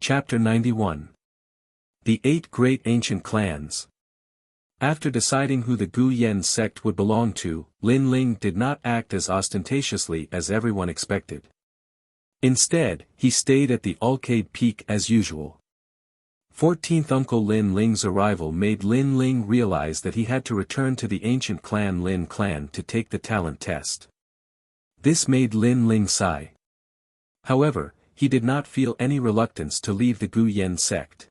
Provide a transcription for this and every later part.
Chapter 91. The 8 Great Ancient Clans. After deciding who the Gu Yen sect would belong to, Lin Ling did not act as ostentatiously as everyone expected. Instead, he stayed at the Alcade Peak as usual. 14th Uncle Lin Ling's arrival made Lin Ling realize that he had to return to the ancient clan Lin clan to take the talent test. This made Lin Ling sigh. However, he did not feel any reluctance to leave the Gu Yen sect.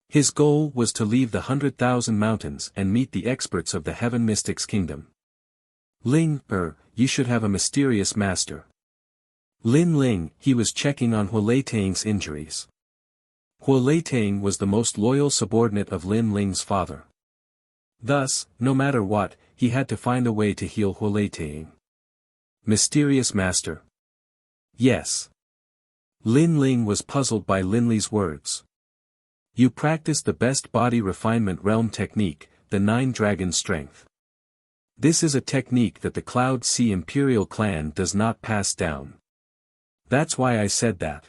His goal was to leave the 100,000 mountains and meet the experts of the Heaven Mystics Kingdom. Ling, you should have a mysterious master. Lin Ling, he was checking on Huoleitang's injuries. Huoleitang was the most loyal subordinate of Lin Ling's father. Thus, no matter what, he had to find a way to heal Huoleitang. Mysterious master? Yes. Lin Ling was puzzled by Lin Li's words. You practice the best body refinement realm technique, the 9 Dragon Strength. This is a technique that the Cloud Sea Imperial clan does not pass down. That's why I said that.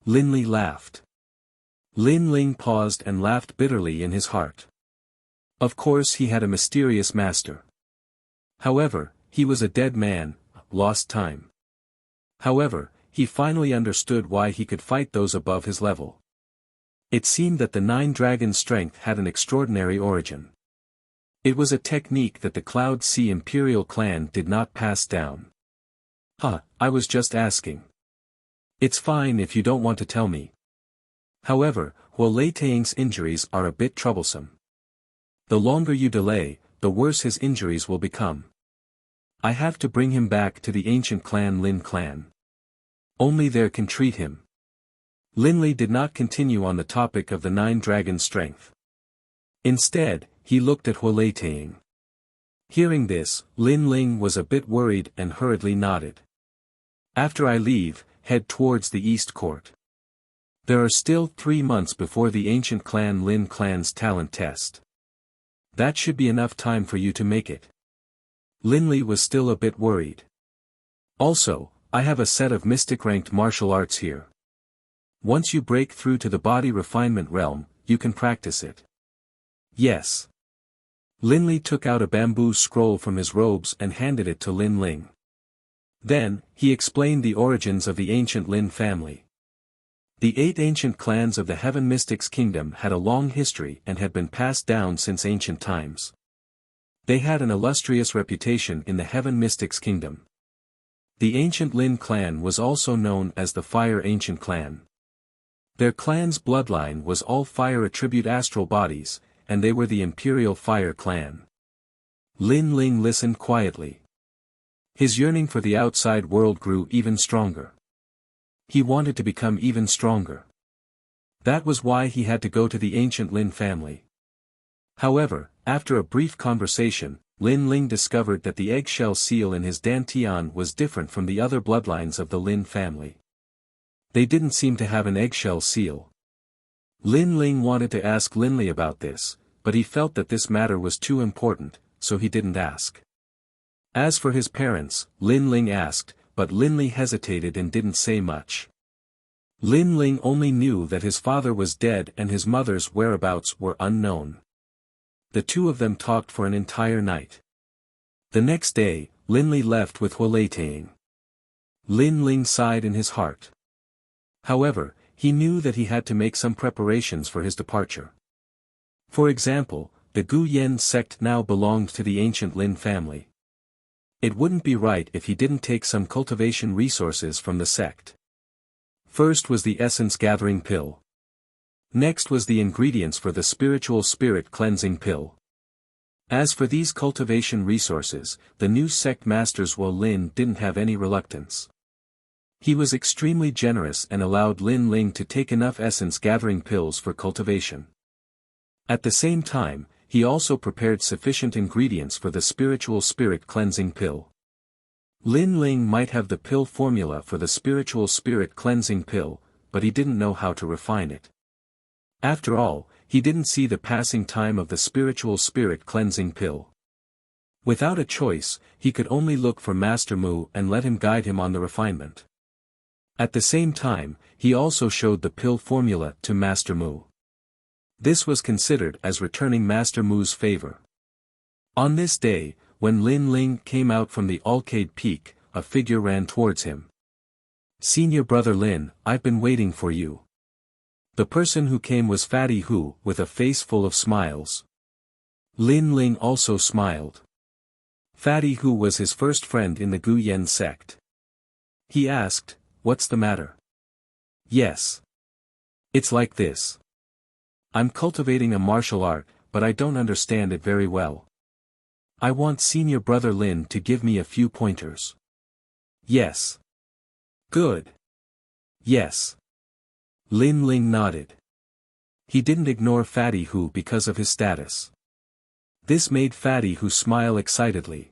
Lin Li laughed. Lin Ling paused and laughed bitterly in his heart. Of course he had a mysterious master. However, he was a dead man, lost time. However, he finally understood why he could fight those above his level. It seemed that the 9 Dragon Strength had an extraordinary origin. It was a technique that the Cloud Sea Imperial clan did not pass down. I was just asking. It's fine if you don't want to tell me. However, Huoleitang's injuries are a bit troublesome. The longer you delay, the worse his injuries will become. I have to bring him back to the ancient clan Lin clan. Only there can treat him. Lin Li did not continue on the topic of the 9 Dragon Strength. Instead, he looked at Huoleitang. Hearing this, Lin Ling was a bit worried and hurriedly nodded. After I leave, head towards the East Court. There are still 3 months before the ancient clan Lin clan's talent test. That should be enough time for you to make it. Lin Li was still a bit worried. Also, I have a set of mystic-ranked martial arts here. Once you break through to the body refinement realm, you can practice it. Yes. Lin Li took out a bamboo scroll from his robes and handed it to Lin Ling. Then, he explained the origins of the ancient Lin family. The 8 ancient clans of the Heaven Mystics Kingdom had a long history and had been passed down since ancient times. They had an illustrious reputation in the Heaven Mystics Kingdom. The ancient Lin clan was also known as the Fire Ancient Clan. Their clan's bloodline was all fire attribute astral bodies, and they were the Imperial Fire Clan. Lin Ling listened quietly. His yearning for the outside world grew even stronger. He wanted to become even stronger. That was why he had to go to the ancient Lin family. However, after a brief conversation, Lin Ling discovered that the eggshell seal in his dantian was different from the other bloodlines of the Lin family. They didn't seem to have an eggshell seal. Lin Ling wanted to ask Lin Li about this, but he felt that this matter was too important, so he didn't ask. As for his parents, Lin Ling asked, but Lin Li hesitated and didn't say much. Lin Ling only knew that his father was dead and his mother's whereabouts were unknown. The two of them talked for an entire night. The next day, Lin Li left with Huoleitang. Lin Ling sighed in his heart. However, he knew that he had to make some preparations for his departure. For example, the Gu Yen sect now belonged to the ancient Lin family. It wouldn't be right if he didn't take some cultivation resources from the sect. First was the essence gathering pill. Next was the ingredients for the spiritual spirit cleansing pill. As for these cultivation resources, the new sect masters Lin didn't have any reluctance. He was extremely generous and allowed Lin Ling to take enough essence gathering pills for cultivation. At the same time, he also prepared sufficient ingredients for the spiritual spirit cleansing pill. Lin Ling might have the pill formula for the spiritual spirit cleansing pill, but he didn't know how to refine it. After all, he didn't see the passing time of the spiritual spirit cleansing pill. Without a choice, he could only look for Master Mu and let him guide him on the refinement. At the same time, he also showed the pill formula to Master Mu. This was considered as returning Master Mu's favor. On this day, when Lin Ling came out from the Arcade Peak, a figure ran towards him. "Senior brother Lin, I've been waiting for you." The person who came was Fatty Hu, with a face full of smiles. Lin Ling also smiled. Fatty Hu was his first friend in the Gu Yen sect. He asked, "What's the matter?" "Yes. It's like this. I'm cultivating a martial art, but I don't understand it very well. I want senior brother Lin to give me a few pointers." "Yes." "Good." "Yes." Lin Ling nodded. He didn't ignore Fatty Hu because of his status. This made Fatty Hu smile excitedly.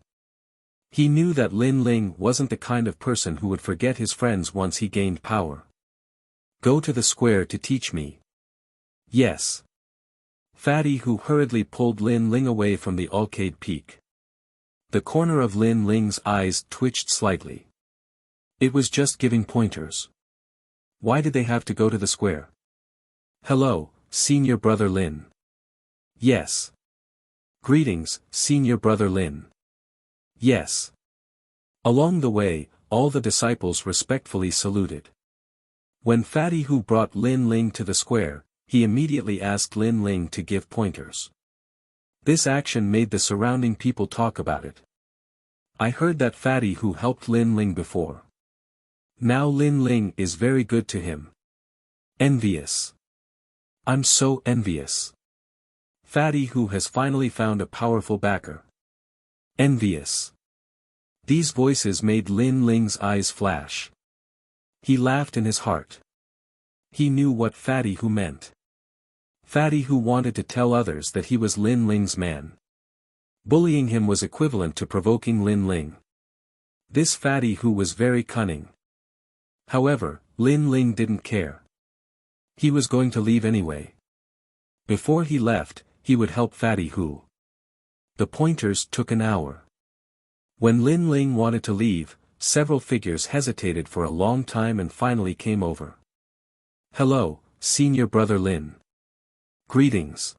He knew that Lin Ling wasn't the kind of person who would forget his friends once he gained power. "Go to the square to teach me." "Yes." Fatty Hu hurriedly pulled Lin Ling away from the Arcade Peak. The corner of Lin Ling's eyes twitched slightly. It was just giving pointers. Why did they have to go to the square? "Hello, senior brother Lin." "Yes." "Greetings, senior brother Lin." "Yes." Along the way, all the disciples respectfully saluted. When Fatty Hu brought Lin Ling to the square, he immediately asked Lin Ling to give pointers. This action made the surrounding people talk about it. "I heard that Fatty Hu helped Lin Ling before. Now Lin Ling is very good to him. Envious. I'm so envious. Fatty Hu has finally found a powerful backer. Envious." These voices made Lin Ling's eyes flash. He laughed in his heart. He knew what Fatty Hu meant. Fatty Hu wanted to tell others that he was Lin Ling's man. Bullying him was equivalent to provoking Lin Ling. This Fatty Hu was very cunning. However, Lin Ling didn't care. He was going to leave anyway. Before he left, he would help Fatty Hu. The pointers took an hour. When Lin Ling wanted to leave, several figures hesitated for a long time and finally came over. "Hello, senior brother Lin." "Greetings."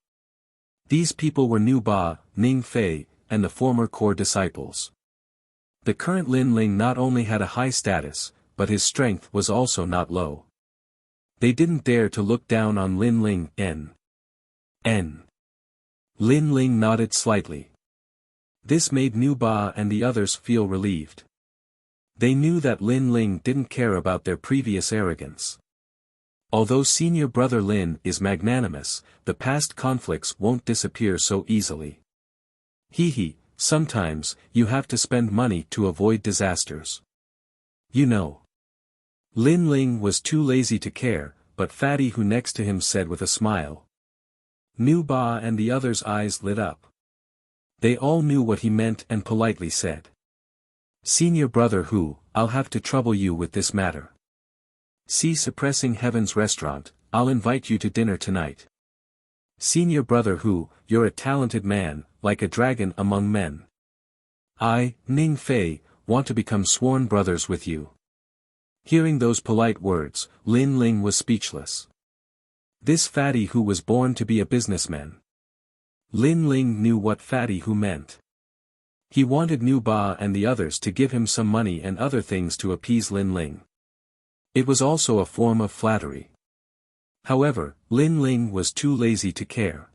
These people were Nu Ba, Ning Fei, and the former core disciples. The current Lin Ling not only had a high status, but his strength was also not low. They didn't dare to look down on Lin Ling. N. Lin Ling nodded slightly. This made Nu Ba and the others feel relieved. They knew that Lin Ling didn't care about their previous arrogance. Although senior brother Lin is magnanimous, the past conflicts won't disappear so easily. Sometimes, you have to spend money to avoid disasters. You know. Lin Ling was too lazy to care, but Fatty Hu next to him said with a smile. Nu Ba and the others' eyes lit up. They all knew what he meant and politely said. "Senior brother Hu, I'll have to trouble you with this matter. See Suppressing Heaven's restaurant, I'll invite you to dinner tonight. Senior brother Hu, you're a talented man, like a dragon among men. I, Ning Fei, want to become sworn brothers with you." Hearing those polite words, Lin Ling was speechless. This Fatty Hu was born to be a businessman. Lin Ling knew what Fatty Hu meant. He wanted Nu Ba and the others to give him some money and other things to appease Lin Ling. It was also a form of flattery. However, Lin Ling was too lazy to care.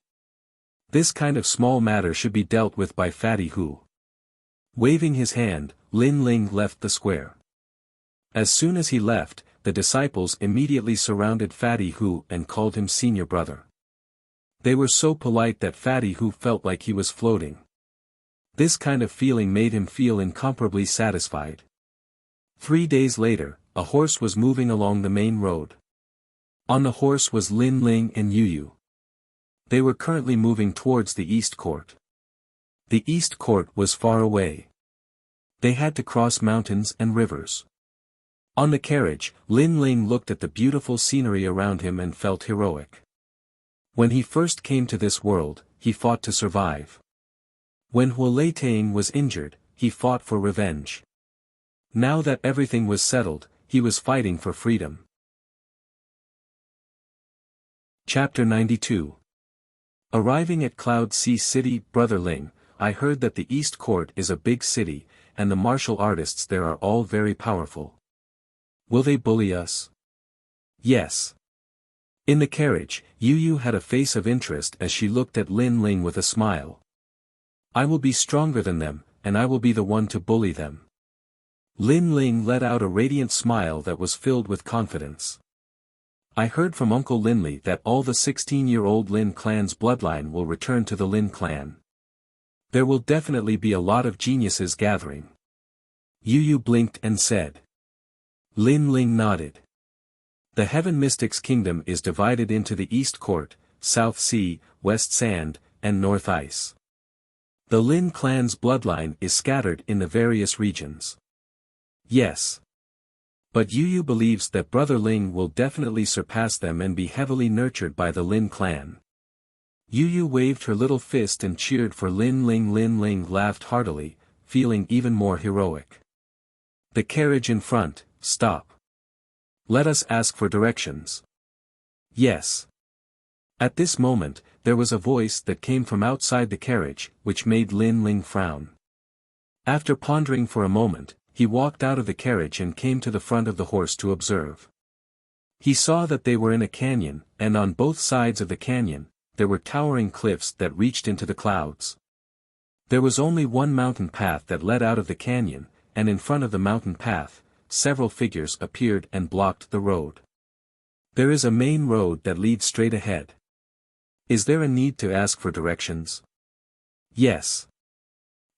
This kind of small matter should be dealt with by Fatty Hu. Waving his hand, Lin Ling left the square. As soon as he left, the disciples immediately surrounded Fatty Hu and called him senior brother. They were so polite that Fatty Hu felt like he was floating. This kind of feeling made him feel incomparably satisfied. 3 days later, a horse was moving along the main road. On the horse was Lin Ling and Yu. They were currently moving towards the East Court. The East Court was far away. They had to cross mountains and rivers. On the carriage, Lin Ling looked at the beautiful scenery around him and felt heroic. When he first came to this world, he fought to survive. When Huoleitang was injured, he fought for revenge. Now that everything was settled, he was fighting for freedom. Chapter 92. Arriving at Cloud Sea City, Brother Ling, I heard that the East Court is a big city, and the martial artists there are all very powerful. Will they bully us? Yes. In the carriage, Yu Yu had a face of interest as she looked at Lin Ling with a smile. I will be stronger than them, and I will be the one to bully them. Lin Ling let out a radiant smile that was filled with confidence. I heard from Uncle Linley that all the 16-year-old Lin clan's bloodline will return to the Lin clan. There will definitely be a lot of geniuses gathering. Yu Yu blinked and said. Lin Ling nodded. The Heaven Mystics Kingdom is divided into the East Court, South Sea, West Sand, and North Ice. The Lin clan's bloodline is scattered in the various regions. Yes. But Yu Yu believes that Brother Ling will definitely surpass them and be heavily nurtured by the Lin clan. Yu Yu waved her little fist and cheered for Lin Ling. Lin Ling laughed heartily, feeling even more heroic. The carriage in front, stop. Let us ask for directions. Yes. At this moment, there was a voice that came from outside the carriage, which made Lin Ling frown. After pondering for a moment, he walked out of the carriage and came to the front of the horse to observe. He saw that they were in a canyon, and on both sides of the canyon, there were towering cliffs that reached into the clouds. There was only one mountain path that led out of the canyon, and in front of the mountain path, several figures appeared and blocked the road. There is a main road that leads straight ahead. Is there a need to ask for directions? Yes.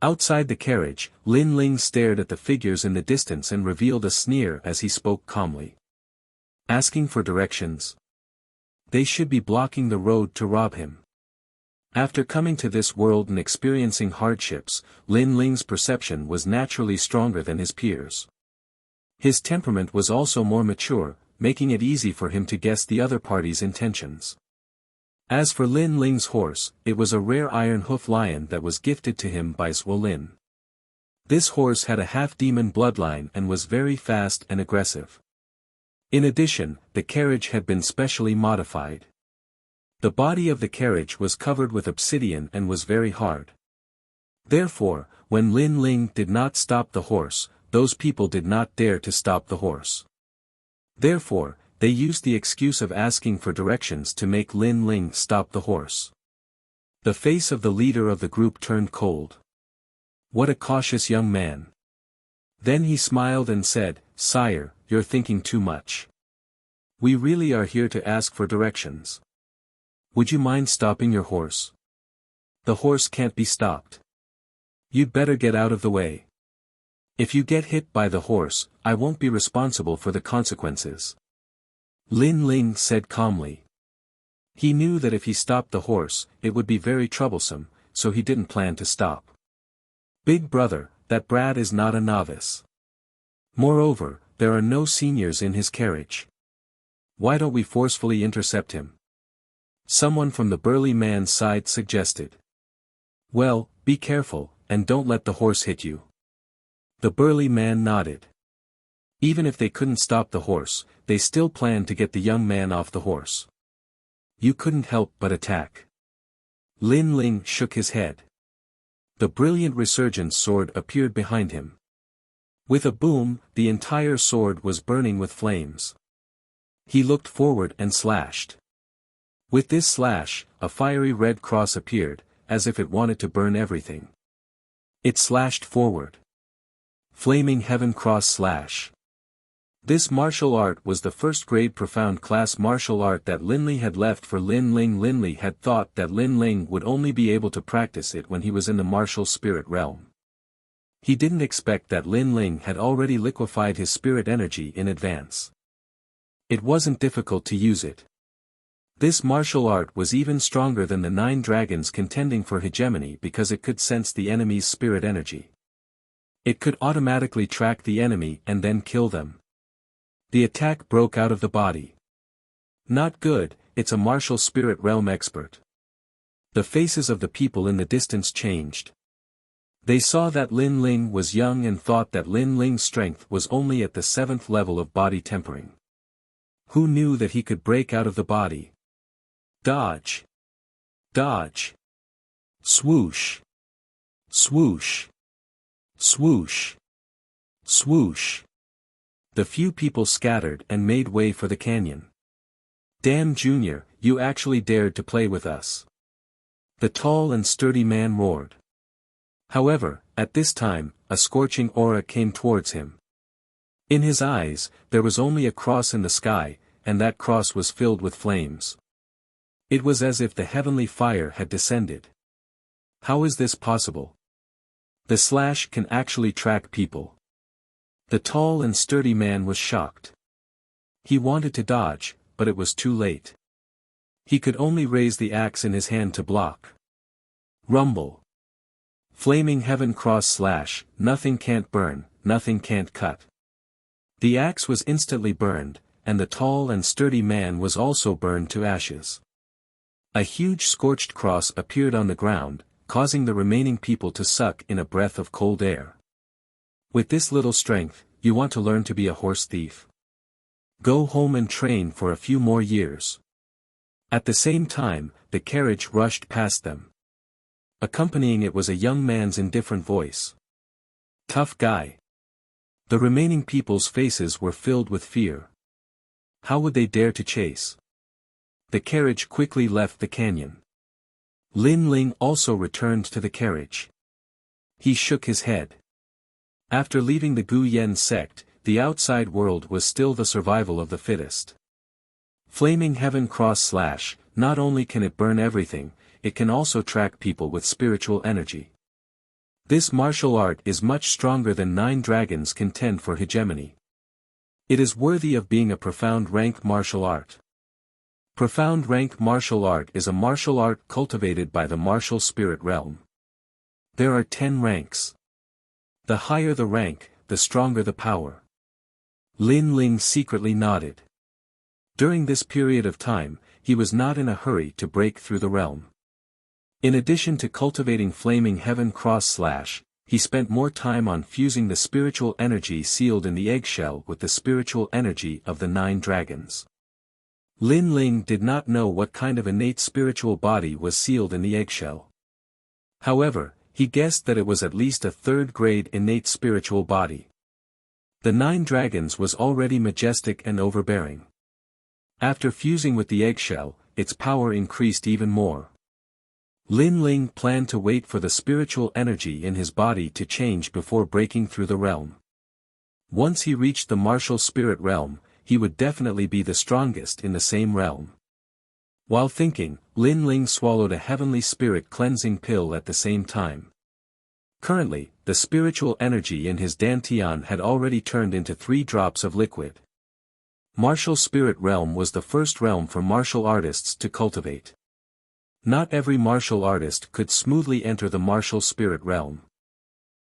Outside the carriage, Lin Ling stared at the figures in the distance and revealed a sneer as he spoke calmly. Asking for directions? They should be blocking the road to rob him. After coming to this world and experiencing hardships, Lin Ling's perception was naturally stronger than his peers. His temperament was also more mature, making it easy for him to guess the other party's intentions. As for Lin Ling's horse, it was a rare iron hoof lion that was gifted to him by Zhuo Lin. This horse had a half-demon bloodline and was very fast and aggressive. In addition, the carriage had been specially modified. The body of the carriage was covered with obsidian and was very hard. Therefore, when Lin Ling did not stop the horse, those people did not dare to stop the horse. Therefore, they used the excuse of asking for directions to make Lin Ling stop the horse. The face of the leader of the group turned cold. What a cautious young man. Then he smiled and said, Sire, you're thinking too much. We really are here to ask for directions. Would you mind stopping your horse? The horse can't be stopped. You'd better get out of the way. If you get hit by the horse, I won't be responsible for the consequences. Lin Ling said calmly. He knew that if he stopped the horse, it would be very troublesome, so he didn't plan to stop. Big brother, that brat is not a novice. Moreover, there are no seniors in his carriage. Why don't we forcefully intercept him? Someone from the burly man's side suggested. Well, be careful, and don't let the horse hit you. The burly man nodded. Even if they couldn't stop the horse, they still planned to get the young man off the horse. You couldn't help but attack. Lin Ling shook his head. The brilliant resurgence sword appeared behind him. With a boom, the entire sword was burning with flames. He looked forward and slashed. With this slash, a fiery red cross appeared, as if it wanted to burn everything. It slashed forward. Flaming Heaven Cross Slash. This martial art was the first-grade profound class martial art that Linley had left for Lin Ling. Linley had thought that Lin Ling would only be able to practice it when he was in the martial spirit realm. He didn't expect that Lin Ling had already liquefied his spirit energy in advance. It wasn't difficult to use it. This martial art was even stronger than the 9 dragons contending for hegemony because it could sense the enemy's spirit energy. It could automatically track the enemy and then kill them. The attack broke out of the body. Not good, it's a martial spirit realm expert. The faces of the people in the distance changed. They saw that Lin Ling was young and thought that Lin Ling's strength was only at the 7th level of body tempering. Who knew that he could break out of the body? Dodge! Dodge! Swoosh! Swoosh! Swoosh! Swoosh! The few people scattered and made way for the canyon. Damn, Junior, you actually dared to play with us. The tall and sturdy man roared. However, at this time, a scorching aura came towards him. In his eyes, there was only a cross in the sky, and that cross was filled with flames. It was as if the heavenly fire had descended. How is this possible? The slash can actually track people. The tall and sturdy man was shocked. He wanted to dodge, but it was too late. He could only raise the axe in his hand to block. Rumble. Flaming heaven cross slash, nothing can't burn, nothing can't cut. The axe was instantly burned, and the tall and sturdy man was also burned to ashes. A huge scorched cross appeared on the ground, causing the remaining people to suck in a breath of cold air. With this little strength, you want to learn to be a horse thief? Go home and train for a few more years. At the same time, the carriage rushed past them. Accompanying it was a young man's indifferent voice. Tough guy. The remaining people's faces were filled with fear. How would they dare to chase? The carriage quickly left the canyon. Lin Ling also returned to the carriage. He shook his head. After leaving the Gu Yen sect, the outside world was still the survival of the fittest. Flaming heaven cross slash, not only can it burn everything, it can also track people with spiritual energy. This martial art is much stronger than 9 dragons contend for hegemony. It is worthy of being a profound rank martial art. Profound rank martial art is a martial art cultivated by the martial spirit realm. There are 10 ranks. The higher the rank, the stronger the power. Lin Ling secretly nodded. During this period of time, he was not in a hurry to break through the realm. In addition to cultivating flaming heaven cross slash, he spent more time on fusing the spiritual energy sealed in the eggshell with the spiritual energy of the 9 dragons. Lin Ling did not know what kind of innate spiritual body was sealed in the eggshell. However, he guessed that it was at least a 3rd grade innate spiritual body. The 9 dragons was already majestic and overbearing. After fusing with the eggshell, its power increased even more. Lin Ling planned to wait for the spiritual energy in his body to change before breaking through the realm. Once he reached the martial spirit realm, he would definitely be the strongest in the same realm. While thinking, Lin Ling swallowed a heavenly spirit cleansing pill at the same time. Currently, the spiritual energy in his dantian had already turned into 3 drops of liquid. Martial spirit realm was the first realm for martial artists to cultivate. Not every martial artist could smoothly enter the martial spirit realm.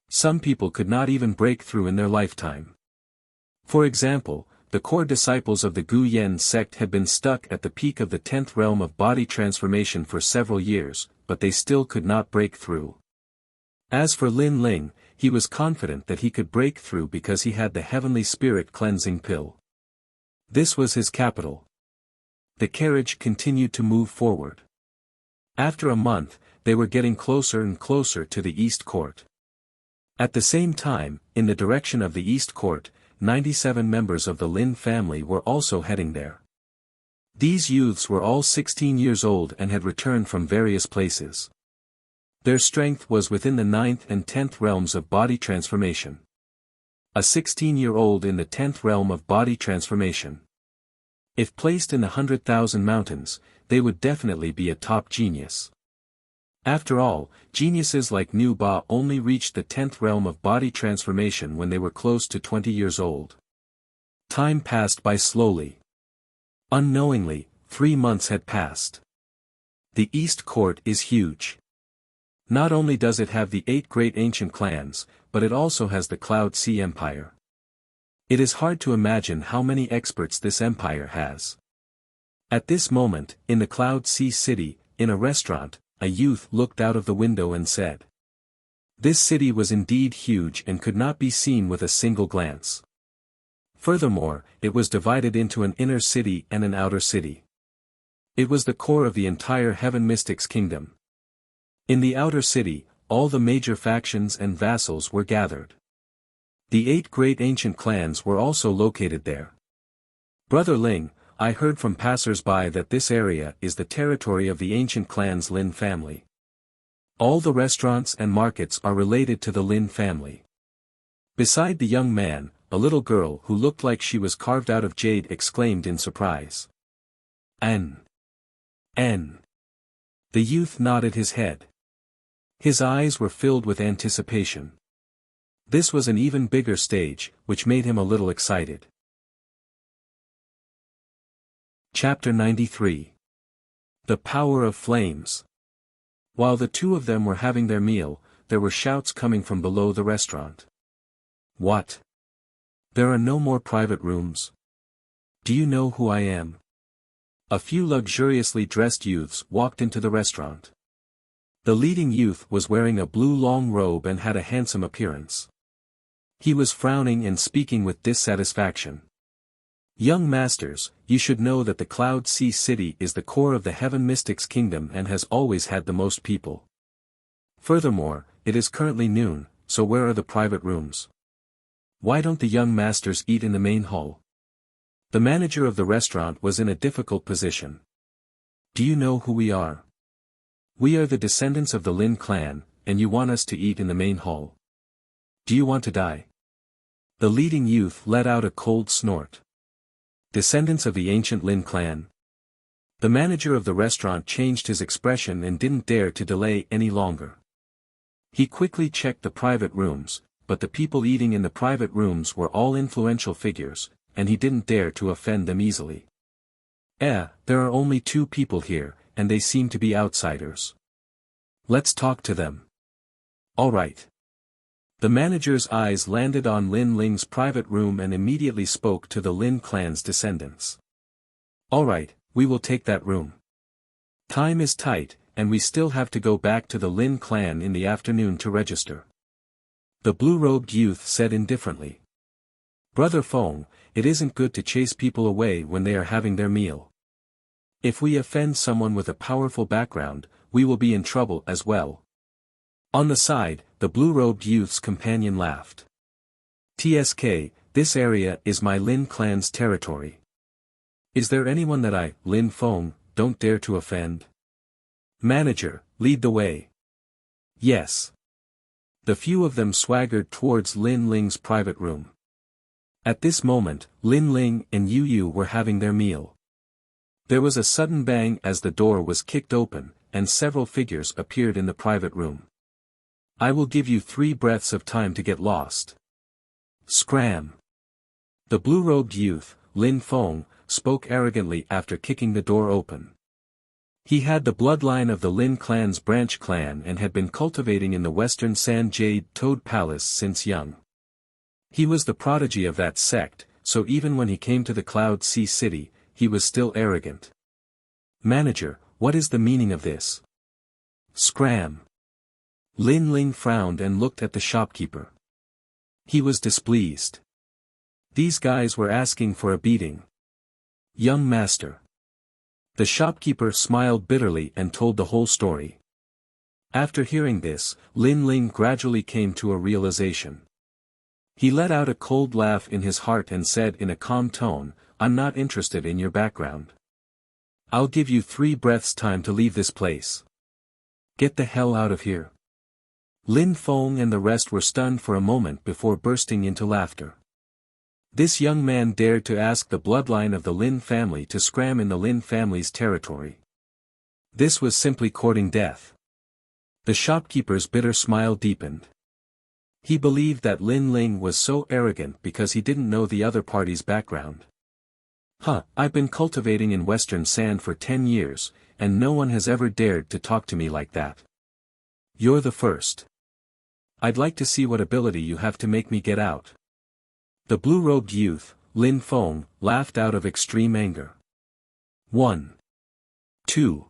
Some people could not even break through in their lifetime. For example, the core disciples of the Gu Yen sect had been stuck at the peak of the 10th realm of body transformation for several years, but they still could not break through. As for Lin Ling, he was confident that he could break through because he had the heavenly spirit cleansing pill. This was his capital. The carriage continued to move forward. After a month, they were getting closer and closer to the East Court. At the same time, in the direction of the East Court, 97 members of the Lin family were also heading there. These youths were all 16 years old and had returned from various places. Their strength was within the 9th and 10th realms of body transformation. A 16-year-old in the 10th realm of body transformation. If placed in the 100,000 mountains, they would definitely be a top genius. After all, geniuses like Nu Ba only reached the 10th realm of body transformation when they were close to 20 years old. Time passed by slowly. Unknowingly, 3 months had passed. The East Court is huge. Not only does it have the 8 great ancient clans, but it also has the Cloud Sea Empire. It is hard to imagine how many experts this empire has. At this moment, in the Cloud Sea City, in a restaurant, a youth looked out of the window and said, This city was indeed huge and could not be seen with a single glance. Furthermore, it was divided into an inner city and an outer city. It was the core of the entire Heaven Mystics kingdom. In the outer city, all the major factions and vassals were gathered. The 8 great ancient clans were also located there. Brother Ling, I heard from passers-by that this area is the territory of the ancient clan's Lin family. All the restaurants and markets are related to the Lin family. Beside the young man, a little girl who looked like she was carved out of jade exclaimed in surprise. N. The youth nodded his head. His eyes were filled with anticipation. This was an even bigger stage, which made him a little excited. Chapter 93. The Power of Flames. While the two of them were having their meal, there were shouts coming from below the restaurant. What? There are no more private rooms? Do you know who I am? A few luxuriously dressed youths walked into the restaurant. The leading youth was wearing a blue long robe and had a handsome appearance. He was frowning and speaking with dissatisfaction. Young masters, you should know that the Cloud Sea City is the core of the Heaven Mystics Kingdom and has always had the most people. Furthermore, it is currently noon, so where are the private rooms? Why don't the young masters eat in the main hall? The manager of the restaurant was in a difficult position. Do you know who we are? We are the descendants of the Lin clan, and you want us to eat in the main hall. Do you want to die? The leading youth let out a cold snort. Descendants of the ancient Lin clan? The manager of the restaurant changed his expression and didn't dare to delay any longer. He quickly checked the private rooms, but the people eating in the private rooms were all influential figures, and he didn't dare to offend them easily. There are only 2 people here, and they seem to be outsiders. Let's talk to them. All right. The manager's eyes landed on Lin Ling's private room and immediately spoke to the Lin clan's descendants. All right, we will take that room. Time is tight, and we still have to go back to the Lin clan in the afternoon to register. The blue-robed youth said indifferently. Brother Feng, it isn't good to chase people away when they are having their meal. If we offend someone with a powerful background, we will be in trouble as well. On the side, the blue-robed youth's companion laughed. TSK, this area is my Lin clan's territory. Is there anyone that I, Lin Feng, don't dare to offend? Manager, lead the way. Yes. The few of them swaggered towards Lin Ling's private room. At this moment, Lin Ling and Yu Yu were having their meal. There was a sudden bang as the door was kicked open, and several figures appeared in the private room. I will give you 3 breaths of time to get lost. Scram! The blue-robed youth, Lin Feng, spoke arrogantly after kicking the door open. He had the bloodline of the Lin clan's branch clan and had been cultivating in the Western Sand Jade Toad Palace since young. He was the prodigy of that sect, so even when he came to the Cloud Sea City, he was still arrogant. Manager, what is the meaning of this? Scram! Lin Ling frowned and looked at the shopkeeper. He was displeased. These guys were asking for a beating. Young master. The shopkeeper smiled bitterly and told the whole story. After hearing this, Lin Ling gradually came to a realization. He let out a cold laugh in his heart and said in a calm tone, I'm not interested in your background. I'll give you 3 breaths time to leave this place. Get the hell out of here. Lin Feng and the rest were stunned for a moment before bursting into laughter. This young man dared to ask the bloodline of the Lin family to scram in the Lin family's territory. This was simply courting death. The shopkeeper's bitter smile deepened. He believed that Lin Ling was so arrogant because he didn't know the other party's background. I've been cultivating in Western Sand for 10 years, and no one has ever dared to talk to me like that. You're the first. I'd like to see what ability you have to make me get out. The blue-robed youth, Lin Feng, laughed out of extreme anger. 1. 2.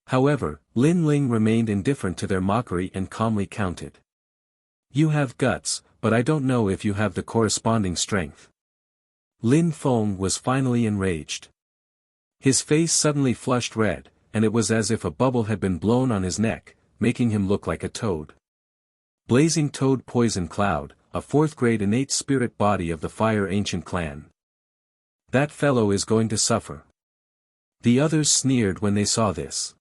However, Lin Ling remained indifferent to their mockery and calmly counted. You have guts, but I don't know if you have the corresponding strength. Lin Feng was finally enraged. His face suddenly flushed red, and it was as if a bubble had been blown on his neck, making him look like a toad. Blazing Toad Poison Cloud, a 4th grade innate spirit body of the Fire Ancient clan. That fellow is going to suffer. The others sneered when they saw this.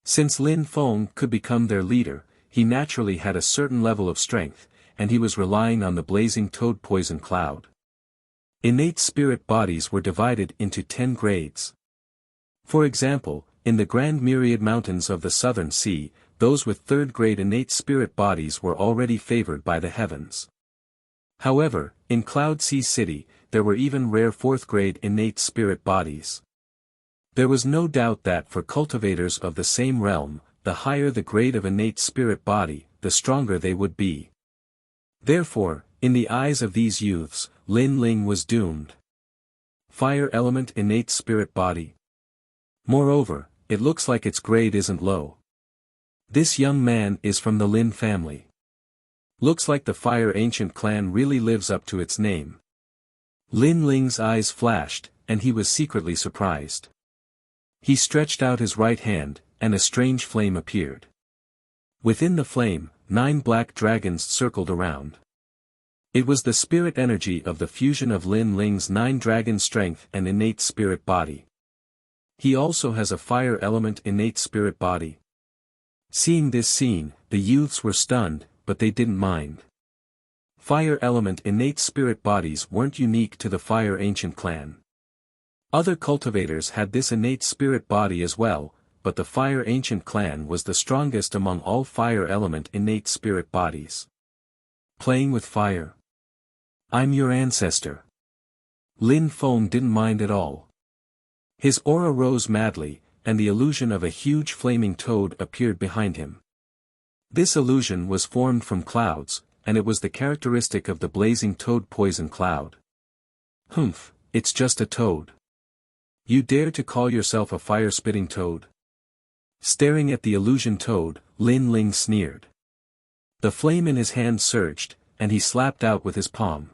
Since Lin Feng could become their leader, he naturally had a certain level of strength, and he was relying on the Blazing Toad Poison Cloud. Innate spirit bodies were divided into 10 grades. For example, in the Grand Myriad Mountains of the Southern Sea, those with 3rd grade innate spirit bodies were already favored by the heavens. However, in Cloud Sea City, there were even rare 4th grade innate spirit bodies. There was no doubt that for cultivators of the same realm, the higher the grade of innate spirit body, the stronger they would be. Therefore, in the eyes of these youths, Lin Ling was doomed. Fire element innate spirit body. Moreover, it looks like its grade isn't low. This young man is from the Lin family. Looks like the Fire Ancient clan really lives up to its name. Lin Ling's eyes flashed, and he was secretly surprised. He stretched out his right hand, and a strange flame appeared. Within the flame, 9 black dragons circled around. It was the spirit energy of the fusion of Lin Ling's 9 dragon strength and innate spirit body. He also has a fire element innate spirit body. Seeing this scene, the youths were stunned, but they didn't mind. Fire element innate spirit bodies weren't unique to the Fire Ancient clan. Other cultivators had this innate spirit body as well, but the Fire Ancient clan was the strongest among all fire element innate spirit bodies. Playing with fire. I'm your ancestor. Lin Feng didn't mind at all. His aura rose madly, and the illusion of a huge flaming toad appeared behind him. This illusion was formed from clouds, and it was the characteristic of the Blazing Toad Poison Cloud. Humph, it's just a toad. You dare to call yourself a fire-spitting toad? Staring at the illusion toad, Lin Ling sneered. The flame in his hand surged, and he slapped out with his palm.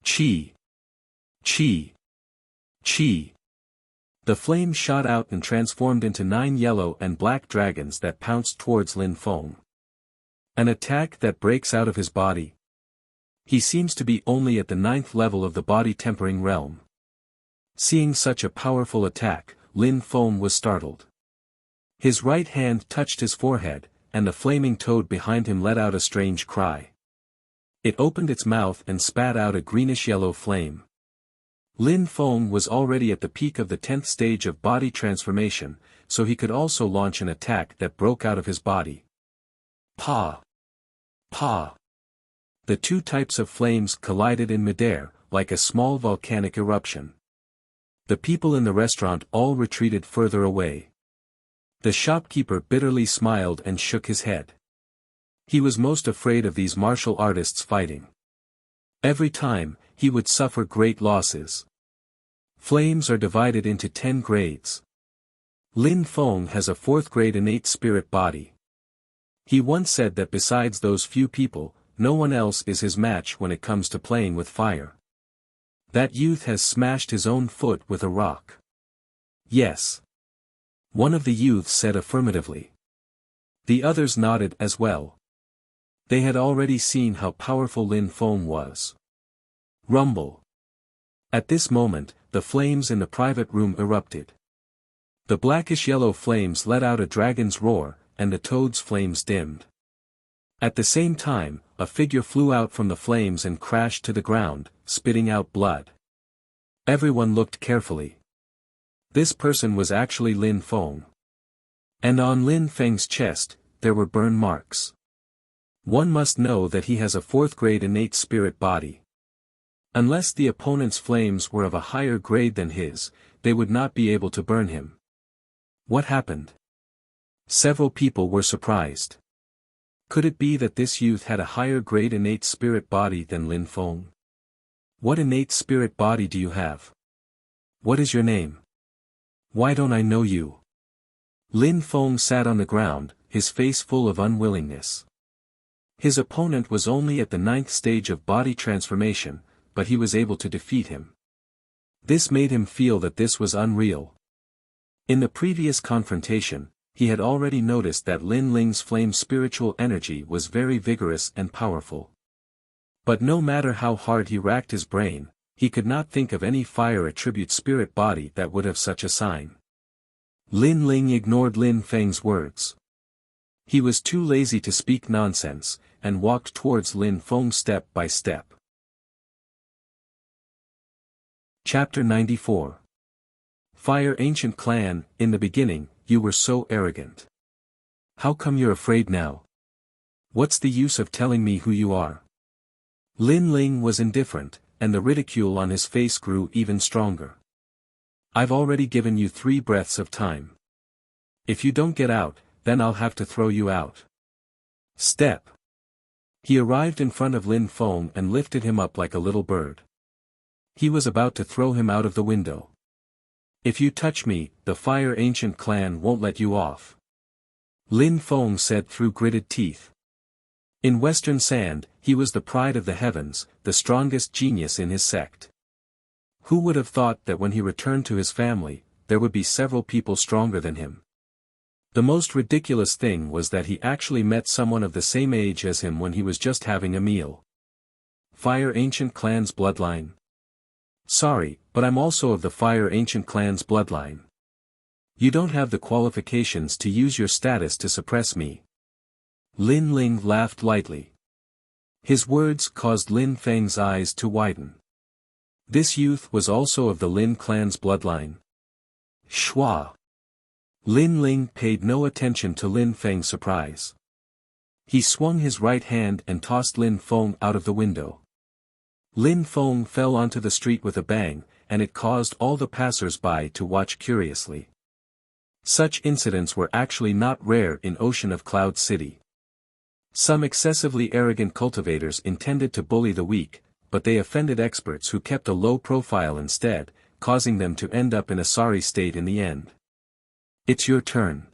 Chi! Chi! Chi! The flame shot out and transformed into 9 yellow and black dragons that pounced towards Lin Feng. An attack that breaks out of his body. He seems to be only at the 9th level of the body tempering realm. Seeing such a powerful attack, Lin Feng was startled. His right hand touched his forehead, and the flaming toad behind him let out a strange cry. It opened its mouth and spat out a greenish-yellow flame. Lin Feng was already at the peak of the 10th stage of body transformation, so he could also launch an attack that broke out of his body. Pa! Pa! The 2 types of flames collided in midair, like a small volcanic eruption. The people in the restaurant all retreated further away. The shopkeeper bitterly smiled and shook his head. He was most afraid of these martial artists fighting. Every time, he would suffer great losses. Flames are divided into 10 grades. Lin Feng has a 4th grade innate spirit body. He once said that besides those few people, no one else is his match when it comes to playing with fire. That youth has smashed his own foot with a rock. Yes. One of the youths said affirmatively. The others nodded as well. They had already seen how powerful Lin Feng was. Rumble. At this moment, the flames in the private room erupted. The blackish-yellow flames let out a dragon's roar, and the toad's flames dimmed. At the same time, a figure flew out from the flames and crashed to the ground, spitting out blood. Everyone looked carefully. This person was actually Lin Feng. And on Lin Feng's chest, there were burn marks. One must know that he has a 4th grade innate spirit body. Unless the opponent's flames were of a higher grade than his, they would not be able to burn him. What happened? Several people were surprised. Could it be that this youth had a higher grade innate spirit body than Lin Feng? What innate spirit body do you have? What is your name? Why don't I know you? Lin Feng sat on the ground, his face full of unwillingness. His opponent was only at the 9th stage of body transformation, but he was able to defeat him. This made him feel that this was unreal. In the previous confrontation, he had already noticed that Lin Ling's flame spiritual energy was very vigorous and powerful. But no matter how hard he racked his brain, he could not think of any fire attribute spirit body that would have such a sign. Lin Ling ignored Lin Feng's words. He was too lazy to speak nonsense, and walked towards Lin Feng step by step. Chapter 94. Fire Ancient Clan, in the beginning, you were so arrogant. How come you're afraid now? What's the use of telling me who you are? Lin Ling was indifferent, and the ridicule on his face grew even stronger. I've already given you 3 breaths of time. If you don't get out, then I'll have to throw you out. Step. He arrived in front of Lin Feng and lifted him up like a little bird. He was about to throw him out of the window. If you touch me, the Fire Ancient Clan won't let you off. Lin Feng said through gritted teeth. In Western Sand, he was the pride of the heavens, the strongest genius in his sect. Who would have thought that when he returned to his family, there would be several people stronger than him? The most ridiculous thing was that he actually met someone of the same age as him when he was just having a meal. Fire Ancient Clan's bloodline. Sorry, but I'm also of the Fire Ancient Clan's bloodline. You don't have the qualifications to use your status to suppress me. Lin Ling laughed lightly. His words caused Lin Feng's eyes to widen. This youth was also of the Lin clan's bloodline. Shua. Lin Ling paid no attention to Lin Feng's surprise. He swung his right hand and tossed Lin Feng out of the window. Lin Feng fell onto the street with a bang, and it caused all the passers-by to watch curiously. Such incidents were actually not rare in Ocean of Cloud City. Some excessively arrogant cultivators intended to bully the weak, but they offended experts who kept a low profile instead, causing them to end up in a sorry state in the end. It's your turn.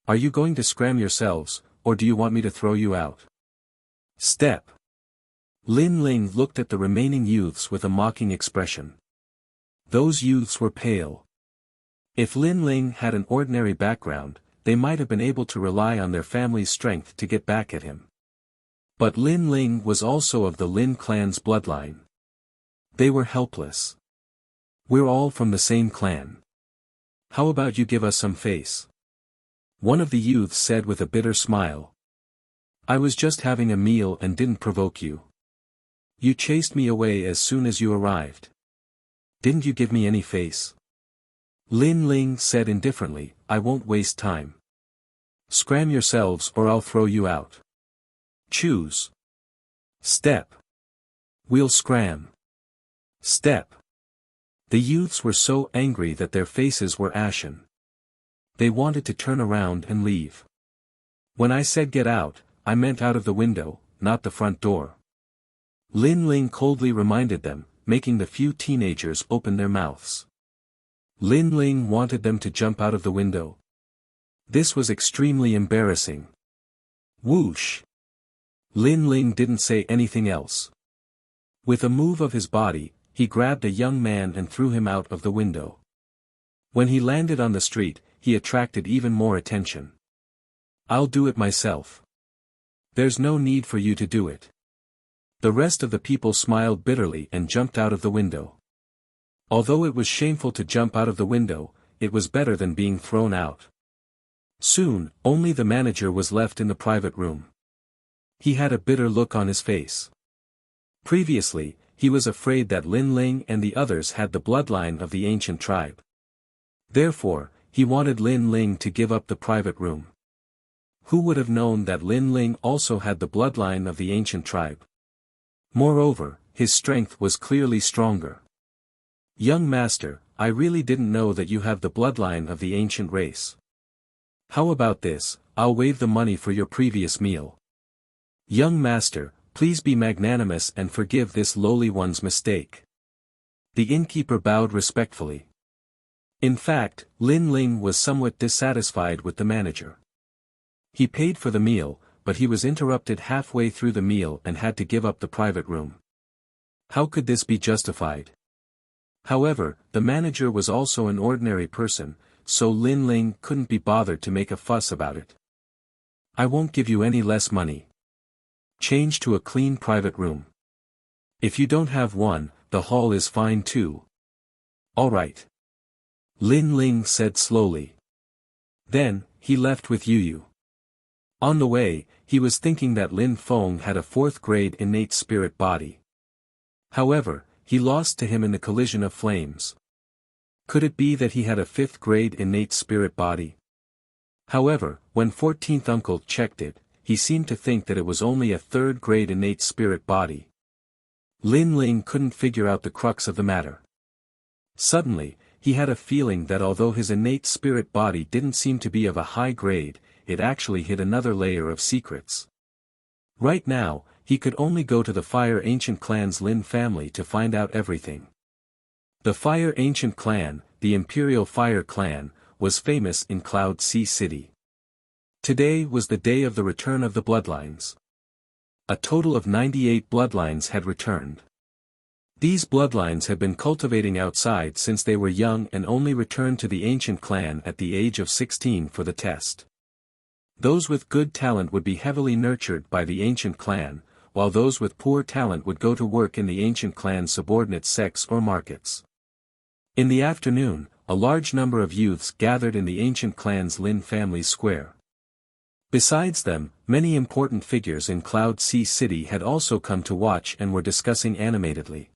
Are you going to scram yourselves, or do you want me to throw you out? Step. Lin Ling looked at the remaining youths with a mocking expression. Those youths were pale. If Lin Ling had an ordinary background, they might have been able to rely on their family's strength to get back at him. But Lin Ling was also of the Lin clan's bloodline. They were helpless. We're all from the same clan. How about you give us some face? One of the youths said with a bitter smile. I was just having a meal and didn't provoke you. You chased me away as soon as you arrived. Didn't you give me any face? Lin Ling said indifferently, I won't waste time. Scram yourselves or I'll throw you out. Choose. Step. We'll scram. Step. The youths were so angry that their faces were ashen. They wanted to turn around and leave. When I said get out, I meant out of the window, not the front door. Lin Ling coldly reminded them, making the few teenagers open their mouths. Lin Ling wanted them to jump out of the window. This was extremely embarrassing. Whoosh! Lin Ling didn't say anything else. With a move of his body, he grabbed a young man and threw him out of the window. When he landed on the street, he attracted even more attention. I'll do it myself. There's no need for you to do it. The rest of the people smiled bitterly and jumped out of the window. Although it was shameful to jump out of the window, it was better than being thrown out. Soon, only the manager was left in the private room. He had a bitter look on his face. Previously, he was afraid that Lin Ling and the others had the bloodline of the ancient tribe. Therefore, he wanted Lin Ling to give up the private room. Who would have known that Lin Ling also had the bloodline of the ancient tribe? Moreover, his strength was clearly stronger. Young master, I really didn't know that you have the bloodline of the ancient race. How about this, I'll waive the money for your previous meal. Young master, please be magnanimous and forgive this lowly one's mistake. The innkeeper bowed respectfully. In fact, Lin Ling was somewhat dissatisfied with the manager. He paid for the meal, but he was interrupted halfway through the meal and had to give up the private room. How could this be justified? However, the manager was also an ordinary person, so Lin Ling couldn't be bothered to make a fuss about it. I won't give you any less money. Change to a clean private room. If you don't have one, the hall is fine too. All right. Lin Ling said slowly. Then, he left with Yu. On the way, he was thinking that Lin Feng had a 4th grade innate spirit body. However, he lost to him in the collision of flames. Could it be that he had a 5th grade innate spirit body? However, when 14th uncle checked it, he seemed to think that it was only a 3rd grade innate spirit body. Lin Ling couldn't figure out the crux of the matter. Suddenly, he had a feeling that although his innate spirit body didn't seem to be of a high grade, it actually hid another layer of secrets. Right now, he could only go to the Fire Ancient Clan's Lin family to find out everything. The Fire Ancient Clan, the Imperial Fire Clan, was famous in Cloud Sea City. Today was the day of the return of the bloodlines. A total of 98 bloodlines had returned. These bloodlines had been cultivating outside since they were young and only returned to the ancient clan at the age of 16 for the test. Those with good talent would be heavily nurtured by the ancient clan, while those with poor talent would go to work in the ancient clan's subordinate sects or markets. In the afternoon, a large number of youths gathered in the ancient clan's Lin family square. Besides them, many important figures in Cloud Sea City had also come to watch and were discussing animatedly.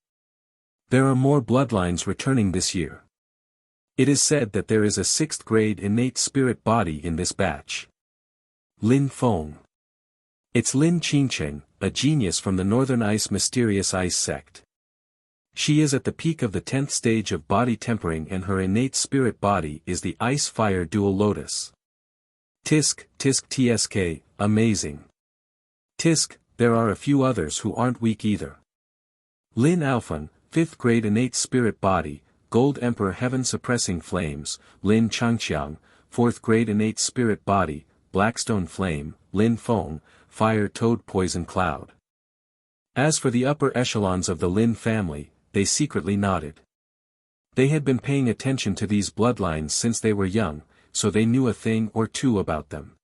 There are more bloodlines returning this year. It is said that there is a 6th grade innate spirit body in this batch. Lin Feng. It's Lin Qingcheng, a genius from the Northern Ice Mysterious Ice sect. She is at the peak of the 10th stage of body tempering and her innate spirit body is the Ice-Fire Dual Lotus. Tisk tsk, amazing. Tisk, there are a few others who aren't weak either. Lin Aofeng, 5th grade innate spirit body, Gold Emperor Heaven Suppressing Flames, Lin Changqiang, 4th grade innate spirit body, Blackstone Flame, Lin Feng, Fire Toad Poison Cloud. As for the upper echelons of the Lin family, they secretly nodded. They had been paying attention to these bloodlines since they were young, so they knew a thing or two about them.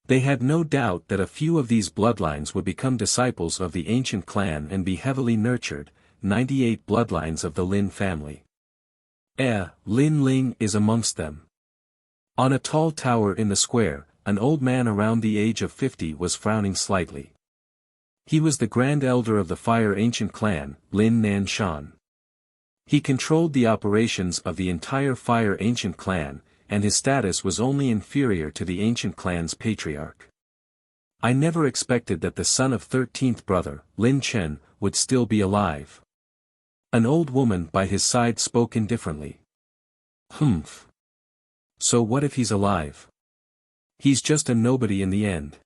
They had no doubt that a few of these bloodlines would become disciples of the ancient clan and be heavily nurtured, 98 bloodlines of the Lin family. Lin Ling is amongst them. On a tall tower in the square, an old man around the age of 50 was frowning slightly. He was the Grand Elder of the Fire Ancient Clan, Lin Nanshan. He controlled the operations of the entire Fire Ancient Clan, and his status was only inferior to the Ancient Clan's patriarch. I never expected that the son of 13th brother, Lin Chen, would still be alive. An old woman by his side spoke indifferently. Humph. So what if he's alive? He's just a nobody in the end.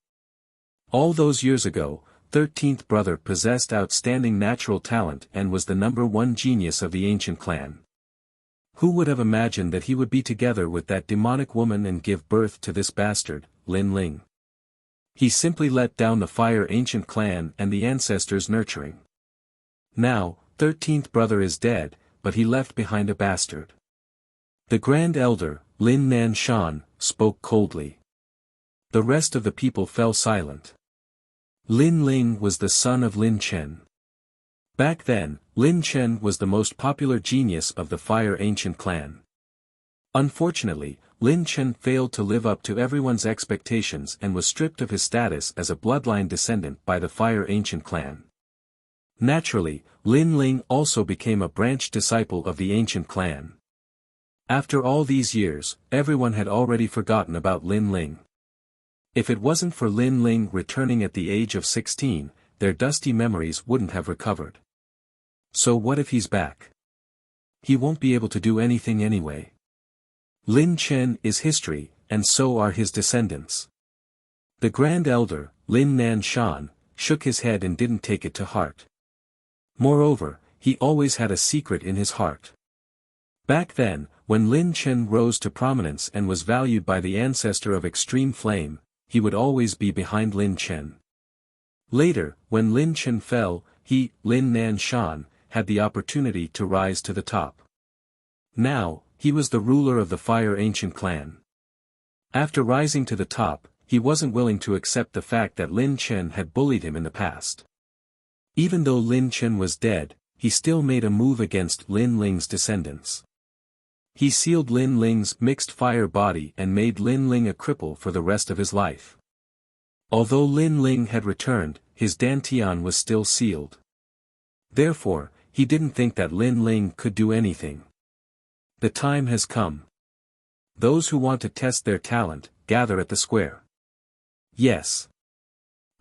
All those years ago, 13th brother possessed outstanding natural talent and was the #1 genius of the ancient clan. Who would have imagined that he would be together with that demonic woman and give birth to this bastard, Lin Ling? He simply let down the Fire Ancient Clan and the ancestors' nurturing. Now, 13th brother is dead, but he left behind a bastard. The Grand Elder, Lin Nanshan, spoke coldly. The rest of the people fell silent. Lin Ling was the son of Lin Chen. Back then, Lin Chen was the most popular genius of the Fire Ancient Clan. Unfortunately, Lin Chen failed to live up to everyone's expectations and was stripped of his status as a bloodline descendant by the Fire Ancient Clan. Naturally, Lin Ling also became a branch disciple of the Ancient Clan. After all these years, everyone had already forgotten about Lin Ling. If it wasn't for Lin Ling returning at the age of 16, their dusty memories wouldn't have recovered. So what if he's back? He won't be able to do anything anyway. Lin Chen is history, and so are his descendants. The Grand Elder, Lin Nanshan, shook his head and didn't take it to heart. Moreover, he always had a secret in his heart. Back then, when Lin Chen rose to prominence and was valued by the ancestor of extreme flame, he would always be behind Lin Chen. Later, when Lin Chen fell, he, Lin Nanshan, had the opportunity to rise to the top. Now, he was the ruler of the Fire Ancient clan. After rising to the top, he wasn't willing to accept the fact that Lin Chen had bullied him in the past. Even though Lin Chen was dead, he still made a move against Lin Ling's descendants. He sealed Lin Ling's mixed fire body and made Lin Ling a cripple for the rest of his life. Although Lin Ling had returned, his dantian was still sealed. Therefore, he didn't think that Lin Ling could do anything. The time has come. Those who want to test their talent, gather at the square. Yes.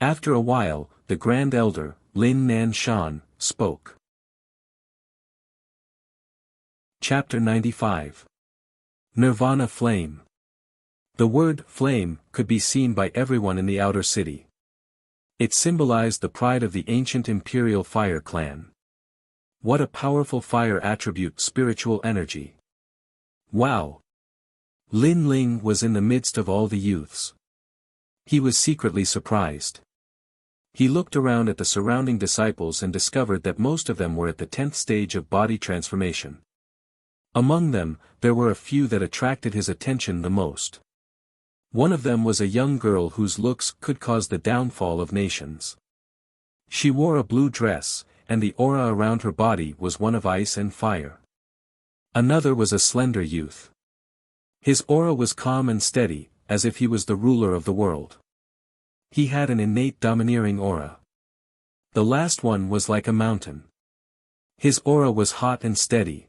After a while, the Grand Elder, Lin Nanshan, spoke. Chapter 95. Nirvana Flame. The word flame could be seen by everyone in the outer city. It symbolized the pride of the ancient imperial fire clan. What a powerful fire attribute, spiritual energy. Wow! Lin Ling was in the midst of all the youths. He was secretly surprised. He looked around at the surrounding disciples and discovered that most of them were at the 10th stage of body transformation. Among them, there were a few that attracted his attention the most. One of them was a young girl whose looks could cause the downfall of nations. She wore a blue dress, and the aura around her body was one of ice and fire. Another was a slender youth. His aura was calm and steady, as if he was the ruler of the world. He had an innate domineering aura. The last one was like a mountain. His aura was hot and steady.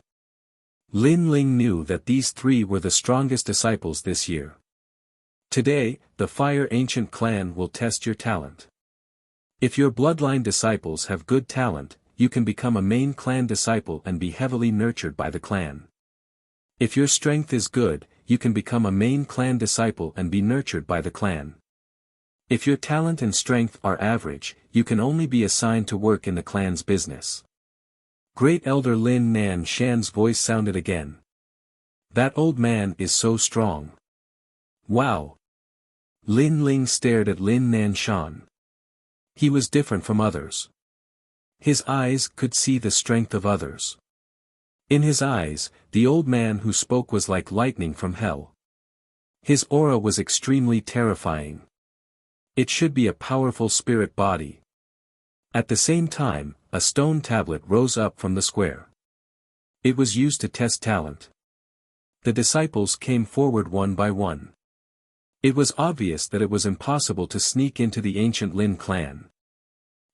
Lin Ling knew that these three were the strongest disciples this year. Today, the Fire Ancient clan will test your talent. If your bloodline disciples have good talent, you can become a main clan disciple and be heavily nurtured by the clan. If your strength is good, you can become a main clan disciple and be nurtured by the clan. If your talent and strength are average, you can only be assigned to work in the clan's business. Great Elder Lin Nan Shan's voice sounded again. That old man is so strong. Wow! Lin Ling stared at Lin Nan Shan. He was different from others. His eyes could see the strength of others. In his eyes, the old man who spoke was like lightning from hell. His aura was extremely terrifying. It should be a powerful spirit body. At the same time, a stone tablet rose up from the square. It was used to test talent. The disciples came forward one by one. It was obvious that it was impossible to sneak into the ancient Lin clan.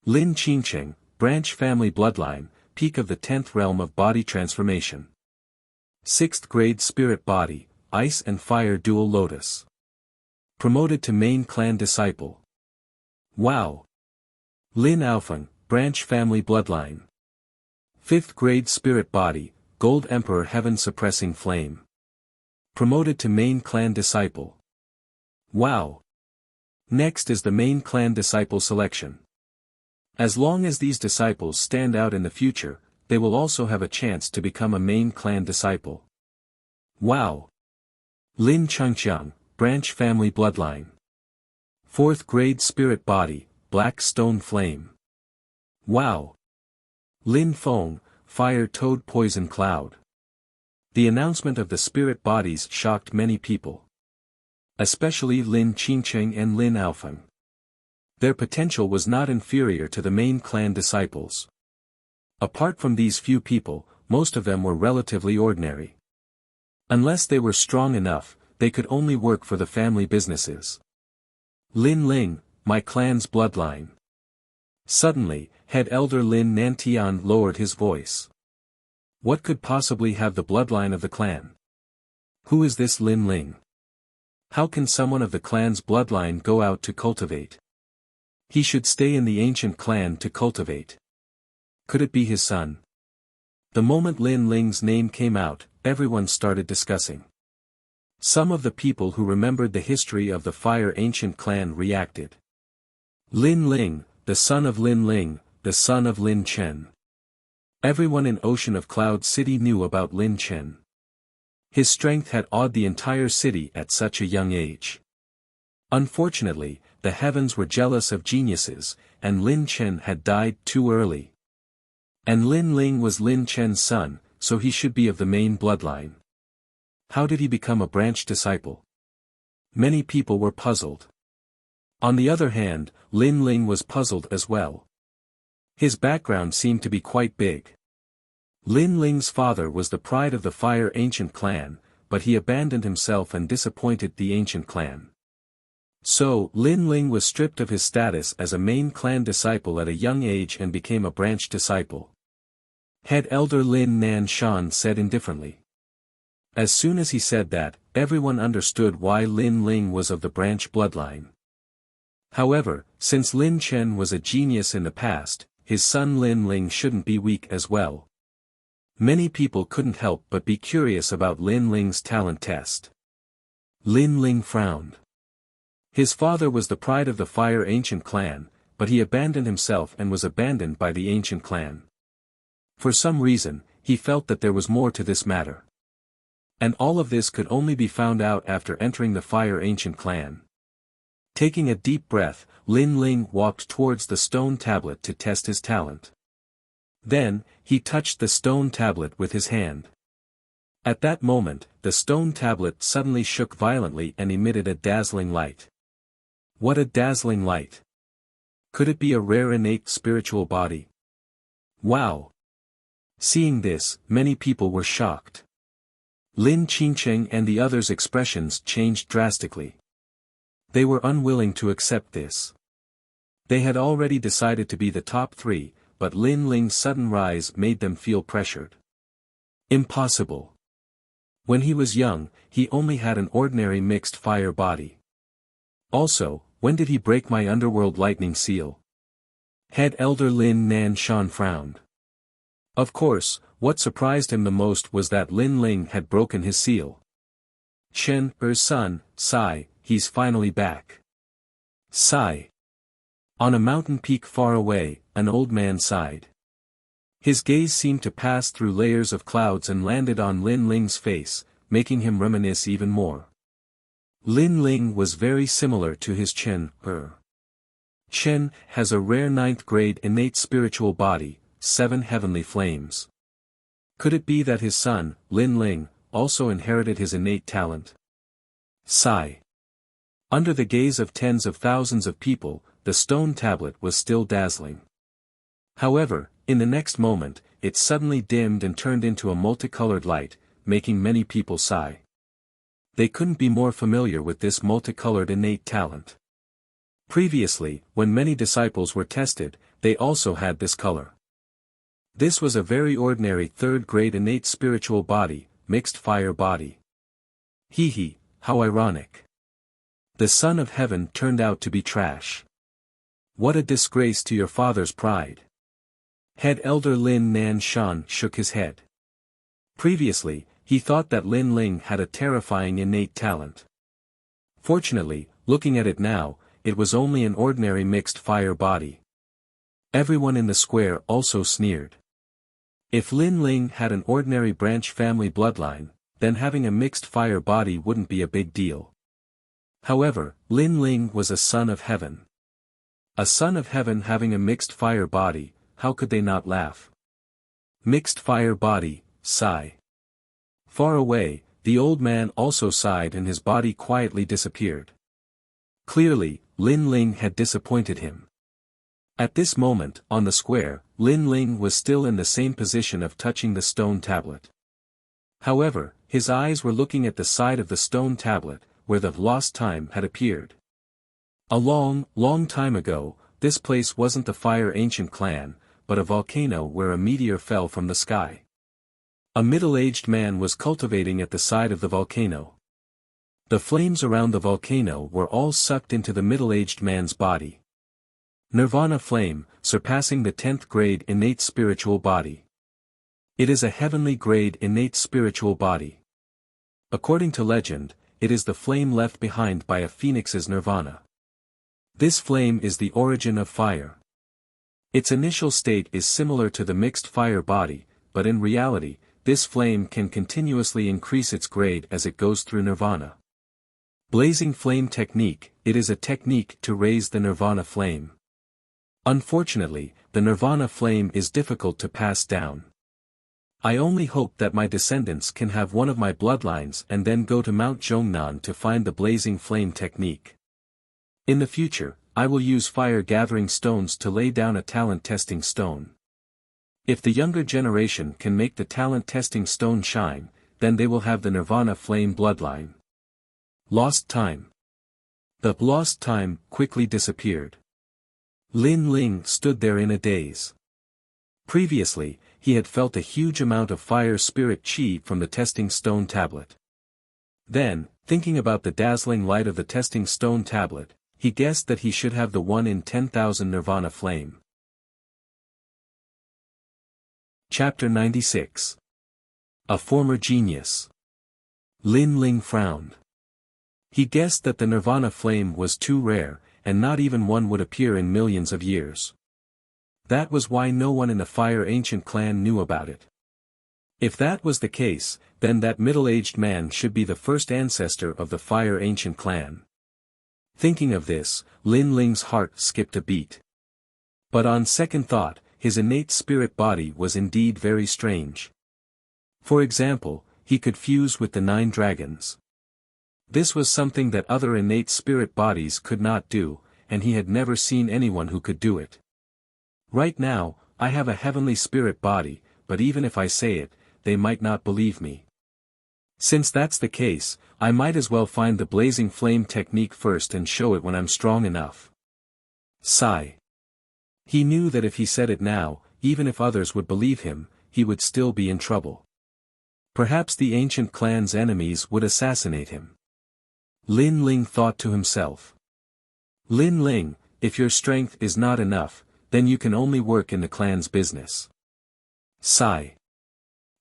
Lin Qingcheng, branch family bloodline, peak of the 10th realm of body transformation. 6th grade spirit body, ice and fire dual lotus. Promoted to main clan disciple. Wow! Lin Aofeng, branch family bloodline. 5th grade spirit body, gold emperor heaven suppressing flame. Promoted to main clan disciple. Wow! Next is the main clan disciple selection. As long as these disciples stand out in the future, they will also have a chance to become a main clan disciple. Wow! Lin Changqiang, branch family bloodline. 4th grade spirit body, black stone flame. Wow! Lin Feng, fire toad poison cloud. The announcement of the spirit bodies shocked many people. Especially Lin Qingcheng and Lin Aofeng. Their potential was not inferior to the main clan disciples. Apart from these few people, most of them were relatively ordinary. Unless they were strong enough, they could only work for the family businesses. Lin Ling, my clan's bloodline. Suddenly, head elder Lin Nantian lowered his voice. What could possibly have the bloodline of the clan? Who is this Lin Ling? How can someone of the clan's bloodline go out to cultivate? He should stay in the ancient clan to cultivate. Could it be his son? The moment Lin Ling's name came out, everyone started discussing. Some of the people who remembered the history of the Fire Ancient clan reacted. Lin Ling, the son of Lin Ling, the son of Lin Chen. Everyone in Ocean of Cloud City knew about Lin Chen. His strength had awed the entire city at such a young age. Unfortunately, the heavens were jealous of geniuses, and Lin Chen had died too early. And Lin Ling was Lin Chen's son, so he should be of the main bloodline. How did he become a branch disciple? Many people were puzzled. On the other hand, Lin Ling was puzzled as well. His background seemed to be quite big. Lin Ling's father was the pride of the Fire Ancient clan, but he abandoned himself and disappointed the Ancient clan. So, Lin Ling was stripped of his status as a main clan disciple at a young age and became a branch disciple. Head Elder Lin Nan Shan said indifferently. As soon as he said that, everyone understood why Lin Ling was of the branch bloodline. However, since Lin Chen was a genius in the past, his son Lin Ling shouldn't be weak as well. Many people couldn't help but be curious about Lin Ling's talent test. Lin Ling frowned. His father was the pride of the Fire Ancient clan, but he abandoned himself and was abandoned by the Ancient clan. For some reason, he felt that there was more to this matter. And all of this could only be found out after entering the Fire Ancient clan. Taking a deep breath, Lin Ling walked towards the stone tablet to test his talent. Then, he touched the stone tablet with his hand. At that moment, the stone tablet suddenly shook violently and emitted a dazzling light. What a dazzling light! Could it be a rare innate spiritual body? Wow! Seeing this, many people were shocked. Lin Qingcheng and the others' expressions changed drastically. They were unwilling to accept this. They had already decided to be the top three, but Lin Ling's sudden rise made them feel pressured. Impossible. When he was young, he only had an ordinary mixed fire body. Also, when did he break my underworld lightning seal? Head Elder Lin Nan Shan frowned. Of course, what surprised him the most was that Lin Ling had broken his seal. Chen Er's son, Sai, he's finally back. Sai. On a mountain peak far away, an old man sighed. His gaze seemed to pass through layers of clouds and landed on Lin Ling's face, making him reminisce even more. Lin Ling was very similar to his Chen Er. Chen has a rare 9th grade innate spiritual body, 7 heavenly flames. Could it be that his son, Lin Ling, also inherited his innate talent? Sigh. Under the gaze of tens of thousands of people, the stone tablet was still dazzling. However, in the next moment, it suddenly dimmed and turned into a multicolored light, making many people sigh. They couldn't be more familiar with this multicolored innate talent. Previously, when many disciples were tested, they also had this color. This was a very ordinary 3rd grade innate spiritual body, mixed fire body. Hee, how ironic. The Son of Heaven turned out to be trash. What a disgrace to your father's pride. Head Elder Lin Nan Shan shook his head. Previously, he thought that Lin Ling had a terrifying innate talent. Fortunately, looking at it now, it was only an ordinary mixed fire body. Everyone in the square also sneered. If Lin Ling had an ordinary branch family bloodline, then having a mixed fire body wouldn't be a big deal. However, Lin Ling was a son of heaven. A son of heaven having a mixed fire body, how could they not laugh? Mixed fire body, sigh. Far away, the old man also sighed and his body quietly disappeared. Clearly, Lin Ling had disappointed him. At this moment, on the square, Lin Ling was still in the same position of touching the stone tablet. However, his eyes were looking at the side of the stone tablet, where the lost time had appeared. A long, long time ago, this place wasn't the Fire Ancient clan, but a volcano where a meteor fell from the sky. A middle-aged man was cultivating at the side of the volcano. The flames around the volcano were all sucked into the middle-aged man's body. Nirvana flame, surpassing the 10th grade innate spiritual body. It is a heavenly grade innate spiritual body. According to legend, it is the flame left behind by a phoenix's nirvana. This flame is the origin of fire. Its initial state is similar to the mixed fire body, but in reality, this flame can continuously increase its grade as it goes through nirvana. Blazing flame technique. It is a technique to raise the nirvana flame. Unfortunately, the nirvana flame is difficult to pass down. I only hope that my descendants can have one of my bloodlines and then go to Mount Zhongnan to find the blazing flame technique. In the future, I will use fire-gathering stones to lay down a talent-testing stone. If the younger generation can make the talent-testing stone shine, then they will have the nirvana flame bloodline. Lost time. The lost time quickly disappeared. Lin Ling stood there in a daze. Previously, he had felt a huge amount of fire spirit chi from the testing stone tablet. Then, thinking about the dazzling light of the testing stone tablet, he guessed that he should have the 1 in 10,000 nirvana flame. Chapter 96. A former genius. Lin Ling frowned. He guessed that the nirvana flame was too rare, and not even one would appear in millions of years. That was why no one in the Fire Ancient clan knew about it. If that was the case, then that middle-aged man should be the first ancestor of the Fire Ancient clan. Thinking of this, Lin Ling's heart skipped a beat. But on second thought, his innate spirit body was indeed very strange. For example, he could fuse with the 9 dragons. This was something that other innate spirit bodies could not do, and he had never seen anyone who could do it. Right now, I have a heavenly spirit body, but even if I say it, they might not believe me. Since that's the case, I might as well find the blazing flame technique first and show it when I'm strong enough. Sigh. He knew that if he said it now, even if others would believe him, he would still be in trouble. Perhaps the ancient clan's enemies would assassinate him. Lin Ling thought to himself. Lin Ling, if your strength is not enough, then you can only work in the clan's business. Sigh.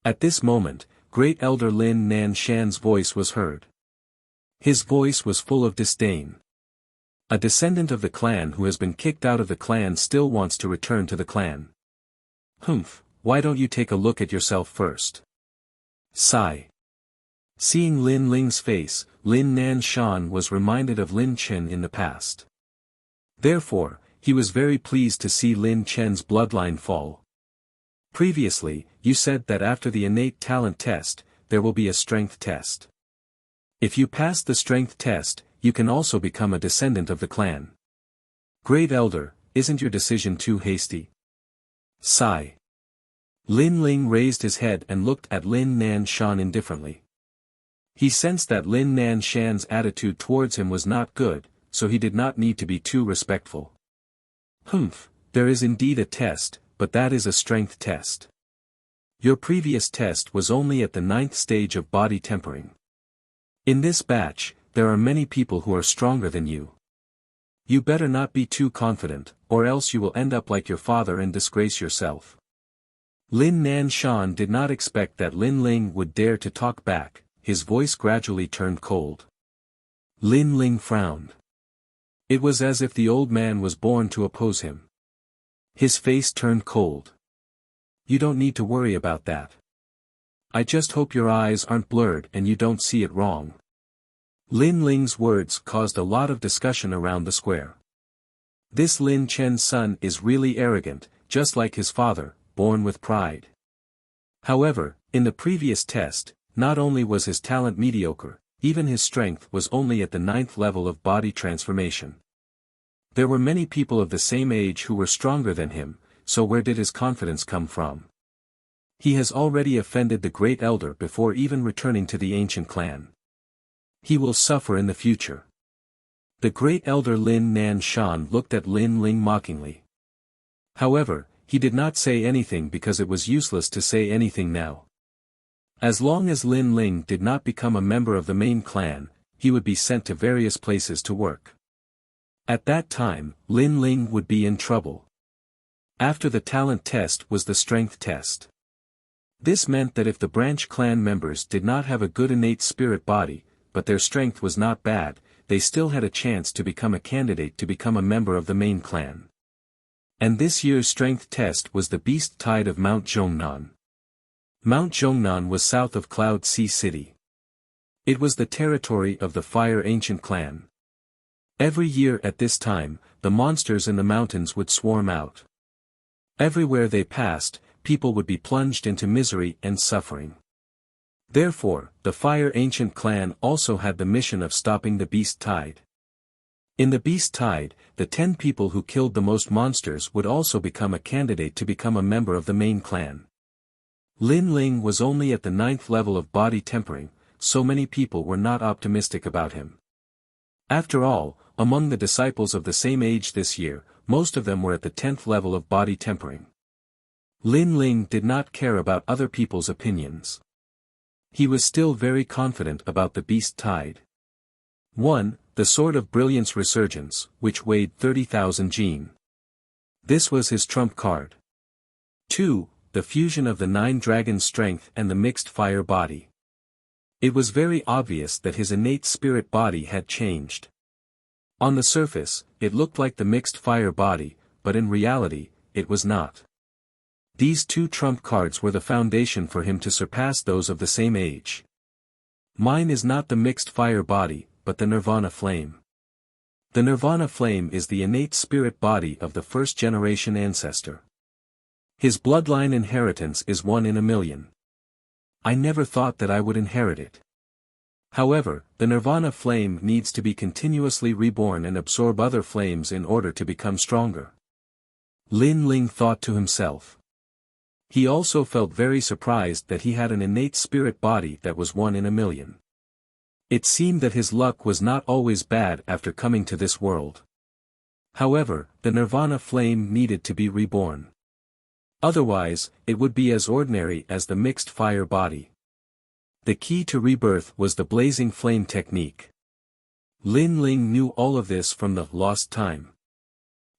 At this moment, Great Elder Lin Nan Shan's voice was heard. His voice was full of disdain. A descendant of the clan who has been kicked out of the clan still wants to return to the clan. Humph, why don't you take a look at yourself first? Sigh. Seeing Lin Ling's face, Lin Nan Shan was reminded of Lin Chen in the past. Therefore, he was very pleased to see Lin Chen's bloodline fall. Previously, you said that after the innate talent test, there will be a strength test. If you pass the strength test, you can also become a descendant of the clan. Great Elder, isn't your decision too hasty? Sigh. Lin Ling raised his head and looked at Lin Nan Shan indifferently. He sensed that Lin Nan Shan's attitude towards him was not good, so he did not need to be too respectful. Humph, there is indeed a test, but that is a strength test. Your previous test was only at the 9th stage of body tempering. In this batch, there are many people who are stronger than you. You better not be too confident, or else you will end up like your father and disgrace yourself. Lin Nan Shan did not expect that Lin Ling would dare to talk back. His voice gradually turned cold. Lin Ling frowned. It was as if the old man was born to oppose him. His face turned cold. You don't need to worry about that. I just hope your eyes aren't blurred and you don't see it wrong. Lin Ling's words caused a lot of discussion around the square. This Lin Chen's son is really arrogant, just like his father, born with pride. However, in the previous test, not only was his talent mediocre, even his strength was only at the 9th level of body transformation. There were many people of the same age who were stronger than him, so where did his confidence come from? He has already offended the Great Elder before even returning to the ancient clan. He will suffer in the future. The Great Elder Lin Nan Shan looked at Lin Ling mockingly. However, he did not say anything because it was useless to say anything now. As long as Lin Ling did not become a member of the main clan, he would be sent to various places to work. At that time, Lin Ling would be in trouble. After the talent test was the strength test. This meant that if the branch clan members did not have a good innate spirit body, but their strength was not bad, they still had a chance to become a candidate to become a member of the main clan. And this year's strength test was the Beast Tide of Mount Zhongnan. Mount Zhongnan was south of Cloud Sea City. It was the territory of the Fire Ancient clan. Every year at this time, the monsters in the mountains would swarm out. Everywhere they passed, people would be plunged into misery and suffering. Therefore, the Fire Ancient clan also had the mission of stopping the Beast Tide. In the Beast Tide, the 10 people who killed the most monsters would also become a candidate to become a member of the main clan. Lin Ling was only at the 9th level of body tempering, so many people were not optimistic about him. After all, among the disciples of the same age this year, most of them were at the 10th level of body tempering. Lin Ling did not care about other people's opinions. He was still very confident about the Beast Tide. 1. The Sword of Brilliance Resurgence, which weighed 30,000 jin. This was his trump card. 2. The Fusion of the 9 Dragons' Strength and the Mixed Fire Body. It was very obvious that his innate spirit body had changed. On the surface, it looked like the Mixed Fire Body, but in reality, it was not. These 2 trump cards were the foundation for him to surpass those of the same age. Mine is not the Mixed Fire Body, but the Nirvana Flame. The Nirvana Flame is the innate spirit body of the first-generation ancestor. His bloodline inheritance is 1 in a million. I never thought that I would inherit it. However, the Nirvana Flame needs to be continuously reborn and absorb other flames in order to become stronger. Lin Ling thought to himself. He also felt very surprised that he had an innate spirit body that was 1 in a million. It seemed that his luck was not always bad after coming to this world. However, the Nirvana Flame needed to be reborn. Otherwise, it would be as ordinary as the Mixed Fire Body. The key to rebirth was the Blazing Flame technique. Lin Ling knew all of this from the Lost Time.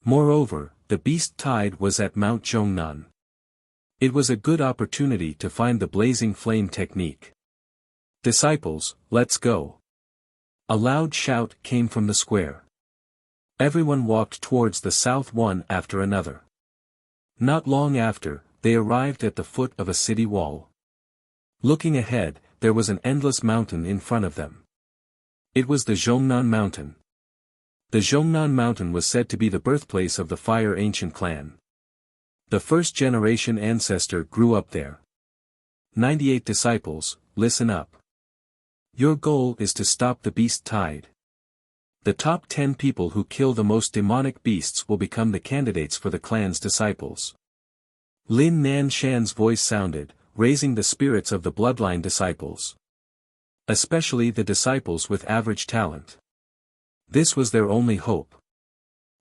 Moreover, the Beast Tide was at Mount Zhongnan. It was a good opportunity to find the Blazing Flame technique. Disciples, let's go. A loud shout came from the square. Everyone walked towards the south one after another. Not long after, they arrived at the foot of a city wall. Looking ahead, there was an endless mountain in front of them. It was the Zhongnan Mountain. The Zhongnan Mountain was said to be the birthplace of the Fire Ancient clan. The first-generation ancestor grew up there. 98 disciples, listen up. Your goal is to stop the Beast Tide. The top 10 people who kill the most demonic beasts will become the candidates for the clan's disciples. Lin Nanshan's voice sounded, raising the spirits of the bloodline disciples. Especially the disciples with average talent. This was their only hope.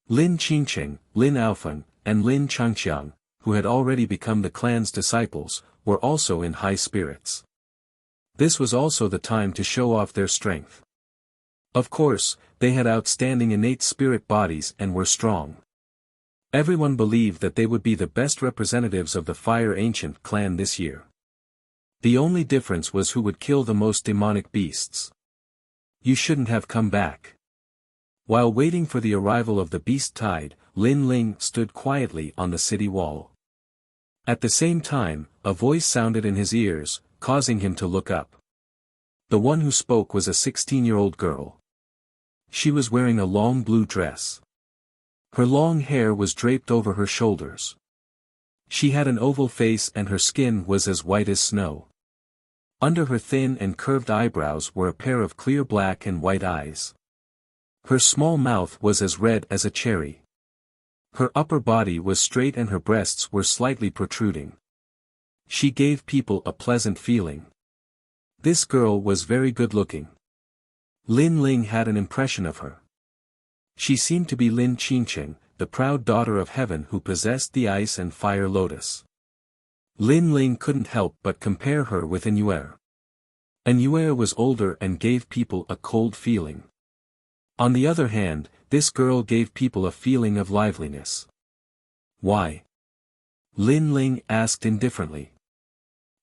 Lin Qingqing, Lin Aofeng, and Lin Changqiang, who had already become the clan's disciples, were also in high spirits. This was also the time to show off their strength. Of course, they had outstanding innate spirit bodies and were strong. Everyone believed that they would be the best representatives of the Fire Ancient clan this year. The only difference was who would kill the most demonic beasts. You shouldn't have come back. While waiting for the arrival of the Beast Tide, Lin Ling stood quietly on the city wall. At the same time, a voice sounded in his ears, causing him to look up. The one who spoke was a 16-year-old girl. She was wearing a long blue dress. Her long hair was draped over her shoulders. She had an oval face and her skin was as white as snow. Under her thin and curved eyebrows were a pair of clear black and white eyes. Her small mouth was as red as a cherry. Her upper body was straight and her breasts were slightly protruding. She gave people a pleasant feeling. This girl was very good-looking. Lin Ling had an impression of her. She seemed to be Lin Qingqing, the proud daughter of heaven who possessed the ice and fire lotus. Lin Ling couldn't help but compare her with Anuer. Anuer was older and gave people a cold feeling. On the other hand, this girl gave people a feeling of liveliness. Why? Lin Ling asked indifferently.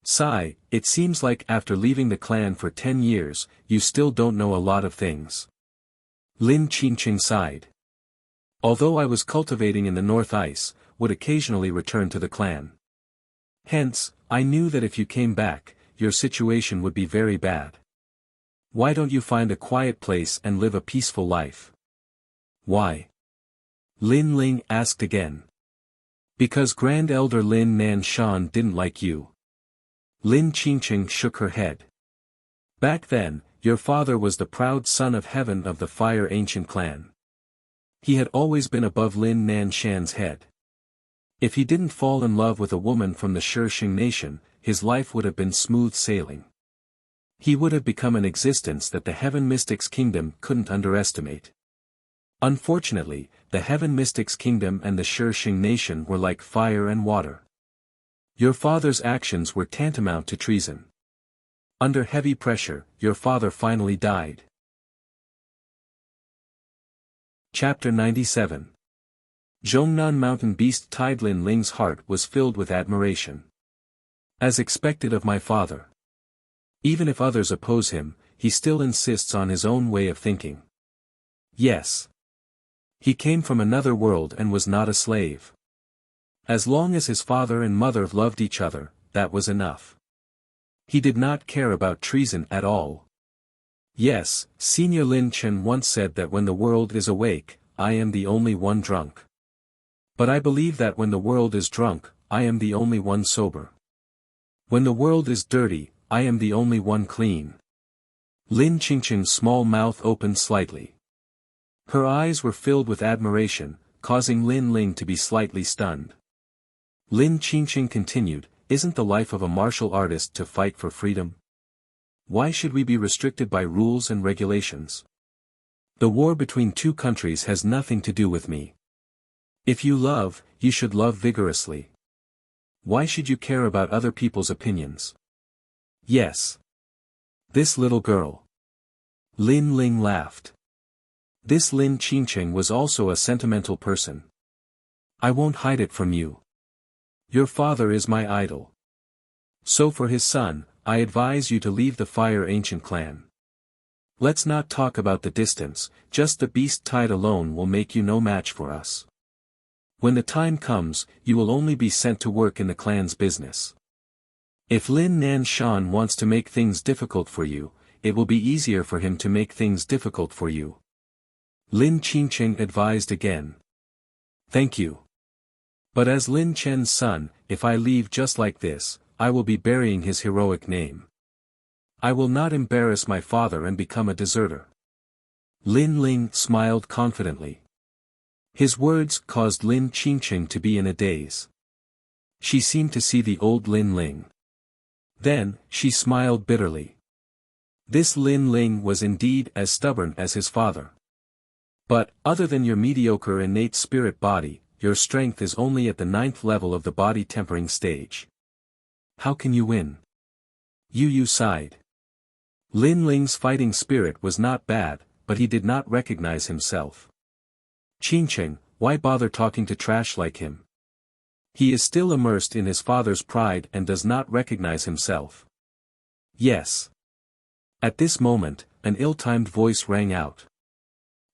Sigh, it seems like after leaving the clan for 10 years, you still don't know a lot of things. Lin Qingqing sighed. Although I was cultivating in the North Ice, would occasionally return to the clan. Hence, I knew that if you came back, your situation would be very bad. Why don't you find a quiet place and live a peaceful life? Why? Lin Ling asked again. Because Grand Elder Lin Nan Shan didn't like you. Lin Qingqing shook her head. Back then, your father was the proud son of heaven of the Fire Ancient clan. He had always been above Lin Nan Shan's head. If he didn't fall in love with a woman from the Shishing nation, his life would have been smooth sailing. He would have become an existence that the Heaven Mystics Kingdom couldn't underestimate. Unfortunately, the Heaven Mystics Kingdom and the Shishing nation were like fire and water. Your father's actions were tantamount to treason. Under heavy pressure, your father finally died. Chapter 97. Zhongnan Mountain Beast Tide. Lin Ling's heart was filled with admiration. As expected of my father. Even if others oppose him, he still insists on his own way of thinking. Yes. He came from another world and was not a slave. As long as his father and mother loved each other, that was enough. He did not care about treason at all. Yes, Senior Lin Chen once said that when the world is awake, I am the only one drunk. But I believe that when the world is drunk, I am the only one sober. When the world is dirty, I am the only one clean. Lin Qingqing's small mouth opened slightly. Her eyes were filled with admiration, causing Lin Ling to be slightly stunned. Lin Qingqing continued, isn't the life of a martial artist to fight for freedom? Why should we be restricted by rules and regulations? The war between two countries has nothing to do with me. If you love, you should love vigorously. Why should you care about other people's opinions? Yes. This little girl. Lin Ling laughed. This Lin Qingqing was also a sentimental person. I won't hide it from you. Your father is my idol. So for his son, I advise you to leave the Fire Ancient clan. Let's not talk about the distance, just the beast tide alone will make you no match for us. When the time comes, you will only be sent to work in the clan's business. If Lin Nan Shan wants to make things difficult for you, it will be easier for him to make things difficult for you. Lin Qingqing advised again. Thank you. But as Lin Chen's son, if I leave just like this, I will be burying his heroic name. I will not embarrass my father and become a deserter. Lin Ling smiled confidently. His words caused Lin Qingqing to be in a daze. She seemed to see the old Lin Ling. Then, she smiled bitterly. This Lin Ling was indeed as stubborn as his father. But, other than your mediocre innate spirit body, your strength is only at the 9th level of the body tempering stage. How can you win? Yu sighed. Lin Ling's fighting spirit was not bad, but he did not recognize himself. Qingqing, why bother talking to trash like him? He is still immersed in his father's pride and does not recognize himself. Yes. At this moment, an ill-timed voice rang out.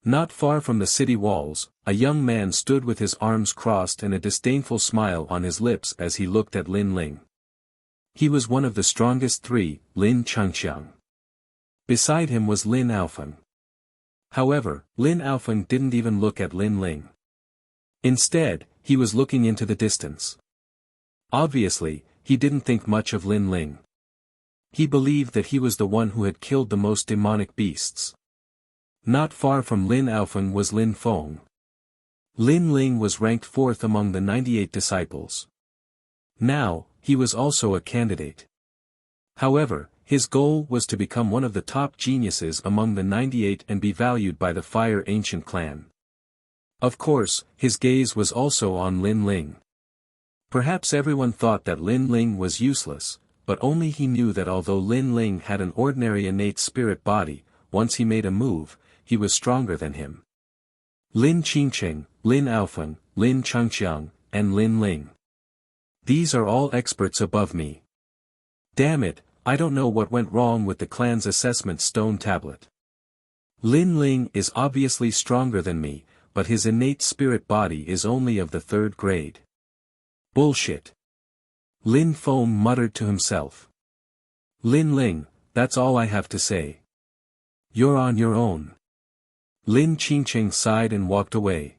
Not far from the city walls, a young man stood with his arms crossed and a disdainful smile on his lips as he looked at Lin Ling. He was one of the strongest three, Lin Changqiang. Beside him was Lin Aofeng. However, Lin Aofeng didn't even look at Lin Ling. Instead, he was looking into the distance. Obviously, he didn't think much of Lin Ling. He believed that he was the one who had killed the most demonic beasts. Not far from Lin Aofeng was Lin Feng. Lin Ling was ranked 4th among the 98 disciples. Now, he was also a candidate. However, his goal was to become one of the top geniuses among the 98 and be valued by the Fire Ancient clan. Of course, his gaze was also on Lin Ling. Perhaps everyone thought that Lin Ling was useless, but only he knew that although Lin Ling had an ordinary innate spirit body, once he made a move, he was stronger than him. Lin Qingqing, Lin Aofeng, Lin Changqiang, and Lin Ling. These are all experts above me. Damn it, I don't know what went wrong with the clan's assessment stone tablet. Lin Ling is obviously stronger than me, but his innate spirit body is only of the 3rd grade. Bullshit. Lin Feng muttered to himself. Lin Ling, that's all I have to say. You're on your own. Lin Qingqing sighed and walked away.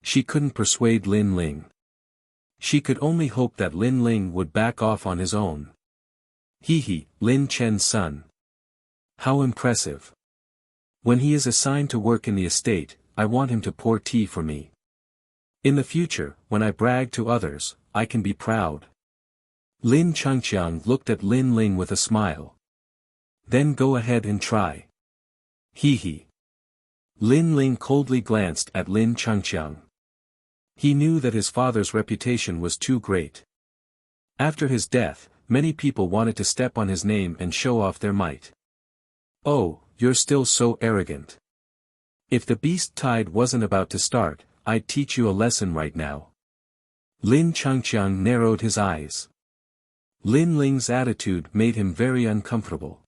She couldn't persuade Lin Ling. She could only hope that Lin Ling would back off on his own. He, Lin Chen's son. How impressive. When he is assigned to work in the estate, I want him to pour tea for me. In the future, when I brag to others, I can be proud. Lin Changqiang looked at Lin Ling with a smile. Then go ahead and try. He. Lin Ling coldly glanced at Lin Changqiang. He knew that his father's reputation was too great. After his death, many people wanted to step on his name and show off their might. Oh, you're still so arrogant. If the beast tide wasn't about to start, I'd teach you a lesson right now. Lin Changqiang narrowed his eyes. Lin Ling's attitude made him very uncomfortable.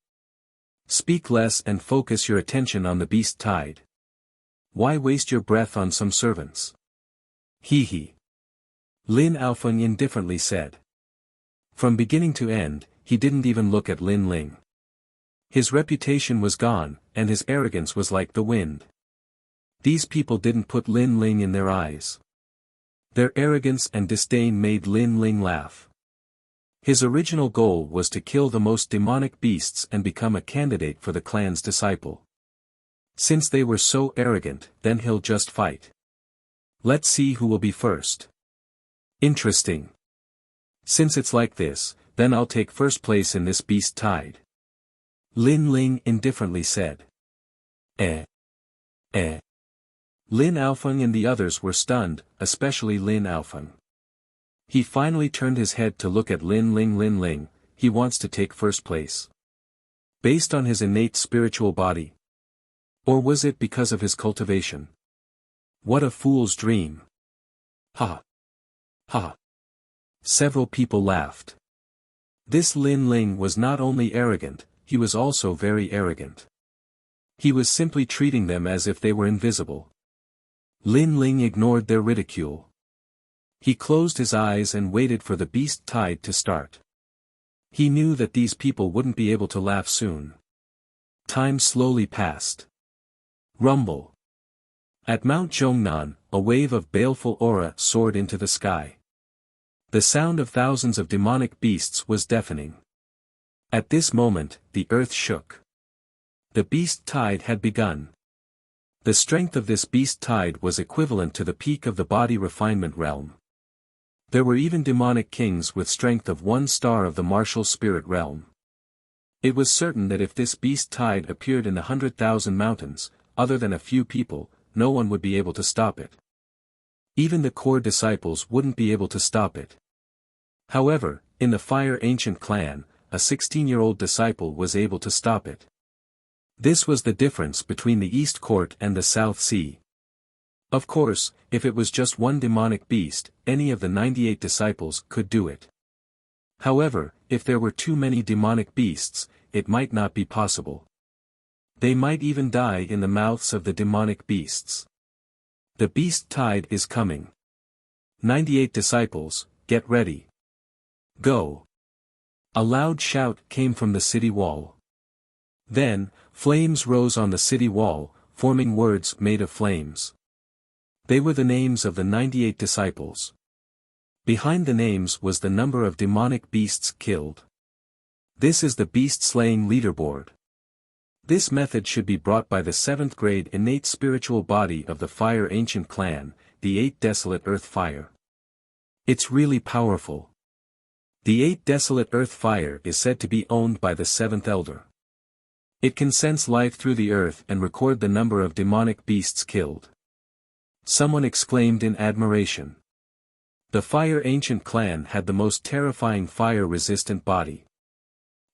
Speak less and focus your attention on the beast tide. Why waste your breath on some servants? He. Lin Aofeng indifferently said. From beginning to end, he didn't even look at Lin Ling. His reputation was gone, and his arrogance was like the wind. These people didn't put Lin Ling in their eyes. Their arrogance and disdain made Lin Ling laugh. His original goal was to kill the most demonic beasts and become a candidate for the clan's disciple. Since they were so arrogant, then he'll just fight. Let's see who will be first. Interesting. Since it's like this, then I'll take first place in this beast tide. Lin Ling indifferently said. Lin Aofeng and the others were stunned, especially Lin Aofeng. He finally turned his head to look at Lin Ling, he wants to take first place. Based on his innate spiritual body? Or was it because of his cultivation? What a fool's dream. Ha. Several people laughed. This Lin Ling was not only arrogant, he was also very arrogant. He was simply treating them as if they were invisible. Lin Ling ignored their ridicule. He closed his eyes and waited for the beast tide to start. He knew that these people wouldn't be able to laugh soon. Time slowly passed. Rumble. At Mount Zhongnan, a wave of baleful aura soared into the sky. The sound of thousands of demonic beasts was deafening. At this moment, the earth shook. The beast tide had begun. The strength of this beast tide was equivalent to the peak of the body refinement realm. There were even demonic kings with strength of 1 star of the martial spirit realm. It was certain that if this beast tide appeared in the 100,000 mountains, other than a few people, no one would be able to stop it. Even the core disciples wouldn't be able to stop it. However, in the Fire Ancient clan, a 16-year-old disciple was able to stop it. This was the difference between the East Court and the South Sea. Of course, if it was just one demonic beast, any of the 98 disciples could do it. However, if there were too many demonic beasts, it might not be possible. They might even die in the mouths of the demonic beasts. The beast tide is coming. 98 disciples, get ready. Go. A loud shout came from the city wall. Then, flames rose on the city wall, forming words made of flames. They were the names of the 98 disciples. Behind the names was the number of demonic beasts killed. This is the beast-slaying leaderboard. This method should be brought by the 7th grade innate spiritual body of the Fire Ancient clan, the 8 Desolate Earth Fire. It's really powerful. The 8 Desolate Earth Fire is said to be owned by the 7th Elder. It can sense life through the earth and record the number of demonic beasts killed. Someone exclaimed in admiration. The Fire Ancient clan had the most terrifying fire-resistant body.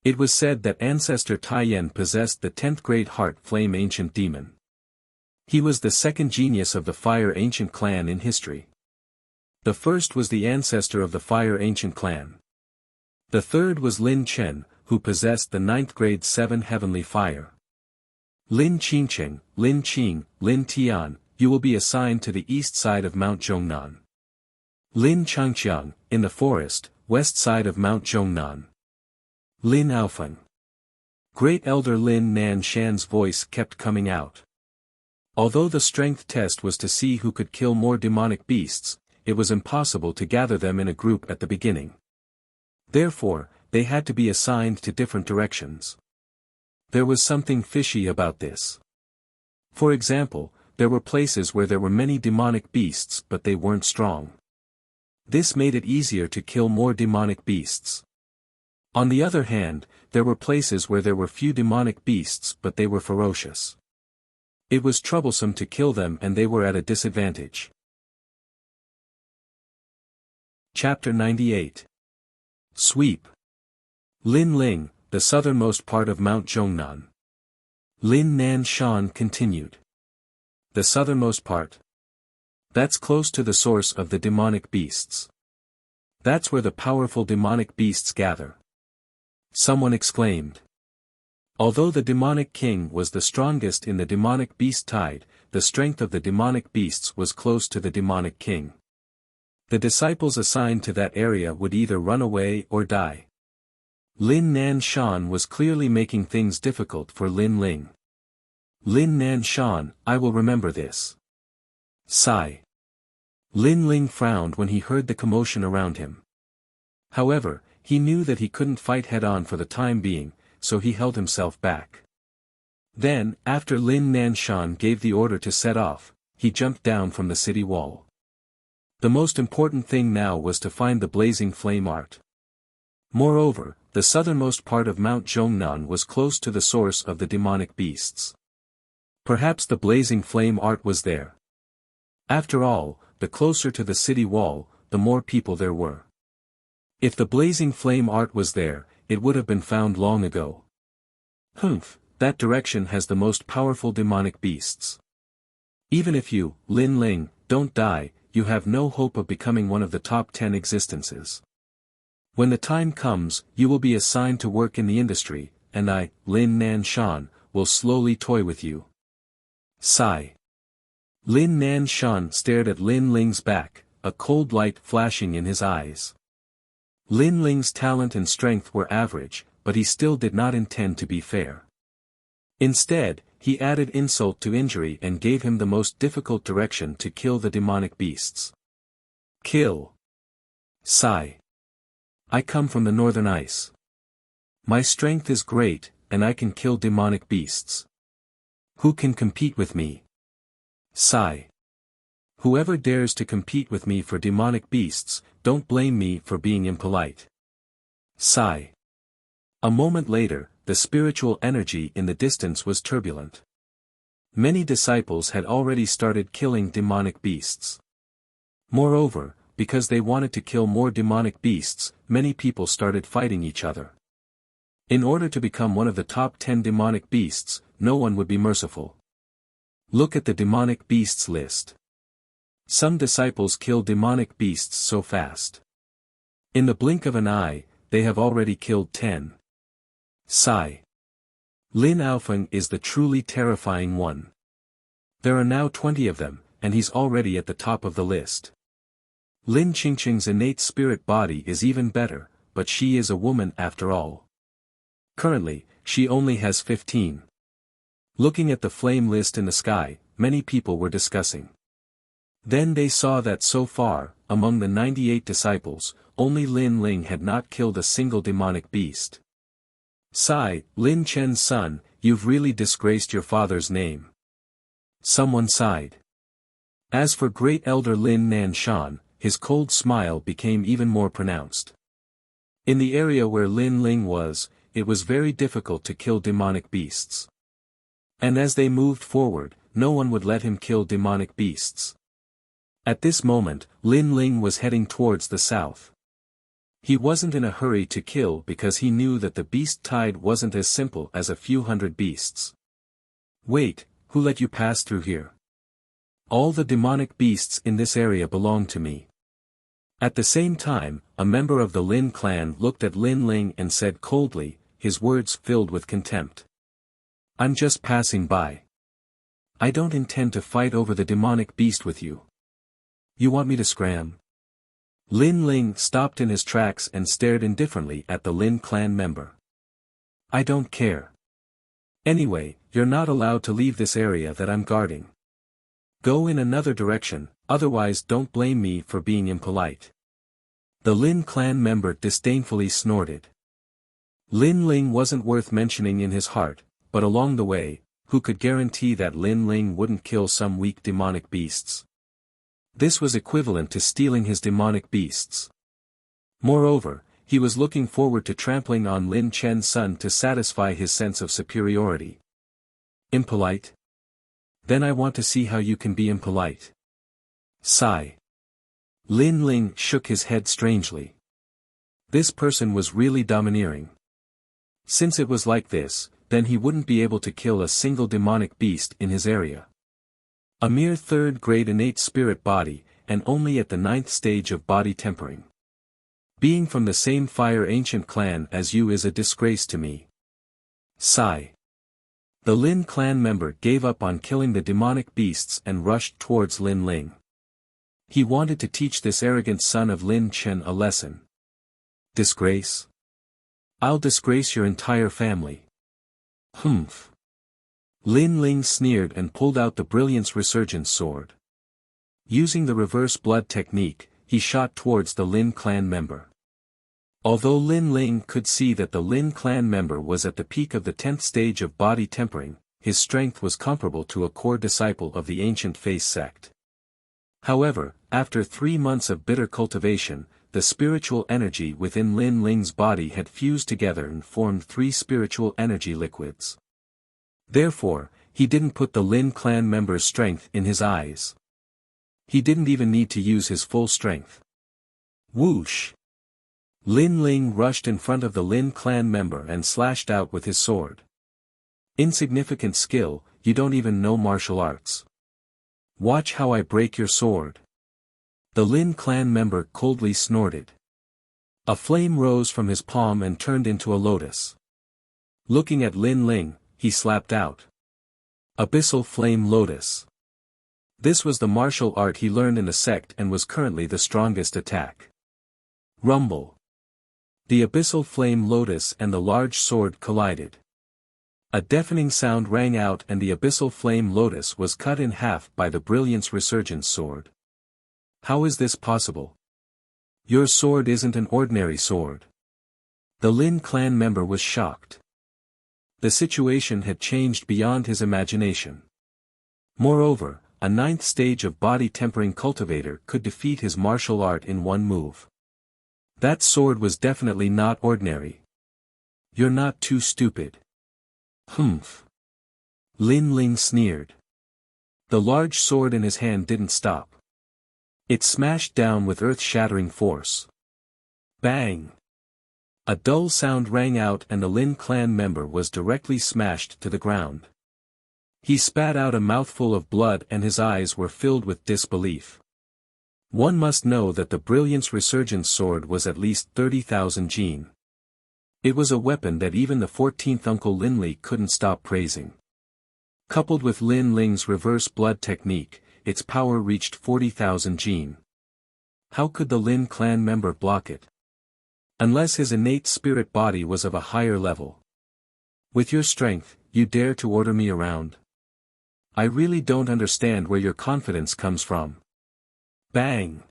It was said that Ancestor Taiyan possessed the 10th grade Heart Flame Ancient Demon. He was the second genius of the Fire Ancient clan in history. The first was the ancestor of the Fire Ancient clan. The third was Lin Chen, who possessed the 9th grade 7 Heavenly Fire. Lin Qingqing, Lin Qing, Lin Tian, you will be assigned to the east side of Mount Zhongnan. Lin Changqiang, in the forest, west side of Mount Zhongnan. Lin Aofeng. Great Elder Lin Nan Shan's voice kept coming out. Although the strength test was to see who could kill more demonic beasts, it was impossible to gather them in a group at the beginning. Therefore, they had to be assigned to different directions. There was something fishy about this. For example, there were places where there were many demonic beasts but they weren't strong. This made it easier to kill more demonic beasts. On the other hand, there were places where there were few demonic beasts but they were ferocious. It was troublesome to kill them and they were at a disadvantage. Chapter 98. Sweep. Lin Ling, the southernmost part of Mount Zhongnan. Lin Nan Shan continued. The southernmost part. That's close to the source of the demonic beasts. That's where the powerful demonic beasts gather. Someone exclaimed. Although the demonic king was the strongest in the demonic beast tide, the strength of the demonic beasts was close to the demonic king. The disciples assigned to that area would either run away or die. Lin Nan Shan was clearly making things difficult for Lin Ling. Lin Nan Shan, I will remember this. Sigh. Lin Ling frowned when he heard the commotion around him. However, he knew that he couldn't fight head-on for the time being, so he held himself back. Then, after Lin Nan Shan gave the order to set off, he jumped down from the city wall. The most important thing now was to find the blazing flame art. Moreover, the southernmost part of Mount Zhongnan was close to the source of the demonic beasts. Perhaps the blazing flame art was there. After all, the closer to the city wall, the more people there were. If the blazing flame art was there, it would have been found long ago. Humph, that direction has the most powerful demonic beasts. Even if you, Lin Ling, don't die, you have no hope of becoming one of the top 10 existences. When the time comes, you will be assigned to work in the industry, and I, Lin Nan Shan, will slowly toy with you. Sigh. Lin Nan Shan stared at Lin Ling's back, a cold light flashing in his eyes. Lin Ling's talent and strength were average, but he still did not intend to be fair. Instead, he added insult to injury and gave him the most difficult direction to kill the demonic beasts. Kill. Sigh. I come from the northern ice. My strength is great, and I can kill demonic beasts. Who can compete with me? Sigh. Whoever dares to compete with me for demonic beasts, don't blame me for being impolite. Sigh. A moment later, the spiritual energy in the distance was turbulent. Many disciples had already started killing demonic beasts. Moreover, because they wanted to kill more demonic beasts, many people started fighting each other. In order to become one of the top 10 demonic beasts, no one would be merciful. Look at the demonic beasts list. Some disciples kill demonic beasts so fast. In the blink of an eye, they have already killed 10. Sigh. Lin Aofeng is the truly terrifying one. There are now 20 of them, and he's already at the top of the list. Lin Qingqing's innate spirit body is even better, but she is a woman after all. Currently, she only has 15. Looking at the flame list in the sky, many people were discussing. Then they saw that so far, among the 98 disciples, only Lin Ling had not killed a single demonic beast. Sigh, Lin Chen's son, you've really disgraced your father's name. Someone sighed. As for Great Elder Lin Nan Shan, his cold smile became even more pronounced. In the area where Lin Ling was, it was very difficult to kill demonic beasts. And as they moved forward, no one would let him kill demonic beasts. At this moment, Lin Ling was heading towards the south. He wasn't in a hurry to kill because he knew that the beast tide wasn't as simple as a few hundred beasts. Wait, who let you pass through here? All the demonic beasts in this area belong to me. At the same time, a member of the Lin clan looked at Lin Ling and said coldly, his words filled with contempt. I'm just passing by. I don't intend to fight over the demonic beast with you. You want me to scram? Lin Ling stopped in his tracks and stared indifferently at the Lin clan member. I don't care. Anyway, you're not allowed to leave this area that I'm guarding. Go in another direction, otherwise don't blame me for being impolite. The Lin clan member disdainfully snorted. Lin Ling wasn't worth mentioning in his heart, but along the way, who could guarantee that Lin Ling wouldn't kill some weak demonic beasts? This was equivalent to stealing his demonic beasts. Moreover, he was looking forward to trampling on Lin Chen's son to satisfy his sense of superiority. Impolite? Then I want to see how you can be impolite. Sigh. Lin Ling shook his head strangely. This person was really domineering. Since it was like this, then he wouldn't be able to kill a single demonic beast in his area. A mere third-grade innate spirit body, and only at the 9th stage of body tempering. Being from the same fire ancient clan as you is a disgrace to me. Sigh. The Lin clan member gave up on killing the demonic beasts and rushed towards Lin Ling. He wanted to teach this arrogant son of Lin Chen a lesson. Disgrace? I'll disgrace your entire family. Humph. Lin Ling sneered and pulled out the Brilliance Resurgence sword. Using the reverse blood technique, he shot towards the Lin clan member. Although Lin Ling could see that the Lin clan member was at the peak of the 10th stage of body tempering, his strength was comparable to a core disciple of the ancient Face sect. However, after 3 months of bitter cultivation, the spiritual energy within Lin Ling's body had fused together and formed 3 spiritual energy liquids. Therefore, he didn't put the Lin clan member's strength in his eyes. He didn't even need to use his full strength. Whoosh! Lin Ling rushed in front of the Lin clan member and slashed out with his sword. Insignificant skill, you don't even know martial arts. Watch how I break your sword. The Lin clan member coldly snorted. A flame rose from his palm and turned into a lotus. Looking at Lin Ling, he slapped out. Abyssal Flame Lotus. This was the martial art he learned in the sect and was currently the strongest attack. Rumble. The Abyssal Flame Lotus and the large sword collided. A deafening sound rang out and the Abyssal Flame Lotus was cut in half by the Brilliance Resurgence sword. How is this possible? Your sword isn't an ordinary sword. The Lin clan member was shocked. The situation had changed beyond his imagination. Moreover, a 9th stage of body tempering cultivator could defeat his martial art in one move. That sword was definitely not ordinary. You're not too stupid. Humph. Lin Ling sneered. The large sword in his hand didn't stop. It smashed down with earth-shattering force. Bang! A dull sound rang out and the Lin clan member was directly smashed to the ground. He spat out a mouthful of blood and his eyes were filled with disbelief. One must know that the Brilliance Resurgence sword was at least 30,000 Jin. It was a weapon that even the 14th Uncle Lin Li couldn't stop praising. Coupled with Lin Ling's reverse blood technique, its power reached 40,000 Jin. How could the Lin clan member block it? Unless his innate spirit body was of a higher level. With your strength, you dare to order me around? I really don't understand where your confidence comes from. Bang!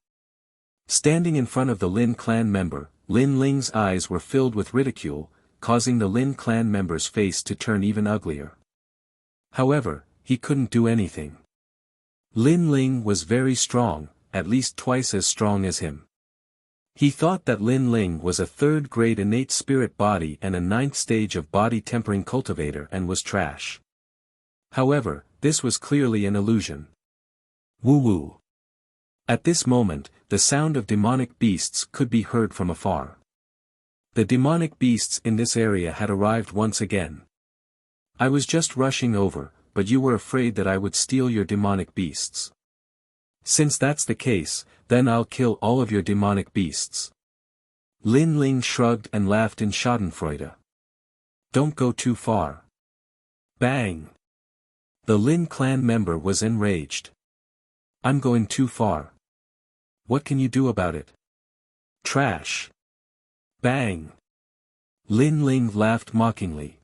Standing in front of the Lin clan member, Lin Ling's eyes were filled with ridicule, causing the Lin clan member's face to turn even uglier. However, he couldn't do anything. Lin Ling was very strong, at least twice as strong as him. He thought that Lin Ling was a 3rd-grade innate spirit body and a 9th stage of body tempering cultivator and was trash. However, this was clearly an illusion. Woo-woo. At this moment, the sound of demonic beasts could be heard from afar. The demonic beasts in this area had arrived once again. I was just rushing over, but you were afraid that I would steal your demonic beasts. Since that's the case, then I'll kill all of your demonic beasts. Lin Ling shrugged and laughed in schadenfreude. Don't go too far. Bang! The Lin clan member was enraged. I'm going too far. What can you do about it? Trash. Bang! Lin Ling laughed mockingly.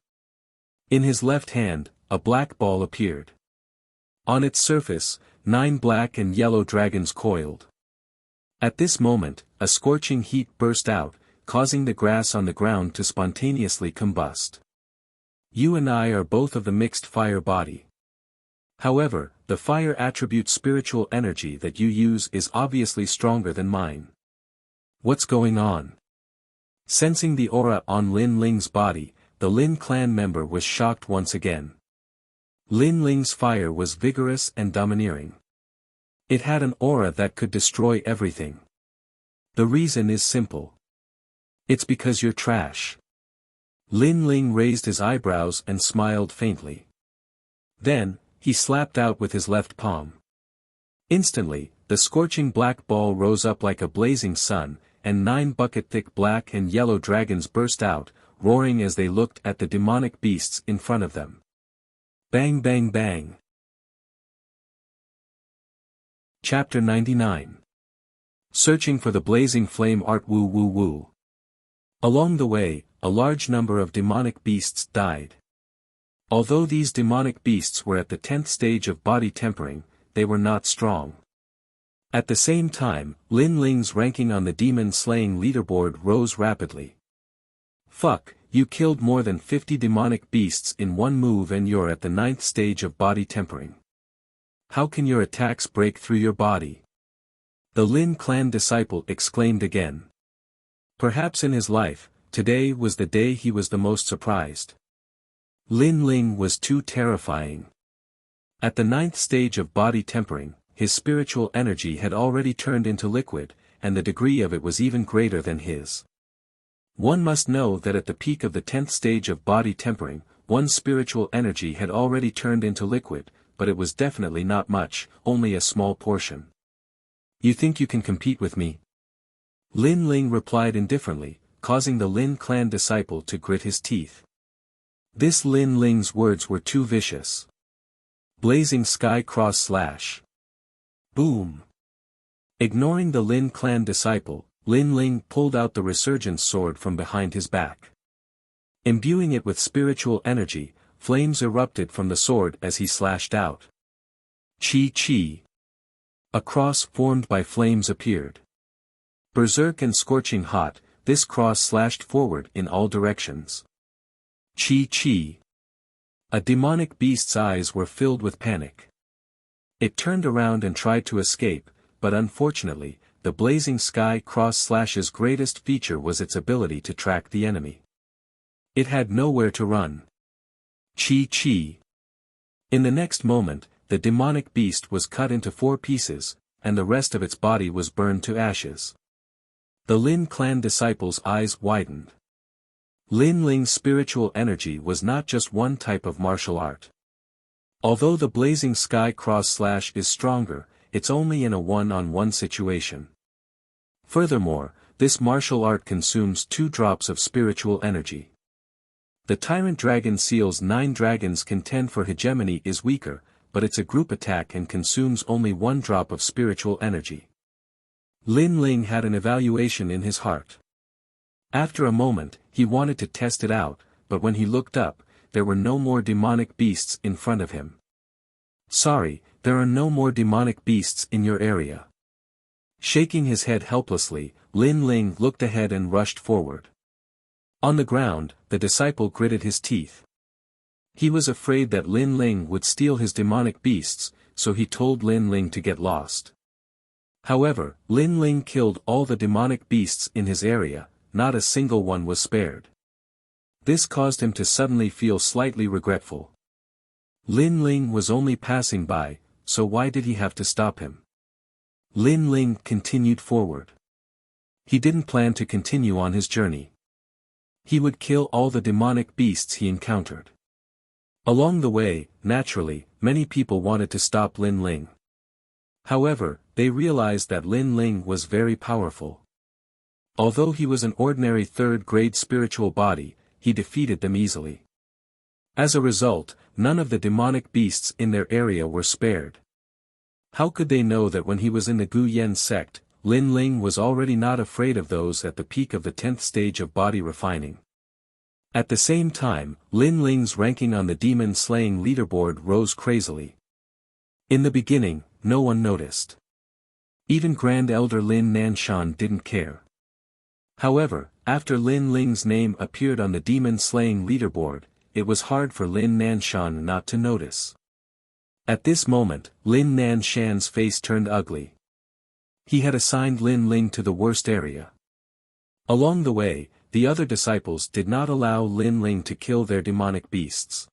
In his left hand, a black ball appeared. On its surface, 9 black and yellow dragons coiled. At this moment, a scorching heat burst out, causing the grass on the ground to spontaneously combust. You and I are both of the mixed fire body. However, the fire attribute spiritual energy that you use is obviously stronger than mine. What's going on? Sensing the aura on Lin Ling's body, the Lin clan member was shocked once again. Lin Ling's fire was vigorous and domineering. It had an aura that could destroy everything. The reason is simple. It's because you're trash. Lin Ling raised his eyebrows and smiled faintly. Then, he slapped out with his left palm. Instantly, the scorching black ball rose up like a blazing sun, and 9 bucket-thick black and yellow dragons burst out, roaring as they looked at the demonic beasts in front of them. Bang bang bang. Chapter 99. Searching for the blazing flame art woo woo woo. Along the way, a large number of demonic beasts died. Although these demonic beasts were at the 10th stage of body tempering, they were not strong. At the same time, Lin Ling's ranking on the demon-slaying leaderboard rose rapidly. Fuck, you killed more than 50 demonic beasts in one move and you're at the 9th stage of body tempering. How can your attacks break through your body? The Lin clan disciple exclaimed again. Perhaps in his life, today was the day he was the most surprised. Lin Ling was too terrifying. At the 9th stage of body tempering, his spiritual energy had already turned into liquid, and the degree of it was even greater than his. One must know that at the peak of the 10th stage of body tempering, one's spiritual energy had already turned into liquid, but it was definitely not much, only a small portion. You think you can compete with me? Lin Ling replied indifferently, causing the Lin clan disciple to grit his teeth. This Lin Ling's words were too vicious. Blazing sky cross slash. Boom. Ignoring the Lin clan disciple, Lin Ling pulled out the resurgence sword from behind his back. Imbuing it with spiritual energy, flames erupted from the sword as he slashed out. Chi chi. A cross formed by flames appeared. Berserk and scorching hot, this cross slashed forward in all directions. Chi chi. A demonic beast's eyes were filled with panic. It turned around and tried to escape, but unfortunately, the blazing sky cross slash's greatest feature was its ability to track the enemy. It had nowhere to run. Chi chi. In the next moment, the demonic beast was cut into 4 pieces, and the rest of its body was burned to ashes. The Lin clan disciples' eyes widened. Lin Ling's spiritual energy was not just one type of martial art. Although the blazing sky cross slash is stronger, it's only in a one-on-one situation. Furthermore, this martial art consumes 2 drops of spiritual energy. The Tyrant Dragon Seal's 9 dragons contend for hegemony is weaker, but it's a group attack and consumes only 1 drop of spiritual energy. Lin Ling had an evaluation in his heart. After a moment, he wanted to test it out, but when he looked up, there were no more demonic beasts in front of him. Sorry, there are no more demonic beasts in your area. Shaking his head helplessly, Lin Ling looked ahead and rushed forward. On the ground, the disciple gritted his teeth. He was afraid that Lin Ling would steal his demonic beasts, so he told Lin Ling to get lost. However, Lin Ling killed all the demonic beasts in his area, not a single one was spared. This caused him to suddenly feel slightly regretful. Lin Ling was only passing by, so why did he have to stop him? Lin Ling continued forward. He didn't plan to continue on his journey. He would kill all the demonic beasts he encountered. Along the way, naturally, many people wanted to stop Lin Ling. However, they realized that Lin Ling was very powerful. Although he was an ordinary 3rd-grade spiritual body, he defeated them easily. As a result, none of the demonic beasts in their area were spared. How could they know that when he was in the Gu Yen sect, Lin Ling was already not afraid of those at the peak of the 10th stage of body refining? At the same time, Lin Ling's ranking on the demon-slaying leaderboard rose crazily. In the beginning, no one noticed. Even Grand Elder Lin Nanshan didn't care. However, after Lin Ling's name appeared on the demon-slaying leaderboard, it was hard for Lin Nanshan not to notice. At this moment, Lin Nanshan's face turned ugly. He had assigned Lin Ling to the worst area. Along the way, the other disciples did not allow Lin Ling to kill their demonic beasts.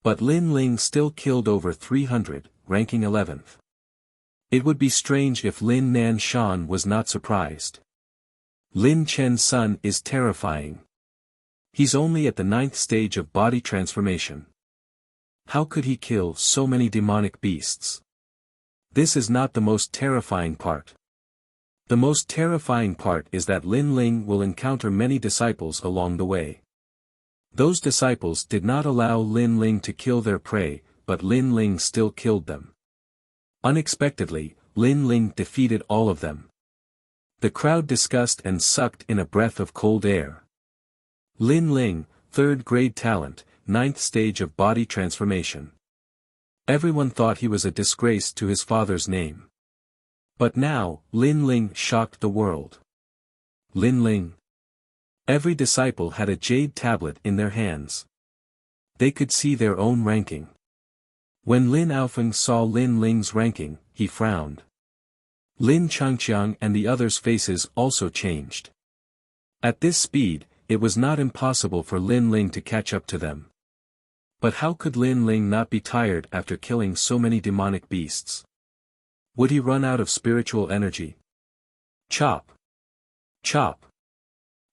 But Lin Ling still killed over 300, ranking 11th. It would be strange if Lin Nanshan was not surprised. Lin Chen's son is terrifying. He's only at the 9th stage of body transformation. How could he kill so many demonic beasts? This is not the most terrifying part. The most terrifying part is that Lin Ling will encounter many disciples along the way. Those disciples did not allow Lin Ling to kill their prey, but Lin Ling still killed them. Unexpectedly, Lin Ling defeated all of them. The crowd discussed and sucked in a breath of cold air. Lin Ling, 3rd grade talent, 9th stage of body transformation. Everyone thought he was a disgrace to his father's name. But now, Lin Ling shocked the world. Lin Ling. Every disciple had a jade tablet in their hands. They could see their own ranking. When Lin Aofeng saw Lin Ling's ranking, he frowned. Lin Changqiang and the others' faces also changed. At this speed, it was not impossible for Lin Ling to catch up to them. But how could Lin Ling not be tired after killing so many demonic beasts? Would he run out of spiritual energy? Chop! Chop!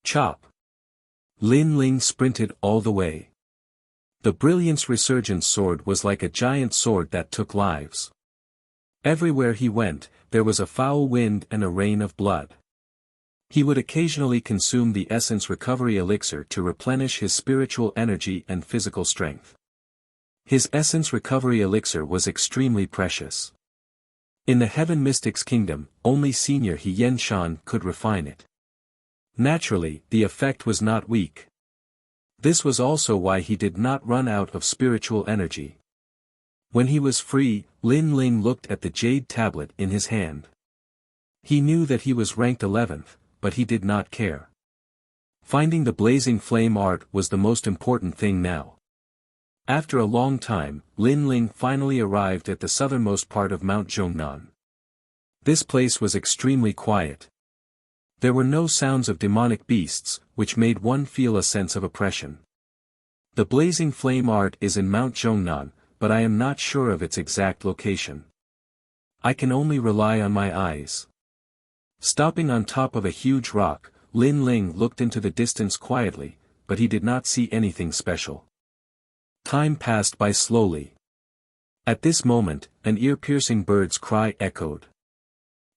Chop! Lin Ling sprinted all the way. The Brilliance Resurgence sword was like a giant sword that took lives. Everywhere he went, there was a foul wind and a rain of blood. He would occasionally consume the Essence Recovery Elixir to replenish his spiritual energy and physical strength. His Essence Recovery Elixir was extremely precious. In the Heaven Mystics Kingdom, only Senior He Yenshan could refine it. Naturally, the effect was not weak. This was also why he did not run out of spiritual energy. When he was free, Lin Ling looked at the jade tablet in his hand. He knew that he was ranked 11th, but he did not care. Finding the blazing flame art was the most important thing now. After a long time, Lin Ling finally arrived at the southernmost part of Mount Zhongnan. This place was extremely quiet. There were no sounds of demonic beasts, which made one feel a sense of oppression. The blazing flame art is in Mount Zhongnan, but I am not sure of its exact location. I can only rely on my eyes. Stopping on top of a huge rock, Lin Ling looked into the distance quietly, but he did not see anything special. Time passed by slowly. At this moment, an ear-piercing bird's cry echoed.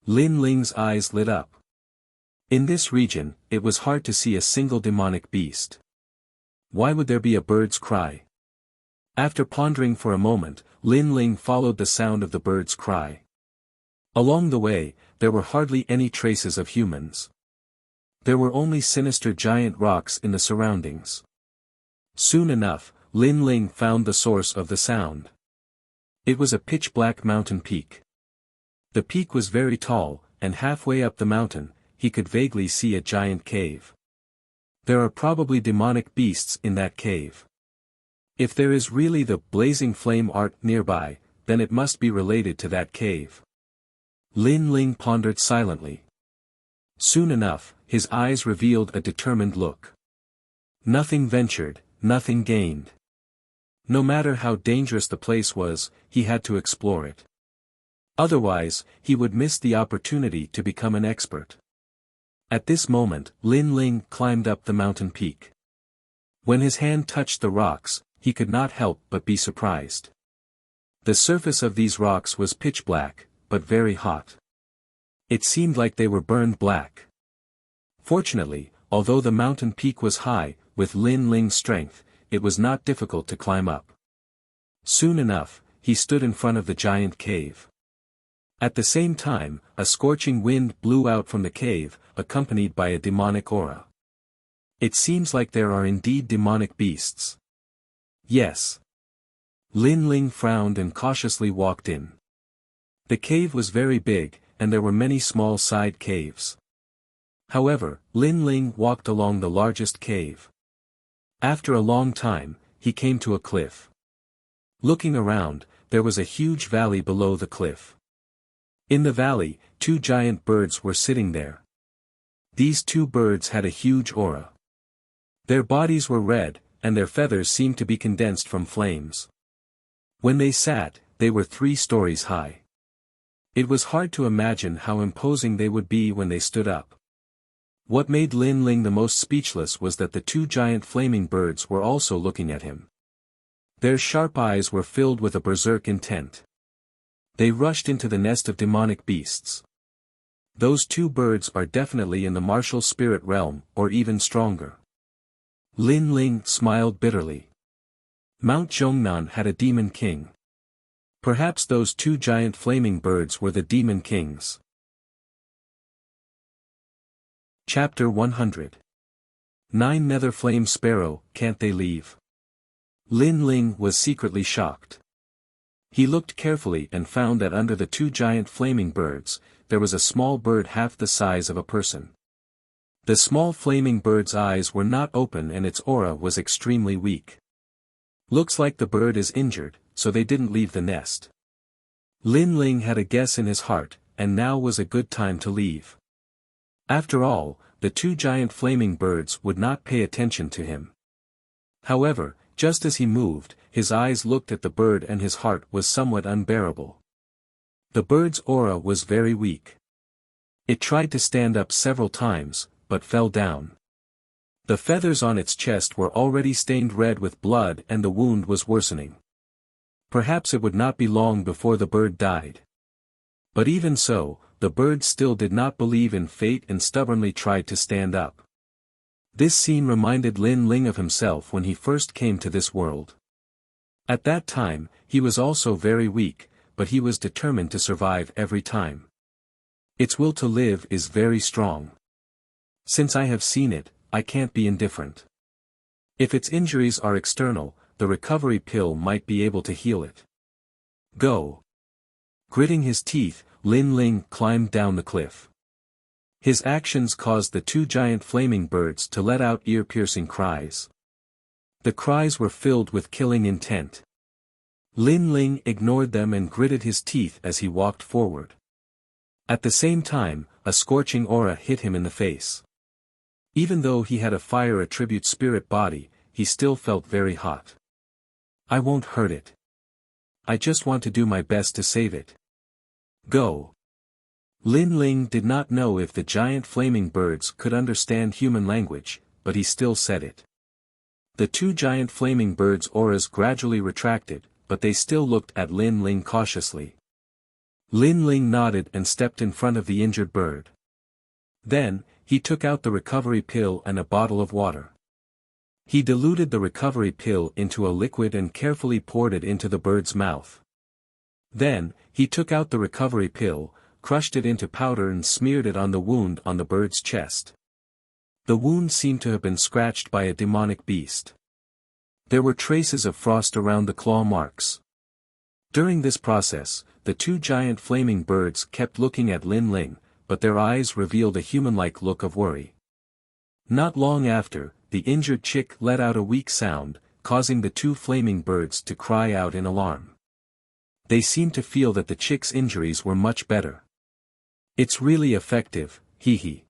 Lin Ling's eyes lit up. In this region, it was hard to see a single demonic beast. Why would there be a bird's cry? After pondering for a moment, Lin Ling followed the sound of the bird's cry. Along the way, there were hardly any traces of humans. There were only sinister giant rocks in the surroundings. Soon enough, Lin Ling found the source of the sound. It was a pitch-black mountain peak. The peak was very tall, and halfway up the mountain, he could vaguely see a giant cave. There are probably demonic beasts in that cave. If there is really the blazing flame art nearby, then it must be related to that cave. Lin Ling pondered silently. Soon enough, his eyes revealed a determined look. Nothing ventured, nothing gained. No matter how dangerous the place was, he had to explore it. Otherwise, he would miss the opportunity to become an expert. At this moment, Lin Ling climbed up the mountain peak. When his hand touched the rocks, he could not help but be surprised. The surface of these rocks was pitch black, but very hot. It seemed like they were burned black. Fortunately, although the mountain peak was high, with Lin Ling's strength, it was not difficult to climb up. Soon enough, he stood in front of the giant cave. At the same time, a scorching wind blew out from the cave, accompanied by a demonic aura. It seems like there are indeed demonic beasts. Yes. Lin Ling frowned and cautiously walked in. The cave was very big, and there were many small side caves. However, Lin Ling walked along the largest cave. After a long time, he came to a cliff. Looking around, there was a huge valley below the cliff. In the valley, two giant birds were sitting there. These two birds had a huge aura. Their bodies were red, and their feathers seemed to be condensed from flames. When they sat, they were 3 stories high. It was hard to imagine how imposing they would be when they stood up. What made Lin Ling the most speechless was that the 2 giant flaming birds were also looking at him. Their sharp eyes were filled with a berserk intent. They rushed into the nest of demonic beasts. Those 2 birds are definitely in the martial spirit realm, or even stronger. Lin Ling smiled bitterly. Mount Zhongnan had a demon king. Perhaps those 2 giant flaming birds were the demon kings. Chapter 100. 9 Nether Flame Sparrow, Can't They Leave? Lin Ling was secretly shocked. He looked carefully and found that under the 2 giant flaming birds, there was a small bird half the size of a person. The small flaming bird's eyes were not open and its aura was extremely weak. Looks like the bird is injured, so they didn't leave the nest. Lin Ling had a guess in his heart, and now was a good time to leave. After all, the 2 giant flaming birds would not pay attention to him. However, just as he moved, his eyes looked at the bird and his heart was somewhat unbearable. The bird's aura was very weak. It tried to stand up several times, but fell down. The feathers on its chest were already stained red with blood and the wound was worsening. Perhaps it would not be long before the bird died. But even so, the bird still did not believe in fate and stubbornly tried to stand up. This scene reminded Lin Ling of himself when he first came to this world. At that time, he was also very weak, but he was determined to survive every time. Its will to live is very strong. Since I have seen it, I can't be indifferent. If its injuries are external, the recovery pill might be able to heal it. Go. Gritting his teeth, Lin Ling climbed down the cliff. His actions caused the 2 giant flaming birds to let out ear-piercing cries. The cries were filled with killing intent. Lin Ling ignored them and gritted his teeth as he walked forward. At the same time, a scorching aura hit him in the face. Even though he had a fire attribute spirit body, he still felt very hot. I won't hurt it. I just want to do my best to save it. Go. Lin Ling did not know if the giant flaming birds could understand human language, but he still said it. The 2 giant flaming birds' auras gradually retracted, but they still looked at Lin Ling cautiously. Lin Ling nodded and stepped in front of the injured bird. Then, he took out the recovery pill and a bottle of water. He diluted the recovery pill into a liquid and carefully poured it into the bird's mouth. Then, he took out the recovery pill, crushed it into powder and smeared it on the wound on the bird's chest. The wound seemed to have been scratched by a demonic beast. There were traces of frost around the claw marks. During this process, the 2 giant flaming birds kept looking at Lin Ling, but their eyes revealed a human-like look of worry. Not long after, the injured chick let out a weak sound, causing the 2 flaming birds to cry out in alarm. They seemed to feel that the chick's injuries were much better. It's really effective, hee.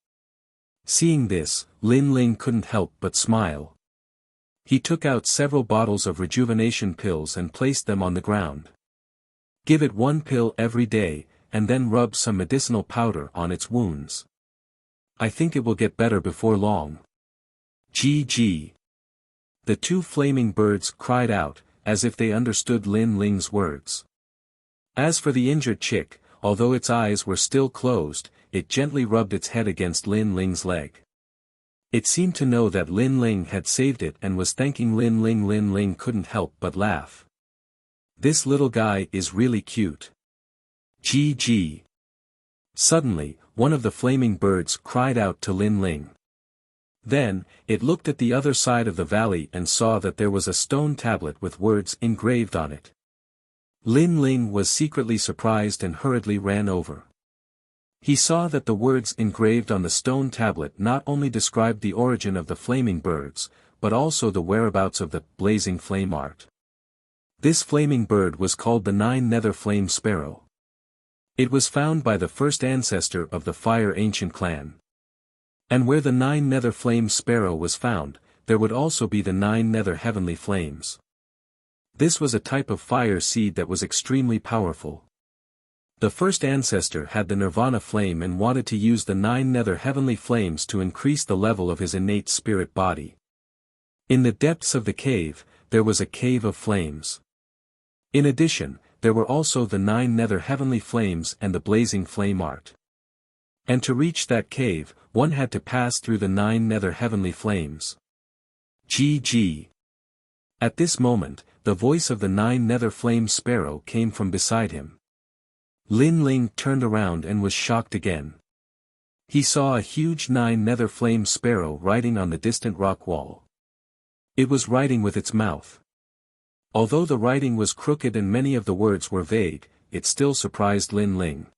Seeing this, Lin Ling couldn't help but smile. He took out several bottles of rejuvenation pills and placed them on the ground. Give it 1 pill every day, and then rub some medicinal powder on its wounds. I think it will get better before long. GG. The 2 flaming birds cried out, as if they understood Lin Ling's words. As for the injured chick, although its eyes were still closed, it gently rubbed its head against Lin Ling's leg. It seemed to know that Lin Ling had saved it and was thanking Lin Ling. Lin Ling couldn't help but laugh. This little guy is really cute. GG. Suddenly, one of the flaming birds cried out to Lin Ling. Then, it looked at the other side of the valley and saw that there was a stone tablet with words engraved on it. Lin Ling was secretly surprised and hurriedly ran over. He saw that the words engraved on the stone tablet not only described the origin of the flaming birds, but also the whereabouts of the blazing flame art. This flaming bird was called the Nine Nether Flame Sparrow. It was found by the first ancestor of the Fire Ancient clan. And where the Nine Nether Flame Sparrow was found, there would also be the Nine Nether Heavenly Flames. This was a type of fire seed that was extremely powerful. The first ancestor had the Nirvana flame and wanted to use the Nine Nether Heavenly Flames to increase the level of his innate spirit body. In the depths of the cave, there was a cave of flames. In addition, there were also the Nine Nether Heavenly Flames and the blazing flame art. And to reach that cave, one had to pass through the Nine Nether Heavenly Flames. GG. At this moment, the voice of the Nine Nether Flame Sparrow came from beside him. Lin Ling turned around and was shocked again. He saw a huge Nine Nether Flame Sparrow writing on the distant rock wall. It was writing with its mouth. Although the writing was crooked and many of the words were vague, it still surprised Lin Ling.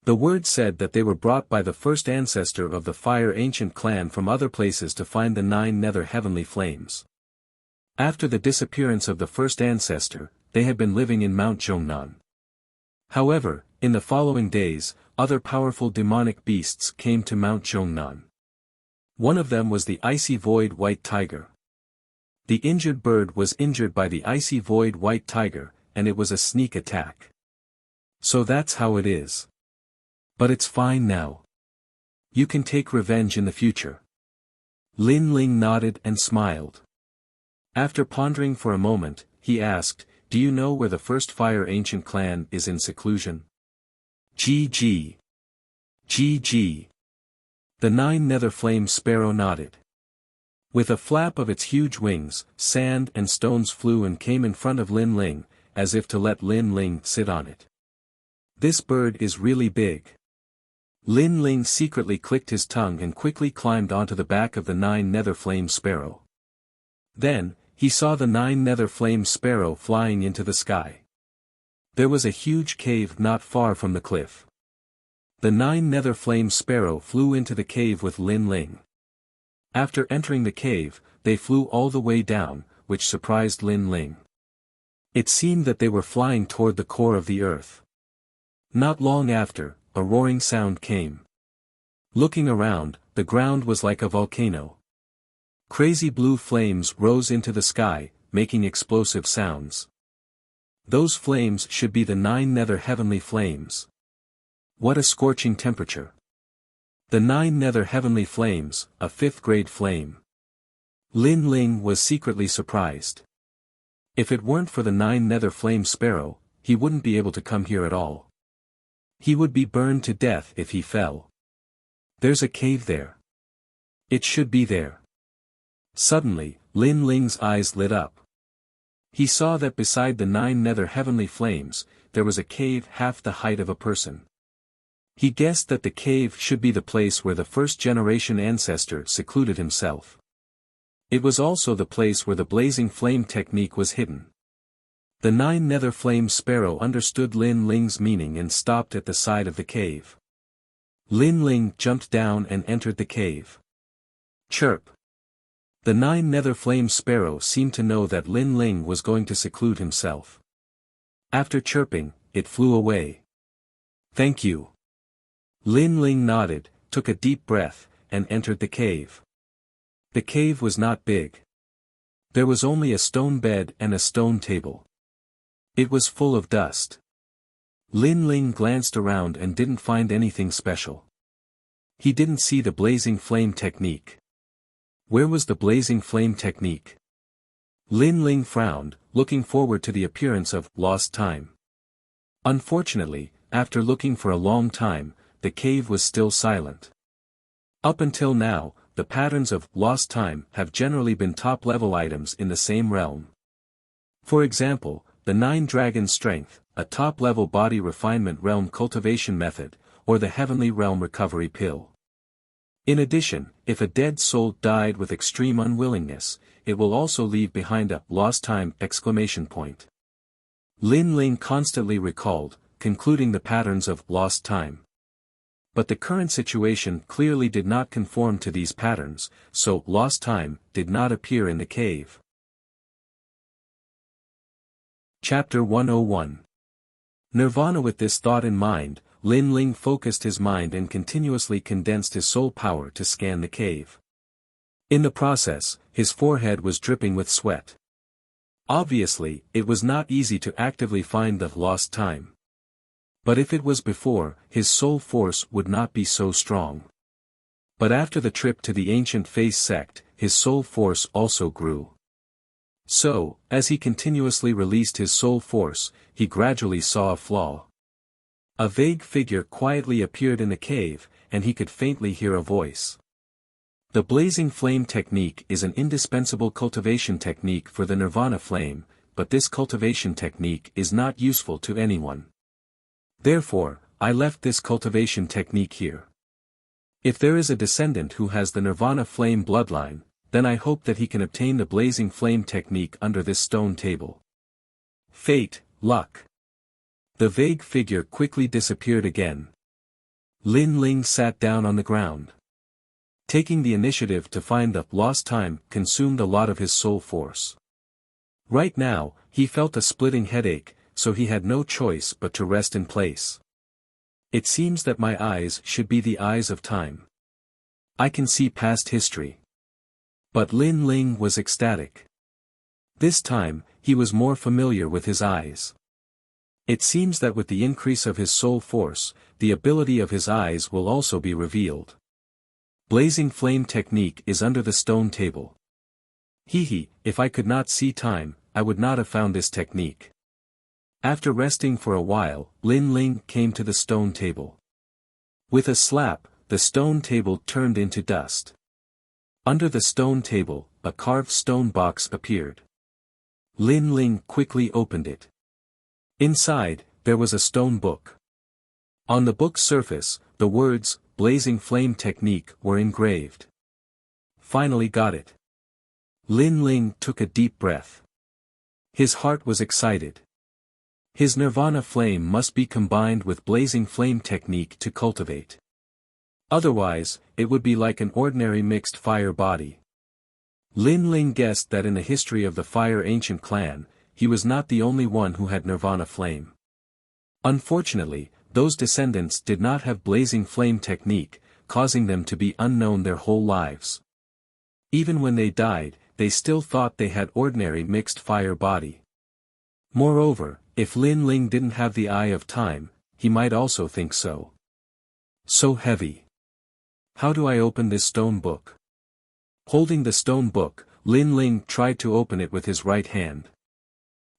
The words said that they were brought by the first ancestor of the Fire Ancient clan from other places to find the Nine Nether Heavenly Flames. After the disappearance of the first ancestor, they had been living in Mount Zhongnan. However, in the following days, other powerful demonic beasts came to Mount Zhongnan. One of them was the icy void white tiger. The injured bird was injured by the icy void white tiger, and it was a sneak attack. So that's how it is. But it's fine now. You can take revenge in the future. Lin Ling nodded and smiled. After pondering for a moment, he asked, "Do you know where the first Fire Ancient clan is in seclusion?" GG. GG. The Nine Nether Flame Sparrow nodded. With a flap of its huge wings, sand and stones flew and came in front of Lin Ling, as if to let Lin Ling sit on it. This bird is really big. Lin Ling secretly clicked his tongue and quickly climbed onto the back of the Nine Nether Flame Sparrow. Then, he saw the Nine Nether Flame Sparrow flying into the sky. There was a huge cave not far from the cliff. The Nine Nether Flame Sparrow flew into the cave with Lin Ling. After entering the cave, they flew all the way down, which surprised Lin Ling. It seemed that they were flying toward the core of the earth. Not long after, a roaring sound came. Looking around, the ground was like a volcano. Crazy blue flames rose into the sky, making explosive sounds. Those flames should be the Nine Nether Heavenly Flames. What a scorching temperature. The Nine Nether Heavenly Flames, a 5th grade flame. Lin Ling was secretly surprised. If it weren't for the Nine Nether Flame Sparrow, he wouldn't be able to come here at all. He would be burned to death if he fell. There's a cave there. It should be there. Suddenly, Lin Ling's eyes lit up. He saw that beside the Nine Nether Heavenly Flames, there was a cave half the height of a person. He guessed that the cave should be the place where the first-generation ancestor secluded himself. It was also the place where the blazing flame technique was hidden. The Nine Nether Flame Sparrow understood Lin Ling's meaning and stopped at the side of the cave. Lin Ling jumped down and entered the cave. Chirp. The Nine Nether Flame Sparrow seemed to know that Lin Ling was going to seclude himself. After chirping, it flew away. Thank you. Lin Ling nodded, took a deep breath, and entered the cave. The cave was not big. There was only a stone bed and a stone table. It was full of dust. Lin Ling glanced around and didn't find anything special. He didn't see the blazing flame technique. Where was the blazing flame technique? Lin Ling frowned, looking forward to the appearance of lost time. Unfortunately, after looking for a long time, the cave was still silent. Up until now, the patterns of lost time have generally been top-level items in the same realm. For example, the 9 Dragon Strength, a top-level body refinement realm cultivation method, or the Heavenly Realm Recovery Pill. In addition, if a dead soul died with extreme unwillingness, it will also leave behind a lost time! Lin Ling constantly recalled, concluding the patterns of lost time. But the current situation clearly did not conform to these patterns, so lost time did not appear in the cave. Chapter 101. Nirvana. With this thought in mind, Lin Ling focused his mind and continuously condensed his soul power to scan the cave. In the process, his forehead was dripping with sweat. Obviously, it was not easy to actively find the lost time. But if it was before, his soul force would not be so strong. But after the trip to the ancient face sect, his soul force also grew. So, as he continuously released his soul force, he gradually saw a flaw. A vague figure quietly appeared in the cave, and he could faintly hear a voice. The blazing flame technique is an indispensable cultivation technique for the nirvana flame, but this cultivation technique is not useful to anyone. Therefore, I left this cultivation technique here. If there is a descendant who has the nirvana flame bloodline, then I hope that he can obtain the blazing flame technique under this stone table. Fate, luck. The vague figure quickly disappeared again. Lin Ling sat down on the ground. Taking the initiative to find the lost time consumed a lot of his soul force. Right now, he felt a splitting headache, so he had no choice but to rest in place. It seems that my eyes should be the eyes of time. I can see past history. But Lin Ling was ecstatic. This time, he was more familiar with his eyes. It seems that with the increase of his soul force, the ability of his eyes will also be revealed. Blazing flame technique is under the stone table. If I could not see time, I would not have found this technique. After resting for a while, Lin Ling came to the stone table. With a slap, the stone table turned into dust. Under the stone table, a carved stone box appeared. Lin Ling quickly opened it. Inside, there was a stone book. On the book's surface, the words, Blazing Flame Technique, were engraved. Finally got it. Lin Ling took a deep breath. His heart was excited. His nirvana flame must be combined with blazing flame technique to cultivate. Otherwise, it would be like an ordinary mixed fire body. Lin Ling guessed that in the history of the Fire Ancient clan, he was not the only one who had nirvana flame. Unfortunately, those descendants did not have blazing flame technique, causing them to be unknown their whole lives. Even when they died, they still thought they had ordinary mixed fire body. Moreover, if Lin Ling didn't have the eye of time, he might also think so. So heavy. How do I open this stone book? Holding the stone book, Lin Ling tried to open it with his right hand.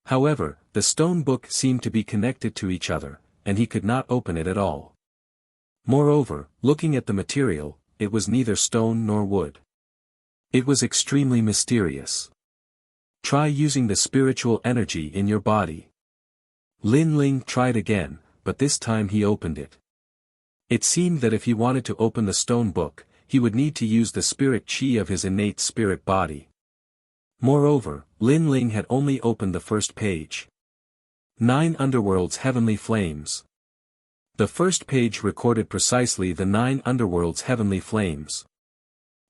However, the stone book seemed to be connected to each other, and he could not open it at all. Moreover, looking at the material, it was neither stone nor wood. It was extremely mysterious. Try using the spiritual energy in your body. Lin Ling tried again, but this time he opened it. It seemed that if he wanted to open the stone book, he would need to use the spirit chi of his innate spirit body. Moreover, Lin Ling had only opened the first page. 9 Underworld's Heavenly Flames. The first page recorded precisely the 9 Underworld's Heavenly Flames.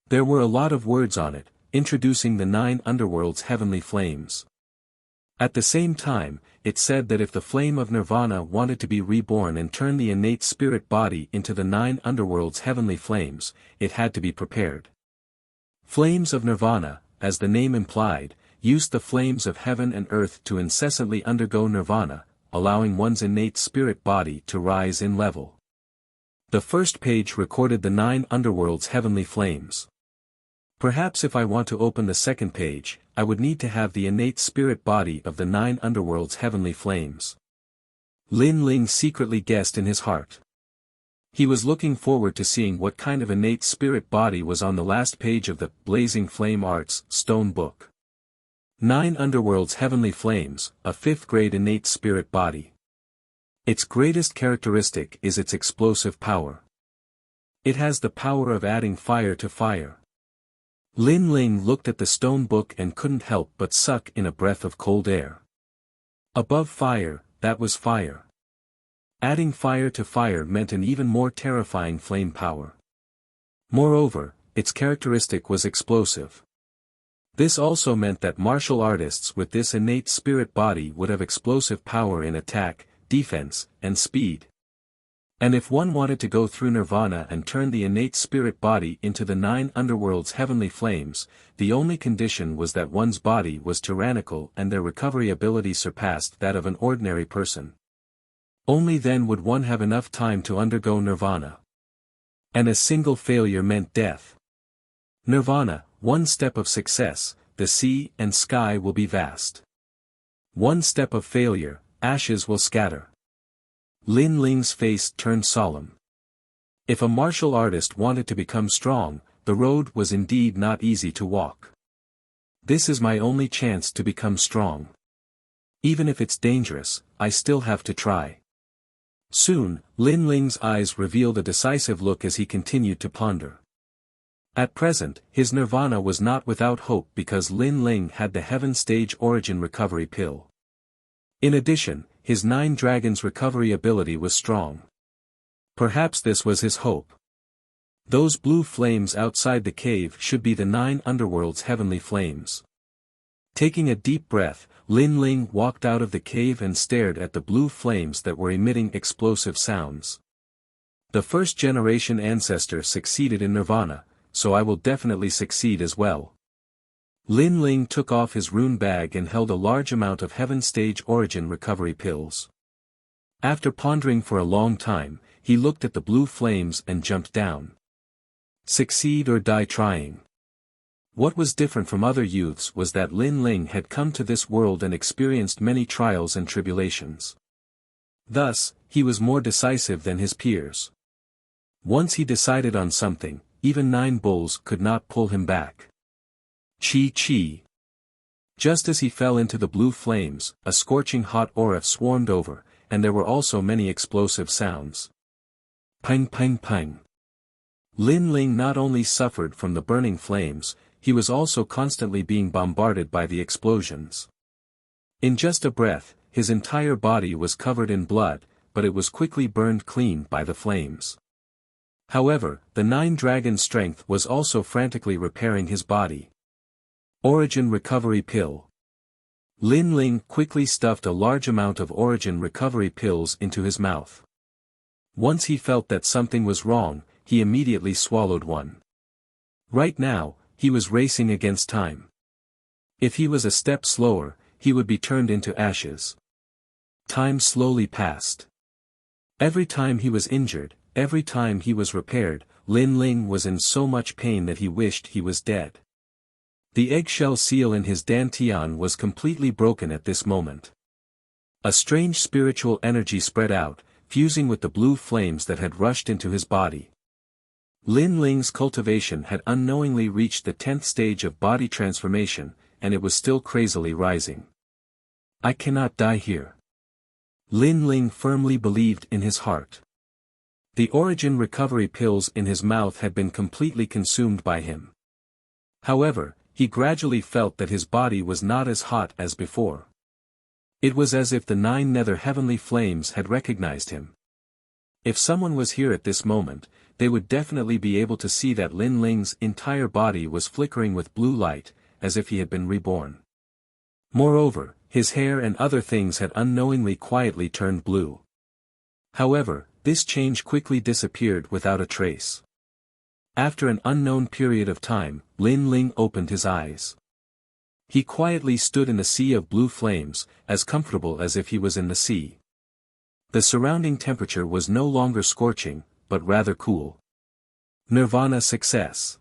There were a lot of words on it, introducing the 9 Underworld's Heavenly Flames. At the same time, it said that if the flame of nirvana wanted to be reborn and turn the innate spirit body into the 9 Underworld's Heavenly Flames, it had to be prepared. Flames of nirvana, as the name implied, used the flames of heaven and earth to incessantly undergo nirvana, allowing one's innate spirit body to rise in level. The first page recorded the 9 Underworld's Heavenly Flames. Perhaps if I want to open the second page, I would need to have the innate spirit body of the 9 Underworld's Heavenly Flames. Lin Ling secretly guessed in his heart. He was looking forward to seeing what kind of innate spirit body was on the last page of the Blazing Flame Arts stone book. 9 Underworld's Heavenly Flames, a 5th grade innate spirit body. Its greatest characteristic is its explosive power. It has the power of adding fire to fire. Lin Ling looked at the stone book and couldn't help but suck in a breath of cold air. Above fire, that was fire. Adding fire to fire meant an even more terrifying flame power. Moreover, its characteristic was explosive. This also meant that martial artists with this innate spirit body would have explosive power in attack, defense, and speed. And if one wanted to go through nirvana and turn the innate spirit body into the 9 underworld's heavenly flames, the only condition was that one's body was tyrannical and their recovery ability surpassed that of an ordinary person. Only then would one have enough time to undergo nirvana. And a single failure meant death. Nirvana, one step of success, the sea and sky will be vast. One step of failure, ashes will scatter. Lin Ling's face turned solemn. If a martial artist wanted to become strong, the road was indeed not easy to walk. This is my only chance to become strong. Even if it's dangerous, I still have to try. Soon, Lin Ling's eyes revealed a decisive look as he continued to ponder. At present, his nirvana was not without hope because Lin Ling had the Heaven Stage Origin Recovery Pill. In addition, his 9 dragons recovery ability was strong. Perhaps this was his hope. Those blue flames outside the cave should be the 9 underworld's heavenly flames. Taking a deep breath, Lin Ling walked out of the cave and stared at the blue flames that were emitting explosive sounds. The first-generation ancestor succeeded in nirvana, so I will definitely succeed as well. Lin Ling took off his rune bag and held a large amount of Heaven Stage Origin recovery pills. After pondering for a long time, he looked at the blue flames and jumped down. Succeed or die trying. What was different from other youths was that Lin Ling had come to this world and experienced many trials and tribulations. Thus, he was more decisive than his peers. Once he decided on something, even 9 bulls could not pull him back. Chi. Just as he fell into the blue flames, a scorching hot aura swarmed over, and there were also many explosive sounds. Pang pang pang. Lin Ling not only suffered from the burning flames, he was also constantly being bombarded by the explosions. In just a breath, his entire body was covered in blood, but it was quickly burned clean by the flames. However, the 9 dragon strength was also frantically repairing his body. Origin Recovery Pill. Lin Ling quickly stuffed a large amount of Origin Recovery Pills into his mouth. Once he felt that something was wrong, he immediately swallowed one. Right now, he was racing against time. If he was a step slower, he would be turned into ashes. Time slowly passed. Every time he was injured, every time he was repaired, Lin Ling was in so much pain that he wished he was dead. The eggshell seal in his dantian was completely broken at this moment. A strange spiritual energy spread out, fusing with the blue flames that had rushed into his body. Lin Ling's cultivation had unknowingly reached the 10th stage of body transformation, and it was still crazily rising. I cannot die here. Lin Ling firmly believed in his heart. The Origin Recovery Pills in his mouth had been completely consumed by him. However, he gradually felt that his body was not as hot as before. It was as if the 9 nether heavenly flames had recognized him. If someone was here at this moment, they would definitely be able to see that Lin Ling's entire body was flickering with blue light, as if he had been reborn. Moreover, his hair and other things had unknowingly quietly turned blue. However, this change quickly disappeared without a trace. After an unknown period of time, Lin Ling opened his eyes. He quietly stood in the sea of blue flames, as comfortable as if he was in the sea. The surrounding temperature was no longer scorching, but rather cool. Nirvana success.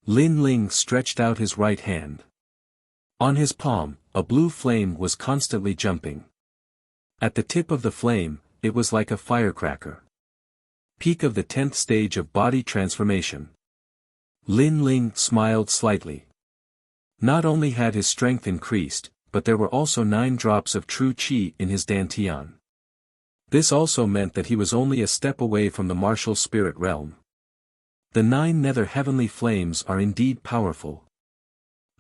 Lin Ling stretched out his right hand. On his palm, a blue flame was constantly jumping. At the tip of the flame, it was like a firecracker. Peak of the 10th stage of body transformation. Lin Ling smiled slightly. Not only had his strength increased, but there were also 9 drops of true qi in his dantian. This also meant that he was only a step away from the martial spirit realm. The 9 nether heavenly flames are indeed powerful.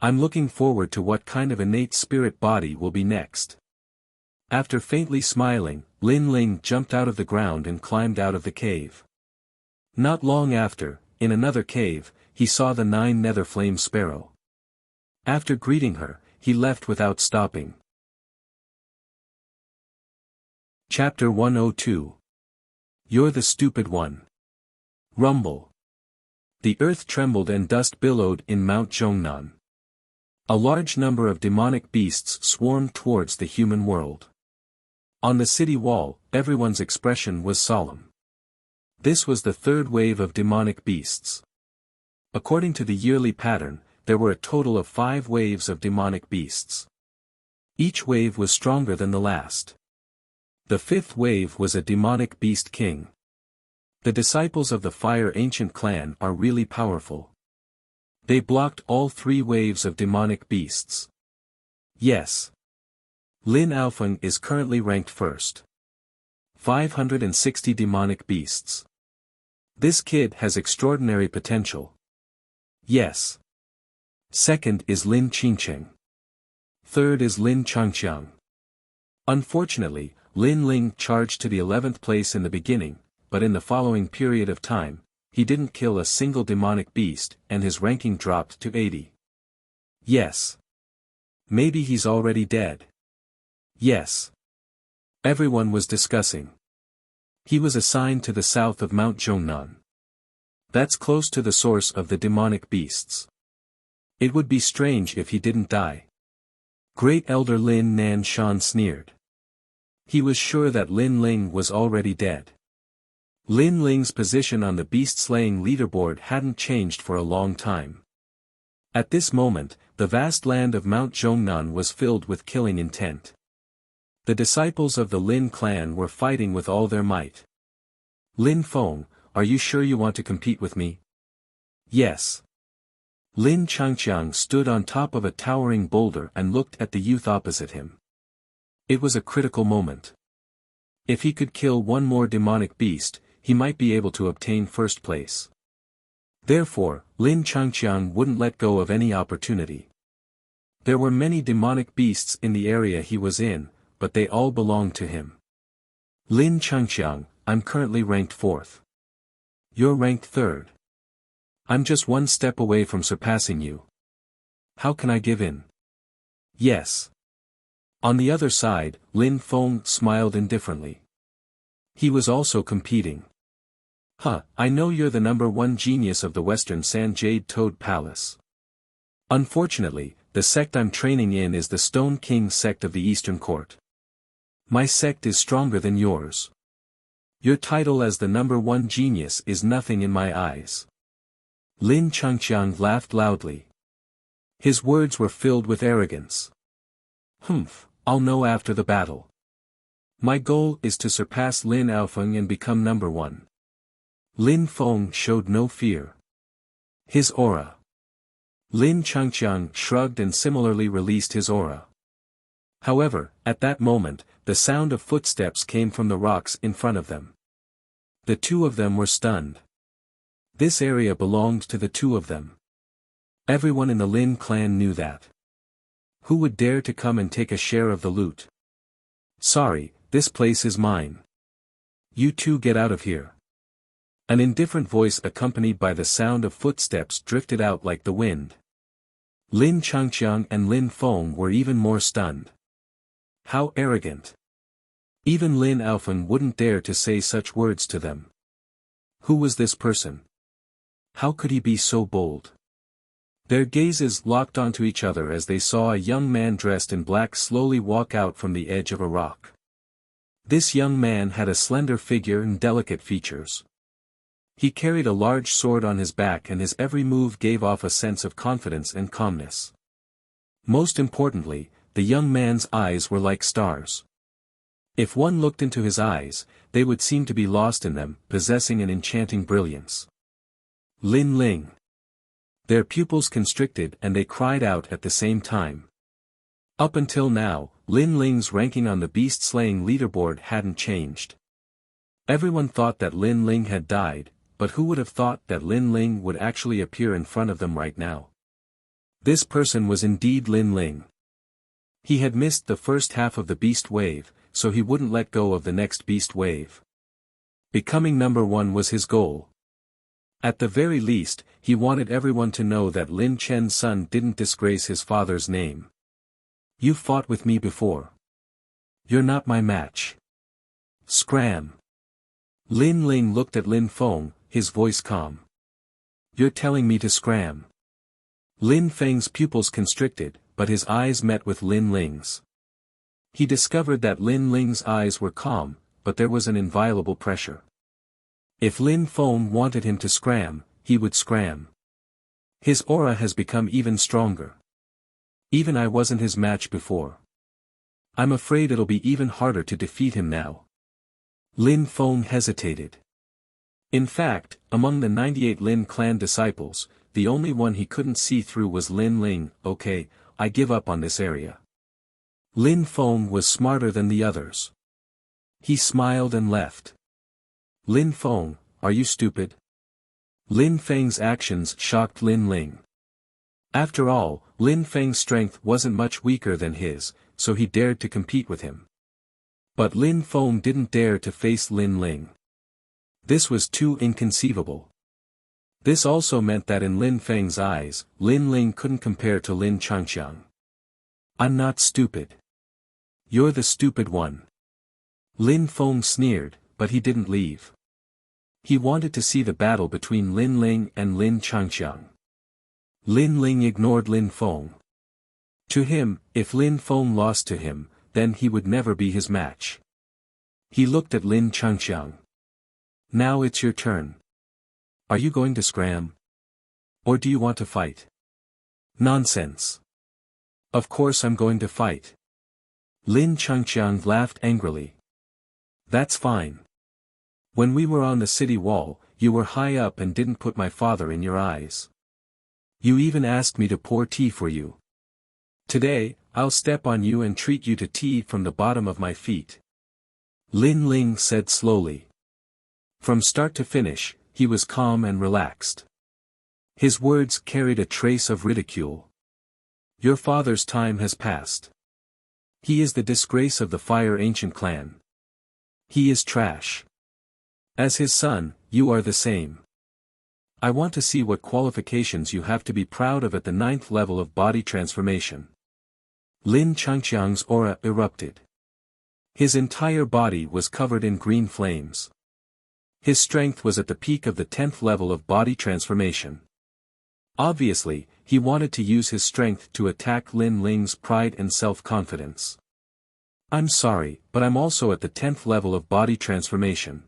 I'm looking forward to what kind of innate spirit body will be next. After faintly smiling, Lin Ling jumped out of the ground and climbed out of the cave. Not long after, in another cave, he saw the 9 nether flame sparrow. After greeting her, he left without stopping. Chapter 102. You're the stupid one. Rumble. The earth trembled and dust billowed in Mount Zhongnan. A large number of demonic beasts swarmed towards the human world. On the city wall, everyone's expression was solemn. This was the 3rd wave of demonic beasts. According to the yearly pattern, there were a total of 5 waves of demonic beasts. Each wave was stronger than the last. The 5th wave was a demonic beast king. The disciples of the Fire Ancient clan are really powerful. They blocked all 3 waves of demonic beasts. Yes. Lin Aofeng is currently ranked first. 560 demonic beasts. This kid has extraordinary potential. Yes. Second is Lin Qingcheng. Third is Lin Changqiang. Unfortunately, Lin Ling charged to the 11th place in the beginning, but in the following period of time, he didn't kill a single demonic beast and his ranking dropped to 80. Yes. Maybe he's already dead. Yes. Everyone was discussing. He was assigned to the south of Mount Zhongnan. That's close to the source of the demonic beasts. It would be strange if he didn't die. Great Elder Lin Nan Shan sneered. He was sure that Lin Ling was already dead. Lin Ling's position on the beast-slaying leaderboard hadn't changed for a long time. At this moment, the vast land of Mount Zhongnan was filled with killing intent. The disciples of the Lin clan were fighting with all their might. Lin Feng, are you sure you want to compete with me? Yes. Lin Changqiang stood on top of a towering boulder and looked at the youth opposite him. It was a critical moment. If he could kill one more demonic beast, he might be able to obtain first place. Therefore, Lin Changqiang wouldn't let go of any opportunity. There were many demonic beasts in the area he was in, but they all belonged to him. Lin Changqiang, I'm currently ranked 4th. You're ranked 3rd. I'm just one step away from surpassing you. How can I give in? Yes. On the other side, Lin Feng smiled indifferently. He was also competing. I know you're the number 1 genius of the Western Sand Jade Toad Palace. Unfortunately, the sect I'm training in is the Stone King sect of the Eastern Court. My sect is stronger than yours. Your title as the number 1 genius is nothing in my eyes. Lin Changqiang laughed loudly. His words were filled with arrogance. I'll know after the battle. My goal is to surpass Lin Aofeng and become number 1. Lin Feng showed no fear. His aura. Lin Changqiang shrugged and similarly released his aura. However, at that moment, the sound of footsteps came from the rocks in front of them. The 2 of them were stunned. This area belonged to the 2 of them. Everyone in the Lin clan knew that. Who would dare to come and take a share of the loot? Sorry, this place is mine. You 2 get out of here. An indifferent voice accompanied by the sound of footsteps drifted out like the wind. Lin Changqiang and Lin Feng were even more stunned. How arrogant. Even Lin Aofeng wouldn't dare to say such words to them. Who was this person? How could he be so bold? Their gazes locked onto each other as they saw a young man dressed in black slowly walk out from the edge of a rock. This young man had a slender figure and delicate features. He carried a large sword on his back and his every move gave off a sense of confidence and calmness. Most importantly, the young man's eyes were like stars. If one looked into his eyes, they would seem to be lost in them, possessing an enchanting brilliance. Lin Ling. Their pupils constricted and they cried out at the same time. Up until now, Lin Ling's ranking on the beast-slaying leaderboard hadn't changed. Everyone thought that Lin Ling had died, but who would have thought that Lin Ling would actually appear in front of them right now? This person was indeed Lin Ling. He had missed the first half of the beast wave, so he wouldn't let go of the next beast wave. Becoming number one was his goal. At the very least, he wanted everyone to know that Lin Chen's son didn't disgrace his father's name. You fought with me before. You're not my match. Scram. Lin Ling looked at Lin Feng, his voice calm. You're telling me to scram. Lin Feng's pupils constricted, but his eyes met with Lin Ling's. He discovered that Lin Ling's eyes were calm, but there was an inviolable pressure. If Lin Feng wanted him to scram, he would scram. His aura has become even stronger. Even I wasn't his match before. I'm afraid it'll be even harder to defeat him now. Lin Feng hesitated. In fact, among the 98 Lin clan disciples, the only one he couldn't see through was Lin Ling. Okay, I give up on this area. Lin Feng was smarter than the others. He smiled and left. Lin Feng, are you stupid? Lin Feng's actions shocked Lin Ling. After all, Lin Feng's strength wasn't much weaker than his, so he dared to compete with him. But Lin Feng didn't dare to face Lin Ling. This was too inconceivable. This also meant that in Lin Feng's eyes, Lin Ling couldn't compare to Lin Changqiang. I'm not stupid. You're the stupid one. Lin Feng sneered, but he didn't leave. He wanted to see the battle between Lin Ling and Lin Changqiang. Lin Ling ignored Lin Feng. To him, if Lin Feng lost to him, then he would never be his match. He looked at Lin Changqiang. Now it's your turn. Are you going to scram? Or do you want to fight? Nonsense. Of course I'm going to fight. Lin Changqiang laughed angrily. That's fine. When we were on the city wall, you were high up and didn't put my father in your eyes. You even asked me to pour tea for you. Today, I'll step on you and treat you to tea from the bottom of my feet. Lin Ling said slowly. From start to finish, he was calm and relaxed. His words carried a trace of ridicule. Your father's time has passed. He is the disgrace of the Fire Ancient clan. He is trash. As his son, you are the same. I want to see what qualifications you have to be proud of at the 9th level of body transformation. Lin Changqiang's aura erupted. His entire body was covered in green flames. His strength was at the peak of the 10th level of body transformation. Obviously, he wanted to use his strength to attack Lin Ling's pride and self-confidence. I'm sorry, but I'm also at the 10th level of body transformation.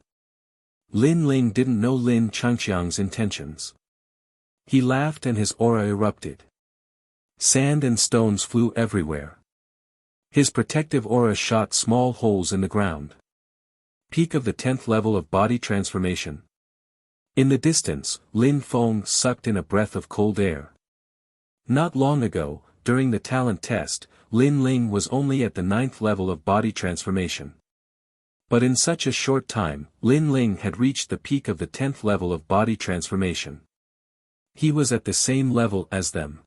Lin Ling didn't know Lin Changqiang's intentions. He laughed and his aura erupted. Sand and stones flew everywhere. His protective aura shot small holes in the ground. Peak of the 10th level of body transformation. In the distance, Lin Feng sucked in a breath of cold air. Not long ago, during the talent test, Lin Ling was only at the 9th level of body transformation. But in such a short time, Lin Ling had reached the peak of the 10th level of body transformation. He was at the same level as them.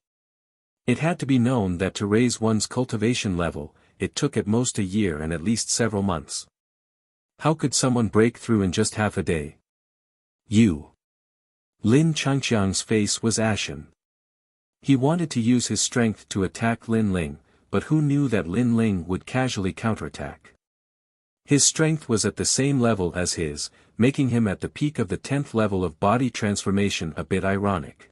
It had to be known that to raise one's cultivation level, it took at most a year and at least several months. How could someone break through in just half a day? You. Lin Changqiang's face was ashen. He wanted to use his strength to attack Lin Ling, but who knew that Lin Ling would casually counterattack? His strength was at the same level as his, making him at the peak of the 10th level of body transformation a bit ironic.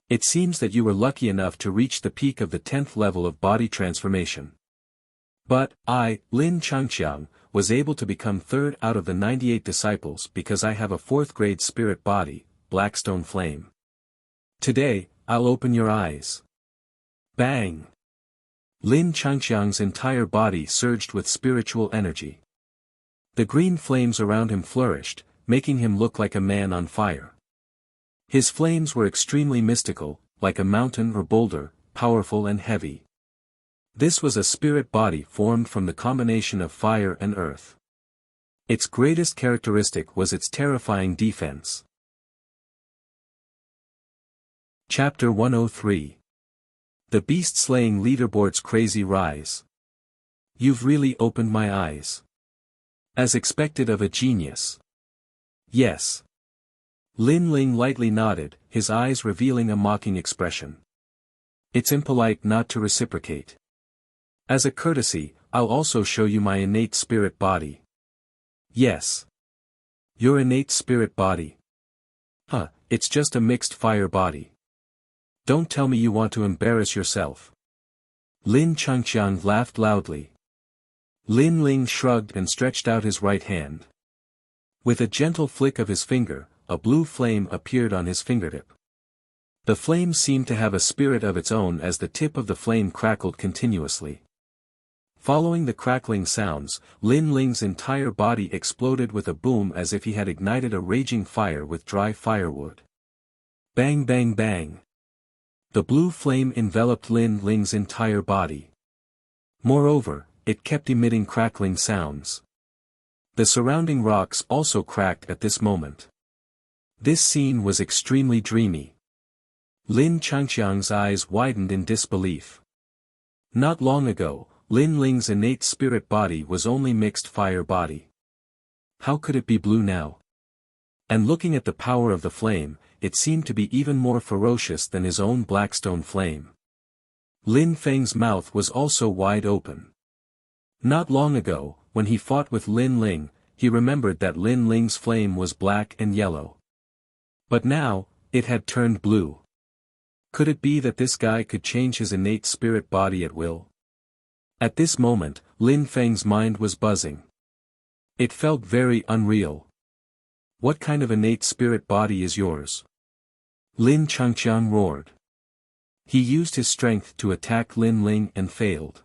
It seems that you were lucky enough to reach the peak of the 10th level of body transformation. But, I, Lin Changqiang, was able to become third out of the 98 disciples because I have a 4th grade spirit body, Blackstone Flame. Today, I'll open your eyes. Bang! Lin Changqiang's entire body surged with spiritual energy. The green flames around him flourished, making him look like a man on fire. His flames were extremely mystical, like a mountain or boulder, powerful and heavy. This was a spirit body formed from the combination of fire and earth. Its greatest characteristic was its terrifying defense. Chapter 103. The Beast-Slaying Leaderboard's Crazy Rise. You've really opened my eyes. As expected of a genius. Yes. Lin Ling lightly nodded, his eyes revealing a mocking expression. It's impolite not to reciprocate. As a courtesy, I'll also show you my innate spirit body. Yes. Your innate spirit body? It's just a mixed fire body. Don't tell me you want to embarrass yourself. Lin Changqiang laughed loudly. Lin Ling shrugged and stretched out his right hand. With a gentle flick of his finger, a blue flame appeared on his fingertip. The flame seemed to have a spirit of its own as the tip of the flame crackled continuously. Following the crackling sounds, Lin Ling's entire body exploded with a boom as if he had ignited a raging fire with dry firewood. Bang bang bang. The blue flame enveloped Lin Ling's entire body. Moreover, it kept emitting crackling sounds. The surrounding rocks also cracked at this moment. This scene was extremely dreamy. Lin Changqiang's eyes widened in disbelief. Not long ago, Lin Ling's innate spirit body was only mixed fire body. How could it be blue now? And looking at the power of the flame, it seemed to be even more ferocious than his own blackstone flame. Lin Feng's mouth was also wide open. Not long ago, when he fought with Lin Ling, he remembered that Lin Ling's flame was black and yellow. But now, it had turned blue. Could it be that this guy could change his innate spirit body at will? At this moment, Lin Feng's mind was buzzing. It felt very unreal. What kind of innate spirit body is yours? Lin Changqiang roared. He used his strength to attack Lin Ling and failed.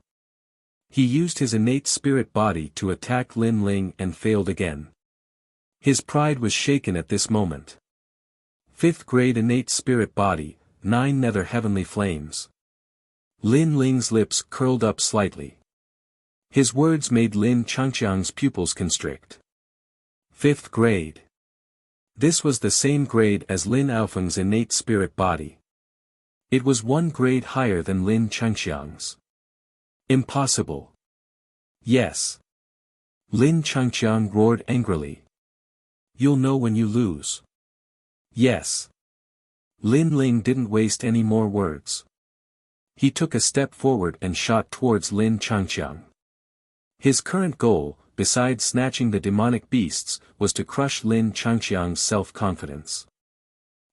He used his innate spirit body to attack Lin Ling and failed again. His pride was shaken at this moment. 5th grade innate spirit body, 9 nether heavenly flames. Lin Ling's lips curled up slightly. His words made Lin Changqiang's pupils constrict. 5th grade. This was the same grade as Lin Aofeng's innate spirit body. It was 1 grade higher than Lin Changqiang's. Impossible. Yes. Lin Changqiang roared angrily. You'll know when you lose. Yes. Lin Ling didn't waste any more words. He took a step forward and shot towards Lin Changqiang. His current goal, besides snatching the demonic beasts, was to crush Lin Changqiang's self-confidence.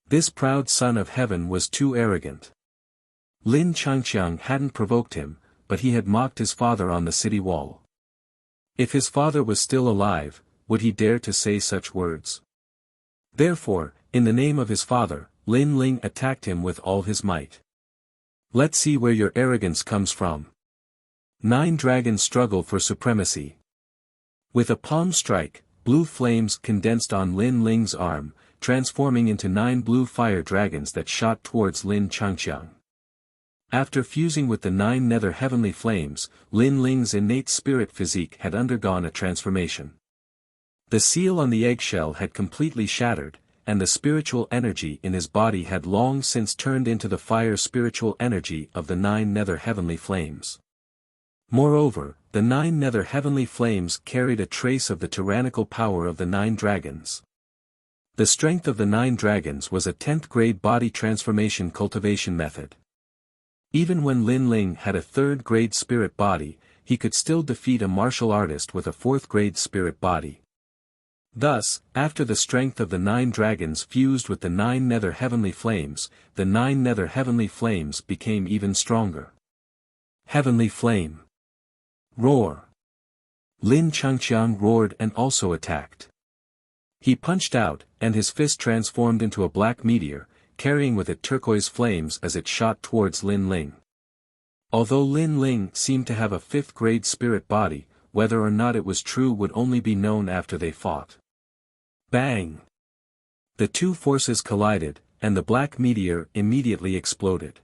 This proud son of heaven was too arrogant. Lin Changqiang hadn't provoked him, but he had mocked his father on the city wall. If his father was still alive, would he dare to say such words? Therefore, in the name of his father, Lin Ling attacked him with all his might. Let's see where your arrogance comes from. 9 dragons struggle for supremacy. With a palm strike, blue flames condensed on Lin Ling's arm, transforming into 9 blue fire dragons that shot towards Lin Changqiang. After fusing with the 9 nether heavenly flames, Lin Ling's innate spirit physique had undergone a transformation. The seal on the eggshell had completely shattered, and the spiritual energy in his body had long since turned into the fire spiritual energy of the 9 nether heavenly flames. Moreover, the 9 nether heavenly flames carried a trace of the tyrannical power of the 9 dragons. The strength of the 9 dragons was a 10th grade body transformation cultivation method. Even when Lin Ling had a 3rd grade spirit body, he could still defeat a martial artist with a 4th grade spirit body. Thus, after the strength of the 9 dragons fused with the 9 nether heavenly flames, the 9 nether heavenly flames became even stronger. Heavenly flame. Roar. Lin Changqiang roared and also attacked. He punched out, and his fist transformed into a black meteor, carrying with it turquoise flames as it shot towards Lin Ling. Although Lin Ling seemed to have a 5th grade spirit body, whether or not it was true would only be known after they fought. Bang! The two forces collided, and the black meteor immediately exploded.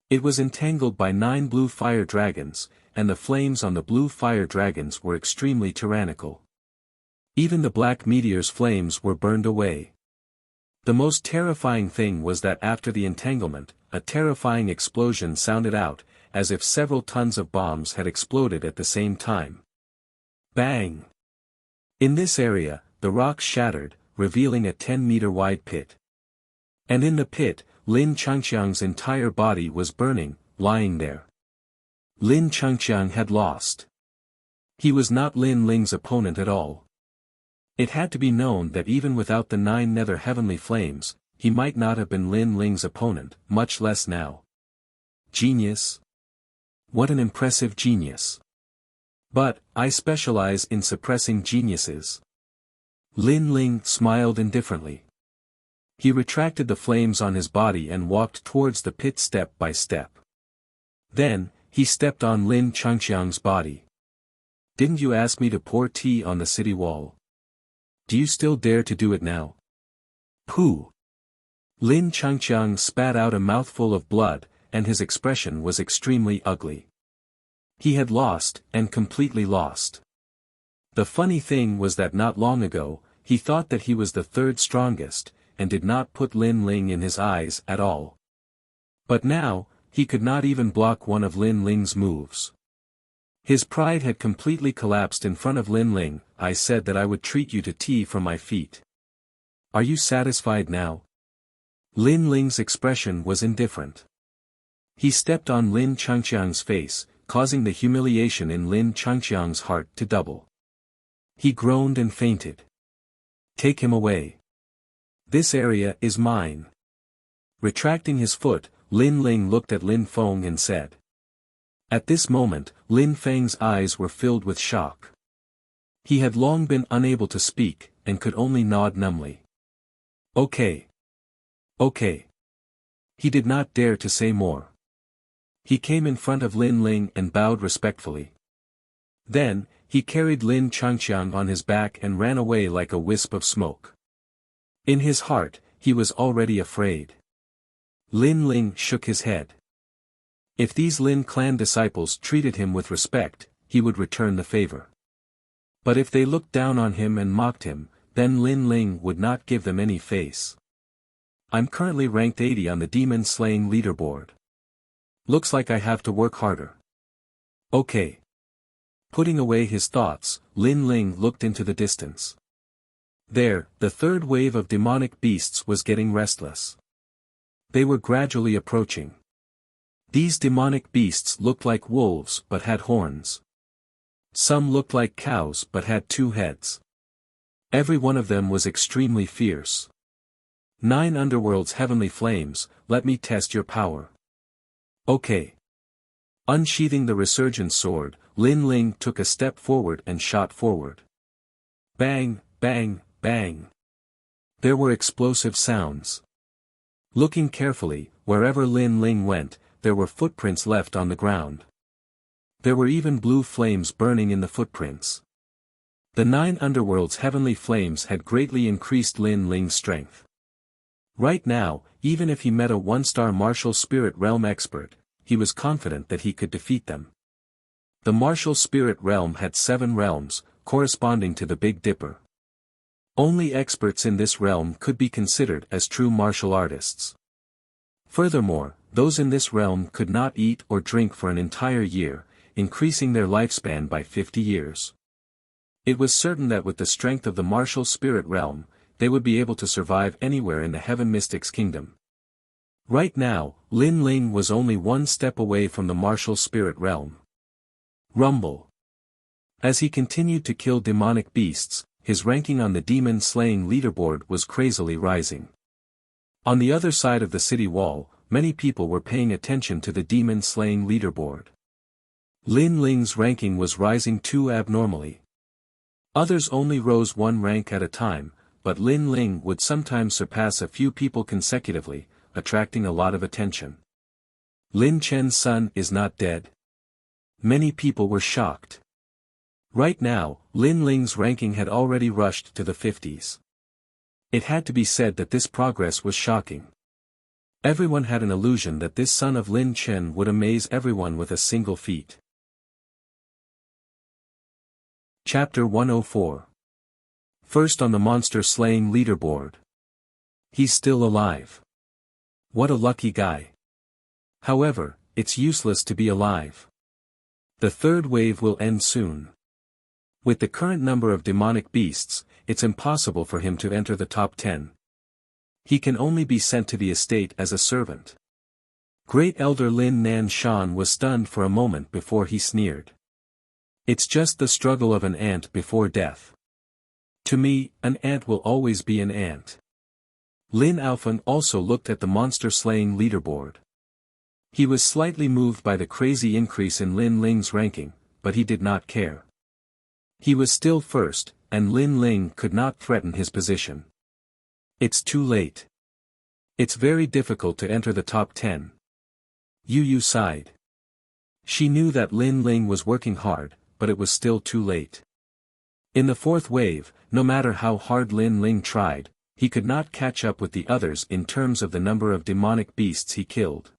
It was entangled by 9 blue fire dragons, and the flames on the blue fire dragons were extremely tyrannical. Even the black meteor's flames were burned away. The most terrifying thing was that after the entanglement, a terrifying explosion sounded out, as if several tons of bombs had exploded at the same time. Bang! In this area, the rocks shattered, revealing a 10-meter wide pit. And in the pit, Lin Changqiang's entire body was burning, lying there. Lin Changqiang had lost. He was not Lin Ling's opponent at all. It had to be known that even without the 9 nether heavenly flames, he might not have been Lin Ling's opponent, much less now. Genius? What an impressive genius. But, I specialize in suppressing geniuses. Lin Ling smiled indifferently. He retracted the flames on his body and walked towards the pit step by step. Then, he stepped on Lin Changqiang's body. Didn't you ask me to pour tea on the city wall? Do you still dare to do it now? Pooh! Lin Changqiang spat out a mouthful of blood, and his expression was extremely ugly. He had lost, and completely lost. The funny thing was that not long ago, he thought that he was the 3rd strongest, and did not put Lin Ling in his eyes at all. But now, he could not even block one of Lin Ling's moves. His pride had completely collapsed in front of Lin Ling. I said that I would treat you to tea from my feet. Are you satisfied now? Lin Ling's expression was indifferent. He stepped on Lin Changqiang's face, causing the humiliation in Lin Changqiang's heart to double. He groaned and fainted. Take him away. This area is mine. Retracting his foot, Lin Ling looked at Lin Feng and said. At this moment, Lin Feng's eyes were filled with shock. He had long been unable to speak, and could only nod numbly. Okay. Okay. He did not dare to say more. He came in front of Lin Ling and bowed respectfully. Then, he carried Lin Changqiang on his back and ran away like a wisp of smoke. In his heart, he was already afraid. Lin Ling shook his head. If these Lin clan disciples treated him with respect, he would return the favor. But if they looked down on him and mocked him, then Lin Ling would not give them any face. I'm currently ranked 80 on the demon slaying leaderboard. Looks like I have to work harder. Okay. Putting away his thoughts, Lin Ling looked into the distance. There, the 3rd wave of demonic beasts was getting restless. They were gradually approaching. These demonic beasts looked like wolves but had horns. Some looked like cows but had 2 heads. Every one of them was extremely fierce. 9 underworld's heavenly flames, let me test your power. Okay. Unsheathing the resurgent sword, Lin Ling took a step forward and shot forward. Bang, bang, bang. There were explosive sounds. Looking carefully, wherever Lin Ling went, there were footprints left on the ground. There were even blue flames burning in the footprints. The 9 underworld's heavenly flames had greatly increased Lin Ling's strength. Right now, even if he met a 1-star martial spirit realm expert, he was confident that he could defeat them. The martial spirit realm had 7 realms, corresponding to the Big Dipper. Only experts in this realm could be considered as true martial artists. Furthermore, those in this realm could not eat or drink for an entire year, increasing their lifespan by 50 years. It was certain that with the strength of the martial spirit realm, they would be able to survive anywhere in the Heaven Mystics Kingdom. Right now, Lin Ling was only 1 step away from the martial spirit realm. Rumble. As he continued to kill demonic beasts, his ranking on the demon-slaying leaderboard was crazily rising. On the other side of the city wall, many people were paying attention to the demon-slaying leaderboard. Lin Ling's ranking was rising too abnormally. Others only rose 1 rank at a time, but Lin Ling would sometimes surpass a few people consecutively, attracting a lot of attention. Lin Chen's son is not dead. Many people were shocked. Right now, Lin Ling's ranking had already rushed to the 50s. It had to be said that this progress was shocking. Everyone had an illusion that this son of Lin Chen would amaze everyone with a single feat. Chapter 104. First on the monster-slaying leaderboard. He's still alive. What a lucky guy. However, it's useless to be alive. The third wave will end soon. With the current number of demonic beasts, it's impossible for him to enter the top 10. He can only be sent to the estate as a servant. Great Elder Lin Nan Shan was stunned for a moment before he sneered. It's just the struggle of an ant before death. To me, an ant will always be an ant. Lin Alfen also looked at the monster-slaying leaderboard. He was slightly moved by the crazy increase in Lin Ling's ranking, but he did not care. He was still first, and Lin Ling could not threaten his position. It's too late. It's very difficult to enter the top 10. Yu Yu sighed. She knew that Lin Ling was working hard, but it was still too late. In the fourth wave, no matter how hard Lin Ling tried, he could not catch up with the others in terms of the number of demonic beasts he killed.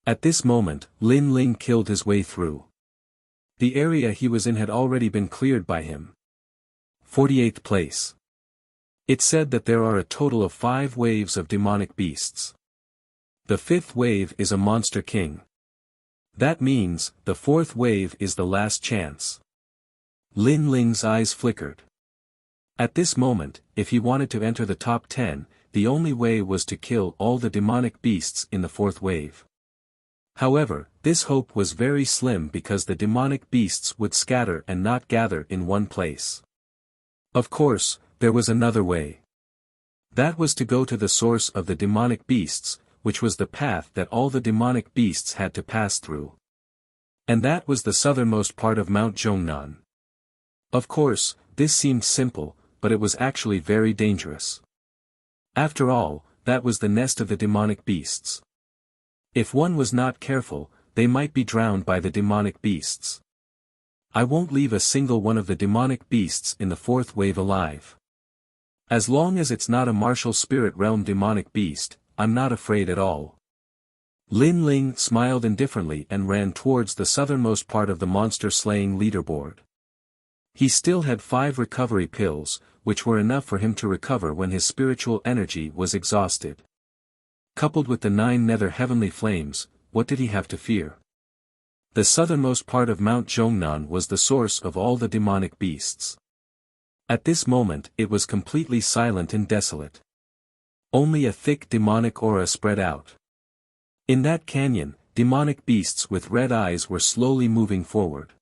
At this moment, Lin Ling killed his way through. The area he was in had already been cleared by him. 48th place. It said that there are a total of 5 waves of demonic beasts. The 5th wave is a monster king. That means, the 4th wave is the last chance. Lin Ling's eyes flickered. At this moment, if he wanted to enter the top 10, the only way was to kill all the demonic beasts in the 4th wave. However, this hope was very slim because the demonic beasts would scatter and not gather in one place. Of course, there was another way. That was to go to the source of the demonic beasts, which was the path that all the demonic beasts had to pass through. And that was the southernmost part of Mount Zhongnan. Of course, this seemed simple, but it was actually very dangerous. After all, that was the nest of the demonic beasts. If one was not careful, they might be drowned by the demonic beasts. I won't leave a single one of the demonic beasts in the 4th wave alive. As long as it's not a martial spirit realm demonic beast, I'm not afraid at all. Lin Ling smiled indifferently and ran towards the southernmost part of the monster-slaying leaderboard. He still had 5 recovery pills, which were enough for him to recover when his spiritual energy was exhausted. Coupled with the 9 nether heavenly flames, what did he have to fear? The southernmost part of Mount Zhongnan was the source of all the demonic beasts. At this moment it was completely silent and desolate. Only a thick demonic aura spread out. In that canyon, demonic beasts with red eyes were slowly moving forward.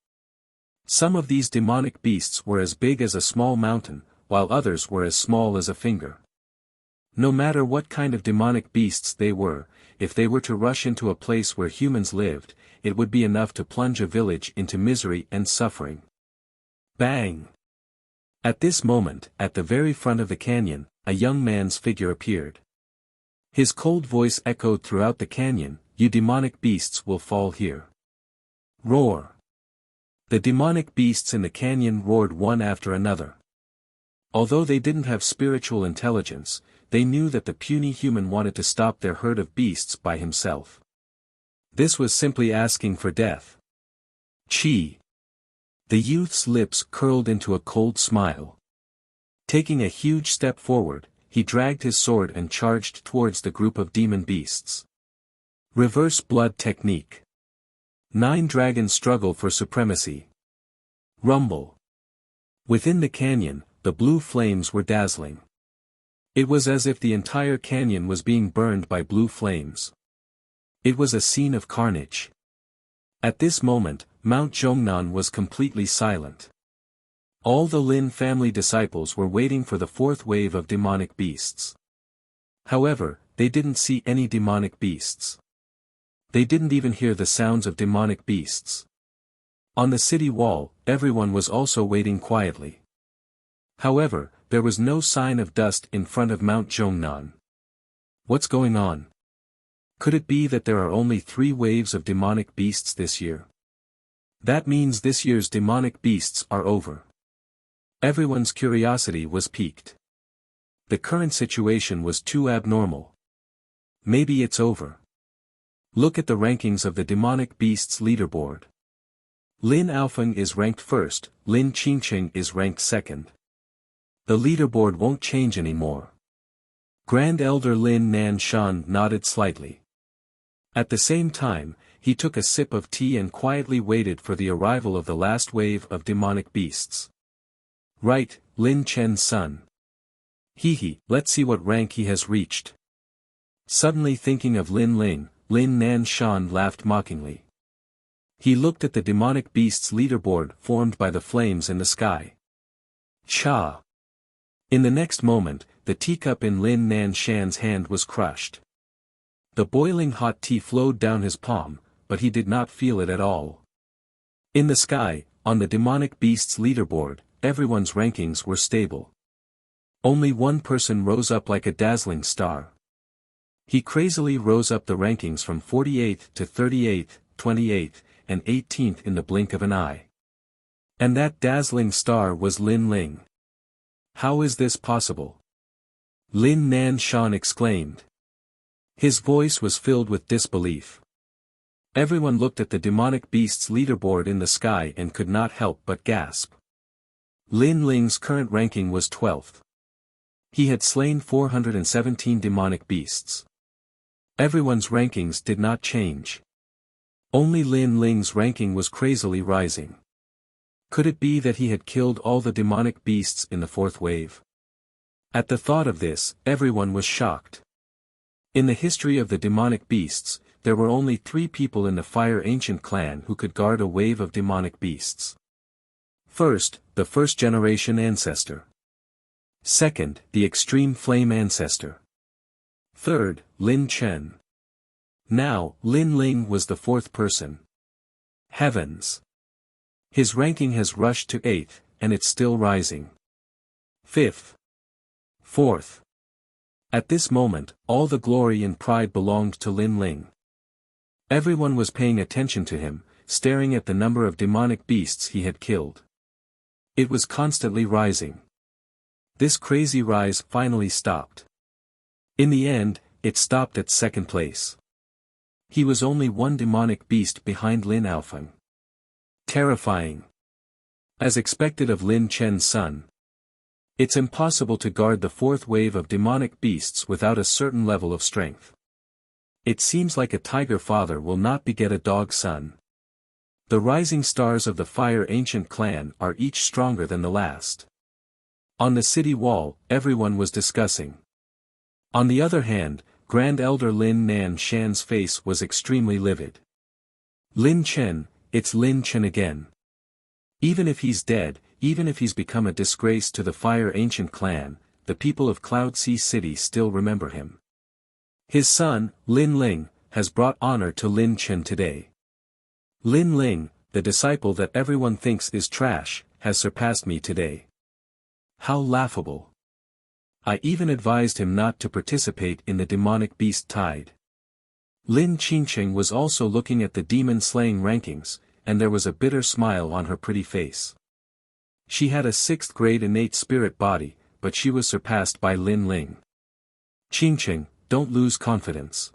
Some of these demonic beasts were as big as a small mountain, while others were as small as a finger. No matter what kind of demonic beasts they were, if they were to rush into a place where humans lived, it would be enough to plunge a village into misery and suffering. Bang! At this moment, at the very front of the canyon, a young man's figure appeared. His cold voice echoed throughout the canyon, "You demonic beasts will fall here." Roar! The demonic beasts in the canyon roared one after another. Although they didn't have spiritual intelligence, they knew that the puny human wanted to stop their herd of beasts by himself. This was simply asking for death. Chi! The youth's lips curled into a cold smile. Taking a huge step forward, he dragged his sword and charged towards the group of demon beasts. Reverse blood technique. 9 dragons struggle for supremacy. Rumble. Within the canyon, the blue flames were dazzling. It was as if the entire canyon was being burned by blue flames. It was a scene of carnage. At this moment, Mount Zhongnan was completely silent. All the Lin family disciples were waiting for the 4th wave of demonic beasts. However, they didn't see any demonic beasts. They didn't even hear the sounds of demonic beasts. On the city wall, everyone was also waiting quietly. However, there was no sign of dust in front of Mount Zhongnan. What's going on? Could it be that there are only 3 waves of demonic beasts this year? That means this year's demonic beasts are over. Everyone's curiosity was piqued. The current situation was too abnormal. Maybe it's over. Look at the rankings of the demonic beasts leaderboard. Lin Aofeng is ranked first, Lin Qingqing is ranked second. The leaderboard won't change anymore. Grand Elder Lin Nan Shan nodded slightly. At the same time, he took a sip of tea and quietly waited for the arrival of the last wave of demonic beasts. Right, Lin Chen's son. Hehe, let's see what rank he has reached. Suddenly thinking of Lin Ling, Lin Nan Shan laughed mockingly. He looked at the demonic beast's leaderboard formed by the flames in the sky. Cha! In the next moment, the teacup in Lin Nan Shan's hand was crushed. The boiling hot tea flowed down his palm, but he did not feel it at all. In the sky, on the demonic beast's leaderboard, everyone's rankings were stable. Only one person rose up like a dazzling star. He crazily rose up the rankings from 48th to 38th, 28th, and 18th in the blink of an eye. And that dazzling star was Lin Ling. How is this possible? Lin Nan Shan exclaimed. His voice was filled with disbelief. Everyone looked at the demonic beast's leaderboard in the sky and could not help but gasp. Lin Ling's current ranking was 12th. He had slain 417 demonic beasts. Everyone's rankings did not change. Only Lin Ling's ranking was crazily rising. Could it be that he had killed all the demonic beasts in the fourth wave? At the thought of this, everyone was shocked. In the history of the demonic beasts, there were only 3 people in the Fire Ancient clan who could guard a wave of demonic beasts. First, the first-generation ancestor. Second, the extreme flame ancestor. Third, Lin Chen. Now, Lin Ling was the 4th person. Heavens! His ranking has rushed to 8th, and it's still rising. 5th. 4th. At this moment, all the glory and pride belonged to Lin Ling. Everyone was paying attention to him, staring at the number of demonic beasts he had killed. It was constantly rising. This crazy rise finally stopped. In the end, it stopped at 2nd place. He was only one demonic beast behind Lin Aofeng. Terrifying. As expected of Lin Chen's son. It's impossible to guard the 4th wave of demonic beasts without a certain level of strength. It seems like a tiger father will not beget a dog son. The rising stars of the Fire Ancient clan are each stronger than the last. On the city wall, everyone was discussing. On the other hand, Grand Elder Lin Nan Shan's face was extremely livid. Lin Chen, it's Lin Chen again. Even if he's dead, even if he's become a disgrace to the Fire Ancient clan, the people of Cloud Sea City still remember him. His son, Lin Ling, has brought honor to Lin Chen today. Lin Ling, the disciple that everyone thinks is trash, has surpassed me today. How laughable. I even advised him not to participate in the demonic beast tide. Lin Qingqing was also looking at the demon-slaying rankings, and there was a bitter smile on her pretty face. She had a 6th-grade innate spirit body, but she was surpassed by Lin Ling. Qingqing, don't lose confidence.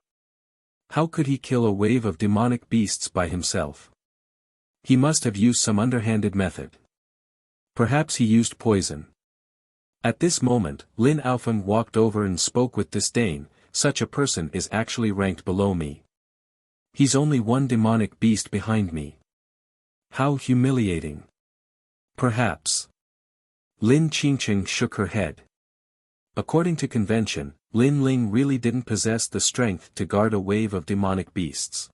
How could he kill a wave of demonic beasts by himself? He must have used some underhanded method. Perhaps he used poison. At this moment, Lin Aofeng walked over and spoke with disdain. Such a person is actually ranked below me. He's only one demonic beast behind me. How humiliating. Perhaps. Lin Qingqing shook her head. According to convention, Lin Ling really didn't possess the strength to guard a wave of demonic beasts.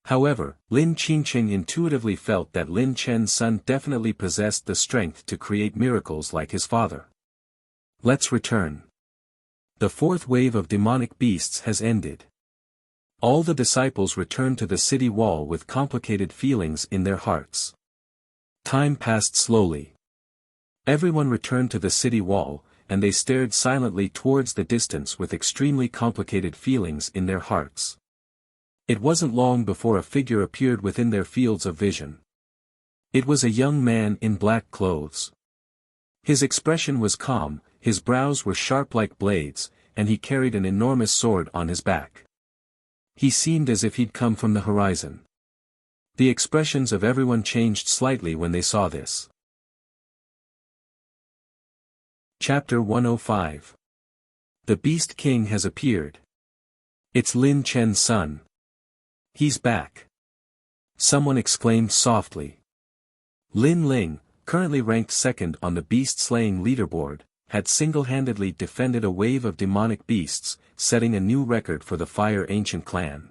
However, Lin Qingqing intuitively felt that Lin Chen's son definitely possessed the strength to create miracles like his father. Let's return. The 4th wave of demonic beasts has ended. All the disciples returned to the city wall with complicated feelings in their hearts. Time passed slowly. Everyone returned to the city wall, and they stared silently towards the distance with extremely complicated feelings in their hearts. It wasn't long before a figure appeared within their fields of vision. It was a young man in black clothes. His expression was calm, his brows were sharp like blades, and he carried an enormous sword on his back. He seemed as if he'd come from the horizon. The expressions of everyone changed slightly when they saw this. Chapter 105. The Beast King has appeared. It's Lin Chen's son. He's back. Someone exclaimed softly. Lin Ling, currently ranked second on the beast-slaying leaderboard, had single-handedly defended a wave of demonic beasts, setting a new record for the Fire Ancient clan.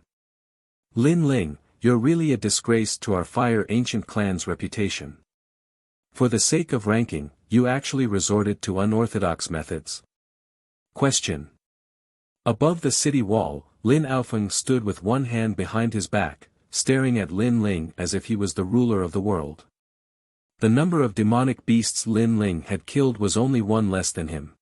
Lin Ling, you're really a disgrace to our Fire Ancient clan's reputation. For the sake of ranking, you actually resorted to unorthodox methods. Question. Above the city wall, Lin Aofeng stood with one hand behind his back, staring at Lin Ling as if he was the ruler of the world. The number of demonic beasts Lin Ling had killed was only one less than him.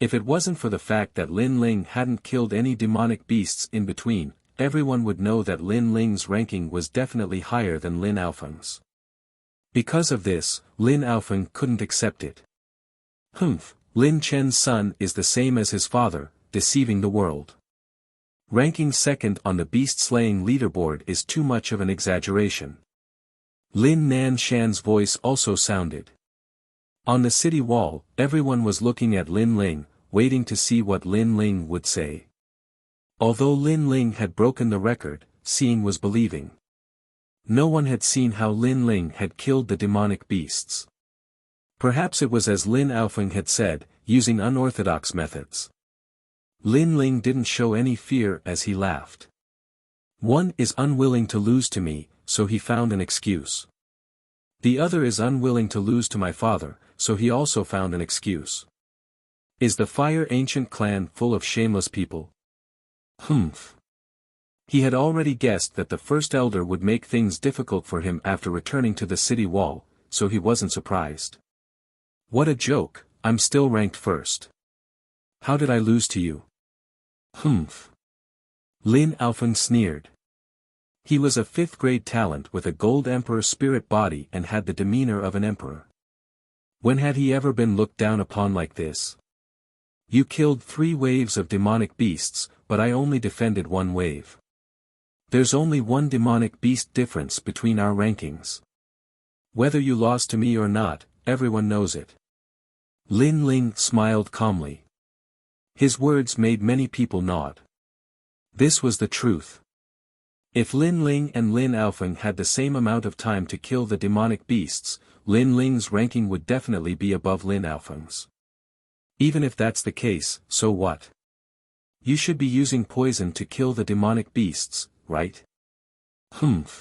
If it wasn't for the fact that Lin Ling hadn't killed any demonic beasts in between, everyone would know that Lin Ling's ranking was definitely higher than Lin Aofeng's. Because of this, Lin Aofeng couldn't accept it. Lin Chen's son is the same as his father, deceiving the world. Ranking second on the beast-slaying leaderboard is too much of an exaggeration. Lin Nanshan's voice also sounded. On the city wall, everyone was looking at Lin Ling, waiting to see what Lin Ling would say. Although Lin Ling had broken the record, seeing was believing. No one had seen how Lin Ling had killed the demonic beasts. Perhaps it was as Lin Aofeng had said, using unorthodox methods. Lin Ling didn't show any fear as he laughed. One is unwilling to lose to me, so he found an excuse. The other is unwilling to lose to my father, so he also found an excuse. Is the Fire Ancient clan full of shameless people? He had already guessed that the first elder would make things difficult for him after returning to the city wall, so he wasn't surprised. What a joke, I'm still ranked first. How did I lose to you? Lin Aofeng sneered. He was a 5th-grade talent with a gold emperor spirit body and had the demeanor of an emperor. When had he ever been looked down upon like this? You killed 3 waves of demonic beasts, but I only defended 1 wave. There's only 1 demonic beast difference between our rankings. Whether you lost to me or not, everyone knows it. Lin Ling smiled calmly. His words made many people nod. This was the truth. If Lin Ling and Lin Aofeng had the same amount of time to kill the demonic beasts, Lin Ling's ranking would definitely be above Lin Aofeng's. Even if that's the case, so what? You should be using poison to kill the demonic beasts, right? Lin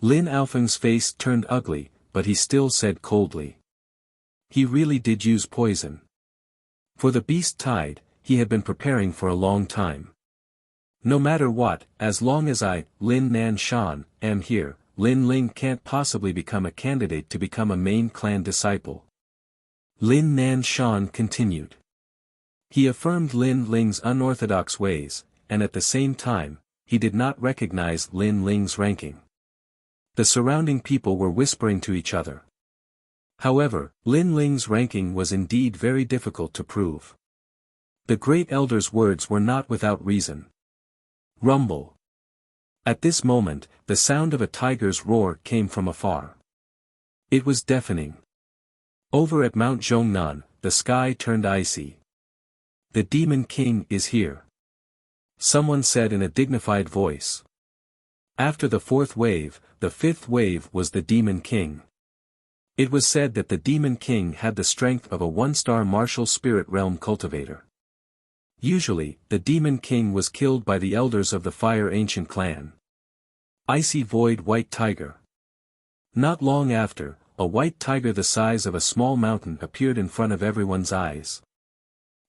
Aofeng's face turned ugly, but he still said coldly. He really did use poison. For the beast tide, he had been preparing for a long time. No matter what, as long as I, Lin Nanshan, am here, Lin Ling can't possibly become a candidate to become a main clan disciple. Lin Nanshan continued. He affirmed Lin Ling's unorthodox ways, and at the same time, he did not recognize Lin Ling's ranking. The surrounding people were whispering to each other. However, Lin Ling's ranking was indeed very difficult to prove. The Great Elder's words were not without reason. Rumble. At this moment, the sound of a tiger's roar came from afar. It was deafening. Over at Mount Zhongnan, the sky turned icy. The Demon King is here. Someone said in a dignified voice. After the 4th wave, the 5th wave was the Demon King. It was said that the Demon King had the strength of a 1-star martial spirit realm cultivator. Usually, the Demon King was killed by the elders of the Fire Ancient clan. Icy Void White Tiger. Not long after, a white tiger the size of a small mountain appeared in front of everyone's eyes.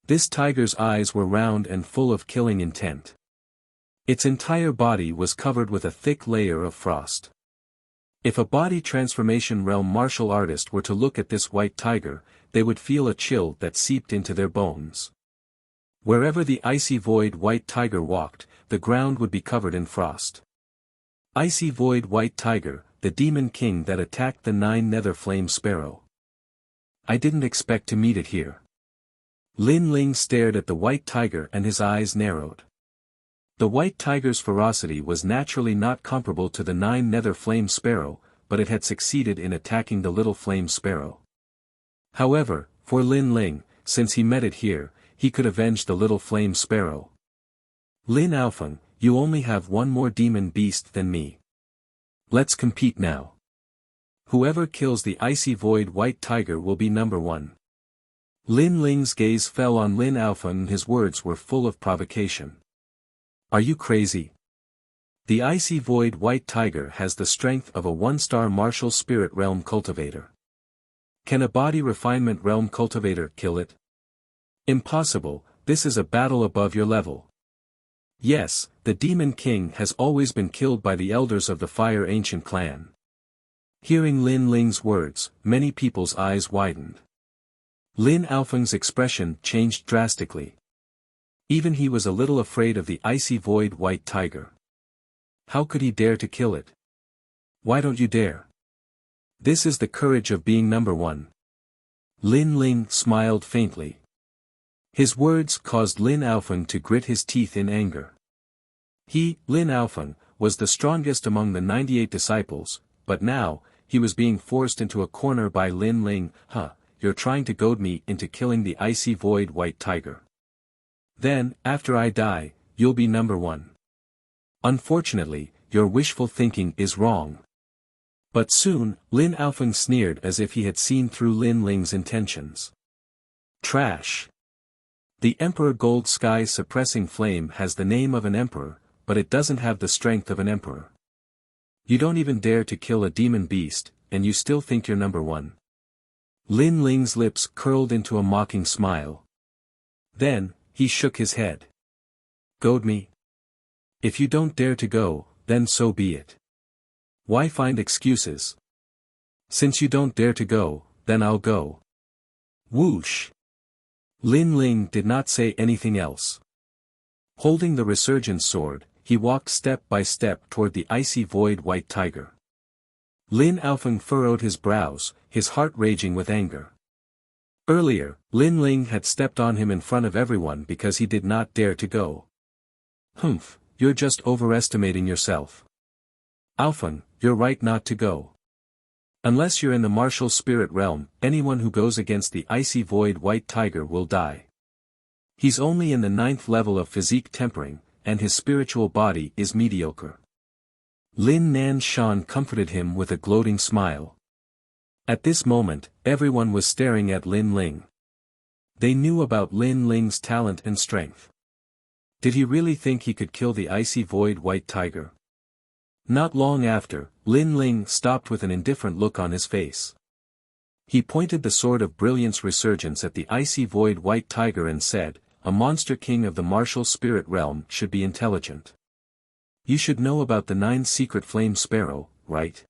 This tiger's eyes were round and full of killing intent. Its entire body was covered with a thick layer of frost. If a body transformation realm martial artist were to look at this white tiger, they would feel a chill that seeped into their bones. Wherever the icy void white tiger walked, the ground would be covered in frost. Icy void white tiger, the demon king that attacked the 9 nether flame sparrow. I didn't expect to meet it here. Lin Ling stared at the white tiger and his eyes narrowed. The white tiger's ferocity was naturally not comparable to the 9 nether flame sparrow, but it had succeeded in attacking the little flame sparrow. However, for Lin Ling, since he met it here, he could avenge the little flame sparrow. Lin Aofeng, you only have one more demon beast than me. Let's compete now. Whoever kills the icy void white tiger will be number one. Lin Ling's gaze fell on Lin Aofeng and his words were full of provocation. Are you crazy? The icy void white tiger has the strength of a one-star martial spirit realm cultivator. Can a body refinement realm cultivator kill it? Impossible, this is a battle above your level. Yes, the Demon King has always been killed by the elders of the Fire Ancient clan. Hearing Lin Ling's words, many people's eyes widened. Lin Aofeng's expression changed drastically. Even he was a little afraid of the icy void white tiger. How could he dare to kill it? Why don't you dare? This is the courage of being number one. Lin Ling smiled faintly. His words caused Lin Aofeng to grit his teeth in anger. He, Lin Aofeng, was the strongest among the 98 disciples, but now, he was being forced into a corner by Lin Ling. You're trying to goad me into killing the icy void white tiger. Then, after I die, you'll be number one. Unfortunately, your wishful thinking is wrong. But soon, Lin Aofeng sneered as if he had seen through Lin Ling's intentions. Trash. The Emperor Gold Sky Suppressing Flame has the name of an emperor, but it doesn't have the strength of an emperor. You don't even dare to kill a demon beast, and you still think you're number one. Lin Ling's lips curled into a mocking smile. Then, he shook his head. Goad me? If you don't dare to go, then so be it. Why find excuses? Since you don't dare to go, then I'll go. Whoosh! Lin Ling did not say anything else. Holding the resurgence sword, he walked step by step toward the icy void white tiger. Lin Aofeng furrowed his brows, his heart raging with anger. Earlier, Lin Ling had stepped on him in front of everyone because he did not dare to go. Humph, you're just overestimating yourself. Aofeng, you're right not to go. Unless you're in the martial spirit realm, anyone who goes against the icy void white tiger will die. He's only in the 9th level of physique tempering, and his spiritual body is mediocre. Lin Nanshan comforted him with a gloating smile. At this moment, everyone was staring at Lin Ling. They knew about Lin Ling's talent and strength. Did he really think he could kill the icy void white tiger? Not long after, Lin Ling stopped with an indifferent look on his face. He pointed the sword of brilliance resurgence at the icy void white tiger and said, "A monster king of the martial spirit realm should be intelligent. You should know about the 9 secret flame sparrow, right?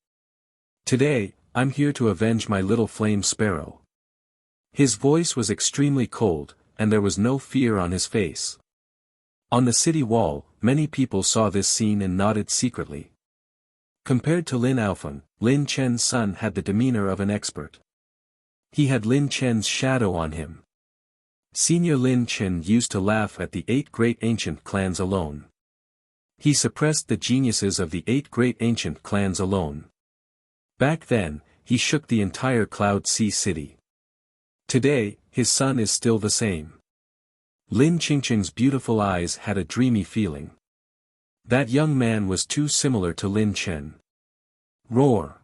Today, I'm here to avenge my little flame sparrow." His voice was extremely cold, and there was no fear on his face. On the city wall, many people saw this scene and nodded secretly. Compared to Lin Aofeng, Lin Chen's son had the demeanor of an expert. He had Lin Chen's shadow on him. Senior Lin Chen used to laugh at the 8 great ancient clans alone. He suppressed the geniuses of the 8 great ancient clans alone. Back then, he shook the entire Cloud Sea city. Today, his son is still the same. Lin Qingqing's beautiful eyes had a dreamy feeling. That young man was too similar to Lin Chen. Roar!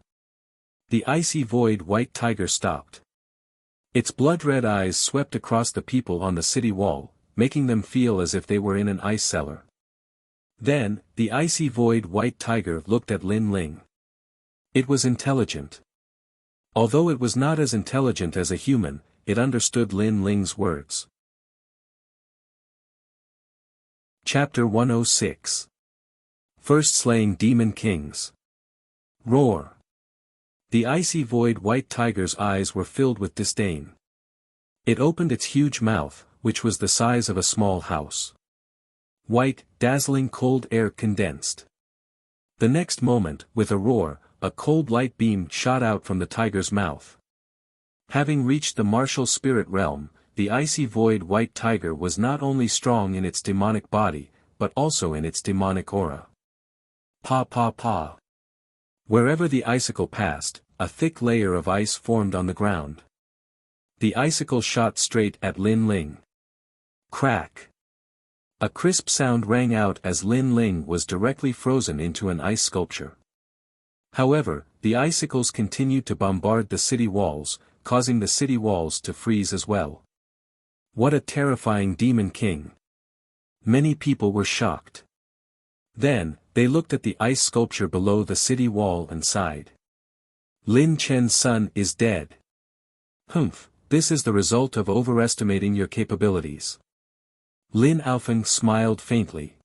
The icy void white tiger stopped. Its blood-red eyes swept across the people on the city wall, making them feel as if they were in an ice cellar. Then, the icy void white tiger looked at Lin Ling. It was intelligent. Although it was not as intelligent as a human, it understood Lin Ling's words. Chapter 106. First Slaying Demon Kings. Roar! The icy void white tiger's eyes were filled with disdain. It opened its huge mouth, which was the size of a small house. White, dazzling cold air condensed. The next moment, with a roar, a cold light beam shot out from the tiger's mouth. Having reached the martial spirit realm, the icy void white tiger was not only strong in its demonic body, but also in its demonic aura. Pa pa pa. Wherever the icicle passed, a thick layer of ice formed on the ground. The icicle shot straight at Lin Ling. Crack. A crisp sound rang out as Lin Ling was directly frozen into an ice sculpture. However, the icicles continued to bombard the city walls, causing the city walls to freeze as well. What a terrifying demon king! Many people were shocked. Then, they looked at the ice sculpture below the city wall and sighed. Lin Chen's son is dead. Humph, this is the result of overestimating your capabilities. Lin Aofeng smiled faintly.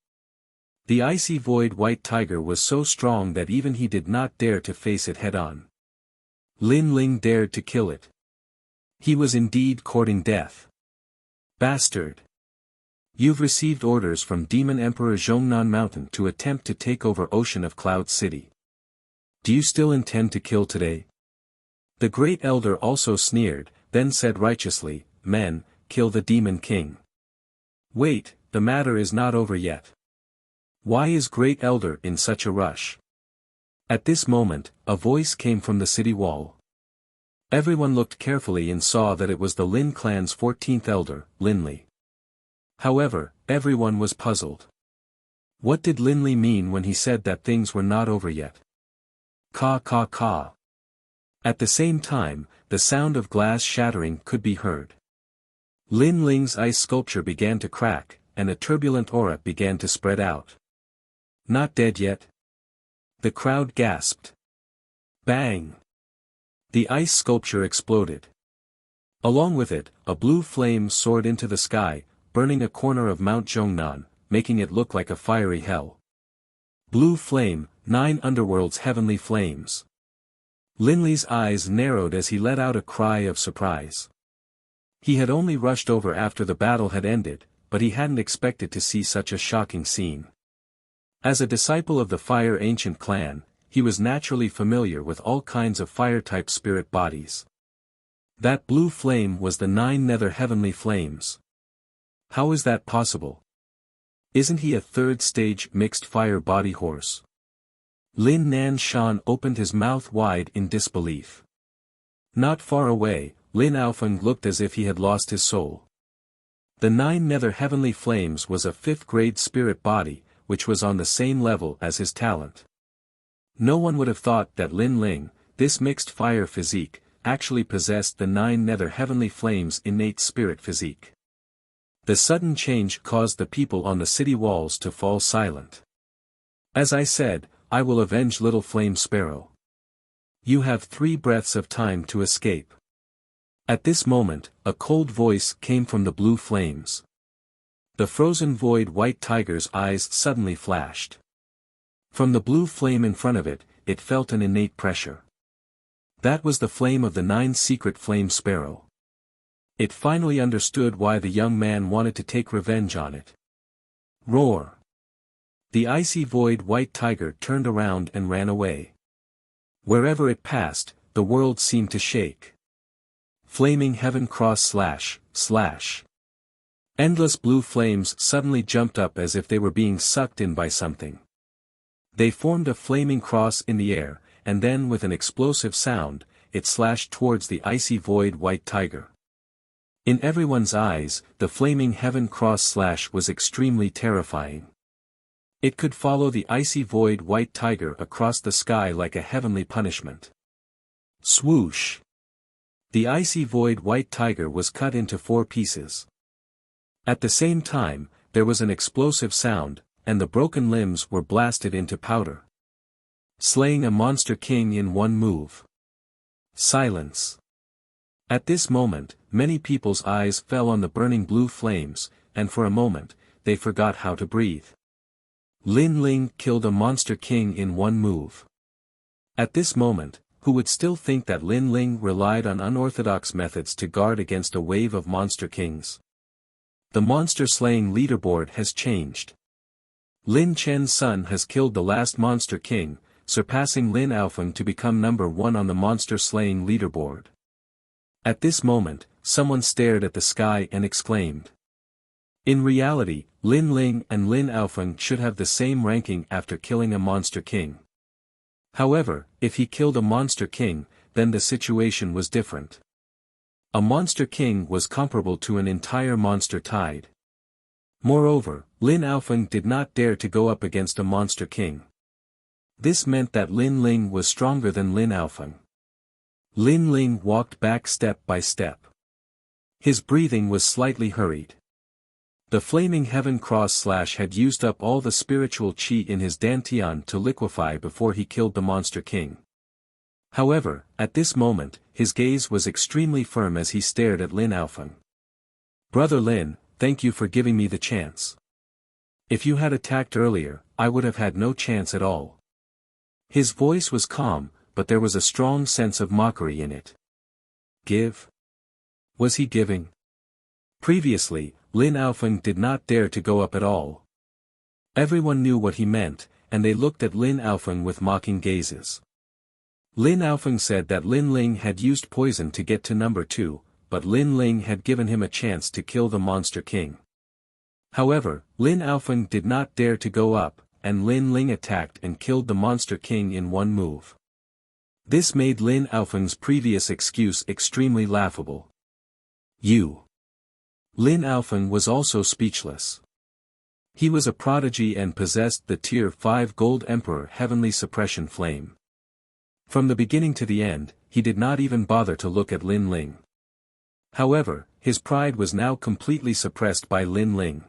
The icy void white tiger was so strong that even he did not dare to face it head-on. Lin Ling dared to kill it. He was indeed courting death. Bastard! You've received orders from Demon Emperor Zhongnan Mountain to attempt to take over Ocean of Cloud City. Do you still intend to kill today? The Great Elder also sneered, then said righteously, Men, kill the Demon King. Wait, the matter is not over yet. Why is Great Elder in such a rush? At this moment, a voice came from the city wall. Everyone looked carefully and saw that it was the Lin clan's 14th elder, Linli. However, everyone was puzzled. What did Linli mean when he said that things were not over yet? Caw caw caw. At the same time, the sound of glass shattering could be heard. Lin Ling's ice sculpture began to crack, and a turbulent aura began to spread out. Not dead yet? The crowd gasped. Bang! The ice sculpture exploded. Along with it, a blue flame soared into the sky, burning a corner of Mount Zhongnan, making it look like a fiery hell. Blue flame, 9 underworld's heavenly flames. Linli's eyes narrowed as he let out a cry of surprise. He had only rushed over after the battle had ended, but he hadn't expected to see such a shocking scene. As a disciple of the Fire Ancient clan, he was naturally familiar with all kinds of fire-type spirit bodies. That blue flame was the 9 nether heavenly flames. How is that possible? Isn't he a 3rd stage mixed fire body horse? Lin Nan Shan opened his mouth wide in disbelief. Not far away, Lin Aofeng looked as if he had lost his soul. The 9 nether heavenly flames was a 5th grade spirit body, which was on the same level as his talent. No one would have thought that Lin Ling, this mixed fire physique, actually possessed the 9 nether heavenly flames' innate spirit physique. The sudden change caused the people on the city walls to fall silent. As I said, I will avenge Little Flame Sparrow. You have 3 breaths of time to escape. At this moment, a cold voice came from the blue flames. The frozen void white tiger's eyes suddenly flashed. From the blue flame in front of it, it felt an innate pressure. That was the flame of the 9 secret flame sparrow. It finally understood why the young man wanted to take revenge on it. Roar! The icy void white tiger turned around and ran away. Wherever it passed, the world seemed to shake. Flaming heaven cross // Endless blue flames suddenly jumped up as if they were being sucked in by something. They formed a flaming cross in the air, and then with an explosive sound, it slashed towards the icy void white tiger. In everyone's eyes, the flaming heaven cross / was extremely terrifying. It could follow the icy void white tiger across the sky like a heavenly punishment. Swoosh! The icy void white tiger was cut into 4 pieces. At the same time, there was an explosive sound, and the broken limbs were blasted into powder. Slaying a monster king in 1 move. Silence. At this moment, many people's eyes fell on the burning blue flames, and for a moment, they forgot how to breathe. Lin Ling killed a monster king in 1 move. At this moment, who would still think that Lin Ling relied on unorthodox methods to guard against a wave of monster kings? The monster-slaying leaderboard has changed. Lin Chen's son has killed the last monster king, surpassing Lin Aofeng to become number 1 on the monster-slaying leaderboard. At this moment, someone stared at the sky and exclaimed. In reality, Lin Ling and Lin Aofeng should have the same ranking after killing a monster king. However, if he killed a monster king, then the situation was different. A monster king was comparable to an entire monster tide. Moreover, Lin Aofeng did not dare to go up against a monster king. This meant that Lin Ling was stronger than Lin Aofeng. Lin Ling walked back step by step. His breathing was slightly hurried. The flaming heaven cross / had used up all the spiritual qi in his dantian to liquefy before he killed the monster king. However, at this moment, his gaze was extremely firm as he stared at Lin Aofeng. "Brother Lin, thank you for giving me the chance. If you had attacked earlier, I would have had no chance at all." His voice was calm, but there was a strong sense of mockery in it. Give? Was he giving? Previously, Lin Aofeng did not dare to go up at all. Everyone knew what he meant, and they looked at Lin Aofeng with mocking gazes. Lin Aofeng said that Lin Ling had used poison to get to number 2, but Lin Ling had given him a chance to kill the monster king. However, Lin Aofeng did not dare to go up, and Lin Ling attacked and killed the monster king in one move. This made Lin Aofeng's previous excuse extremely laughable. "You." Lin Aofeng was also speechless. He was a prodigy and possessed the Tier 5 Gold Emperor Heavenly Suppression Flame. From the beginning to the end, he did not even bother to look at Lin Ling. However, his pride was now completely suppressed by Lin Ling.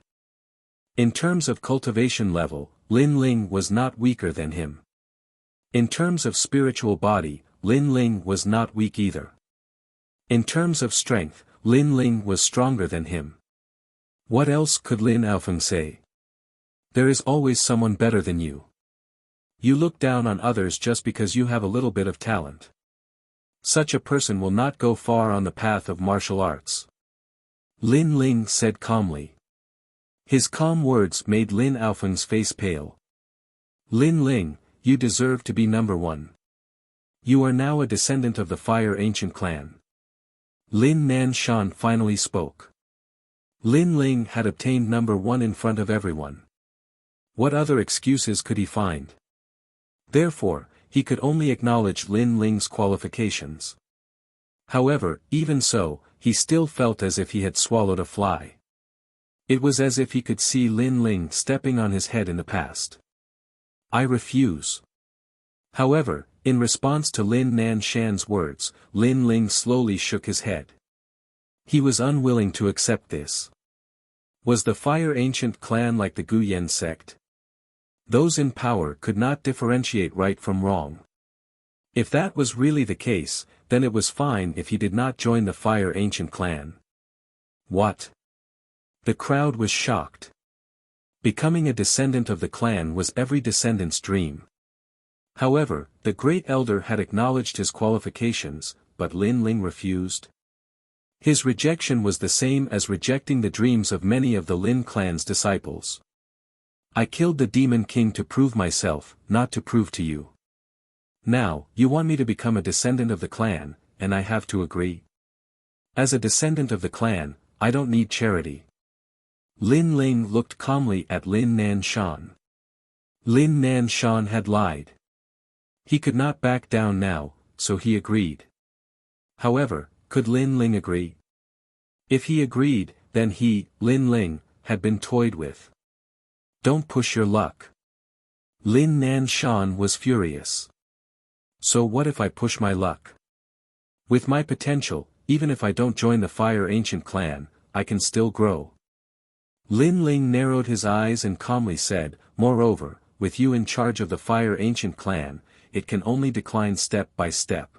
In terms of cultivation level, Lin Ling was not weaker than him. In terms of spiritual body, Lin Ling was not weak either. In terms of strength, Lin Ling was stronger than him. What else could Lin Aofeng say? There is always someone better than you. You look down on others just because you have a little bit of talent. Such a person will not go far on the path of martial arts. Lin Ling said calmly. His calm words made Lin Aofeng's face pale. Lin Ling, you deserve to be number 1. You are now a descendant of the Fire Ancient clan. Lin Nanshan finally spoke. Lin Ling had obtained number 1 in front of everyone. What other excuses could he find? Therefore, he could only acknowledge Lin Ling's qualifications. However, even so, he still felt as if he had swallowed a fly. It was as if he could see Lin Ling stepping on his head in the past. "I refuse." However, in response to Lin Nanshan's words, Lin Ling slowly shook his head. He was unwilling to accept this. Was the Fire Ancient clan like the Guyan sect? Those in power could not differentiate right from wrong. If that was really the case, then it was fine if he did not join the Fire Ancient clan. What? The crowd was shocked. Becoming a descendant of the clan was every descendant's dream. However, the Great Elder had acknowledged his qualifications, but Lin Ling refused. His rejection was the same as rejecting the dreams of many of the Lin clan's disciples. "I killed the Demon King to prove myself, not to prove to you. Now, you want me to become a descendant of the clan, and I have to agree? As a descendant of the clan, I don't need charity." Lin Ling looked calmly at Lin Nanshan. Lin Nanshan had lied. He could not back down now, so he agreed. However, could Lin Ling agree? If he agreed, then he, Lin Ling, had been toyed with. "Don't push your luck." Lin Nanshan was furious. "So what if I push my luck? With my potential, even if I don't join the Fire Ancient clan, I can still grow." Lin Ling narrowed his eyes and calmly said, "Moreover, with you in charge of the Fire Ancient clan, it can only decline step by step."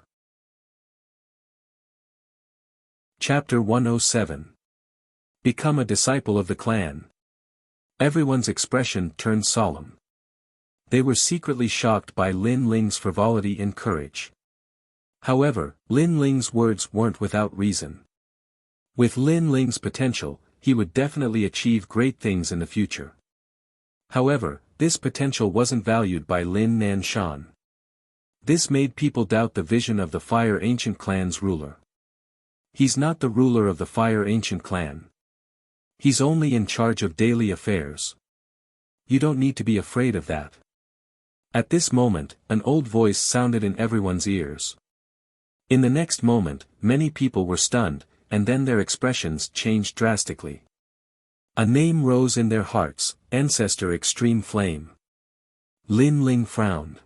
Chapter 107. Become a disciple of the clan. Everyone's expression turned solemn. They were secretly shocked by Lin Ling's frivolity and courage. However, Lin Ling's words weren't without reason. With Lin Ling's potential, he would definitely achieve great things in the future. However, this potential wasn't valued by Lin Nanshan. This made people doubt the vision of the Fire Ancient clan's ruler. He's not the ruler of the Fire Ancient clan. He's only in charge of daily affairs. You don't need to be afraid of that. At this moment, an old voice sounded in everyone's ears. In the next moment, many people were stunned, and then their expressions changed drastically. A name rose in their hearts, Ancestor Extreme Flame. Lin Ling frowned.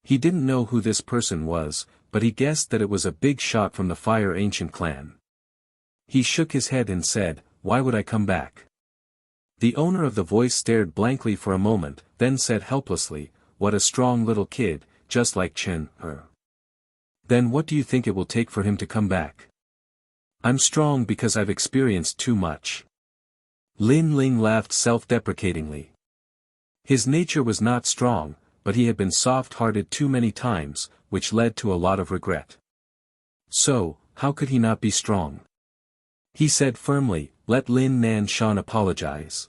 He didn't know who this person was, but he guessed that it was a big shot from the Fire Ancient clan. He shook his head and said, "Why would I come back?" The owner of the voice stared blankly for a moment, then said helplessly, "What a strong little kid, just like Chen, her." "Then what do you think it will take for him to come back?" "I'm strong because I've experienced too much." Lin Ling laughed self-deprecatingly. His nature was not strong, but he had been soft-hearted too many times, which led to a lot of regret. So, how could he not be strong? He said firmly, "Let Lin Nan Shan apologize."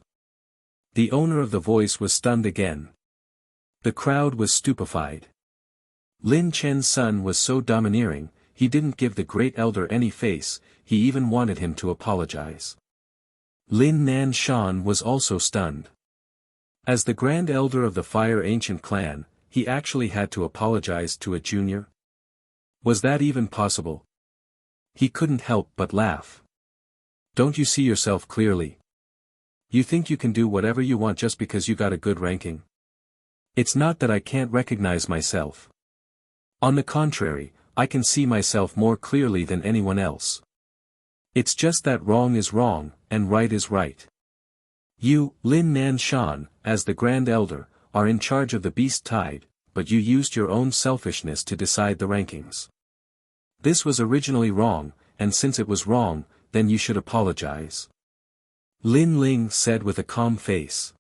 The owner of the voice was stunned again. The crowd was stupefied. Lin Chen's son was so domineering, he didn't give the great elder any face, he even wanted him to apologize. Lin Nan Shan was also stunned. As the grand elder of the Fire Ancient clan, he actually had to apologize to a junior? Was that even possible? He couldn't help but laugh. Don't you see yourself clearly? You think you can do whatever you want just because you got a good ranking? It's not that I can't recognize myself. On the contrary, I can see myself more clearly than anyone else. It's just that wrong is wrong, and right is right. You, Lin Nan Shan, as the Grand Elder, are in charge of the Beast Tide, but you used your own selfishness to decide the rankings. This was originally wrong, and since it was wrong, then you should apologize. Lin Ling said with a calm face.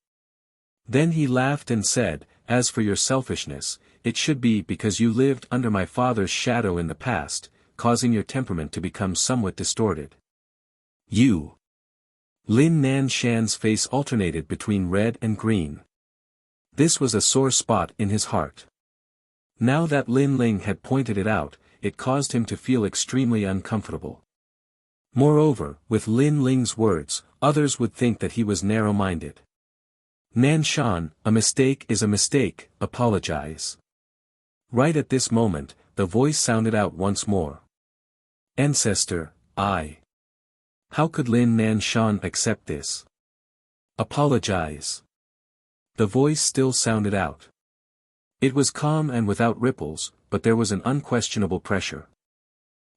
Then he laughed and said, "As for your selfishness, it should be because you lived under my father's shadow in the past, causing your temperament to become somewhat distorted." You. Lin Nan Shan's face alternated between red and green. This was a sore spot in his heart. Now that Lin Ling had pointed it out, it caused him to feel extremely uncomfortable. Moreover, with Lin Ling's words, others would think that he was narrow-minded. "Nan Shan, a mistake is a mistake, apologize." Right at this moment, the voice sounded out once more. "Ancestor, I." How could Lin Nan Shan accept this? "Apologize." The voice still sounded out. It was calm and without ripples, but there was an unquestionable pressure.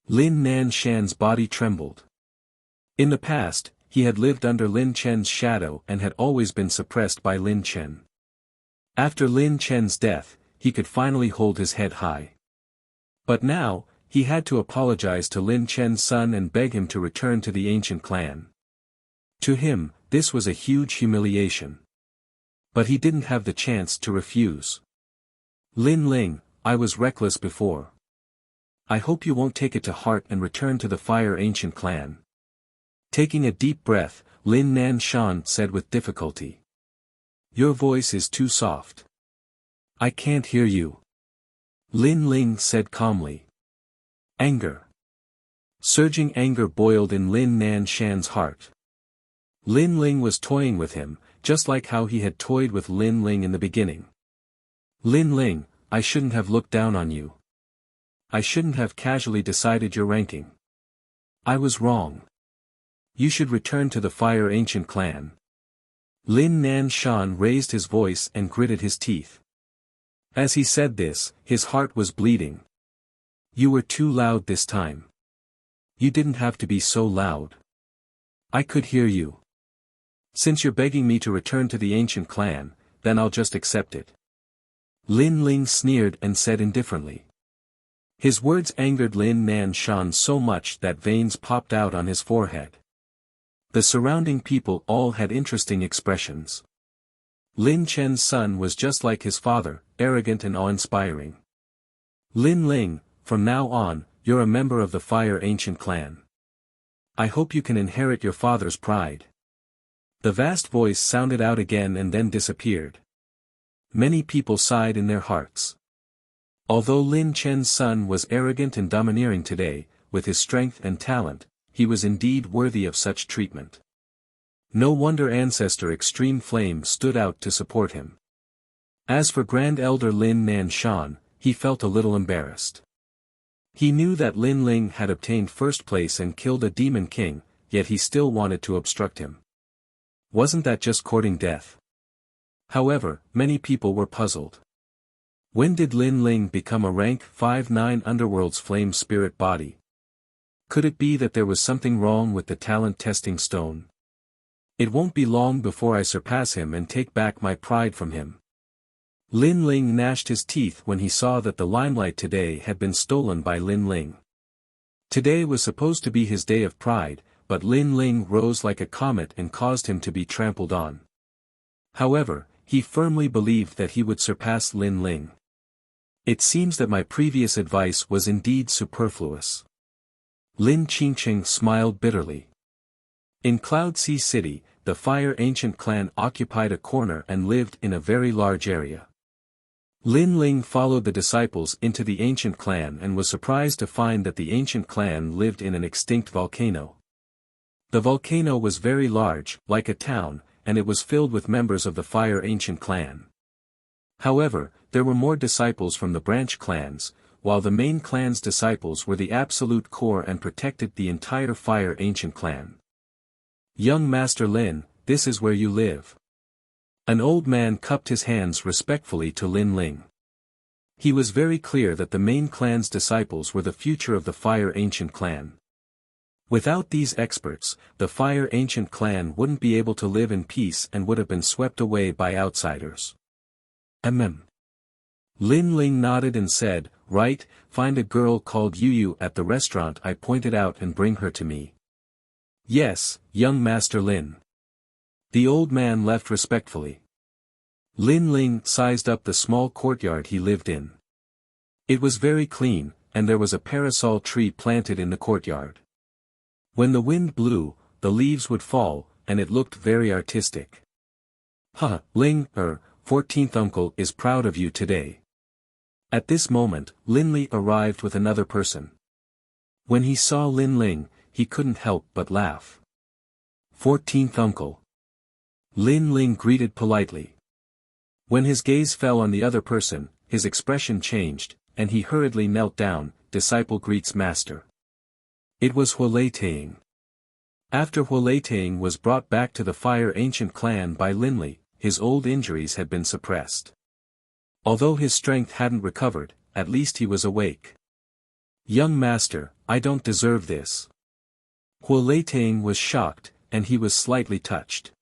Lin Nan Shan's body trembled. In the past, he had lived under Lin Chen's shadow and had always been suppressed by Lin Chen. After Lin Chen's death, he could finally hold his head high. But now, he had to apologize to Lin Chen's son and beg him to return to the ancient clan. To him, this was a huge humiliation. But he didn't have the chance to refuse. "Lin Ling, I was reckless before. I hope you won't take it to heart and return to the Fire Ancient clan." Taking a deep breath, Lin Nan Shan said with difficulty. "Your voice is too soft. I can't hear you." Lin Ling said calmly. Anger. Surging anger boiled in Lin Nan Shan's heart. Lin Ling was toying with him, just like how he had toyed with Lin Ling in the beginning. "Lin Ling, I shouldn't have looked down on you. I shouldn't have casually decided your ranking. I was wrong. You should return to the Fire Ancient clan." Lin Nan Shan raised his voice and gritted his teeth. As he said this, his heart was bleeding. "You were too loud this time. You didn't have to be so loud. I could hear you. Since you're begging me to return to the ancient clan, then I'll just accept it." Lin Ling sneered and said indifferently. His words angered Lin Nan Shan so much that veins popped out on his forehead. The surrounding people all had interesting expressions. Lin Chen's son was just like his father, arrogant and awe-inspiring. "Lin Ling, from now on, you're a member of the Fire Ancient clan. I hope you can inherit your father's pride." The vast voice sounded out again and then disappeared. Many people sighed in their hearts. Although Lin Chen's son was arrogant and domineering today, with his strength and talent, he was indeed worthy of such treatment. No wonder Ancestor Extreme Flame stood out to support him. As for Grand Elder Lin Nan Shan, he felt a little embarrassed. He knew that Lin Ling had obtained first place and killed a demon king, yet he still wanted to obstruct him. Wasn't that just courting death? However, many people were puzzled. When did Lin Ling become a rank 5-9 Underworld's flame spirit body? Could it be that there was something wrong with the talent testing stone? It won't be long before I surpass him and take back my pride from him. Lin Ling gnashed his teeth when he saw that the limelight today had been stolen by Lin Ling. Today was supposed to be his day of pride, but Lin Ling rose like a comet and caused him to be trampled on. However, he firmly believed that he would surpass Lin Ling. It seems that my previous advice was indeed superfluous. Lin Qingqing smiled bitterly. In Cloud Sea City, the Fire Ancient clan occupied a corner and lived in a very large area. Lin Ling followed the disciples into the Ancient clan and was surprised to find that the Ancient clan lived in an extinct volcano. The volcano was very large, like a town, and it was filled with members of the Fire Ancient clan. However, there were more disciples from the branch clans, while the main clan's disciples were the absolute core and protected the entire Fire Ancient clan. Young Master Lin, this is where you live. An old man cupped his hands respectfully to Lin Ling. He was very clear that the main clan's disciples were the future of the Fire Ancient clan. Without these experts, the Fire Ancient clan wouldn't be able to live in peace and would have been swept away by outsiders. Lin Ling nodded and said, "Right, find a girl called Yu at the restaurant I pointed out and bring her to me." "Yes, young Master Lin." The old man left respectfully. Lin Ling sized up the small courtyard he lived in. It was very clean, and there was a parasol tree planted in the courtyard. When the wind blew, the leaves would fall, and it looked very artistic. Ling, 14th uncle is proud of you today. At this moment, Lin Li arrived with another person. When he saw Lin Ling, he couldn't help but laugh. 14th uncle. Lin Ling greeted politely. When his gaze fell on the other person, his expression changed, and he hurriedly knelt down. Disciple greets master. It was Huoleitang. After Huoleitang was brought back to the Fire Ancient clan by Lin Li, his old injuries had been suppressed. Although his strength hadn't recovered, at least he was awake. Young master, I don't deserve this. Huoleitang was shocked, and he was slightly touched.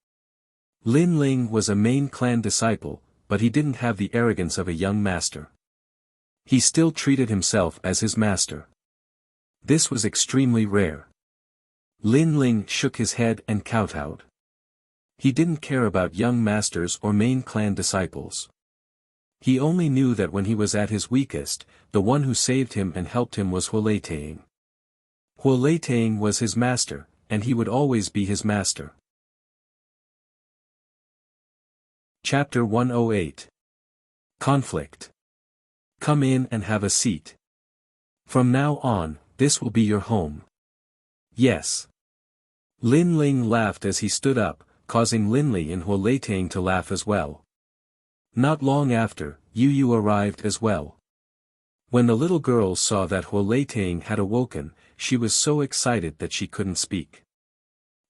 Lin Ling was a main clan disciple, but he didn't have the arrogance of a young master. He still treated himself as his master. This was extremely rare. Lin Ling shook his head and kowtowed. He didn't care about young masters or main clan disciples. He only knew that when he was at his weakest, the one who saved him and helped him was Huoleitang. Huoleitang was his master, and he would always be his master. Chapter 108. Conflict. Come in and have a seat. From now on, this will be your home. Yes. Lin Ling laughed as he stood up, causing Lin Li and Huoleitang to laugh as well. Not long after, Yu arrived as well. When the little girl saw that Huoleitang had awoken, she was so excited that she couldn't speak.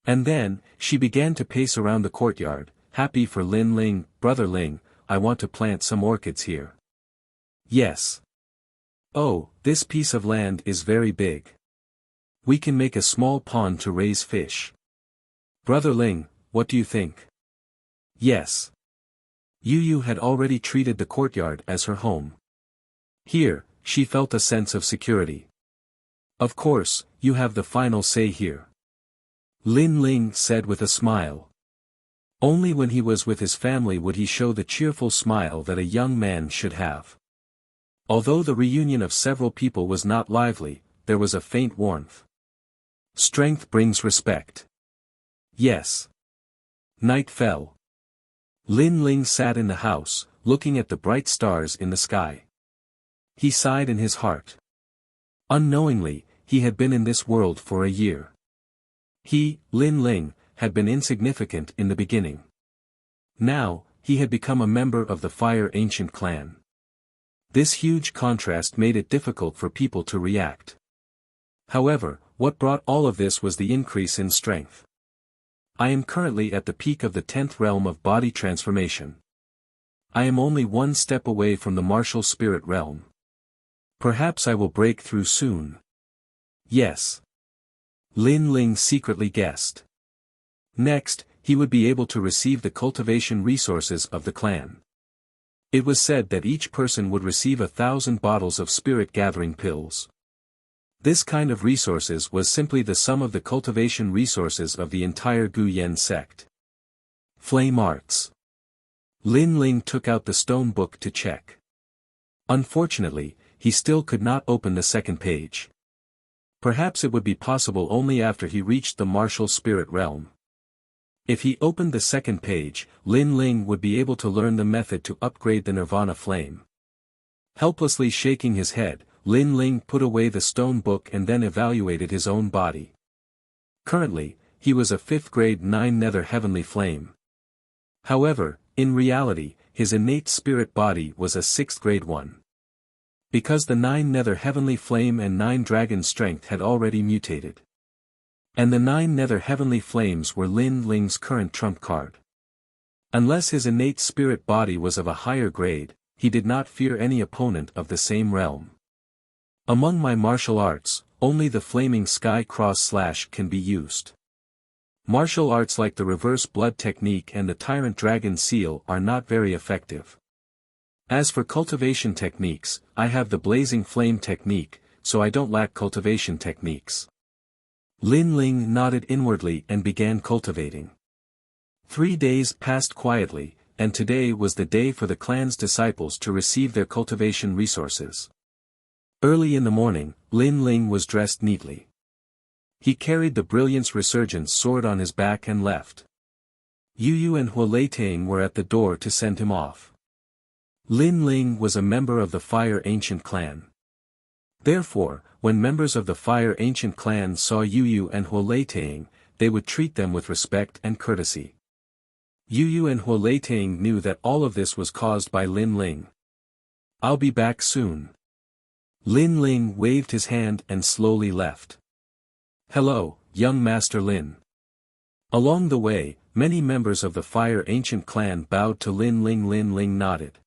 And then, she began to pace around the courtyard, happy for Lin Ling. Brother Ling, I want to plant some orchids here. Yes. Oh, this piece of land is very big. We can make a small pond to raise fish. Brother Ling, what do you think? Yes. Yu had already treated the courtyard as her home. Here, she felt a sense of security. Of course, you have the final say here. Lin Ling said with a smile. Only when he was with his family would he show the cheerful smile that a young man should have. Although the reunion of several people was not lively, there was a faint warmth. Strength brings respect. Yes. Night fell. Lin Ling sat in the house, looking at the bright stars in the sky. He sighed in his heart. Unknowingly, he had been in this world for a year. He, Lin Ling, had been insignificant in the beginning. Now, he had become a member of the Fire Ancient clan. This huge contrast made it difficult for people to react. However, what brought all of this was the increase in strength. I am currently at the peak of the 10th realm of body transformation. I am only one step away from the martial spirit realm. Perhaps I will break through soon. Yes. Lin Ling secretly guessed. Next, he would be able to receive the cultivation resources of the clan. It was said that each person would receive 1,000 bottles of spirit-gathering pills. This kind of resources was simply the sum of the cultivation resources of the entire Gu Yen sect. Flame Arts. Lin Ling took out the stone book to check. Unfortunately, he still could not open the second page. Perhaps it would be possible only after he reached the martial spirit realm. If he opened the second page, Lin Ling would be able to learn the method to upgrade the Nirvana flame. Helplessly shaking his head, Lin Ling put away the stone book and then evaluated his own body. Currently, he was a 5th grade 9 nether heavenly flame. However, in reality, his innate spirit body was a 6th grade 1. Because the 9 nether heavenly flame and 9 dragon strength had already mutated. And the 9 nether heavenly flames were Lin Ling's current trump card. Unless his innate spirit body was of a higher grade, he did not fear any opponent of the same realm. Among my martial arts, only the flaming sky cross slash can be used. Martial arts like the reverse blood technique and the tyrant dragon seal are not very effective. As for cultivation techniques, I have the blazing flame technique, so I don't lack cultivation techniques. Lin Ling nodded inwardly and began cultivating. 3 days passed quietly, and today was the day for the clan's disciples to receive their cultivation resources. Early in the morning, Lin Ling was dressed neatly. He carried the Brilliance Resurgence sword on his back and left. Yu Yu and Huoleitang were at the door to send him off. Lin Ling was a member of the Fire Ancient clan. Therefore, when members of the Fire Ancient clan saw Yu Yu and Huoleitang, they would treat them with respect and courtesy. Yu Yu and Huoleitang knew that all of this was caused by Lin Ling. I'll be back soon. Lin Ling waved his hand and slowly left. Hello, young Master Lin. Along the way, many members of the Fire Ancient clan bowed to Lin Ling. Lin Ling nodded.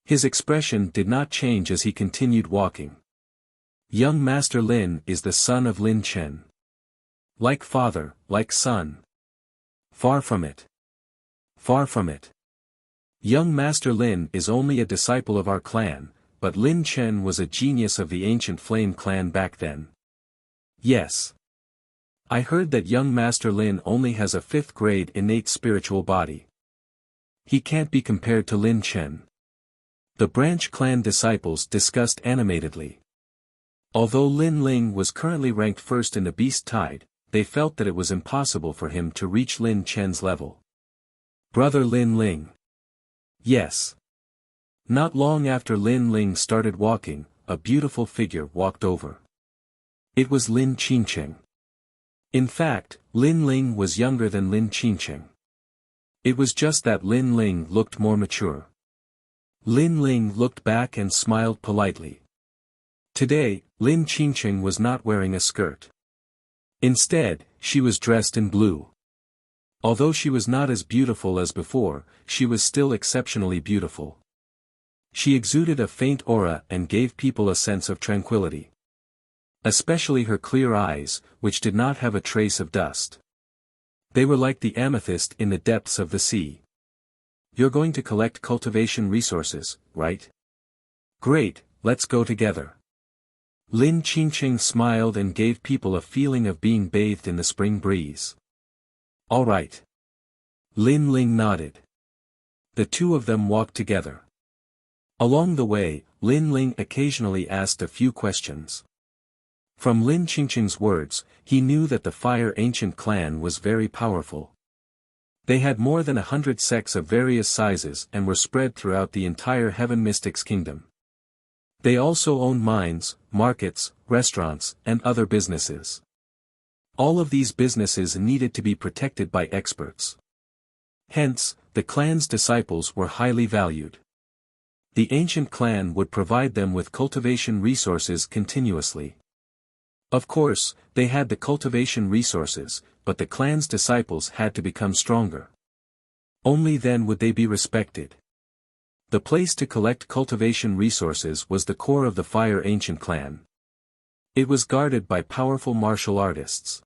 His expression did not change as he continued walking. Young Master Lin is the son of Lin Chen. Like father, like son. Far from it. Far from it. Young Master Lin is only a disciple of our clan, but Lin Chen was a genius of the ancient Flame clan back then. Yes. I heard that young Master Lin only has a 5th grade innate spiritual body. He can't be compared to Lin Chen. The branch clan disciples discussed animatedly. Although Lin Ling was currently ranked first in the Beast Tide, they felt that it was impossible for him to reach Lin Chen's level. Brother Lin Ling. Yes. Not long after Lin Ling started walking, a beautiful figure walked over. It was Lin Qingcheng. In fact, Lin Ling was younger than Lin Qingcheng. It was just that Lin Ling looked more mature. Lin Ling looked back and smiled politely. Today, Lin Qingcheng was not wearing a skirt. Instead, she was dressed in blue. Although she was not as beautiful as before, she was still exceptionally beautiful. She exuded a faint aura and gave people a sense of tranquility. Especially her clear eyes, which did not have a trace of dust. They were like the amethyst in the depths of the sea. You're going to collect cultivation resources, right? Great, let's go together. Lin Qingcheng smiled and gave people a feeling of being bathed in the spring breeze. All right. Lin Ling nodded. The two of them walked together. Along the way, Lin Ling occasionally asked a few questions. From Lin Qingcheng's words, he knew that the Fire Ancient clan was very powerful. They had more than 100 sects of various sizes and were spread throughout the entire Heaven Mystics Kingdom. They also owned mines, markets, restaurants, and other businesses. All of these businesses needed to be protected by experts. Hence, the clan's disciples were highly valued. The ancient clan would provide them with cultivation resources continuously. Of course, they had the cultivation resources, but the clan's disciples had to become stronger. Only then would they be respected. The place to collect cultivation resources was the core of the Fire Ancient clan. It was guarded by powerful martial artists.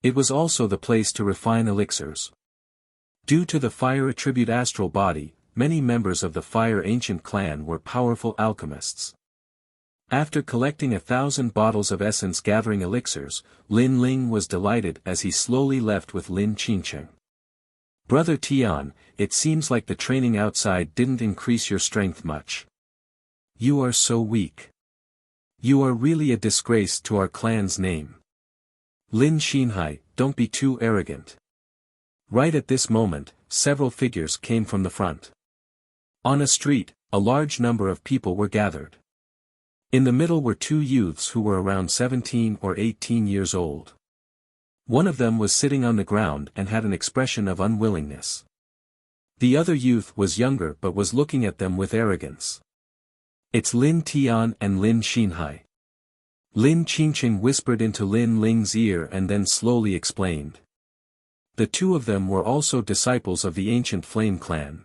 It was also the place to refine elixirs. Due to the fire attribute astral body, many members of the Fire Ancient clan were powerful alchemists. After collecting 1,000 bottles of essence gathering elixirs, Lin Ling was delighted as he slowly left with Lin Qingcheng. Brother Tian, it seems like the training outside didn't increase your strength much. You are so weak. You are really a disgrace to our clan's name. Lin Xinhai, don't be too arrogant. Right at this moment, several figures came from the front. On a street, a large number of people were gathered. In the middle were two youths who were around 17 or 18 years old. One of them was sitting on the ground and had an expression of unwillingness. The other youth was younger but was looking at them with arrogance. It's Lin Tian and Lin Xinhai. Lin Qingqing whispered into Lin Ling's ear and then slowly explained. The two of them were also disciples of the Ancient Flame clan.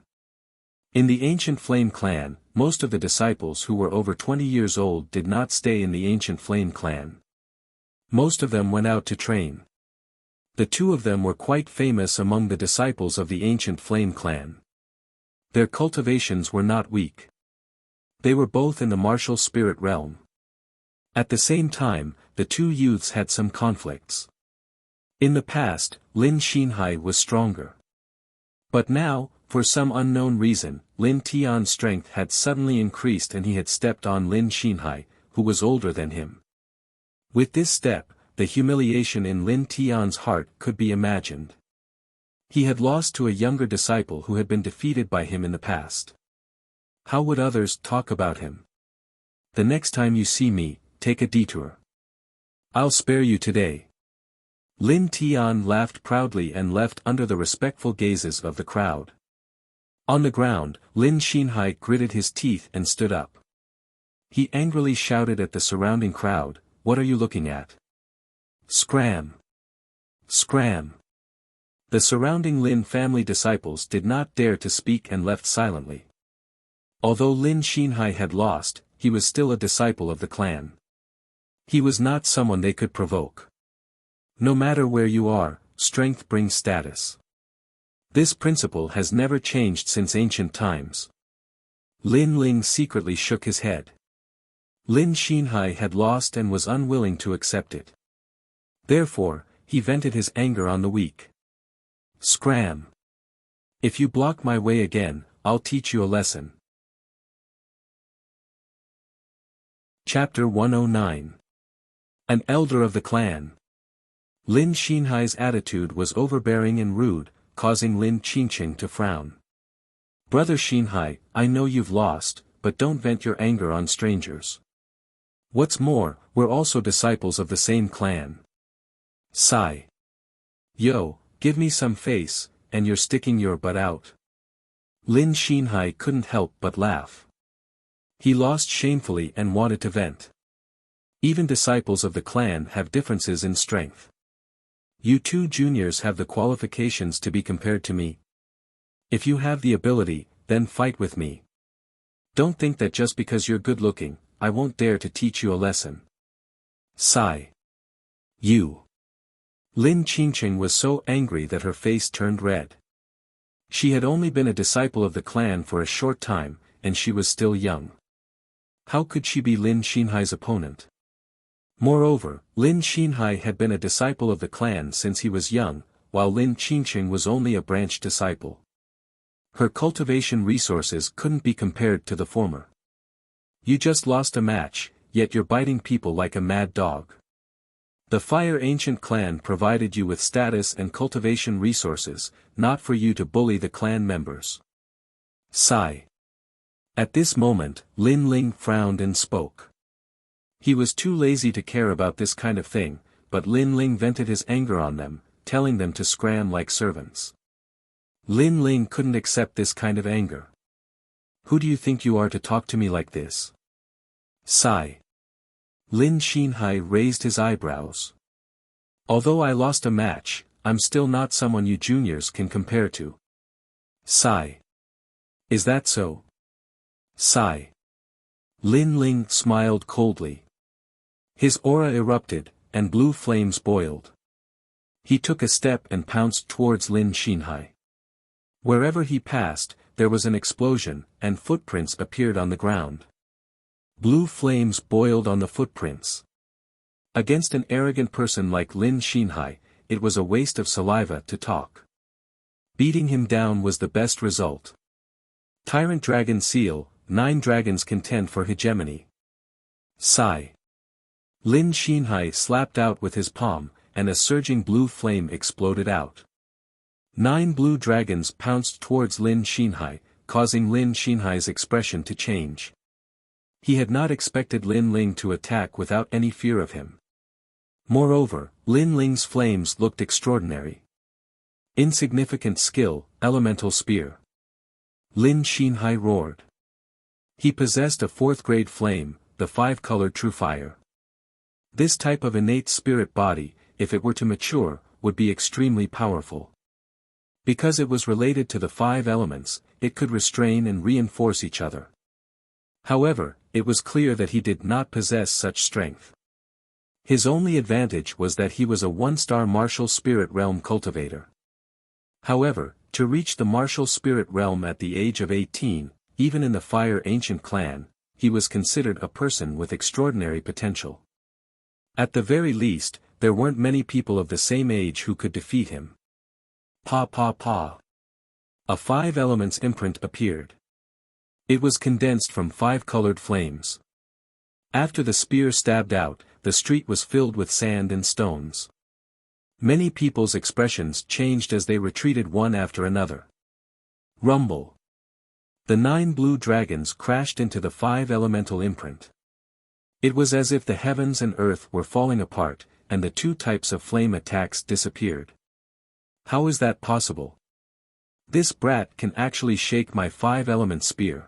In the Ancient Flame clan, most of the disciples who were over 20 years old did not stay in the Ancient Flame clan. Most of them went out to train. The two of them were quite famous among the disciples of the Ancient Flame clan. Their cultivations were not weak. They were both in the martial spirit realm. At the same time, the two youths had some conflicts. In the past, Lin Xinhai was stronger. But now, for some unknown reason, Lin Tian's strength had suddenly increased and he had stepped on Lin Xinhai, who was older than him. With this step, the humiliation in Lin Tian's heart could be imagined. He had lost to a younger disciple who had been defeated by him in the past. How would others talk about him? The next time you see me, take a detour. I'll spare you today. Lin Tian laughed proudly and left under the respectful gazes of the crowd. On the ground, Lin Xinhai gritted his teeth and stood up. He angrily shouted at the surrounding crowd, "What are you looking at? Scram! Scram!" The surrounding Lin family disciples did not dare to speak and left silently. Although Lin Xinhai had lost, he was still a disciple of the clan. He was not someone they could provoke. No matter where you are, strength brings status. This principle has never changed since ancient times. Lin Ling secretly shook his head. Lin Xinhai had lost and was unwilling to accept it. Therefore, he vented his anger on the weak. Scram! If you block my way again, I'll teach you a lesson. Chapter 109. An elder of the clan. Lin Xinhai's attitude was overbearing and rude, causing Lin Qingqing to frown. Brother Xinhai, I know you've lost, but don't vent your anger on strangers. What's more, we're also disciples of the same clan. Sigh. Yo, give me some face, and you're sticking your butt out. Lin Xinhai couldn't help but laugh. He lost shamefully and wanted to vent. Even disciples of the clan have differences in strength. You two juniors have the qualifications to be compared to me. If you have the ability, then fight with me. Don't think that just because you're good looking, I won't dare to teach you a lesson. Sigh. You. Lin Qingqing was so angry that her face turned red. She had only been a disciple of the clan for a short time, and she was still young. How could she be Lin Xinhai's opponent? Moreover, Lin Xinhai had been a disciple of the clan since he was young, while Lin Qingqing was only a branch disciple. Her cultivation resources couldn't be compared to the former. You just lost a match, yet you're biting people like a mad dog. The Fire Ancient clan provided you with status and cultivation resources, not for you to bully the clan members. Sigh. At this moment, Lin Ling frowned and spoke. He was too lazy to care about this kind of thing, but Lin Ling vented his anger on them, telling them to scram like servants. Lin Ling couldn't accept this kind of anger. Who do you think you are to talk to me like this? Sigh. Lin Xinhai raised his eyebrows. Although I lost a match, I'm still not someone you juniors can compare to. Sigh. Is that so? Sigh. Lin Ling smiled coldly. His aura erupted, and blue flames boiled. He took a step and pounced towards Lin Xinhai. Wherever he passed, there was an explosion, and footprints appeared on the ground. Blue flames boiled on the footprints. Against an arrogant person like Lin Xinhai, it was a waste of saliva to talk. Beating him down was the best result. Tyrant Dragon Seal, 9 dragons contend for hegemony. Sigh. Lin Xinhai slapped out with his palm, and a surging blue flame exploded out. 9 blue dragons pounced towards Lin Xinhai, causing Lin Xinhai's expression to change. He had not expected Lin Ling to attack without any fear of him. Moreover, Lin Ling's flames looked extraordinary. Insignificant skill, elemental spear. Lin Xinhai roared. He possessed a 4th-grade flame, the 5-colored true fire. This type of innate spirit body, if it were to mature, would be extremely powerful. Because it was related to the 5 elements, it could restrain and reinforce each other. However, it was clear that he did not possess such strength. His only advantage was that he was a 1-star martial spirit realm cultivator. However, to reach the martial spirit realm at the age of 18, even in the Fire Ancient clan, he was considered a person with extraordinary potential. At the very least, there weren't many people of the same age who could defeat him. Pa pa pa. A 5 elements imprint appeared. It was condensed from 5 colored flames. After the spear stabbed out, the street was filled with sand and stones. Many people's expressions changed as they retreated one after another. Rumble. The 9 blue dragons crashed into the 5 elemental imprint. It was as if the heavens and earth were falling apart, and the 2 types of flame attacks disappeared. How is that possible? This brat can actually shake my 5-element spear.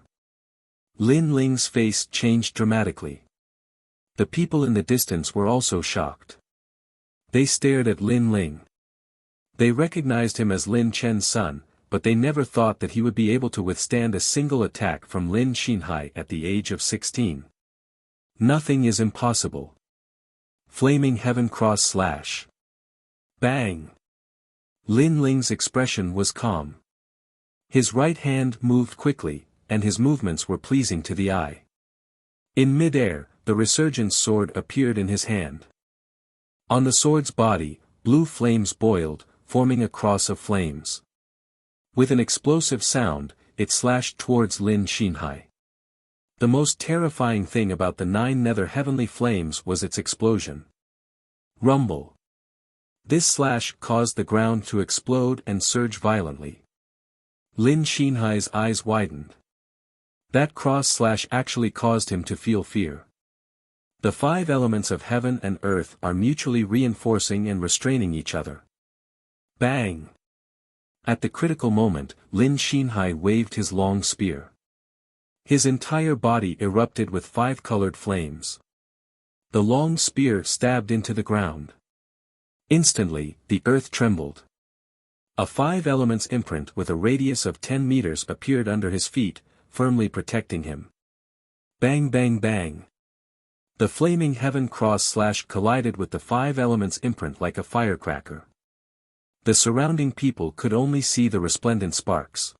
Lin Ling's face changed dramatically. The people in the distance were also shocked. They stared at Lin Ling. They recognized him as Lin Chen's son, but they never thought that he would be able to withstand a single attack from Lin Xinhai at the age of 16. Nothing is impossible. Flaming Heaven Cross Slash. Bang! Lin Ling's expression was calm. His right hand moved quickly, and his movements were pleasing to the eye. In mid-air, the resurgence sword appeared in his hand. On the sword's body, blue flames boiled, forming a cross of flames. With an explosive sound, it slashed towards Lin Xinhai. The most terrifying thing about the 9 nether heavenly flames was its explosion. Rumble. This slash caused the ground to explode and surge violently. Lin Xinhai's eyes widened. That cross slash actually caused him to feel fear. The 5 elements of heaven and earth are mutually reinforcing and restraining each other. Bang! At the critical moment, Lin Xinhai waved his long spear. His entire body erupted with 5 colored flames. The long spear stabbed into the ground. Instantly, the earth trembled. A 5 elements imprint with a radius of 10 meters appeared under his feet, firmly protecting him. Bang bang bang. The flaming heaven cross slash collided with the 5 elements imprint like a firecracker. The surrounding people could only see the resplendent sparks.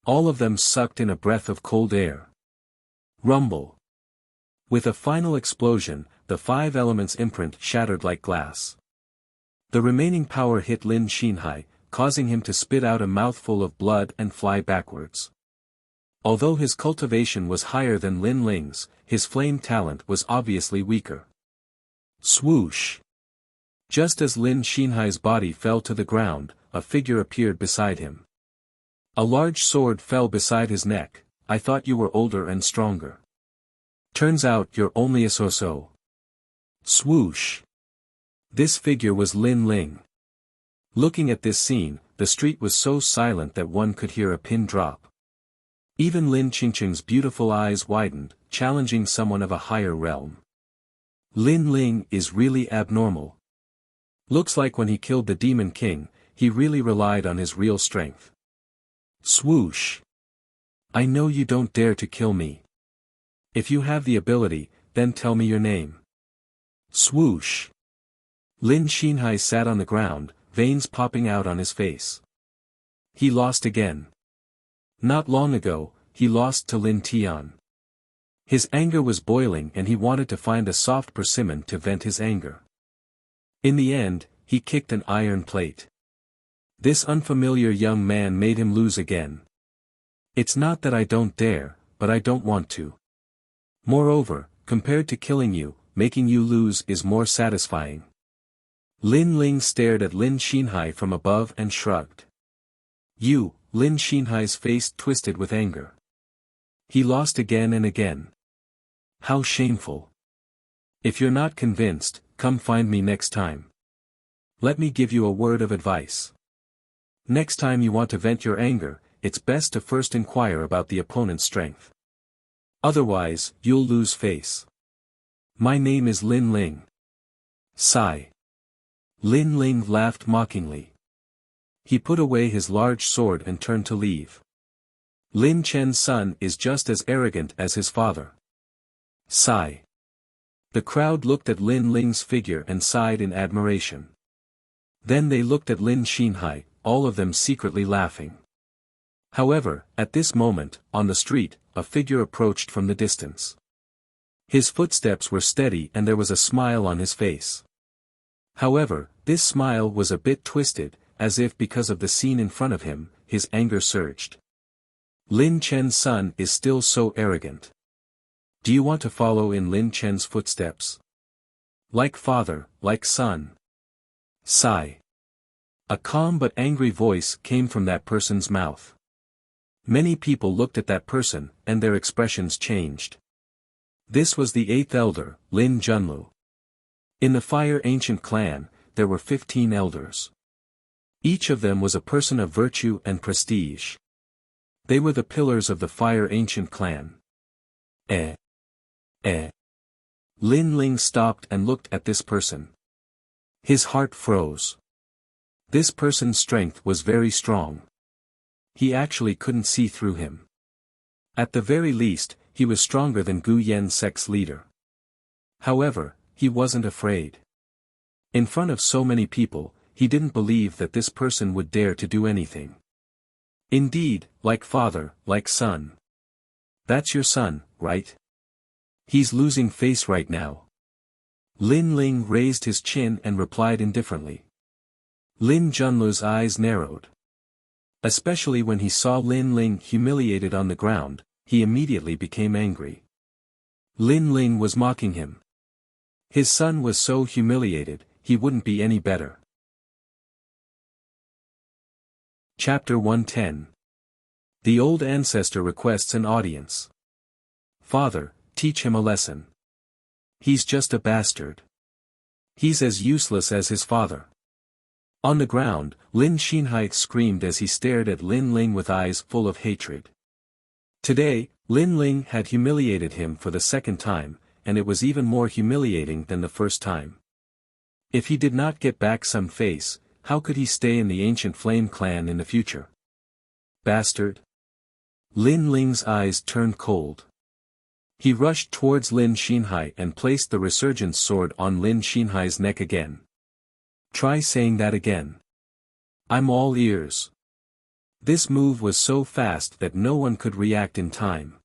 All of them sucked in a breath of cold air. Rumble. With a final explosion, the 5 elements imprint shattered like glass. The remaining power hit Lin Xinhai, causing him to spit out a mouthful of blood and fly backwards. Although his cultivation was higher than Lin Ling's, his flame talent was obviously weaker. Swoosh! Just as Lin Xinhai's body fell to the ground, a figure appeared beside him. A large sword fell beside his neck. I thought you were older and stronger. Turns out you're only a so-so. Swoosh! This figure was Lin Ling. Looking at this scene, the street was so silent that one could hear a pin drop. Even Lin Qingqing's beautiful eyes widened, challenging someone of a higher realm. Lin Ling is really abnormal. Looks like when he killed the Demon King, he really relied on his real strength. Swoosh! I know you don't dare to kill me. If you have the ability, then tell me your name. Swoosh! Lin Xinhai sat on the ground, veins popping out on his face. He lost again. Not long ago, he lost to Lin Tian. His anger was boiling and he wanted to find a soft persimmon to vent his anger. In the end, he kicked an iron plate. This unfamiliar young man made him lose again. It's not that I don't dare, but I don't want to. Moreover, compared to killing you, making you lose is more satisfying. Lin Ling stared at Lin Xinhai from above and shrugged. You, Lin Xinhai's face twisted with anger. He lost again and again. How shameful. If you're not convinced, come find me next time. Let me give you a word of advice. Next time you want to vent your anger, it's best to first inquire about the opponent's strength. Otherwise, you'll lose face. My name is Lin Ling. Sigh. Lin Ling laughed mockingly. He put away his large sword and turned to leave. Lin Chen's son is just as arrogant as his father. Sigh. The crowd looked at Lin Ling's figure and sighed in admiration. Then they looked at Lin Xinhai, all of them secretly laughing. However, at this moment, on the street, a figure approached from the distance. His footsteps were steady and there was a smile on his face. However, this smile was a bit twisted, as if because of the scene in front of him, his anger surged. Lin Chen's son is still so arrogant. Do you want to follow in Lin Chen's footsteps? Like father, like son. Sigh. A calm but angry voice came from that person's mouth. Many people looked at that person, and their expressions changed. This was the 8th elder, Lin Junlu. In the Fire Ancient clan, there were 15 elders. Each of them was a person of virtue and prestige. They were the pillars of the Fire Ancient clan. Lin Ling stopped and looked at this person. His heart froze. This person's strength was very strong. He actually couldn't see through him. At the very least, he was stronger than Gu Yan's sect's leader. However, he wasn't afraid. In front of so many people, he didn't believe that this person would dare to do anything. Indeed, like father, like son. That's your son, right? He's losing face right now. Lin Ling raised his chin and replied indifferently. Lin Junlu's eyes narrowed. Especially when he saw Lin Ling humiliated on the ground, he immediately became angry. Lin Ling was mocking him. His son was so humiliated, he wouldn't be any better. Chapter 110. The old ancestor requests an audience. Father, teach him a lesson. He's just a bastard. He's as useless as his father. On the ground, Lin Xinhai screamed as he stared at Lin Ling with eyes full of hatred. Today, Lin Ling had humiliated him for the second time, and it was even more humiliating than the first time. If he did not get back some face, how could he stay in the ancient Flame clan in the future? Bastard. Lin Ling's eyes turned cold. He rushed towards Lin Xinhai and placed the resurgence sword on Lin Xinhai's neck again. Try saying that again. I'm all ears. This move was so fast that no one could react in time.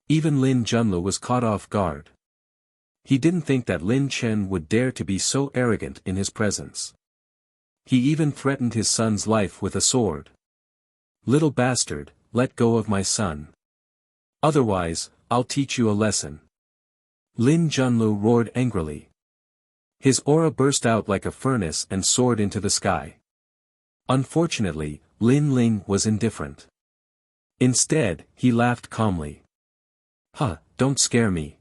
Even Lin Junlu was caught off guard. He didn't think that Lin Chen would dare to be so arrogant in his presence. He even threatened his son's life with a sword. Little bastard, let go of my son. Otherwise, I'll teach you a lesson. Lin Junlu roared angrily. His aura burst out like a furnace and soared into the sky. Unfortunately, Lin Ling was indifferent. Instead, he laughed calmly. Don't scare me.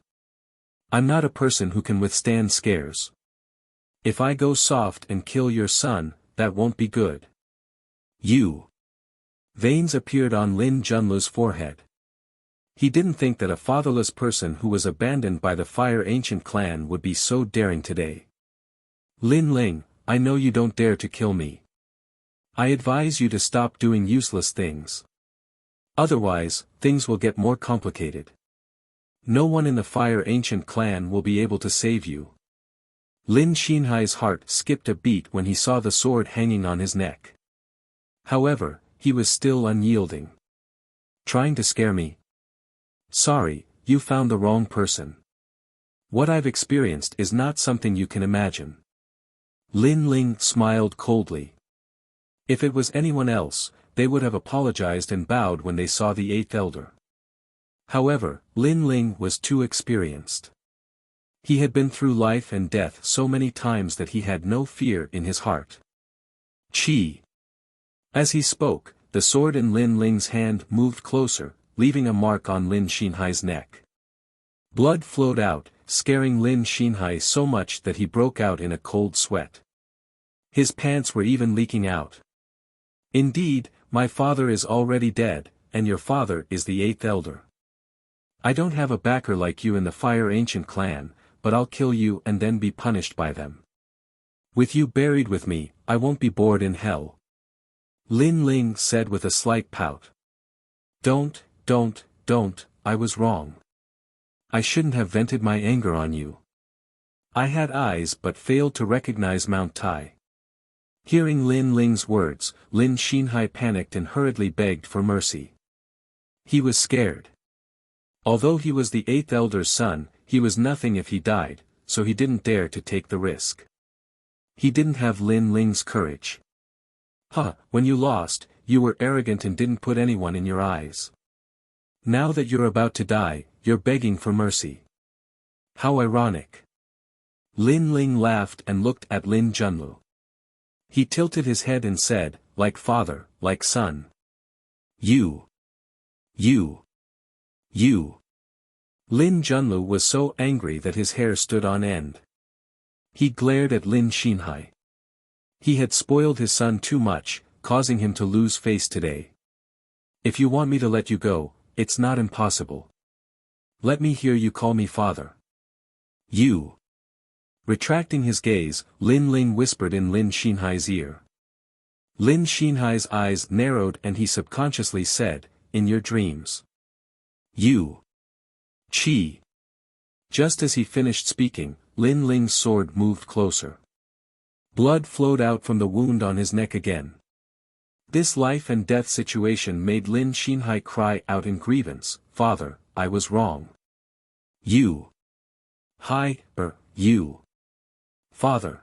I'm not a person who can withstand scares. If I go soft and kill your son, that won't be good. You. Veins appeared on Lin Junlu's forehead. He didn't think that a fatherless person who was abandoned by the Fire Ancient clan would be so daring today. Lin Ling, I know you don't dare to kill me. I advise you to stop doing useless things. Otherwise, things will get more complicated. No one in the Fire Ancient clan will be able to save you. Lin Xinhai's heart skipped a beat when he saw the sword hanging on his neck. However, he was still unyielding. Trying to scare me? Sorry, you found the wrong person. What I've experienced is not something you can imagine. Lin Ling smiled coldly. If it was anyone else, they would have apologized and bowed when they saw the eighth elder. However, Lin Ling was too experienced. He had been through life and death so many times that he had no fear in his heart. Chi. As he spoke, the sword in Lin Ling's hand moved closer, leaving a mark on Lin Xinhai's neck. Blood flowed out, scaring Lin Xinhai so much that he broke out in a cold sweat. His pants were even leaking out. Indeed, my father is already dead, and your father is the eighth elder. I don't have a backer like you in the Fire Ancient clan, but I'll kill you and then be punished by them. With you buried with me, I won't be bored in hell. Lin Ling said with a slight pout. Don't, I was wrong. I shouldn't have vented my anger on you. I had eyes but failed to recognize Mount Tai. Hearing Lin Ling's words, Lin Xinhai panicked and hurriedly begged for mercy. He was scared. Although he was the eighth elder's son, he was nothing if he died, so he didn't dare to take the risk. He didn't have Lin Ling's courage. When you lost, you were arrogant and didn't put anyone in your eyes. Now that you're about to die, you're begging for mercy. How ironic. Lin Ling laughed and looked at Lin Junlu. He tilted his head and said, like father, like son. You. Lin Junlu was so angry that his hair stood on end. He glared at Lin Xinhai. He had spoiled his son too much, causing him to lose face today. If you want me to let you go, it's not impossible. Let me hear you call me father. You. Retracting his gaze, Lin Ling whispered in Lin Xinhai's ear. Lin Xinhai's eyes narrowed and he subconsciously said, in your dreams. You. Chi. Just as he finished speaking, Lin Ling's sword moved closer. Blood flowed out from the wound on his neck again. This life and death situation made Lin Xinhai cry out in grievance, Father, I was wrong. You. You. Father.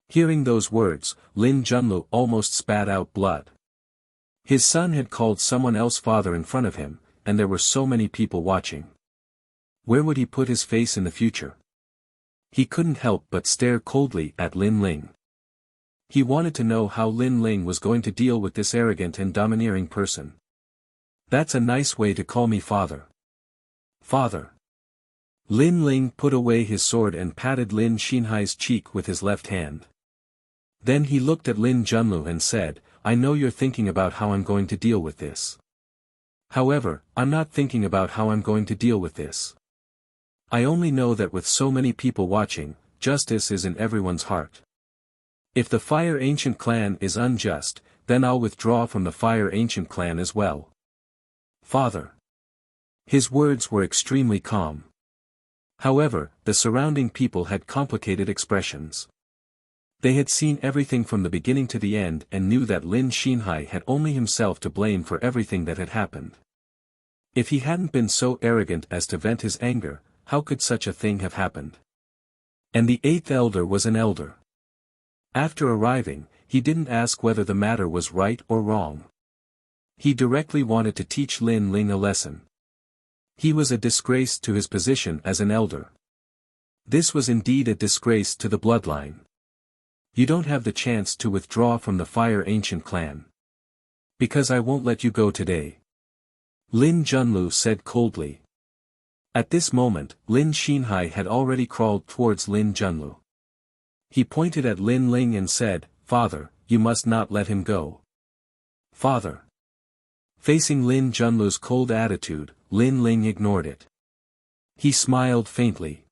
Hearing those words, Lin Junlu almost spat out blood. His son had called someone else father in front of him, and there were so many people watching. Where would he put his face in the future? He couldn't help but stare coldly at Lin Ling. He wanted to know how Lin Ling was going to deal with this arrogant and domineering person. That's a nice way to call me father. Father. Lin Ling put away his sword and patted Lin Xinhai's cheek with his left hand. Then he looked at Lin Junlu and said, I know you're thinking about how I'm going to deal with this. However, I'm not thinking about how I'm going to deal with this. I only know that with so many people watching, justice is in everyone's heart. If the Fire Ancient clan is unjust, then I'll withdraw from the Fire Ancient clan as well. Father. His words were extremely calm. However, the surrounding people had complicated expressions. They had seen everything from the beginning to the end and knew that Lin Xinhai had only himself to blame for everything that had happened. If he hadn't been so arrogant as to vent his anger, how could such a thing have happened? And the eighth elder was an elder. After arriving, he didn't ask whether the matter was right or wrong. He directly wanted to teach Lin Ling a lesson. He was a disgrace to his position as an elder. This was indeed a disgrace to the bloodline. You don't have the chance to withdraw from the Fire Ancient clan. Because I won't let you go today. Lin Junlu said coldly. At this moment, Lin Xinhai had already crawled towards Lin Junlu. He pointed at Lin Ling and said, Father, you must not let him go. Father. Facing Lin Junlu's cold attitude, Lin Ling ignored it. He smiled faintly.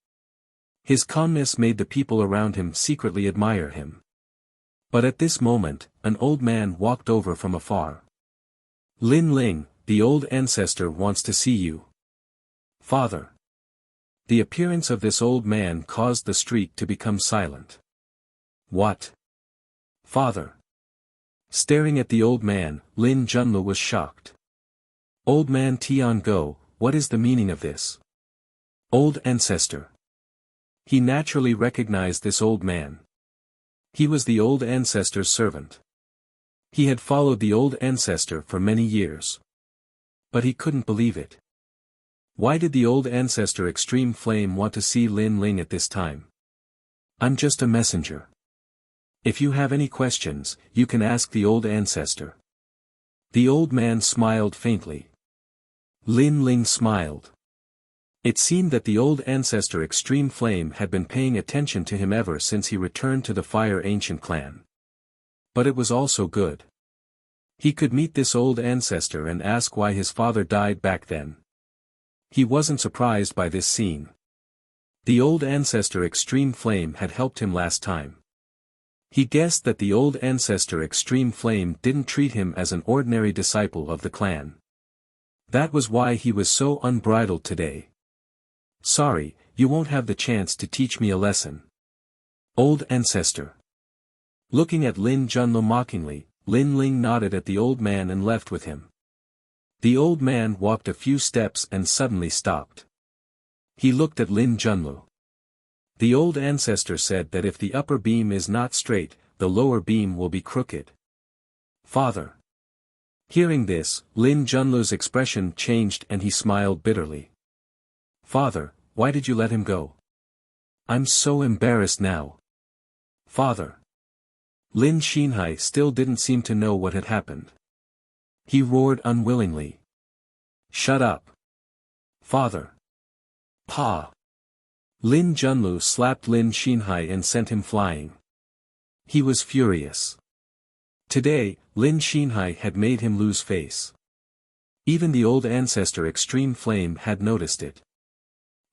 His calmness made the people around him secretly admire him. But at this moment, an old man walked over from afar. Lin Ling, the old ancestor wants to see you. Father. The appearance of this old man caused the street to become silent. What? Father. Staring at the old man, Lin Junlu was shocked. Old man Tian Go, what is the meaning of this? Old ancestor. He naturally recognized this old man. He was the old ancestor's servant. He had followed the old ancestor for many years. But he couldn't believe it. Why did the old ancestor Extreme Flame want to see Lin Ling at this time? I'm just a messenger. If you have any questions, you can ask the old ancestor. The old man smiled faintly. Lin Ling smiled. It seemed that the old ancestor Extreme Flame had been paying attention to him ever since he returned to the Fire Ancient clan. But it was also good. He could meet this old ancestor and ask why his father died back then. He wasn't surprised by this scene. The old ancestor Extreme Flame had helped him last time. He guessed that the old ancestor Extreme Flame didn't treat him as an ordinary disciple of the clan. That was why he was so unbridled today. Sorry, you won't have the chance to teach me a lesson. Old ancestor. Looking at Lin Junlo mockingly, Lin Ling nodded at the old man and left with him. The old man walked a few steps and suddenly stopped. He looked at Lin Junlo. The old ancestor said that if the upper beam is not straight, the lower beam will be crooked. Father. Hearing this, Lin Junlo's expression changed and he smiled bitterly. Father, why did you let him go? I'm so embarrassed now. Father. Lin Xinhai still didn't seem to know what had happened. He roared unwillingly. Shut up. Father. Pa. Lin Junlu slapped Lin Xinhai and sent him flying. He was furious. Today, Lin Xinhai had made him lose face. Even the old ancestor Extreme Flame had noticed it.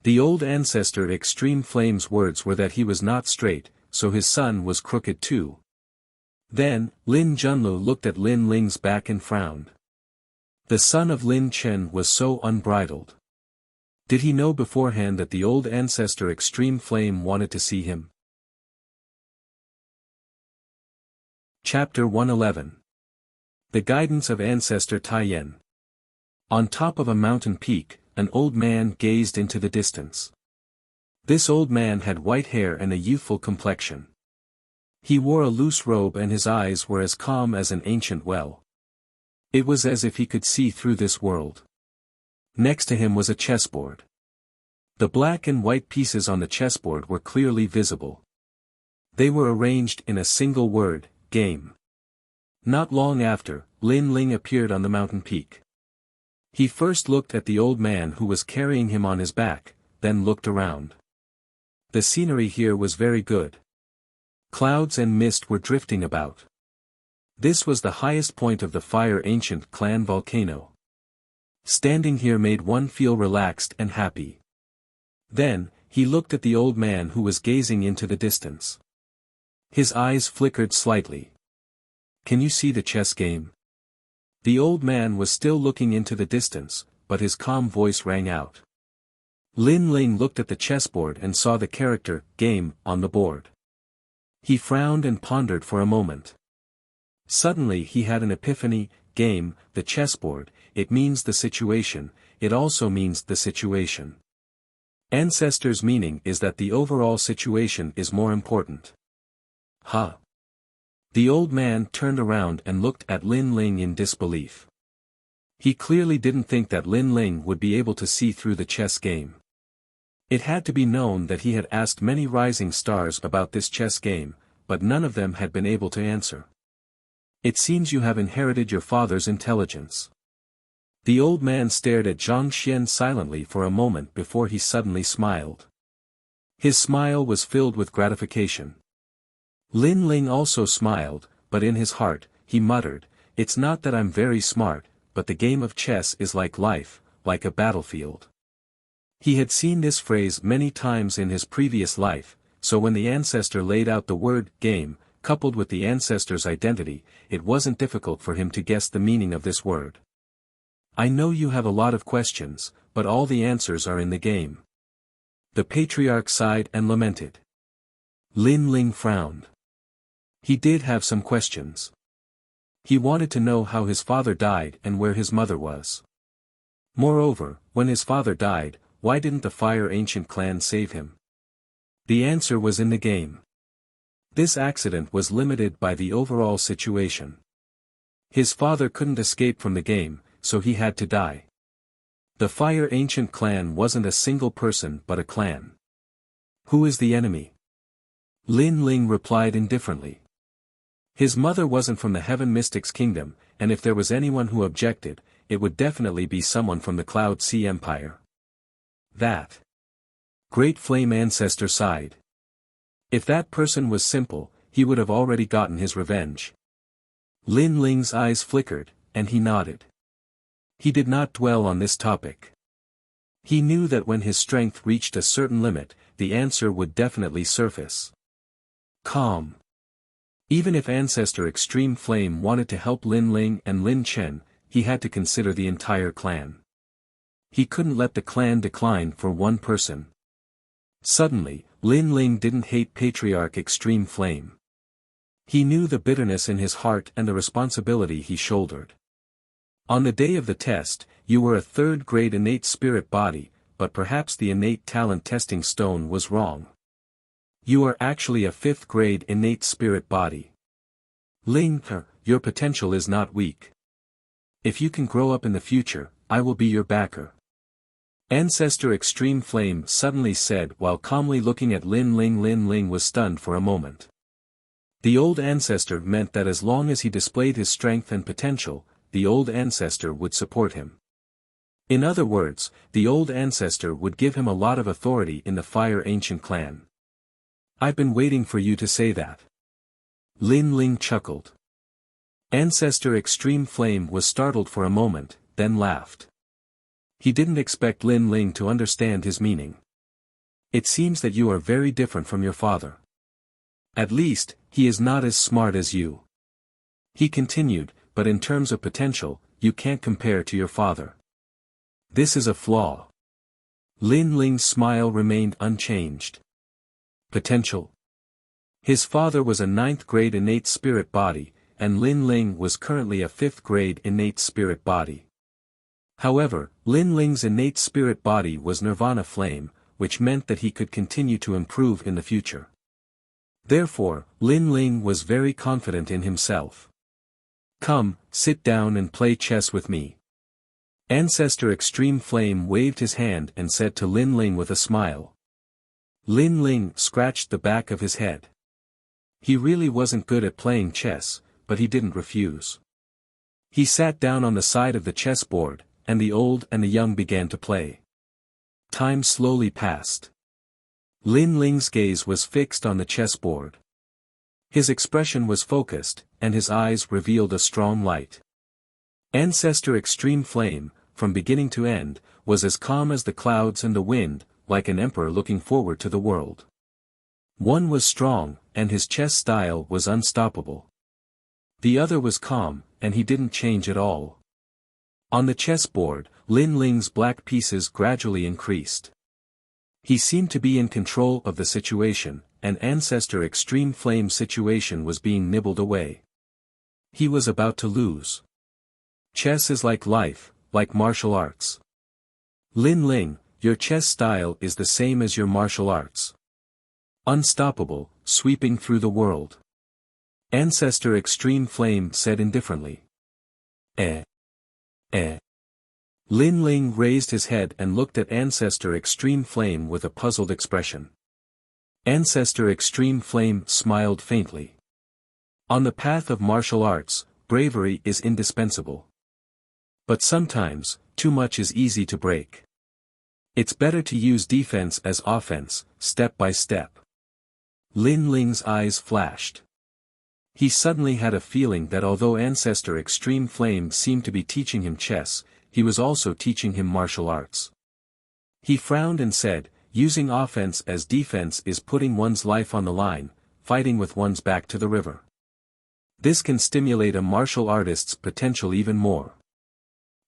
The old ancestor Extreme Flame's words were that he was not straight, so his son was crooked too. Then, Lin Junlu looked at Lin Ling's back and frowned. The son of Lin Chen was so unbridled. Did he know beforehand that the old ancestor Extreme Flame wanted to see him? Chapter 111. The Guidance of Ancestor Taiyan. On top of a mountain peak, an old man gazed into the distance. This old man had white hair and a youthful complexion. He wore a loose robe and his eyes were as calm as an ancient well. It was as if he could see through this world. Next to him was a chessboard. The black and white pieces on the chessboard were clearly visible. They were arranged in a single word, game. Not long after, Lin Ling appeared on the mountain peak. He first looked at the old man who was carrying him on his back, then looked around. The scenery here was very good. Clouds and mist were drifting about. This was the highest point of the Fire Ancient clan volcano. Standing here made one feel relaxed and happy. Then, he looked at the old man who was gazing into the distance. His eyes flickered slightly. Can you see the chess game? The old man was still looking into the distance, but his calm voice rang out. Lin Ling looked at the chessboard and saw the character, game, on the board. He frowned and pondered for a moment. Suddenly he had an epiphany, game, the chessboard, it means the situation, it also means the situation. Ancestor's meaning is that the overall situation is more important. Huh. The old man turned around and looked at Lin Ling in disbelief. He clearly didn't think that Lin Ling would be able to see through the chess game. It had to be known that he had asked many rising stars about this chess game, but none of them had been able to answer. It seems you have inherited your father's intelligence. The old man stared at Zhang Xian silently for a moment before he suddenly smiled. His smile was filled with gratification. Lin Ling also smiled, but in his heart, he muttered, "It's not that I'm very smart, but the game of chess is like life, like a battlefield. He had seen this phrase many times in his previous life, so when the ancestor laid out the word game, coupled with the ancestor's identity, it wasn't difficult for him to guess the meaning of this word. I know you have a lot of questions, but all the answers are in the game. The patriarch sighed and lamented. Lin Ling frowned. He did have some questions. He wanted to know how his father died and where his mother was. Moreover, when his father died, why didn't the Fire Ancient clan save him? The answer was in the game. This accident was limited by the overall situation. His father couldn't escape from the game, so he had to die. The Fire Ancient clan wasn't a single person but a clan. Who is the enemy? Lin Ling replied indifferently. His mother wasn't from the Heaven Mystics Kingdom, and if there was anyone who objected, it would definitely be someone from the Cloud Sea Empire. That Great Flame Ancestor sighed. If that person was simple, he would have already gotten his revenge. Lin Ling's eyes flickered, and he nodded. He did not dwell on this topic. He knew that when his strength reached a certain limit, the answer would definitely surface. Calm. Even if Ancestor Extreme Flame wanted to help Lin Ling and Lin Chen, he had to consider the entire clan. He couldn't let the clan decline for one person. Suddenly, Lin Ling didn't hate Patriarch Extreme Flame. He knew the bitterness in his heart and the responsibility he shouldered. On the day of the test, you were a third-grade innate spirit body, but perhaps the innate talent testing stone was wrong. You are actually a fifth-grade innate spirit body. Ling, your potential is not weak. If you can grow up in the future, I will be your backer. Ancestor Extreme Flame suddenly said while calmly looking at Lin Ling. Lin Ling was stunned for a moment. The old ancestor meant that as long as he displayed his strength and potential, the old ancestor would support him. In other words, the old ancestor would give him a lot of authority in the Fire Ancient clan. I've been waiting for you to say that. Lin Ling chuckled. Ancestor Extreme Flame was startled for a moment, then laughed. He didn't expect Lin Ling to understand his meaning. It seems that you are very different from your father. At least, he is not as smart as you. He continued, but in terms of potential, you can't compare to your father. This is a flaw. Lin Ling's smile remained unchanged. Potential. His father was a 9th-grade innate spirit body, and Lin Ling was currently a 5th-grade innate spirit body. However, Lin Ling's innate spirit body was Nirvana Flame, which meant that he could continue to improve in the future. Therefore, Lin Ling was very confident in himself. Come, sit down and play chess with me. Ancestor Extreme Flame waved his hand and said to Lin Ling with a smile. Lin Ling scratched the back of his head. He really wasn't good at playing chess, but he didn't refuse. He sat down on the side of the chessboard, and the old and the young began to play. Time slowly passed. Lin Ling's gaze was fixed on the chessboard. His expression was focused, and his eyes revealed a strong light. Ancestor Extreme Flame, from beginning to end, was as calm as the clouds and the wind, like an emperor looking forward to the world. One was strong, and his chess style was unstoppable. The other was calm, and he didn't change at all. On the chessboard, Lin Ling's black pieces gradually increased. He seemed to be in control of the situation, and Ancestor Extreme Flame's situation was being nibbled away. He was about to lose. Chess is like life, like martial arts. Lin Ling, your chess style is the same as your martial arts. Unstoppable, sweeping through the world. Ancestor Extreme Flame said indifferently. Lin Ling raised his head and looked at Ancestor Extreme Flame with a puzzled expression. Ancestor Extreme Flame smiled faintly. On the path of martial arts, bravery is indispensable. But sometimes, too much is easy to break. It's better to use defense as offense, step by step. Lin Ling's eyes flashed. He suddenly had a feeling that although Ancestor Extreme Flame seemed to be teaching him chess, he was also teaching him martial arts. He frowned and said, using offense as defense is putting one's life on the line, fighting with one's back to the river. This can stimulate a martial artist's potential even more.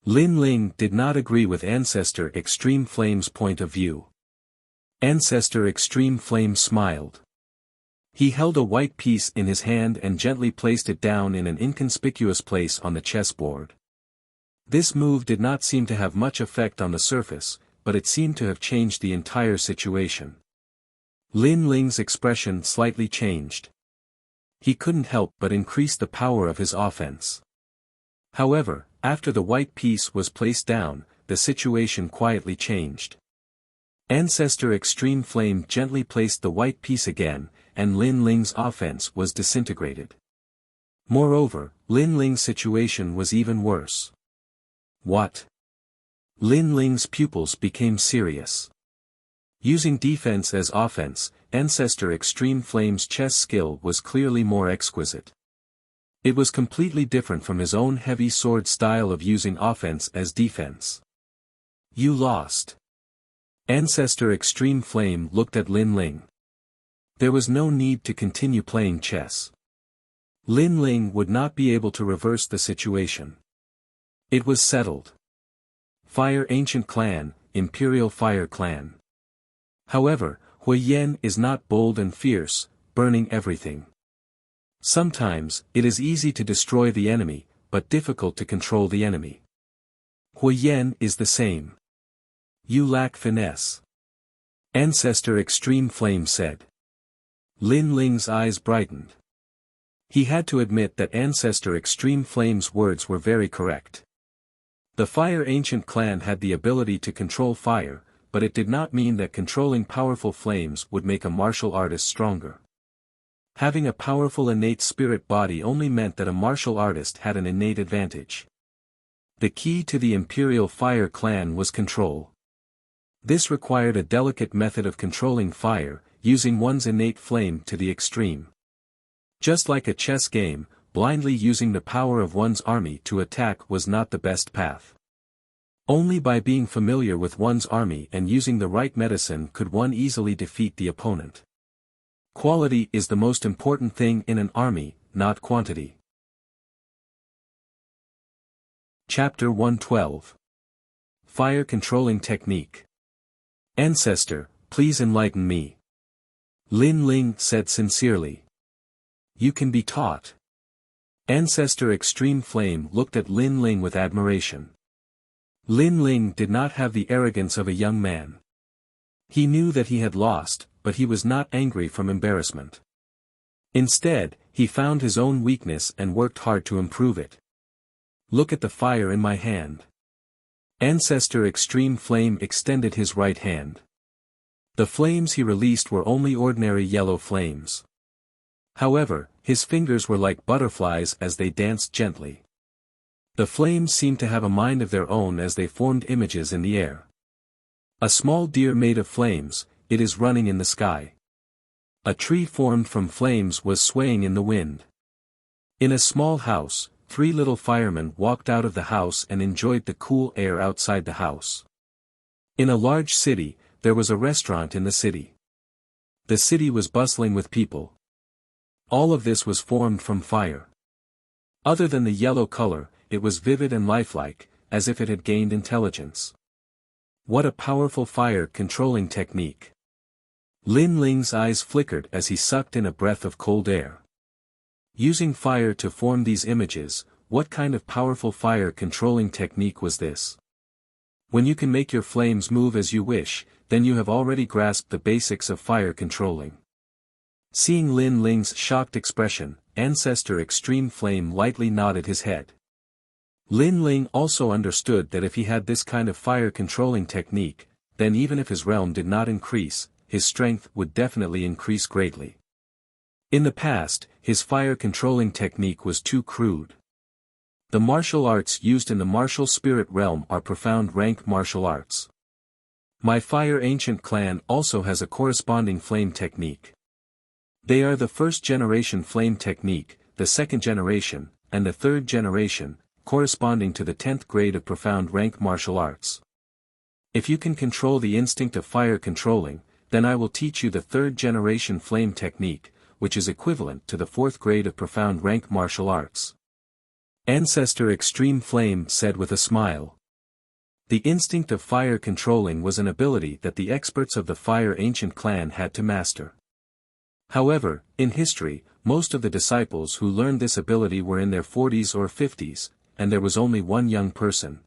Lin Ling did not agree with Ancestor Extreme Flame's point of view. Ancestor Extreme Flame smiled. He held a white piece in his hand and gently placed it down in an inconspicuous place on the chessboard. This move did not seem to have much effect on the surface, but it seemed to have changed the entire situation. Lin Ling's expression slightly changed. He couldn't help but increase the power of his offense. However, after the white piece was placed down, the situation quietly changed. Ancestor Extreme Flame gently placed the white piece again, and Lin Ling's offense was disintegrated. Moreover, Lin Ling's situation was even worse. What? Lin Ling's pupils became serious. Using defense as offense, Ancestor Extreme Flame's chess skill was clearly more exquisite. It was completely different from his own heavy sword style of using offense as defense. You lost. Ancestor Extreme Flame looked at Lin Ling. There was no need to continue playing chess. Lin Ling would not be able to reverse the situation. It was settled. Fire Ancient Clan, Imperial Fire Clan. However, Hui Yan is not bold and fierce, burning everything. Sometimes, it is easy to destroy the enemy, but difficult to control the enemy. Hui Yan is the same. You lack finesse. Ancestor Extreme Flame said. Lin Ling's eyes brightened. He had to admit that Ancestor Extreme Flame's words were very correct. The Fire Ancient Clan had the ability to control fire, but it did not mean that controlling powerful flames would make a martial artist stronger. Having a powerful innate spirit body only meant that a martial artist had an innate advantage. The key to the Imperial Fire Clan was control. This required a delicate method of controlling fire, using one's innate flame to the extreme. Just like a chess game, blindly using the power of one's army to attack was not the best path. Only by being familiar with one's army and using the right medicine could one easily defeat the opponent. Quality is the most important thing in an army, not quantity. Chapter 112. Fire Controlling Technique. Ancestor, please enlighten me. Lin Ling said sincerely. You can be taught. Ancestor Extreme Flame looked at Lin Ling with admiration. Lin Ling did not have the arrogance of a young man. He knew that he had lost, but he was not angry from embarrassment. Instead, he found his own weakness and worked hard to improve it. Look at the fire in my hand. Ancestor Extreme Flame extended his right hand. The flames he released were only ordinary yellow flames. However, his fingers were like butterflies as they danced gently. The flames seemed to have a mind of their own as they formed images in the air. A small deer made of flames, it is running in the sky. A tree formed from flames was swaying in the wind. In a small house, 3 little firemen walked out of the house and enjoyed the cool air outside the house. In a large city, there was a restaurant in the city. The city was bustling with people. All of this was formed from fire. Other than the yellow color, it was vivid and lifelike, as if it had gained intelligence. What a powerful fire-controlling technique. Lin Ling's eyes flickered as he sucked in a breath of cold air. Using fire to form these images, what kind of powerful fire-controlling technique was this? When you can make your flames move as you wish, then you have already grasped the basics of fire controlling. Seeing Lin Ling's shocked expression, Ancestor Extreme Flame lightly nodded his head. Lin Ling also understood that if he had this kind of fire-controlling technique, then even if his realm did not increase, his strength would definitely increase greatly. In the past, his fire-controlling technique was too crude. The martial arts used in the martial spirit realm are profound rank martial arts. My Fire Ancient Clan also has a corresponding flame technique. They are the first generation flame technique, the second generation, and the third generation, corresponding to the 10th grade of profound rank martial arts. If you can control the instinct of fire controlling, then I will teach you the 3rd generation flame technique, which is equivalent to the 4th grade of profound rank martial arts. Ancestor Extreme Flame said with a smile. The instinct of fire controlling was an ability that the experts of the Fire Ancient clan had to master. However, in history, most of the disciples who learned this ability were in their 40s or 50s, and there was only one young person.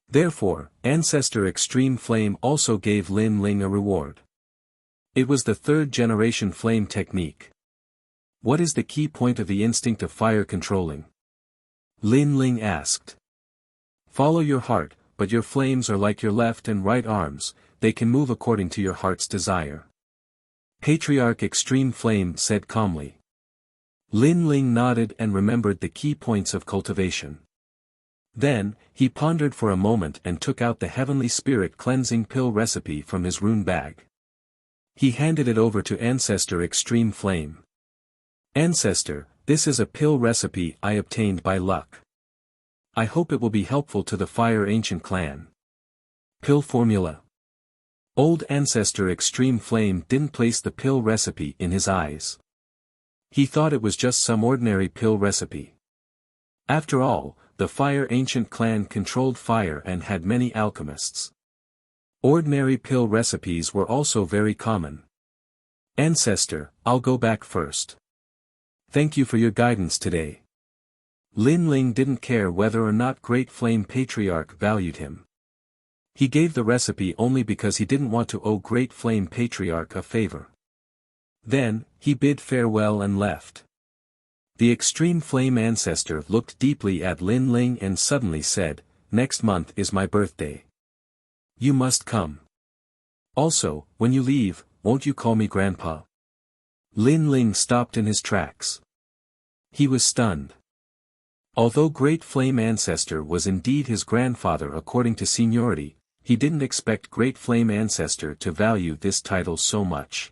Therefore, Ancestor Extreme Flame also gave Lin Ling a reward. It was the 3rd generation flame technique. What is the key point of the instinct of fire controlling? Lin Ling asked. Follow your heart, but your flames are like your left and right arms, they can move according to your heart's desire. Patriarch Extreme Flame said calmly. Lin Ling nodded and remembered the key points of cultivation. Then, he pondered for a moment and took out the Heavenly Spirit cleansing pill recipe from his rune bag. He handed it over to Ancestor Extreme Flame. Ancestor, this is a pill recipe I obtained by luck. I hope it will be helpful to the Fire Ancient clan. Pill formula. Old Ancestor Extreme Flame didn't place the pill recipe in his eyes. He thought it was just some ordinary pill recipe. After all, the Fire Ancient clan controlled fire and had many alchemists. Ordinary pill recipes were also very common. Ancestor, I'll go back first. Thank you for your guidance today. Lin Ling didn't care whether or not Great Flame Patriarch valued him. He gave the recipe only because he didn't want to owe Great Flame Patriarch a favor. Then, he bid farewell and left. The Extreme Flame Ancestor looked deeply at Lin Ling and suddenly said, "Next month is my birthday. You must come. Also, when you leave, won't you call me Grandpa?" Lin Ling stopped in his tracks. He was stunned. Although Great Flame Ancestor was indeed his grandfather according to seniority, he didn't expect Great Flame Ancestor to value this title so much.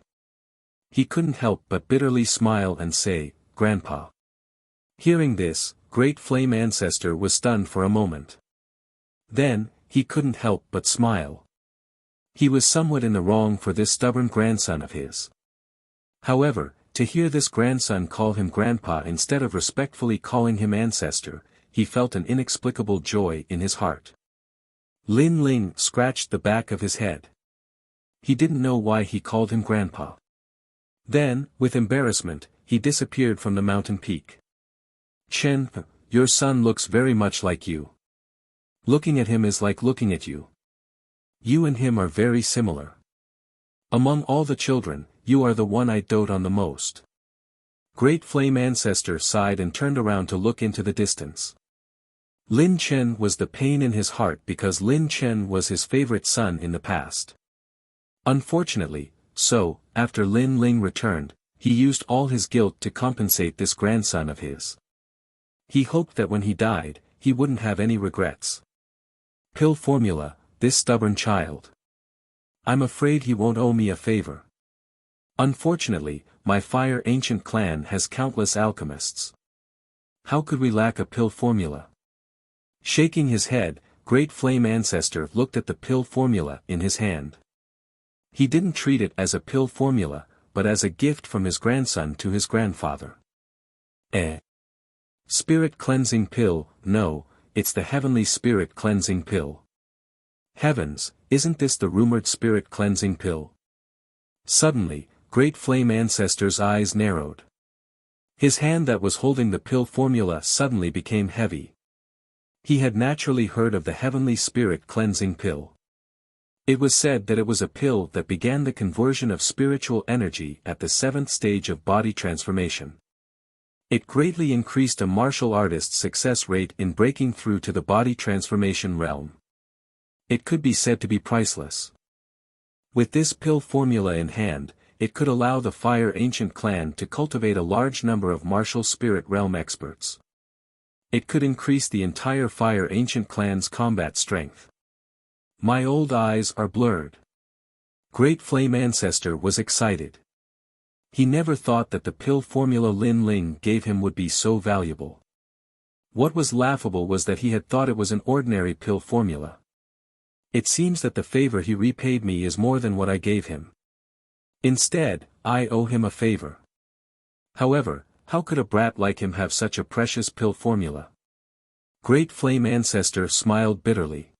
He couldn't help but bitterly smile and say, "Grandpa." Hearing this, Great Flame Ancestor was stunned for a moment. Then, he couldn't help but smile. He was somewhat in the wrong for this stubborn grandson of his. However, to hear this grandson call him Grandpa instead of respectfully calling him Ancestor, he felt an inexplicable joy in his heart. Lin Ling scratched the back of his head. He didn't know why he called him Grandpa. Then, with embarrassment, he disappeared from the mountain peak. "Chen, your son looks very much like you. Looking at him is like looking at you. You and him are very similar. Among all the children, you are the one I dote on the most." Great Flame Ancestor sighed and turned around to look into the distance. Lin Chen was the pain in his heart because Lin Chen was his favorite son in the past. Unfortunately, after Lin Ling returned, he used all his guilt to compensate this grandson of his. He hoped that when he died, he wouldn't have any regrets. Pill formula, this stubborn child. I'm afraid he won't owe me a favor. Unfortunately, my Fire Ancient clan has countless alchemists. How could we lack a pill formula? Shaking his head, Great Flame Ancestor looked at the pill formula in his hand. He didn't treat it as a pill formula, but as a gift from his grandson to his grandfather. Spirit cleansing pill, no, it's the Heavenly Spirit cleansing pill. Heavens, isn't this the rumored spirit cleansing pill? Suddenly, Great Flame Ancestor's eyes narrowed. His hand that was holding the pill formula suddenly became heavy. He had naturally heard of the Heavenly Spirit cleansing pill. It was said that it was a pill that began the conversion of spiritual energy at the 7th stage of body transformation. It greatly increased a martial artist's success rate in breaking through to the body transformation realm. It could be said to be priceless. With this pill formula in hand, it could allow the Fire Ancient clan to cultivate a large number of martial spirit realm experts. It could increase the entire Fire Ancient clan's combat strength. My old eyes are blurred. Great Flame Ancestor was excited. He never thought that the pill formula Lin Ling gave him would be so valuable. What was laughable was that he had thought it was an ordinary pill formula. It seems that the favor he repaid me is more than what I gave him. Instead, I owe him a favor. However, how could a brat like him have such a precious pill formula? Great Flame Ancestor smiled bitterly.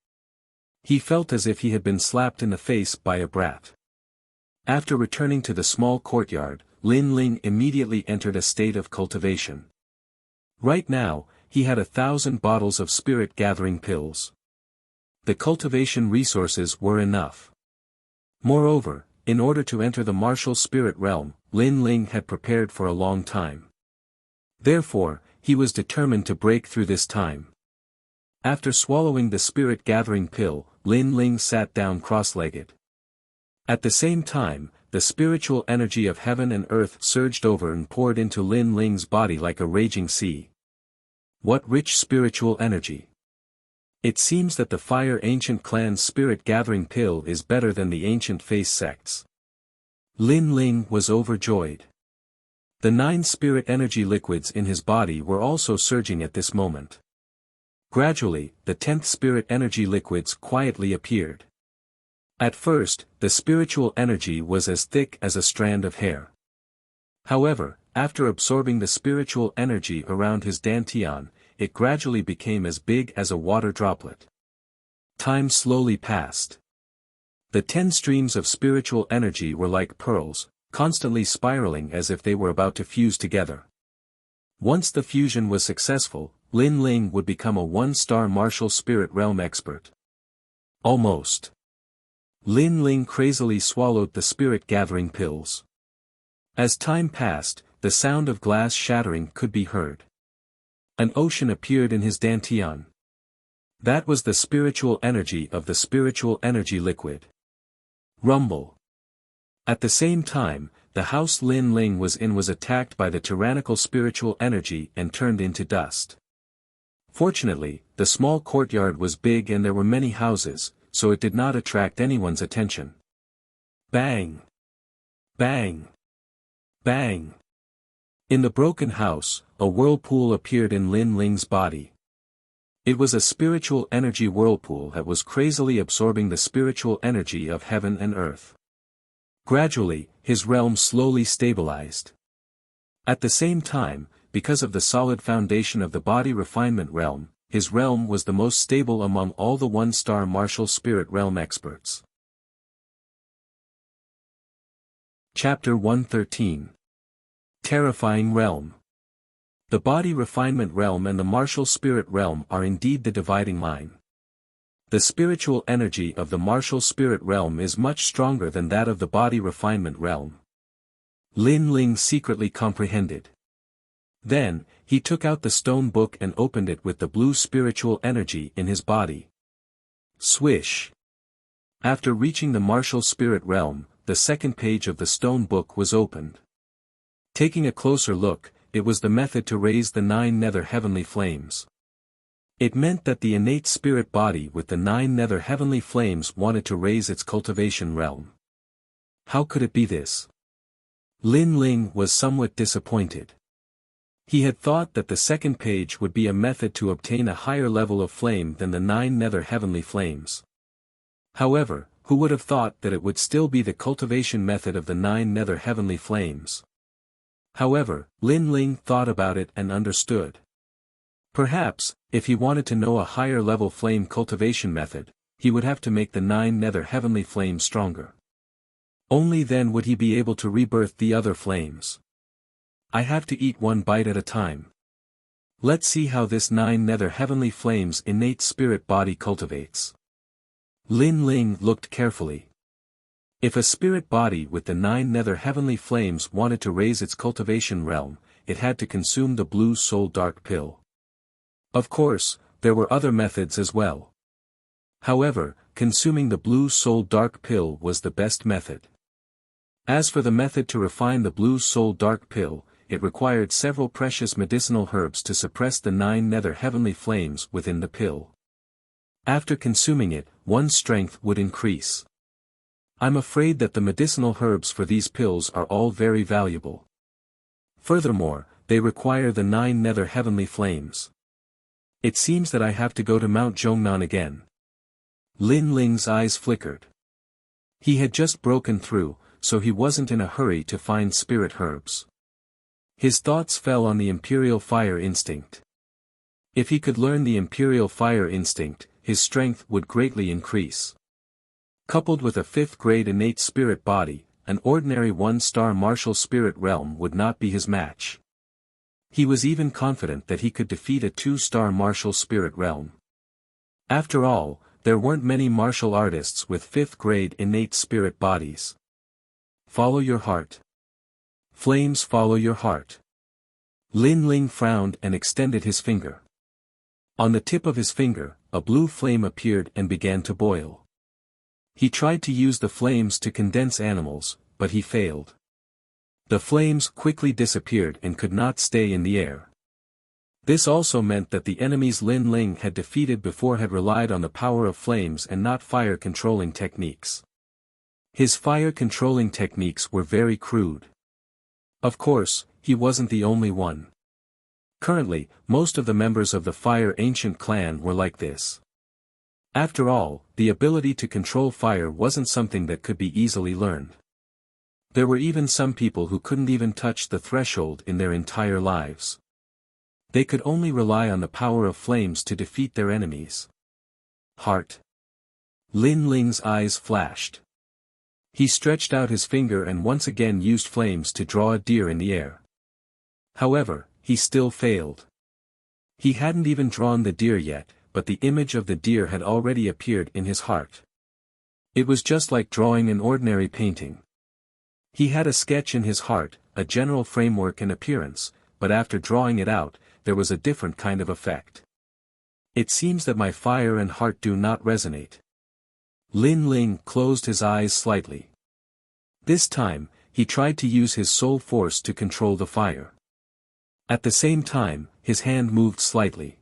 He felt as if he had been slapped in the face by a brat. After returning to the small courtyard, Lin Ling immediately entered a state of cultivation. Right now, he had 1,000 bottles of spirit-gathering pills. The cultivation resources were enough. Moreover, in order to enter the martial spirit realm, Lin Ling had prepared for a long time. Therefore, he was determined to break through this time. After swallowing the spirit-gathering pill, Lin Ling sat down cross-legged. At the same time, the spiritual energy of heaven and earth surged over and poured into Lin Ling's body like a raging sea. What rich spiritual energy! It seems that the Fire Ancient Clan's spirit-gathering pill is better than the Ancient Face sects. Lin Ling was overjoyed. The 9 spirit energy liquids in his body were also surging at this moment. Gradually, the 10th spirit energy liquids quietly appeared. At first, the spiritual energy was as thick as a strand of hair. However, after absorbing the spiritual energy around his dantian, it gradually became as big as a water droplet. Time slowly passed. The 10 streams of spiritual energy were like pearls, constantly spiraling as if they were about to fuse together. Once the fusion was successful, Lin Ling would become a 1-star martial spirit realm expert. Almost. Lin Ling crazily swallowed the spirit-gathering pills. As time passed, the sound of glass shattering could be heard. An ocean appeared in his dantian. That was the spiritual energy of the spiritual energy liquid. Rumble. At the same time, the house Lin Ling was in was attacked by the tyrannical spiritual energy and turned into dust. Fortunately, the small courtyard was big and there were many houses, so it did not attract anyone's attention. Bang! Bang! Bang! In the broken house, a whirlpool appeared in Lin Ling's body. It was a spiritual energy whirlpool that was crazily absorbing the spiritual energy of heaven and earth. Gradually, his realm slowly stabilized. At the same time, because of the solid foundation of the body refinement realm, his realm was the most stable among all the 1-star martial spirit realm experts. Chapter 113. Terrifying Realm. The body refinement realm and the martial spirit realm are indeed the dividing line. The spiritual energy of the martial spirit realm is much stronger than that of the body refinement realm. Lin Ling secretly comprehended. Then, he took out the stone book and opened it with the blue spiritual energy in his body. Swish! After reaching the martial spirit realm, the second page of the stone book was opened. Taking a closer look, it was the method to raise the 9 nether heavenly flames. It meant that the innate spirit body with the 9 nether heavenly flames wanted to raise its cultivation realm. How could it be this? Lin Ling was somewhat disappointed. He had thought that the second page would be a method to obtain a higher level of flame than the 9 nether heavenly flames. However, who would have thought that it would still be the cultivation method of the 9 nether heavenly flames? However, Lin Ling thought about it and understood. Perhaps, if he wanted to know a higher level flame cultivation method, he would have to make the 9 nether heavenly flames stronger. Only then would he be able to rebirth the other flames. I have to eat one bite at a time. Let's see how this 9 nether heavenly flames innate spirit body cultivates. Lin Ling looked carefully. If a spirit body with the 9 nether heavenly flames wanted to raise its cultivation realm, it had to consume the blue soul dark pill. Of course, there were other methods as well. However, consuming the blue soul dark pill was the best method. As for the method to refine the blue soul dark pill, it required several precious medicinal herbs to suppress the 9 nether heavenly flames within the pill. After consuming it, one's strength would increase. I'm afraid that the medicinal herbs for these pills are all very valuable. Furthermore, they require the 9 nether heavenly flames. It seems that I have to go to Mount Zhongnan again. Lin Ling's eyes flickered. He had just broken through, so he wasn't in a hurry to find spirit herbs. His thoughts fell on the Imperial Fire Instinct. If he could learn the Imperial Fire Instinct, his strength would greatly increase. Coupled with a 5th grade innate spirit body, an ordinary 1-star martial spirit realm would not be his match. He was even confident that he could defeat a 2-star martial spirit realm. After all, there weren't many martial artists with 5th grade innate spirit bodies. Follow your heart. Flames follow your heart. Lin Ling frowned and extended his finger. On the tip of his finger, a blue flame appeared and began to boil. He tried to use the flames to condense animals, but he failed. The flames quickly disappeared and could not stay in the air. This also meant that the enemies Lin Ling had defeated before had relied on the power of flames and not fire-controlling techniques. His fire-controlling techniques were very crude. Of course, he wasn't the only one. Currently, most of the members of the Fire Ancient clan were like this. After all, the ability to control fire wasn't something that could be easily learned. There were even some people who couldn't even touch the threshold in their entire lives. They could only rely on the power of flames to defeat their enemies. Heart. Lin Ling's eyes flashed. He stretched out his finger and once again used flames to draw a deer in the air. However, he still failed. He hadn't even drawn the deer yet, but the image of the deer had already appeared in his heart. It was just like drawing an ordinary painting. He had a sketch in his heart, a general framework and appearance, but after drawing it out, there was a different kind of effect. It seems that my fire and heart do not resonate. Lin Ling closed his eyes slightly. This time, he tried to use his soul force to control the fire. At the same time, his hand moved slightly.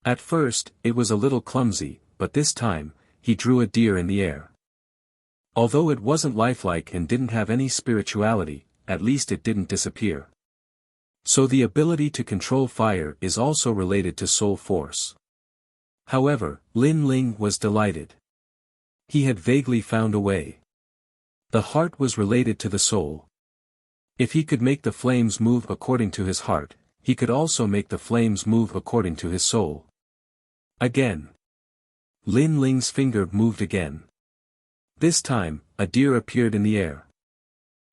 At first, it was a little clumsy, but this time, he drew a deer in the air. Although it wasn't lifelike and didn't have any spirituality, at least it didn't disappear. So the ability to control fire is also related to soul force. However, Lin Ling was delighted. He had vaguely found a way. The heart was related to the soul. If he could make the flames move according to his heart, he could also make the flames move according to his soul. Again. Lin Ling's finger moved again. This time, a deer appeared in the air.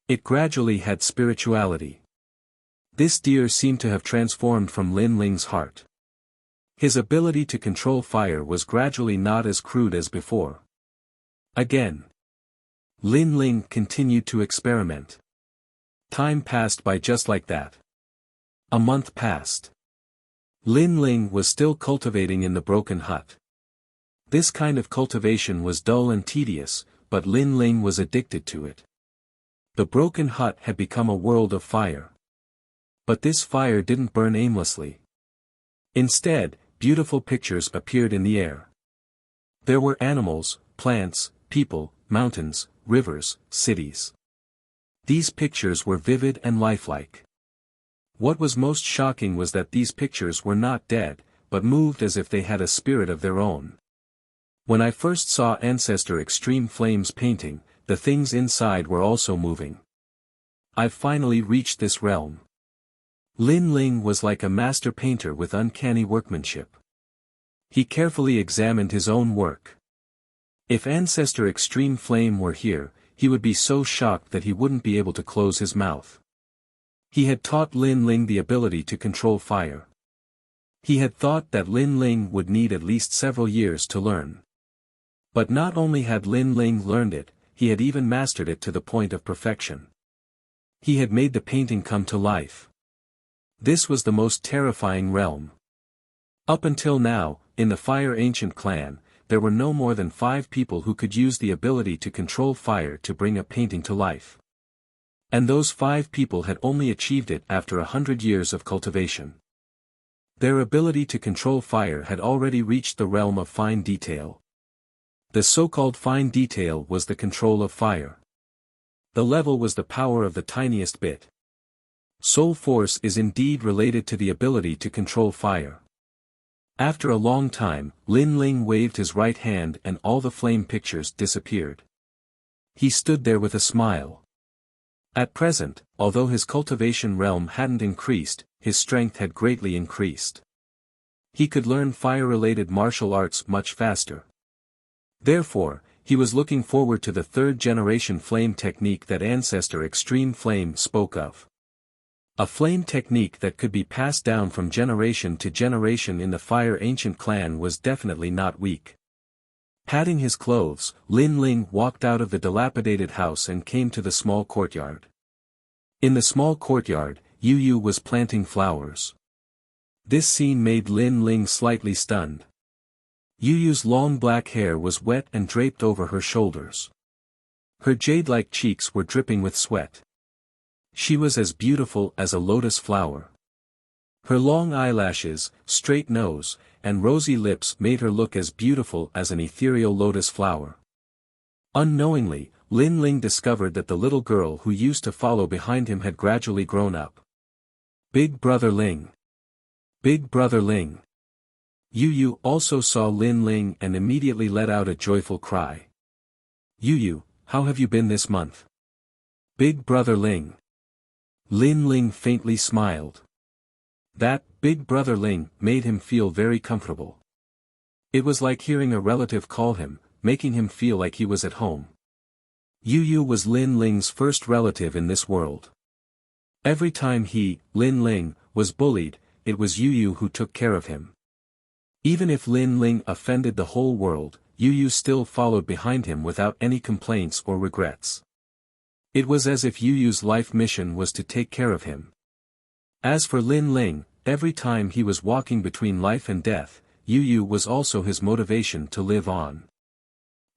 It gradually had spirituality. This deer seemed to have transformed from Lin Ling's heart. His ability to control fire was gradually not as crude as before. Again. Lin Ling continued to experiment. Time passed by just like that. A month passed. Lin Ling was still cultivating in the broken hut. This kind of cultivation was dull and tedious, but Lin Ling was addicted to it. The broken hut had become a world of fire. But this fire didn't burn aimlessly. Instead, beautiful pictures appeared in the air. There were animals, plants, people, mountains, rivers, cities. These pictures were vivid and lifelike. What was most shocking was that these pictures were not dead, but moved as if they had a spirit of their own. When I first saw Ancestor Extreme Flames painting, the things inside were also moving. I've finally reached this realm. Lin Ling was like a master painter with uncanny workmanship. He carefully examined his own work. If Ancestor Extreme Flame were here, he would be so shocked that he wouldn't be able to close his mouth. He had taught Lin Ling the ability to control fire. He had thought that Lin Ling would need at least several years to learn. But not only had Lin Ling learned it, he had even mastered it to the point of perfection. He had made the painting come to life. This was the most terrifying realm. Up until now, in the Fire Ancient clan, there were no more than 5 people who could use the ability to control fire to bring a painting to life. And those 5 people had only achieved it after 100 years of cultivation. Their ability to control fire had already reached the realm of fine detail. The so-called fine detail was the control of fire. The level was the power of the tiniest bit. Soul force is indeed related to the ability to control fire. After a long time, Lin Ling waved his right hand and all the flame pictures disappeared. He stood there with a smile. At present, although his cultivation realm hadn't increased, his strength had greatly increased. He could learn fire-related martial arts much faster. Therefore, he was looking forward to the third-generation flame technique that Ancestor Extreme Flame spoke of. A flame technique that could be passed down from generation to generation in the Fire Ancient clan was definitely not weak. Patting his clothes, Lin Ling walked out of the dilapidated house and came to the small courtyard. In the small courtyard, Yu Yu was planting flowers. This scene made Lin Ling slightly stunned. Yu Yu's long black hair was wet and draped over her shoulders. Her jade-like cheeks were dripping with sweat. She was as beautiful as a lotus flower. Her long eyelashes, straight nose, and rosy lips made her look as beautiful as an ethereal lotus flower. Unknowingly, Lin Ling discovered that the little girl who used to follow behind him had gradually grown up. Big Brother Ling. Big Brother Ling. Yu Yu also saw Lin Ling and immediately let out a joyful cry. Yu Yu, how have you been this month? Big Brother Ling. Lin Ling faintly smiled. That, Big Brother Ling, made him feel very comfortable. It was like hearing a relative call him, making him feel like he was at home. Yu Yu was Lin Ling's first relative in this world. Every time he, Lin Ling, was bullied, it was Yu Yu who took care of him. Even if Lin Ling offended the whole world, Yu Yu still followed behind him without any complaints or regrets. It was as if Yu Yu's life mission was to take care of him. As for Lin Ling, every time he was walking between life and death, Yu Yu was also his motivation to live on.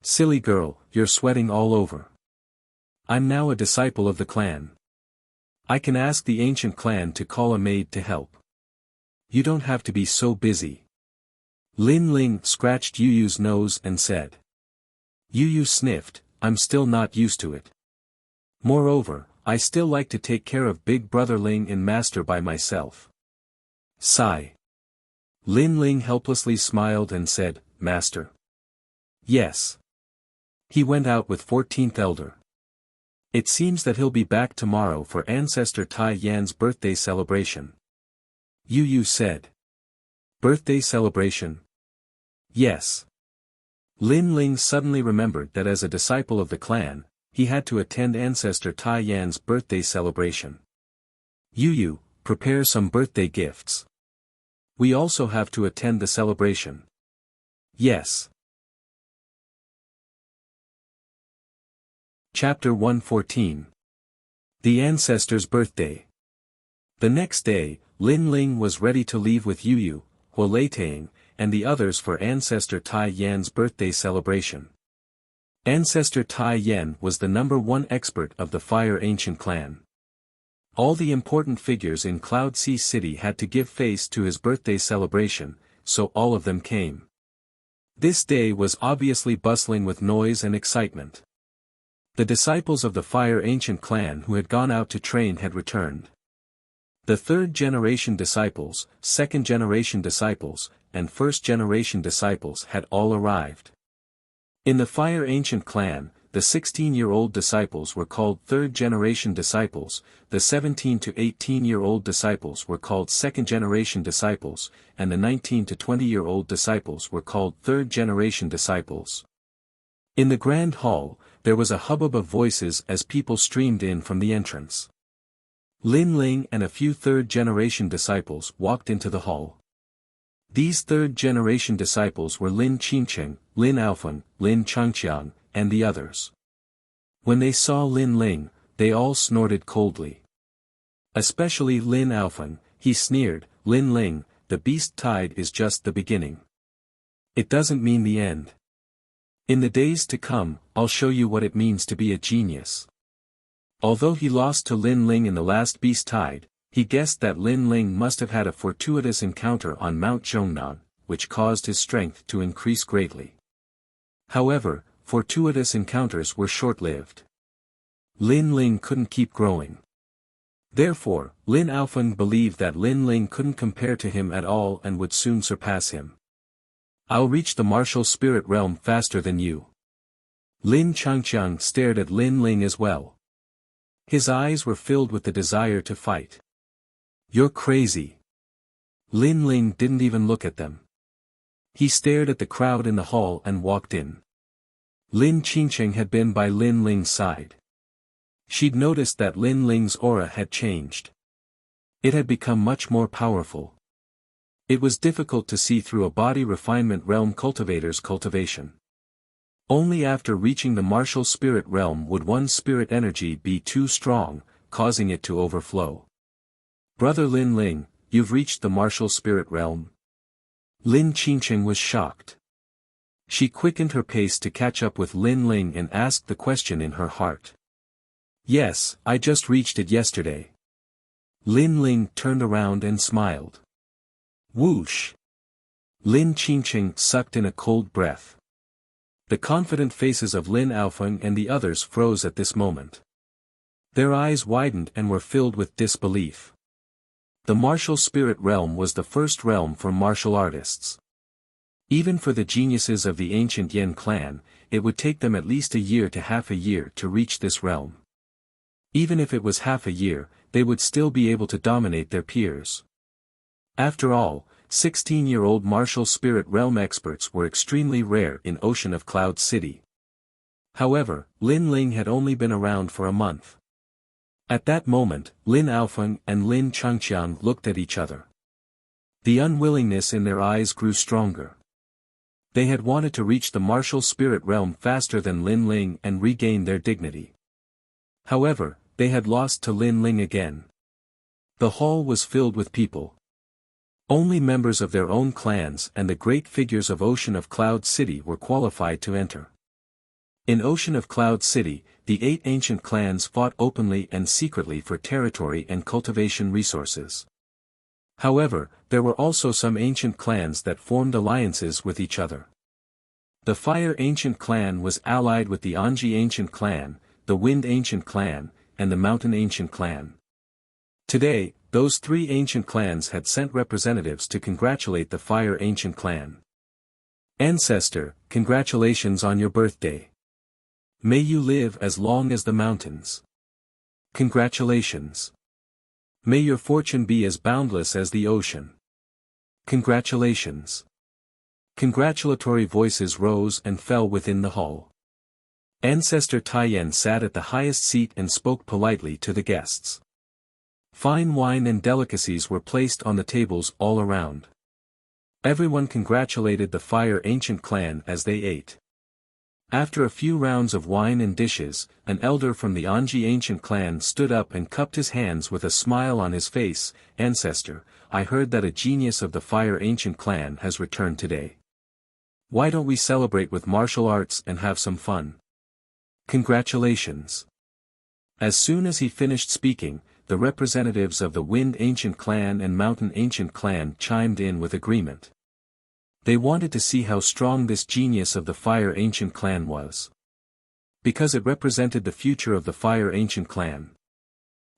Silly girl, you're sweating all over. I'm now a disciple of the clan. I can ask the ancient clan to call a maid to help. You don't have to be so busy. Lin Ling scratched Yu Yu's nose and said. Yu Yu sniffed, I'm still not used to it. Moreover, I still like to take care of Big Brother Ling and Master by myself. Sigh. Lin Ling helplessly smiled and said, Master. Yes. He went out with 14th Elder. It seems that he'll be back tomorrow for Ancestor Tai Yan's birthday celebration. Yu Yu said. Birthday celebration? Yes. Lin Ling suddenly remembered that as a disciple of the clan, he had to attend Ancestor Tai Yan's birthday celebration. Yu Yu, prepare some birthday gifts. We also have to attend the celebration. Yes. Chapter 114. The Ancestor's Birthday. The next day, Lin Ling was ready to leave with Yu Yu, Huolei, and the others for Ancestor Tai Yan's birthday celebration. Ancestor Tai Yan was the #1 expert of the Fire Ancient clan. All the important figures in Cloud Sea City had to give face to his birthday celebration, so all of them came. This day was obviously bustling with noise and excitement. The disciples of the Fire Ancient clan who had gone out to train had returned. The third-generation disciples, second-generation disciples, and first-generation disciples had all arrived. In the Fire Ancient clan, the 16-year-old disciples were called third-generation disciples, the 17 to 18-year-old disciples were called second-generation disciples, and the 19 to 20-year-old disciples were called third-generation disciples. In the Grand Hall, there was a hubbub of voices as people streamed in from the entrance. Lin Ling and a few third-generation disciples walked into the hall. These third-generation disciples were Lin Qingcheng, Lin Aofeng, Lin Changqiang, and the others. When they saw Lin Ling, they all snorted coldly. Especially Lin Aofeng, he sneered, Lin Ling, the beast tide is just the beginning. It doesn't mean the end. In the days to come, I'll show you what it means to be a genius. Although he lost to Lin Ling in the last beast tide, he guessed that Lin Ling must have had a fortuitous encounter on Mount Zhongnan, which caused his strength to increase greatly. However, fortuitous encounters were short-lived. Lin Ling couldn't keep growing. Therefore, Lin Aofeng believed that Lin Ling couldn't compare to him at all and would soon surpass him. "I'll reach the martial spirit realm faster than you." Lin Changqiang stared at Lin Ling as well. His eyes were filled with the desire to fight. "You're crazy." Lin Ling didn't even look at them. He stared at the crowd in the hall and walked in. Lin Qingcheng had been by Lin Ling's side. She'd noticed that Lin Ling's aura had changed. It had become much more powerful. It was difficult to see through a body refinement realm cultivator's cultivation. Only after reaching the martial spirit realm would one's spirit energy be too strong, causing it to overflow. "Brother Lin Ling, you've reached the martial spirit realm?" Lin Qingcheng was shocked. She quickened her pace to catch up with Lin Ling and asked the question in her heart. "Yes, I just reached it yesterday." Lin Ling turned around and smiled. Whoosh! Lin Qingcheng sucked in a cold breath. The confident faces of Lin Aofeng and the others froze at this moment. Their eyes widened and were filled with disbelief. The martial spirit realm was the first realm for martial artists. Even for the geniuses of the ancient Yan clan, it would take them at least a year to half a year to reach this realm. Even if it was half a year, they would still be able to dominate their peers. After all, 16-year-old martial spirit realm experts were extremely rare in Ocean of Cloud City. However, Lin Ling had only been around for a month. At that moment, Lin Aofeng and Lin Changqiang looked at each other. The unwillingness in their eyes grew stronger. They had wanted to reach the martial spirit realm faster than Lin Ling and regain their dignity. However, they had lost to Lin Ling again. The hall was filled with people. Only members of their own clans and the great figures of Ocean of Cloud City were qualified to enter. In Ocean of Cloud City, the 8 ancient clans fought openly and secretly for territory and cultivation resources. However, there were also some ancient clans that formed alliances with each other. The Fire Ancient Clan was allied with the Anji Ancient Clan, the Wind Ancient Clan, and the Mountain Ancient Clan. Today, those 3 ancient clans had sent representatives to congratulate the Fire Ancient Clan. "Ancestor, congratulations on your birthday. May you live as long as the mountains. Congratulations. May your fortune be as boundless as the ocean. Congratulations." Congratulatory voices rose and fell within the hall. Ancestor Taiyan sat at the highest seat and spoke politely to the guests. Fine wine and delicacies were placed on the tables all around. Everyone congratulated the Fire Ancient Clan as they ate. After a few rounds of wine and dishes, an elder from the Anji Ancient Clan stood up and cupped his hands with a smile on his face. "Ancestor, I heard that a genius of the Fire Ancient Clan has returned today. Why don't we celebrate with martial arts and have some fun? Congratulations." As soon as he finished speaking, the representatives of the Wind Ancient Clan and Mountain Ancient Clan chimed in with agreement. They wanted to see how strong this genius of the Fire Ancient Clan was. Because it represented the future of the Fire Ancient Clan.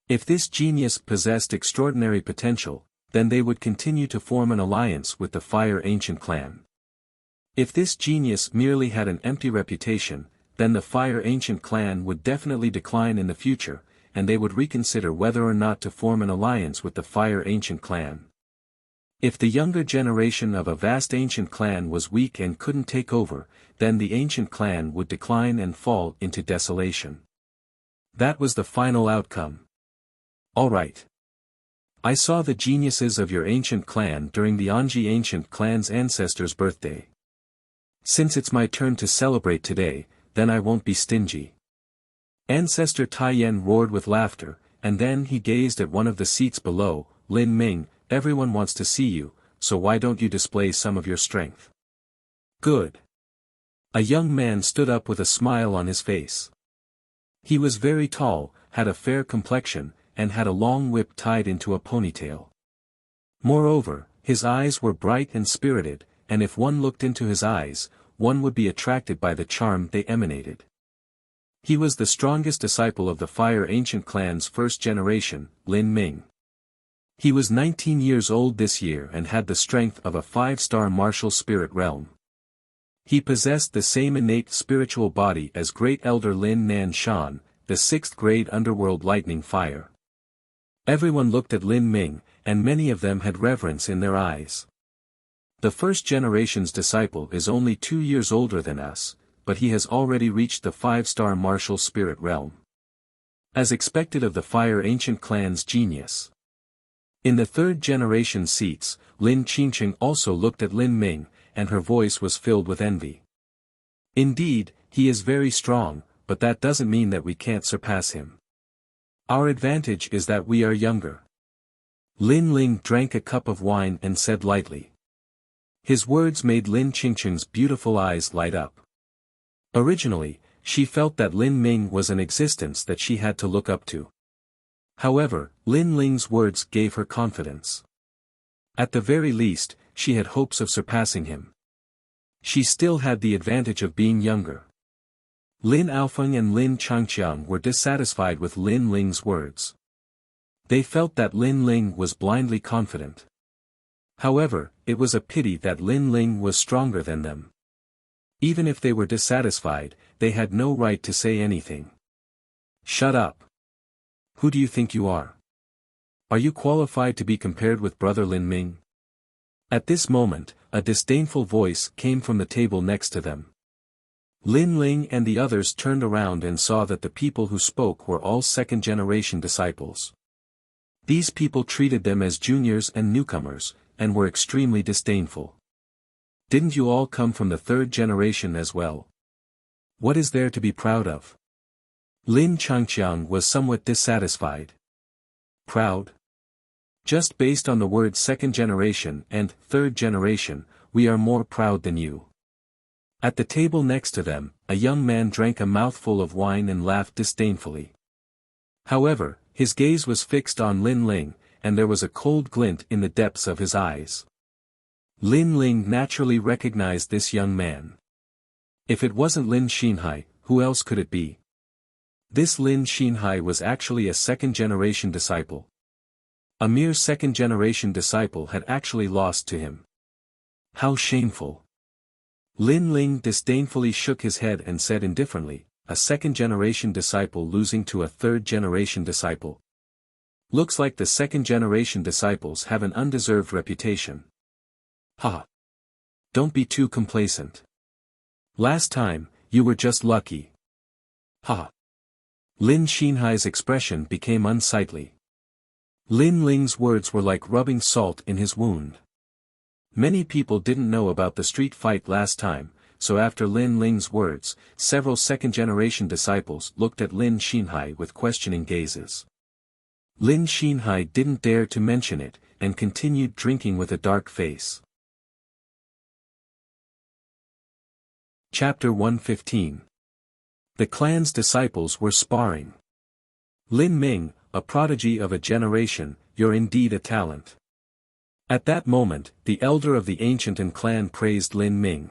If this genius possessed extraordinary potential, then they would continue to form an alliance with the Fire Ancient Clan. If this genius merely had an empty reputation, then the Fire Ancient Clan would definitely decline in the future, and they would reconsider whether or not to form an alliance with the Fire Ancient Clan. If the younger generation of a vast ancient clan was weak and couldn't take over, then the ancient clan would decline and fall into desolation. That was the final outcome. Alright. I saw the geniuses of your ancient clan during the Anji Ancient Clan's ancestor's birthday. Since it's my turn to celebrate today, then I won't be stingy. Ancestor Taiyan roared with laughter, and then he gazed at one of the seats below. "Lin Ming, everyone wants to see you, so why don't you display some of your strength?" "Good." A young man stood up with a smile on his face. He was very tall, had a fair complexion, and had a long whip tied into a ponytail. Moreover, his eyes were bright and spirited, and if one looked into his eyes, one would be attracted by the charm they emanated. He was the strongest disciple of the Fire Ancient Clan's first generation, Lin Ming. He was 19 years old this year and had the strength of a 5-star martial spirit realm. He possessed the same innate spiritual body as Great Elder Lin Nan Shan, the 6th grade underworld lightning fire. Everyone looked at Lin Ming, and many of them had reverence in their eyes. The first generation's disciple is only 2 years older than us, but he has already reached the 5-star martial spirit realm. As expected of the Fire Ancient Clan's genius. In the 3rd generation seats, Lin Qingqing also looked at Lin Ming, and her voice was filled with envy. Indeed, he is very strong, but that doesn't mean that we can't surpass him. Our advantage is that we are younger. Lin Ling drank a cup of wine and said lightly. His words made Lin Qingqing's beautiful eyes light up. Originally, she felt that Lin Ming was an existence that she had to look up to. However, Lin Ling's words gave her confidence. At the very least, she had hopes of surpassing him. She still had the advantage of being younger. Lin Aofeng and Lin Changqiang were dissatisfied with Lin Ling's words. They felt that Lin Ling was blindly confident. However, it was a pity that Lin Ling was stronger than them. Even if they were dissatisfied, they had no right to say anything. Shut up. Who do you think you are? Are you qualified to be compared with Brother Lin Ming? At this moment, a disdainful voice came from the table next to them. Lin Ling and the others turned around and saw that the people who spoke were all 2nd generation disciples. These people treated them as juniors and newcomers, and were extremely disdainful. Didn't you all come from the 3rd generation as well? What is there to be proud of? Lin Changqiang was somewhat dissatisfied. Proud? Just based on the words 2nd generation and 3rd generation, we are more proud than you. At the table next to them, a young man drank a mouthful of wine and laughed disdainfully. However, his gaze was fixed on Lin Ling, and there was a cold glint in the depths of his eyes. Lin Ling naturally recognized this young man. If it wasn't Lin Xinhai, who else could it be? This Lin Xinhai was actually a 2nd generation disciple. A mere 2nd generation disciple had actually lost to him. How shameful. Lin Ling disdainfully shook his head and said indifferently, a 2nd generation disciple losing to a 3rd generation disciple. Looks like the 2nd generation disciples have an undeserved reputation. Ha! Don't be too complacent. Last time, you were just lucky. Ha! Lin Xinhai's expression became unsightly. Lin Ling's words were like rubbing salt in his wound. Many people didn't know about the street fight last time, so after Lin Ling's words, several 2nd generation disciples looked at Lin Xinhai with questioning gazes. Lin Xinhai didn't dare to mention it, and continued drinking with a dark face. Chapter 115. The clan's disciples were sparring. Lin Ming, a prodigy of a generation, you're indeed a talent. At that moment, the elder of the ancient and clan praised Lin Ming.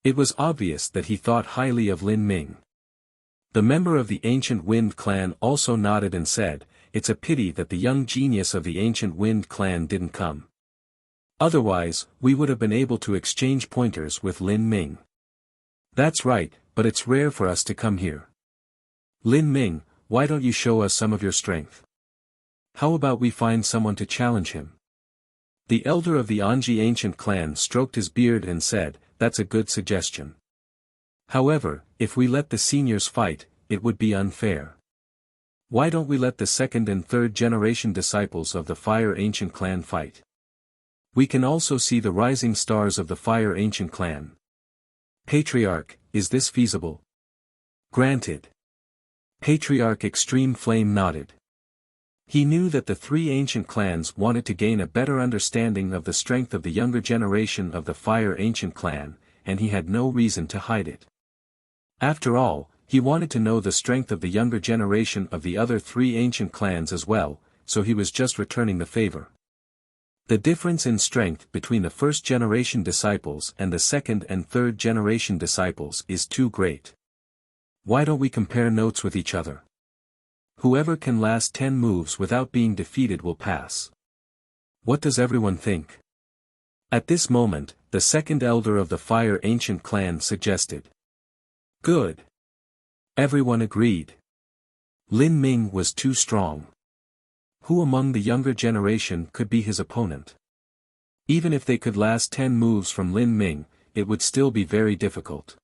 It was obvious that he thought highly of Lin Ming. The member of the ancient Wind clan also nodded and said, it's a pity that the young genius of the ancient Wind clan didn't come. Otherwise, we would have been able to exchange pointers with Lin Ming. That's right, but it's rare for us to come here. Lin Ming, why don't you show us some of your strength? How about we find someone to challenge him? The elder of the Anji ancient clan stroked his beard and said, that's a good suggestion. However, if we let the seniors fight, it would be unfair. Why don't we let the 2nd and 3rd generation disciples of the Fire Ancient Clan fight? We can also see the rising stars of the Fire Ancient Clan. Patriarch, is this feasible? Granted. Patriarch Extreme Flame nodded. He knew that the 3 ancient clans wanted to gain a better understanding of the strength of the younger generation of the Fire Ancient Clan, and he had no reason to hide it. After all, he wanted to know the strength of the younger generation of the other 3 ancient clans as well, so he was just returning the favor. The difference in strength between the 1st generation disciples and the 2nd and 3rd generation disciples is too great. Why don't we compare notes with each other? Whoever can last 10 moves without being defeated will pass. What does everyone think? At this moment, the second elder of the Fire Ancient clan suggested. Good. Everyone agreed. Lin Ming was too strong. Who among the younger generation could be his opponent? Even if they could last 10 moves from Lin Ming, it would still be very difficult.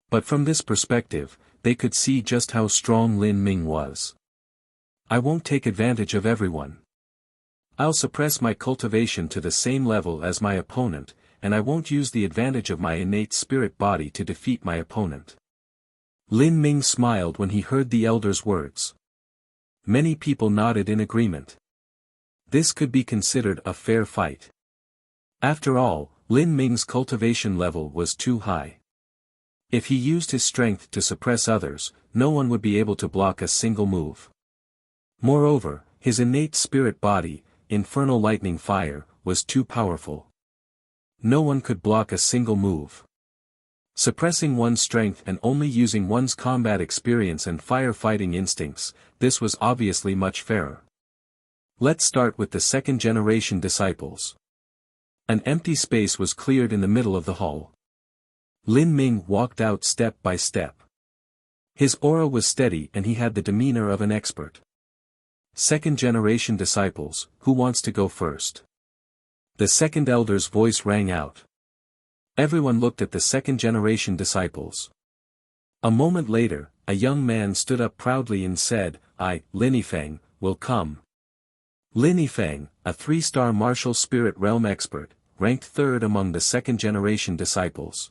But from this perspective, they could see just how strong Lin Ming was. I won't take advantage of everyone. I'll suppress my cultivation to the same level as my opponent, and I won't use the advantage of my innate spirit body to defeat my opponent. Lin Ming smiled when he heard the elder's words. Many people nodded in agreement. This could be considered a fair fight. After all, Lin Ming's cultivation level was too high. If he used his strength to suppress others, no one would be able to block a single move. Moreover, his innate spirit body, infernal lightning fire, was too powerful. No one could block a single move. Suppressing one's strength and only using one's combat experience and firefighting instincts, this was obviously much fairer. Let's start with the second-generation disciples. An empty space was cleared in the middle of the hall. Lin Ming walked out step by step. His aura was steady and he had the demeanor of an expert. Second-generation disciples, who wants to go first? The second elder's voice rang out. Everyone looked at the second-generation disciples. A moment later, a young man stood up proudly and said, I, Lin Yifeng, will come. Lin Yifeng, a 3-star martial spirit realm expert, ranked third among the second-generation disciples.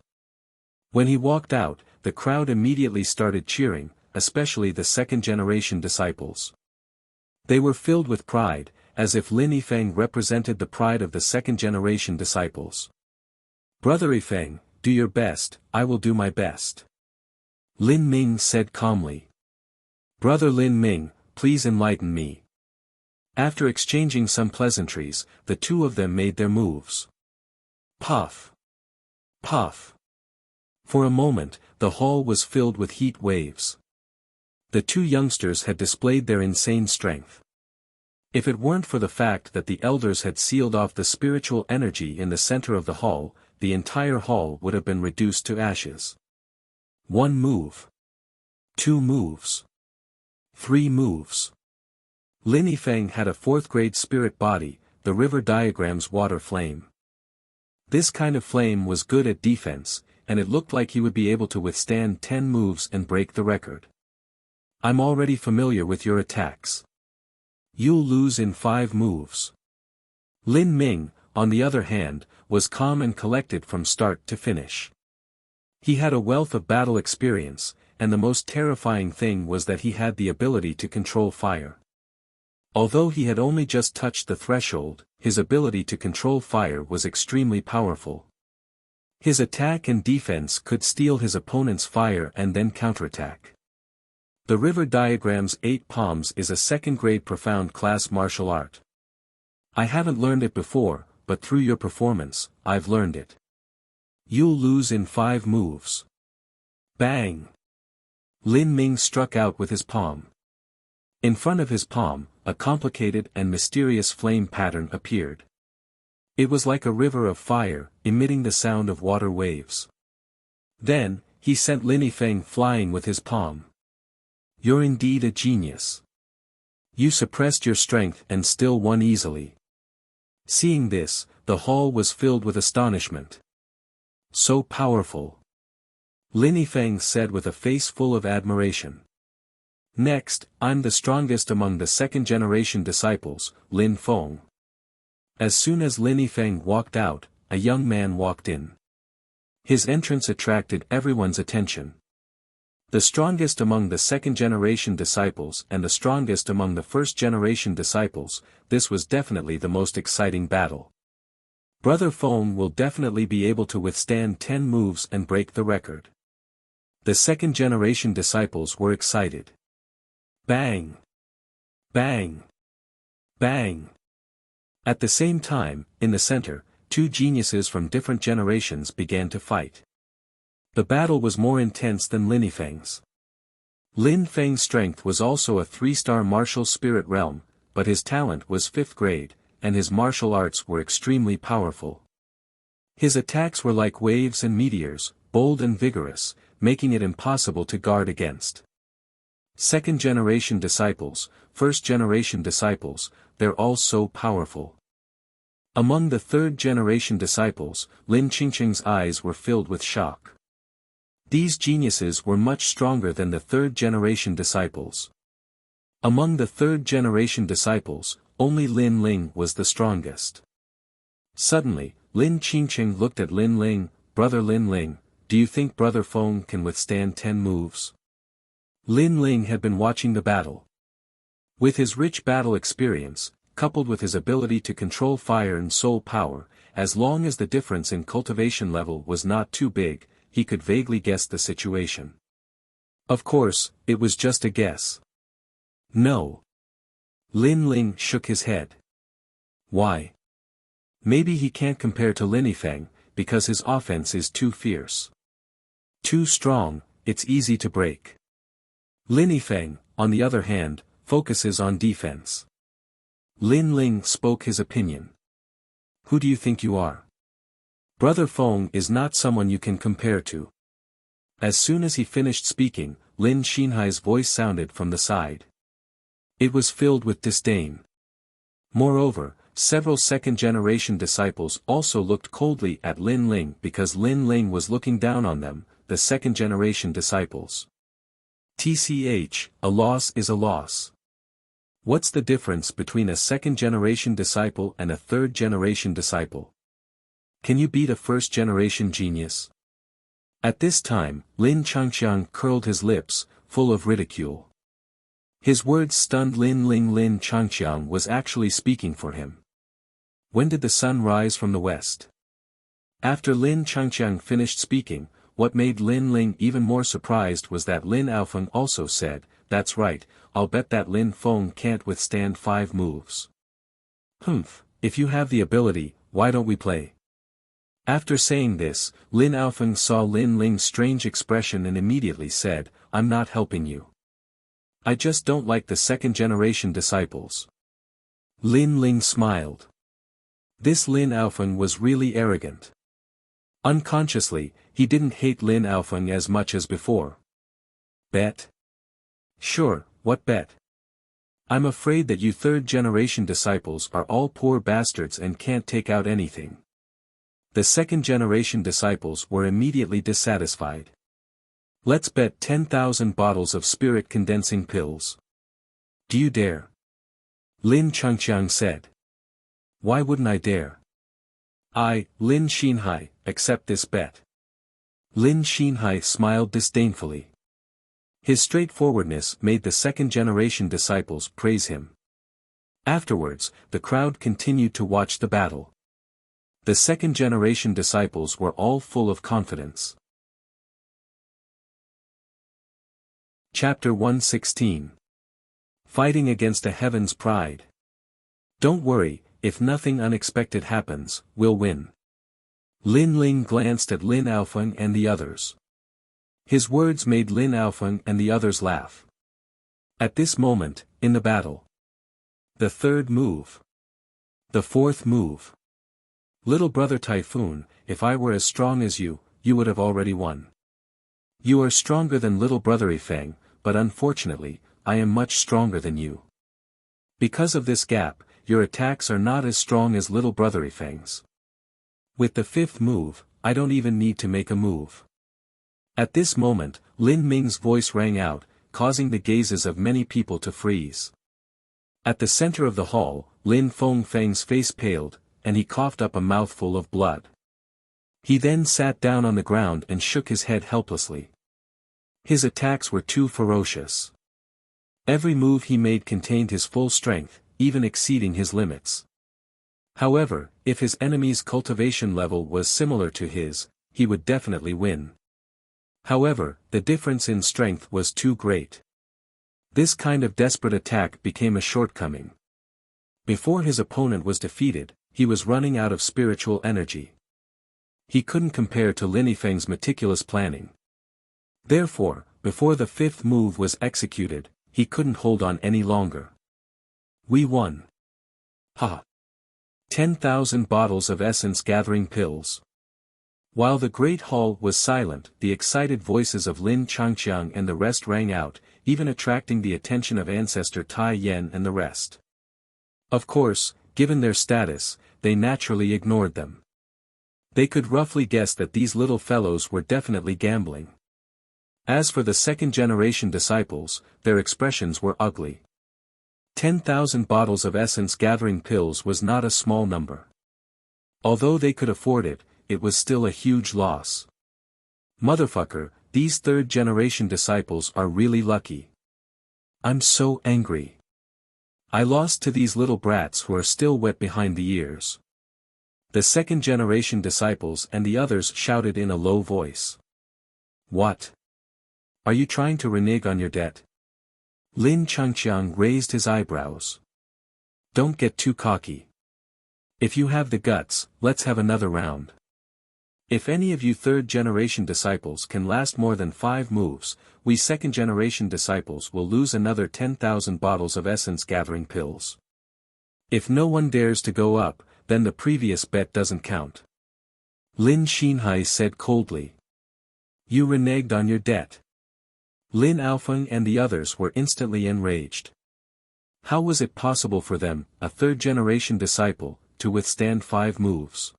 When he walked out, the crowd immediately started cheering, especially the second-generation disciples. They were filled with pride, as if Lin Yifeng represented the pride of the second-generation disciples. Brother Yifeng, do your best, I will do my best. Lin Ming said calmly. Brother Lin Ming, please enlighten me. After exchanging some pleasantries, the two of them made their moves. Puff. Puff. For a moment, the hall was filled with heat waves. The two youngsters had displayed their insane strength. If it weren't for the fact that the elders had sealed off the spiritual energy in the center of the hall, the entire hall would have been reduced to ashes. 1 move. 2 moves. 3 moves. Lin Yifeng had a 4th-grade spirit body, the river diagram's water flame. This kind of flame was good at defense, and it looked like he would be able to withstand 10 moves and break the record. I'm already familiar with your attacks. You'll lose in 5 moves. Lin Ming, on the other hand, was calm and collected from start to finish. He had a wealth of battle experience, and the most terrifying thing was that he had the ability to control fire. Although he had only just touched the threshold, his ability to control fire was extremely powerful. His attack and defense could steal his opponent's fire and then counterattack. The river diagram's 8 palms is a 2nd-grade profound class martial art. I haven't learned it before, but through your performance, I've learned it. You'll lose in 5 moves. Bang! Lin Ming struck out with his palm. In front of his palm, a complicated and mysterious flame pattern appeared. It was like a river of fire, emitting the sound of water waves. Then, he sent Lin Yifeng flying with his palm. You're indeed a genius. You suppressed your strength and still won easily. Seeing this, the hall was filled with astonishment. So powerful. Lin Yifeng said with a face full of admiration. Next, I'm the strongest among the second-generation disciples, Lin Feng. As soon as Lin Yifeng walked out, a young man walked in. His entrance attracted everyone's attention. The strongest among the second-generation disciples and the strongest among the first-generation disciples, this was definitely the most exciting battle. Brother Feng will definitely be able to withstand 10 moves and break the record. The second-generation disciples were excited. Bang! Bang! Bang! At the same time, in the center, 2 geniuses from different generations began to fight. The battle was more intense than Lin Yifeng's. Lin Feng's strength was also a 3-star martial spirit realm, but his talent was 5th grade, and his martial arts were extremely powerful. His attacks were like waves and meteors, bold and vigorous, making it impossible to guard against. Second-generation disciples, first-generation disciples, they're all so powerful. Among the third-generation disciples, Lin Qingqing's eyes were filled with shock. These geniuses were much stronger than the third-generation disciples. Among the third-generation disciples, only Lin Ling was the strongest. Suddenly, Lin Qingqing looked at Lin Ling. "Brother Lin Ling, do you think Brother Feng can withstand 10 moves?" Lin Ling had been watching the battle. With his rich battle experience, coupled with his ability to control fire and soul power, as long as the difference in cultivation level was not too big, he could vaguely guess the situation. Of course, it was just a guess. No. Lin Ling shook his head. Why? Maybe he can't compare to Lin Yifeng, because his offense is too fierce. Too strong, it's easy to break. Lin Yifeng, on the other hand, focuses on defense. Lin Ling spoke his opinion. Who do you think you are? Brother Feng is not someone you can compare to. As soon as he finished speaking, Lin Xinhai's voice sounded from the side. It was filled with disdain. Moreover, several second-generation disciples also looked coldly at Lin Ling because Lin Ling was looking down on them, the second-generation disciples. TCH, a loss is a loss. What's the difference between a second-generation disciple and a third-generation disciple? Can you beat a first-generation genius? At this time, Lin Changqiang curled his lips, full of ridicule. His words stunned Lin Ling. Lin Changqiang was actually speaking for him. When did the sun rise from the west? After Lin Changqiang finished speaking, what made Lin Ling even more surprised was that Lin Aofeng also said, "That's right, I'll bet that Lin Feng can't withstand 5 moves." "Humph, if you have the ability, why don't we play?" After saying this, Lin Aofeng saw Lin Ling's strange expression and immediately said, "I'm not helping you. I just don't like the second-generation disciples." Lin Ling smiled. This Lin Aofeng was really arrogant. Unconsciously, he didn't hate Lin Aofeng as much as before. Bet? Sure, what bet? I'm afraid that you third-generation disciples are all poor bastards and can't take out anything. The second-generation disciples were immediately dissatisfied. Let's bet 10,000 bottles of spirit condensing pills. Do you dare? Lin Changqiang said. Why wouldn't I dare? I, Lin Xinhai, accept this bet. Lin Xinhai smiled disdainfully. His straightforwardness made the second-generation disciples praise him. Afterwards, the crowd continued to watch the battle. The second-generation disciples were all full of confidence. Chapter 116. Fighting against a heaven's pride. Don't worry, if nothing unexpected happens, we'll win. Lin Ling glanced at Lin Aofeng and the others. His words made Lin Aofeng and the others laugh. At this moment, in the battle. The third move. The fourth move. Little brother Typhoon, if I were as strong as you, you would have already won. You are stronger than little brother Yifeng, but unfortunately, I am much stronger than you. Because of this gap, your attacks are not as strong as little brother Yifeng's. With the fifth move, I don't even need to make a move. At this moment, Lin Ming's voice rang out, causing the gazes of many people to freeze. At the center of the hall, Lin Feng's face paled, and he coughed up a mouthful of blood. He then sat down on the ground and shook his head helplessly. His attacks were too ferocious. Every move he made contained his full strength, even exceeding his limits. However, if his enemy's cultivation level was similar to his, he would definitely win. However, the difference in strength was too great. This kind of desperate attack became a shortcoming. Before his opponent was defeated, he was running out of spiritual energy. He couldn't compare to Lin Yifeng's meticulous planning. Therefore, before the fifth move was executed, he couldn't hold on any longer. We won. Ha! 10,000 bottles of essence-gathering pills. While the great hall was silent, the excited voices of Lin Changqiang and the rest rang out, even attracting the attention of Ancestor Tai Yen and the rest. Of course, given their status, they naturally ignored them. They could roughly guess that these little fellows were definitely gambling. As for the second-generation disciples, their expressions were ugly. 10,000 bottles of essence-gathering pills was not a small number. Although they could afford it, it was still a huge loss. Motherfucker, these third-generation disciples are really lucky. I'm so angry. I lost to these little brats who are still wet behind the ears. The second-generation disciples and the others shouted in a low voice. What? Are you trying to renege on your debt? Lin Changqiang raised his eyebrows. Don't get too cocky. If you have the guts, let's have another round. If any of you third-generation disciples can last more than 5 moves, we second-generation disciples will lose another 10,000 bottles of essence-gathering pills. If no one dares to go up, then the previous bet doesn't count. Lin Xinhai said coldly. You reneged on your debt. Lin Aofeng and the others were instantly enraged. How was it possible for them, a third-generation disciple, to withstand 5 moves?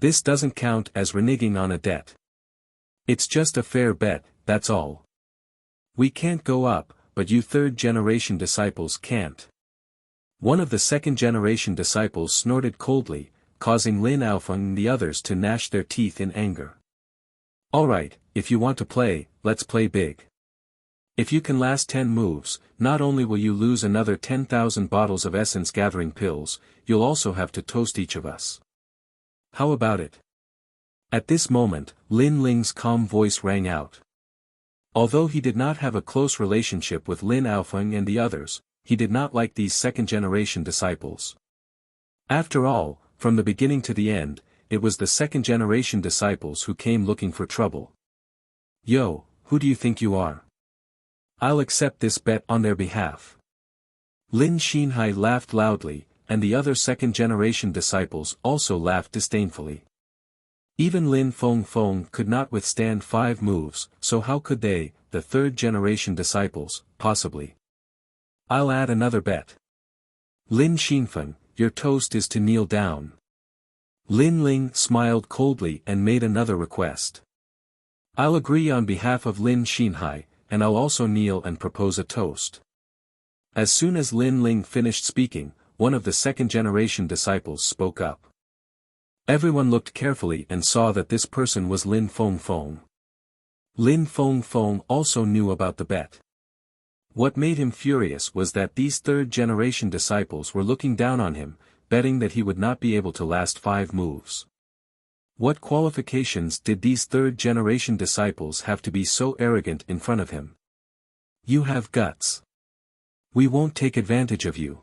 This doesn't count as reneging on a debt. It's just a fair bet, that's all. We can't go up, but you third-generation disciples can't. One of the second-generation disciples snorted coldly, causing Lin Aofeng and the others to gnash their teeth in anger. Alright, if you want to play, let's play big. If you can last 10 moves, not only will you lose another 10,000 bottles of essence-gathering pills, you'll also have to toast each of us. How about it? At this moment, Lin Ling's calm voice rang out. Although he did not have a close relationship with Lin Aofeng and the others, he did not like these second-generation disciples. After all, from the beginning to the end, it was the second-generation disciples who came looking for trouble. Yo, who do you think you are? I'll accept this bet on their behalf. Lin Xinhai laughed loudly, and the other second-generation disciples also laughed disdainfully. Even Lin Fengfeng could not withstand 5 moves, so how could they, the third-generation disciples, possibly? I'll add another bet. Lin Xinfeng, your toast is to kneel down. Lin Ling smiled coldly and made another request. I'll agree on behalf of Lin Xinhai, and I'll also kneel and propose a toast. As soon as Lin Ling finished speaking, one of the second-generation disciples spoke up. Everyone looked carefully and saw that this person was Lin Fengfeng. Lin Fengfeng also knew about the bet. What made him furious was that these third-generation disciples were looking down on him, betting that he would not be able to last 5 moves. What qualifications did these third-generation disciples have to be so arrogant in front of him? You have guts. We won't take advantage of you.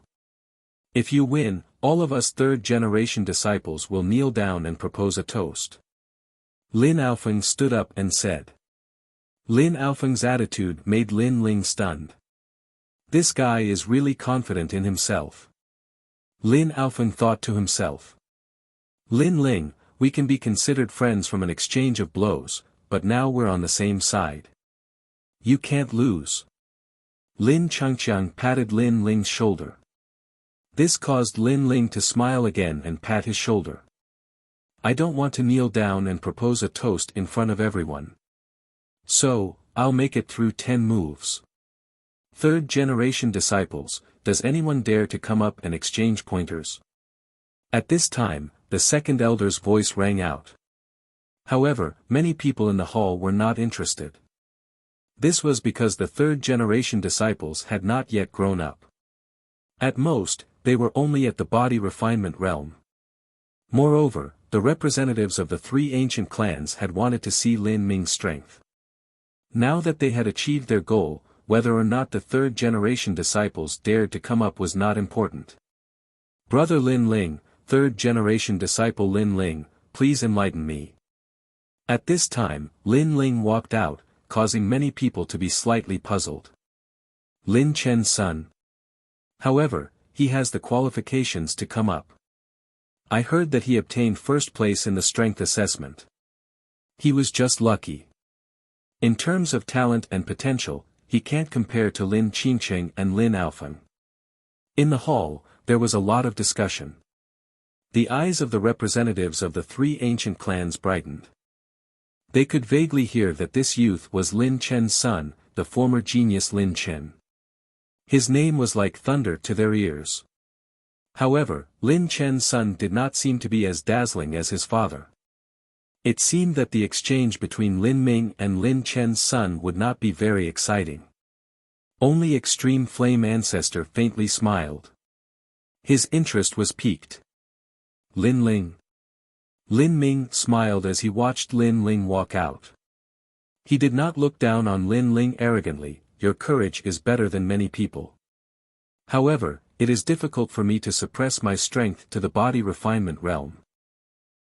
If you win, all of us third-generation disciples will kneel down and propose a toast. Lin Aofeng stood up and said. Lin Aofeng's attitude made Lin Ling stunned. This guy is really confident in himself. Lin Aofeng thought to himself. Lin Ling, we can be considered friends from an exchange of blows, but now we're on the same side. You can't lose. Lin Changqiang patted Lin Ling's shoulder. This caused Lin Ling to smile again and pat his shoulder. I don't want to kneel down and propose a toast in front of everyone. So, I'll make it through 10 moves. Third-generation disciples, does anyone dare to come up and exchange pointers? At this time, the second elder's voice rang out. However, many people in the hall were not interested. This was because the third-generation disciples had not yet grown up. At most, they were only at the body refinement realm. Moreover, the representatives of the 3 ancient clans had wanted to see Lin Ming's strength. Now that they had achieved their goal, whether or not the third-generation disciples dared to come up was not important. Brother Lin Ling, third-generation disciple Lin Ling, please enlighten me. At this time, Lin Ling walked out, causing many people to be slightly puzzled. Lin Chen's son. However, he has the qualifications to come up. I heard that he obtained first place in the strength assessment. He was just lucky. In terms of talent and potential, he can't compare to Lin Qingcheng and Lin Aofeng. In the hall, there was a lot of discussion. The eyes of the representatives of the three ancient clans brightened. They could vaguely hear that this youth was Lin Chen's son, the former genius Lin Chen. His name was like thunder to their ears. However, Lin Chen's son did not seem to be as dazzling as his father. It seemed that the exchange between Lin Ming and Lin Chen's son would not be very exciting. Only Extreme Flame Ancestor faintly smiled. His interest was piqued. Lin Ling. Lin Ming smiled as he watched Lin Ling walk out. He did not look down on Lin Ling arrogantly. Your courage is better than many people. However, it is difficult for me to suppress my strength to the body refinement realm.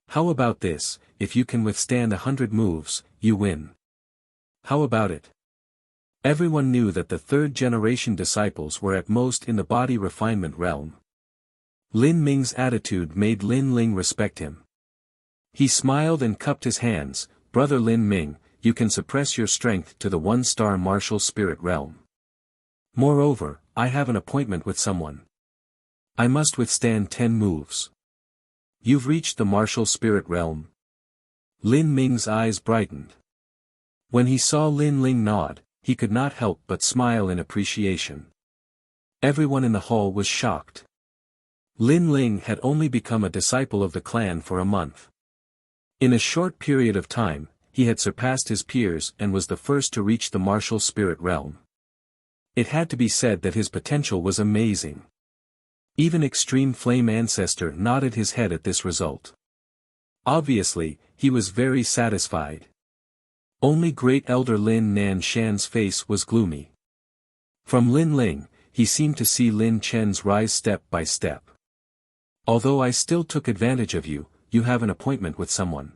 How about this, if you can withstand 100 moves, you win. How about it? Everyone knew that the third-generation disciples were at most in the body refinement realm. Lin Ming's attitude made Lin Ling respect him. He smiled and cupped his hands. Brother Lin Ming, you can suppress your strength to the one-star martial spirit realm. Moreover, I have an appointment with someone. I must withstand 10 moves. You've reached the martial spirit realm. Lin Ming's eyes brightened. When he saw Lin Ling nod, he could not help but smile in appreciation. Everyone in the hall was shocked. Lin Ling had only become a disciple of the clan for a month. In a short period of time, he had surpassed his peers and was the first to reach the martial spirit realm. It had to be said that his potential was amazing. Even Extreme Flame Ancestor nodded his head at this result. Obviously, he was very satisfied. Only Great Elder Lin Nan Shan's face was gloomy. From Lin Ling, he seemed to see Lin Chen's rise step by step. Although I still took advantage of you, you have an appointment with someone.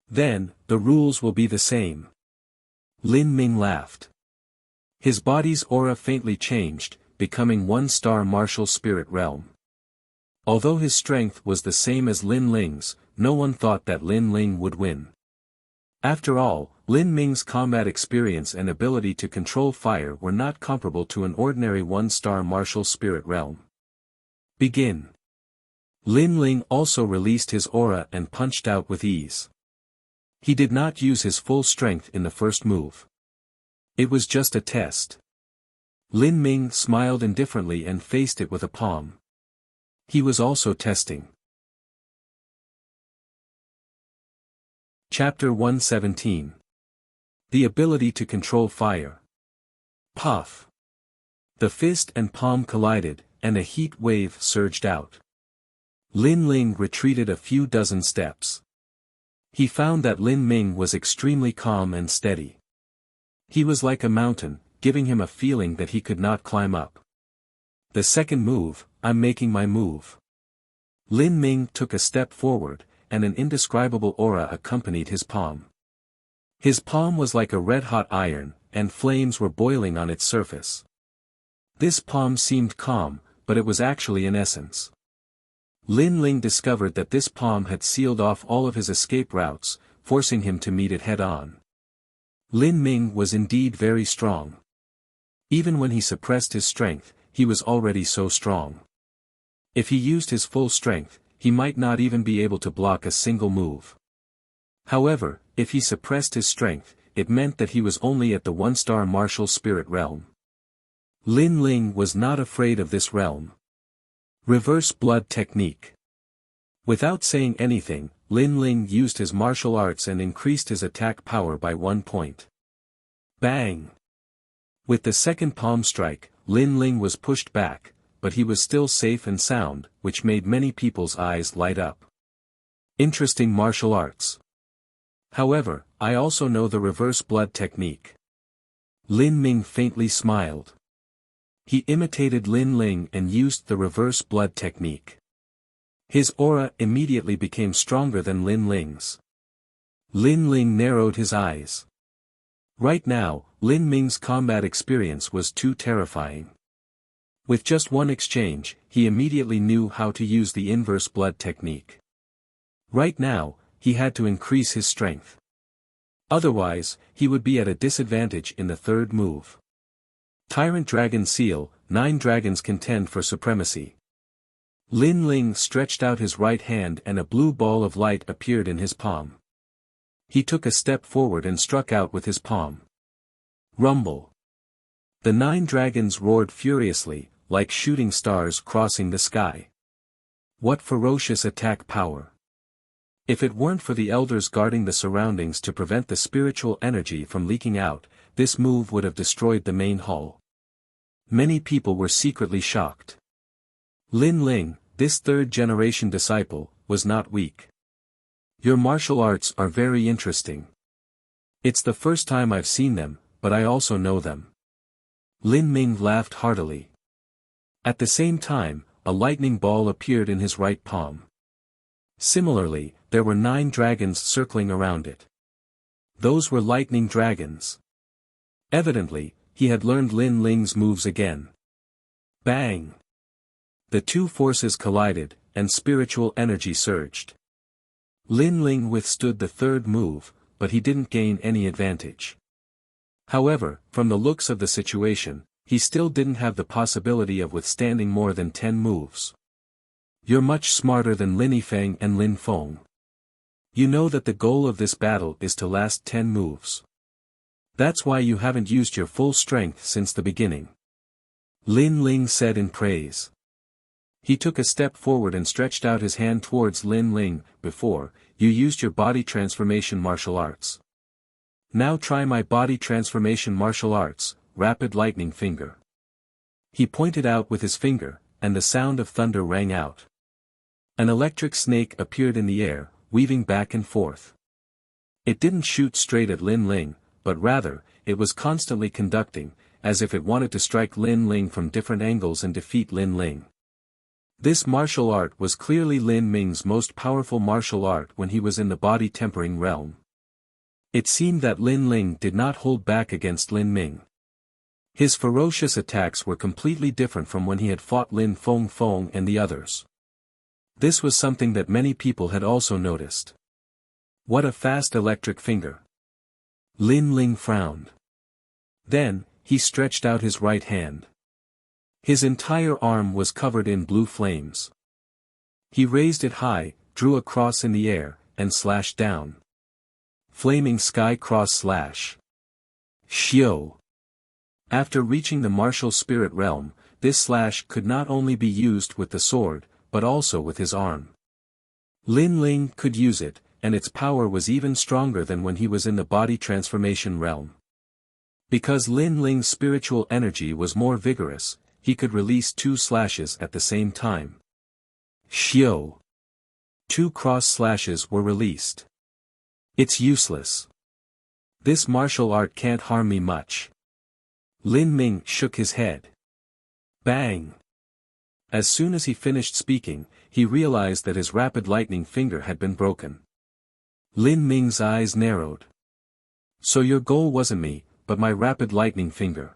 Then, the rules will be the same. Lin Ming laughed. His body's aura faintly changed, becoming one-star martial spirit realm. Although his strength was the same as Lin Ling's, no one thought that Lin Ling would win. After all, Lin Ming's combat experience and ability to control fire were not comparable to an ordinary one-star martial spirit realm. Begin. Lin Ling also released his aura and punched out with ease. He did not use his full strength in the first move. It was just a test. Lin Ming smiled indifferently and faced it with a palm. He was also testing. Chapter 117. The ability to control fire. Puff. The fist and palm collided, and a heat wave surged out. Lin Ling retreated a few dozen steps. He found that Lin Ming was extremely calm and steady. He was like a mountain, giving him a feeling that he could not climb up. The second move, I'm making my move. Lin Ming took a step forward, and an indescribable aura accompanied his palm. His palm was like a red-hot iron, and flames were boiling on its surface. This palm seemed calm, but it was actually an essence. Lin Ling discovered that this palm had sealed off all of his escape routes, forcing him to meet it head-on. Lin Ming was indeed very strong. Even when he suppressed his strength, he was already so strong. If he used his full strength, he might not even be able to block a single move. However, if he suppressed his strength, it meant that he was only at the one-star martial spirit realm. Lin Ling was not afraid of this realm. Reverse blood technique. Without saying anything, Lin Ling used his martial arts and increased his attack power by 1 point. Bang! With the second palm strike, Lin Ling was pushed back, but he was still safe and sound, which made many people's eyes light up. Interesting martial arts. However, I also know the reverse blood technique. Lin Ming faintly smiled. He imitated Lin Ling and used the reverse blood technique. His aura immediately became stronger than Lin Ling's. Lin Ling narrowed his eyes. Right now, Lin Ming's combat experience was too terrifying. With just one exchange, he immediately knew how to use the inverse blood technique. Right now, he had to increase his strength. Otherwise, he would be at a disadvantage in the third move. Tyrant Dragon Seal, 9 dragons contend for supremacy. Lin Ling stretched out his right hand and a blue ball of light appeared in his palm. He took a step forward and struck out with his palm. Rumble. The 9 dragons roared furiously, like shooting stars crossing the sky. What ferocious attack power! If it weren't for the elders guarding the surroundings to prevent the spiritual energy from leaking out, this move would have destroyed the main hall. Many people were secretly shocked. Lin Ling, this third-generation disciple, was not weak. Your martial arts are very interesting. It's the first time I've seen them, but I also know them. Lin Ming laughed heartily. At the same time, a lightning ball appeared in his right palm. Similarly, there were 9 dragons circling around it. Those were lightning dragons. Evidently, he had learned Lin Ling's moves again. Bang! The two forces collided, and spiritual energy surged. Lin Ling withstood the third move, but he didn't gain any advantage. However, from the looks of the situation, he still didn't have the possibility of withstanding more than 10 moves. You're much smarter than Lin Yifeng and Lin Feng. You know that the goal of this battle is to last 10 moves. That's why you haven't used your full strength since the beginning. Lin Ling said in praise. He took a step forward and stretched out his hand towards Lin Ling. Before, you used your body transformation martial arts. Now try my body transformation martial arts, Rapid Lightning Finger. He pointed out with his finger, and the sound of thunder rang out. An electric snake appeared in the air, weaving back and forth. It didn't shoot straight at Lin Ling, but rather, it was constantly conducting, as if it wanted to strike Lin Ling from different angles and defeat Lin Ling. This martial art was clearly Lin Ming's most powerful martial art when he was in the body tempering realm. It seemed that Lin Ling did not hold back against Lin Ming. His ferocious attacks were completely different from when he had fought Lin Feng and the others. This was something that many people had also noticed. What a fast electric finger! Lin Ling frowned. Then, he stretched out his right hand. His entire arm was covered in blue flames. He raised it high, drew a cross in the air, and slashed down. Flaming Sky Cross Slash. Xiao. After reaching the martial spirit realm, this slash could not only be used with the sword, but also with his arm. Lin Ling could use it, and its power was even stronger than when he was in the body transformation realm. Because Lin Ling's spiritual energy was more vigorous, he could release 2 slashes at the same time. Xiao. 2 cross slashes were released. It's useless. This martial art can't harm me much. Lin Ming shook his head. Bang! As soon as he finished speaking, he realized that his rapid lightning finger had been broken. Lin Ming's eyes narrowed. So your goal wasn't me, but my rapid lightning finger.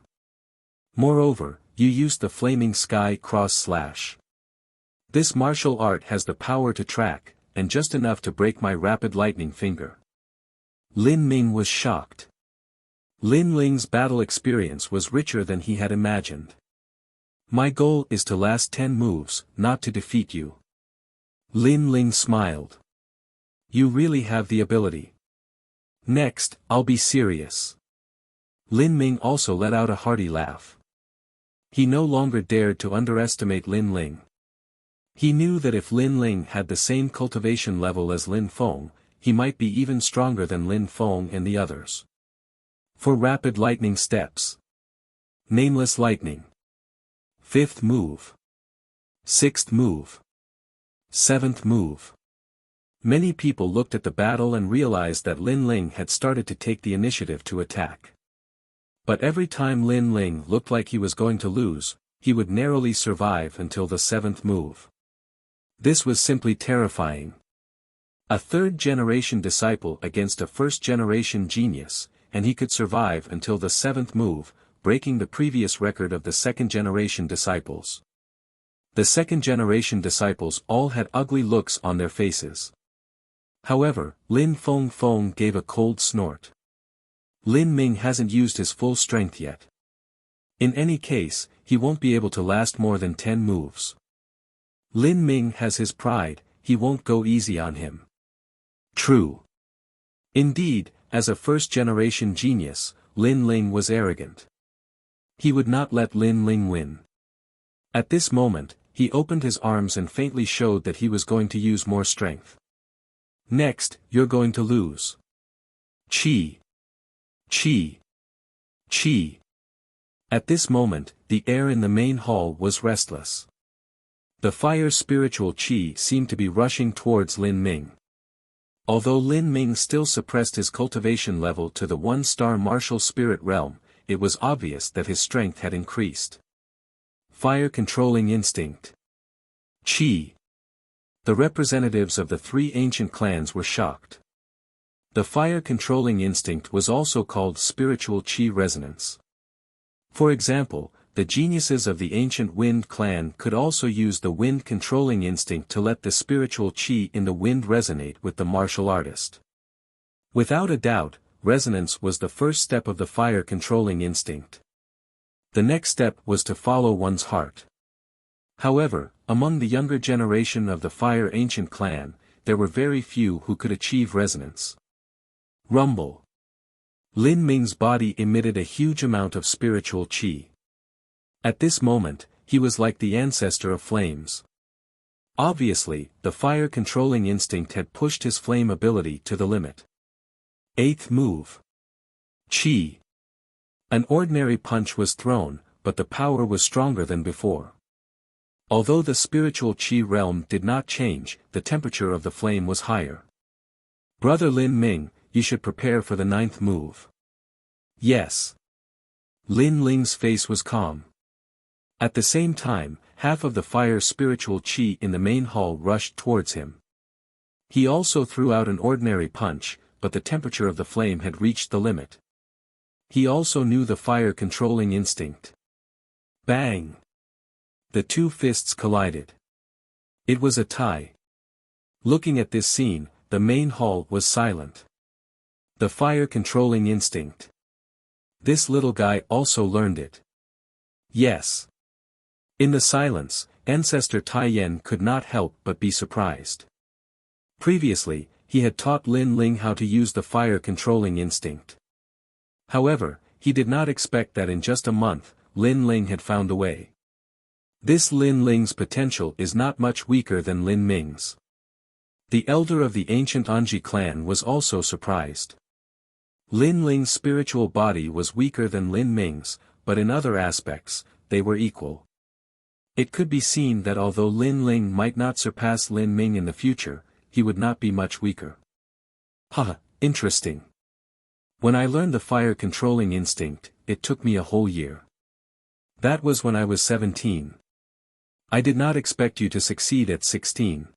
Moreover, you used the flaming sky cross slash. This martial art has the power to track, and just enough to break my rapid lightning finger. Lin Ming was shocked. Lin Ling's battle experience was richer than he had imagined. My goal is to last 10 moves, not to defeat you. Lin Ling smiled. You really have the ability. Next, I'll be serious. Lin Ming also let out a hearty laugh. He no longer dared to underestimate Lin Ling. He knew that if Lin Ling had the same cultivation level as Lin Feng, he might be even stronger than Lin Feng and the others. For rapid lightning steps. Nameless lightning. 5th move. 6th move. 7th move. Many people looked at the battle and realized that Lin Ling had started to take the initiative to attack. But every time Lin Ling looked like he was going to lose, he would narrowly survive until the 7th move. This was simply terrifying. A 3rd-generation disciple against a 1st-generation genius, and he could survive until the 7th move, breaking the previous record of the second-generation disciples. The second-generation disciples all had ugly looks on their faces. However, Lin Feng Feng gave a cold snort. Lin Ming hasn't used his full strength yet. In any case, he won't be able to last more than 10 moves. Lin Ming has his pride, he won't go easy on him. True. Indeed, as a first-generation genius, Lin Ling was arrogant. He would not let Lin Ling win. At this moment, he opened his arms and faintly showed that he was going to use more strength. Next, you're going to lose. Chi. Chi. Chi. At this moment, the air in the main hall was restless. The fire's spiritual chi seemed to be rushing towards Lin Ming. Although Lin Ming still suppressed his cultivation level to the 1-star martial spirit realm, it was obvious that his strength had increased. Fire controlling instinct. Chi. The representatives of the 3 ancient clans were shocked. The fire controlling instinct was also called spiritual chi resonance. For example, the geniuses of the ancient wind clan could also use the wind controlling instinct to let the spiritual chi in the wind resonate with the martial artist. Without a doubt, resonance was the first step of the fire controlling instinct. The next step was to follow one's heart. However, among the younger generation of the fire ancient clan, there were very few who could achieve resonance. Rumble. Lin Ming's body emitted a huge amount of spiritual chi. At this moment, he was like the ancestor of flames. Obviously, the fire-controlling instinct had pushed his flame ability to the limit. 8th move. Chi. An ordinary punch was thrown, but the power was stronger than before. Although the spiritual chi realm did not change, the temperature of the flame was higher. Brother Lin Ming, you should prepare for the 9th move. Yes. Lin Ling's face was calm. At the same time, half of the fire spiritual chi in the main hall rushed towards him. He also threw out an ordinary punch, but the temperature of the flame had reached the limit. He also knew the fire controlling instinct. Bang! The 2 fists collided. It was a tie. Looking at this scene, the main hall was silent. The fire controlling instinct. This little guy also learned it. Yes. In the silence, Ancestor Tai Yen could not help but be surprised. Previously, he had taught Lin Ling how to use the fire-controlling instinct. However, he did not expect that in just a month, Lin Ling had found a way. This Lin Ling's potential is not much weaker than Lin Ming's. The elder of the ancient Anji clan was also surprised. Lin Ling's spiritual body was weaker than Lin Ming's, but in other aspects, they were equal. It could be seen that although Lin Ling might not surpass Lin Ming in the future, he would not be much weaker. Haha, interesting. When I learned the fire-controlling instinct, it took me a whole year. That was when I was 17. I did not expect you to succeed at 16.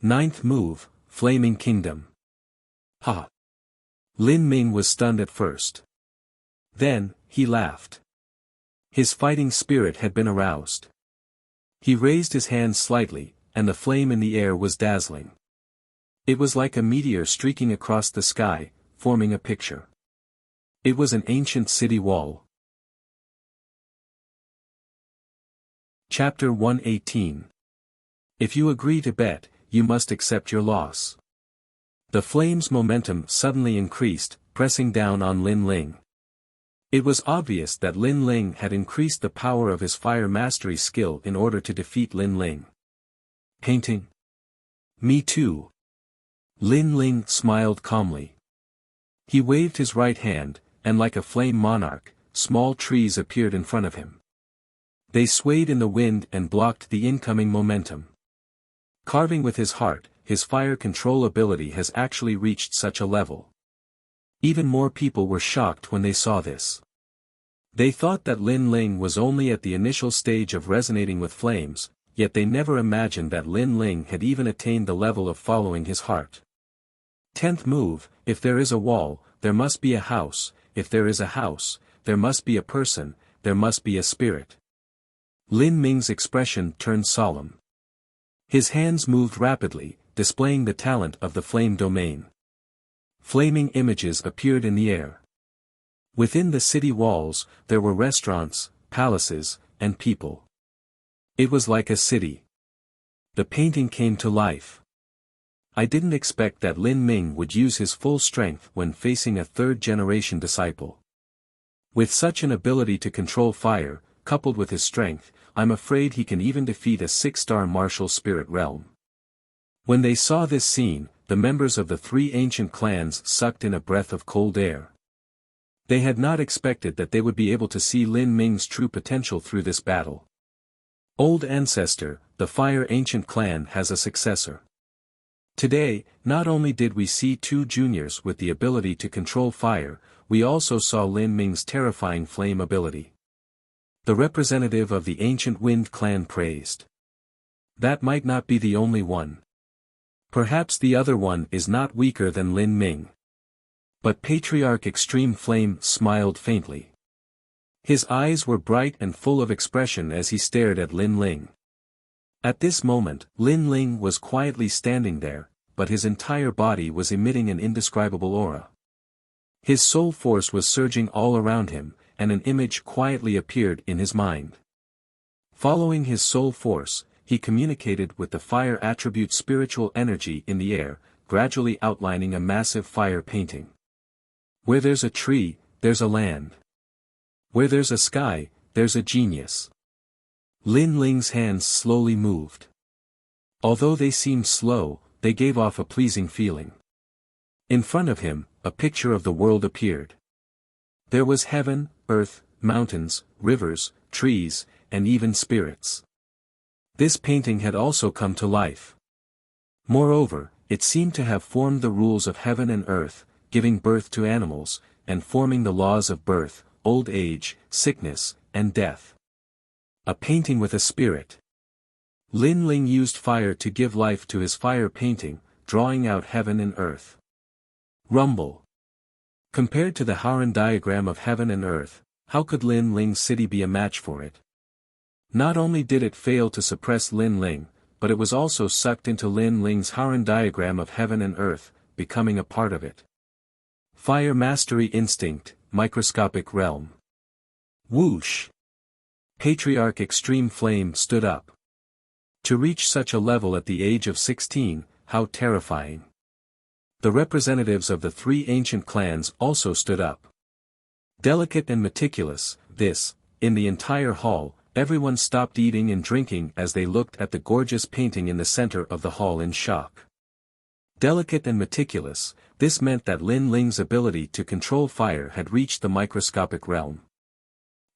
9th move, Flaming Kingdom. Ha! Lin Ming was stunned at first. Then, he laughed. His fighting spirit had been aroused. He raised his hands slightly, and the flame in the air was dazzling. It was like a meteor streaking across the sky, forming a picture. It was an ancient city wall. Chapter 118. If you agree to bet, you must accept your loss. The flame's momentum suddenly increased, pressing down on Lin Ling. It was obvious that Lin Ling had increased the power of his fire mastery skill in order to defeat Lin Ling. Painting? Me too. Lin Ling smiled calmly. He waved his right hand, and like a flame monarch, small trees appeared in front of him. They swayed in the wind and blocked the incoming momentum. Carving with his heart, his fire control ability has actually reached such a level. Even more people were shocked when they saw this. They thought that Lin Ling was only at the initial stage of resonating with flames, yet they never imagined that Lin Ling had even attained the level of following his heart. 10th move, if there is a wall, there must be a house, if there is a house, there must be a person, there must be a spirit. Lin Ming's expression turned solemn. His hands moved rapidly, displaying the talent of the flame domain. Flaming images appeared in the air. Within the city walls, there were restaurants, palaces, and people. It was like a city. The painting came to life. I didn't expect that Lin Ming would use his full strength when facing a third-generation disciple. With such an ability to control fire, coupled with his strength, I'm afraid he can even defeat a 6-star martial spirit realm. When they saw this scene, the members of the 3 ancient clans sucked in a breath of cold air. They had not expected that they would be able to see Lin Ming's true potential through this battle. Old Ancestor, the Fire Ancient Clan has a successor. Today, not only did we see 2 juniors with the ability to control fire, we also saw Lin Ming's terrifying flame ability. The representative of the Ancient Wind Clan praised. That might not be the only one. Perhaps the other one is not weaker than Lin Ming. But Patriarch Extreme Flame smiled faintly. His eyes were bright and full of expression as he stared at Lin Ling. At this moment, Lin Ling was quietly standing there, but his entire body was emitting an indescribable aura. His soul force was surging all around him, and an image quietly appeared in his mind. Following his soul force, he communicated with the fire attribute spiritual energy in the air, gradually outlining a massive fire painting. Where there's a tree, there's a land. Where there's a sky, there's a genius. Lin Ling's hands slowly moved. Although they seemed slow, they gave off a pleasing feeling. In front of him, a picture of the world appeared. There was heaven, earth, mountains, rivers, trees, and even spirits. This painting had also come to life. Moreover, it seemed to have formed the rules of heaven and earth, giving birth to animals, and forming the laws of birth, old age, sickness, and death. A painting with a spirit. Lin Ling used fire to give life to his fire painting, drawing out heaven and earth. Rumble. Compared to the Haren diagram of heaven and earth, how could Lin Ling's city be a match for it? Not only did it fail to suppress Lin Ling, but it was also sucked into Lin Ling's Haren diagram of heaven and earth, becoming a part of it. Fire Mastery Instinct, Microscopic Realm. Whoosh! Patriarch Extreme Flame stood up. To reach such a level at the age of 16, how terrifying. The representatives of the 3 ancient clans also stood up. Delicate and meticulous, in the entire hall, everyone stopped eating and drinking as they looked at the gorgeous painting in the center of the hall in shock. Delicate and meticulous, this meant that Lin Ling's ability to control fire had reached the microscopic realm.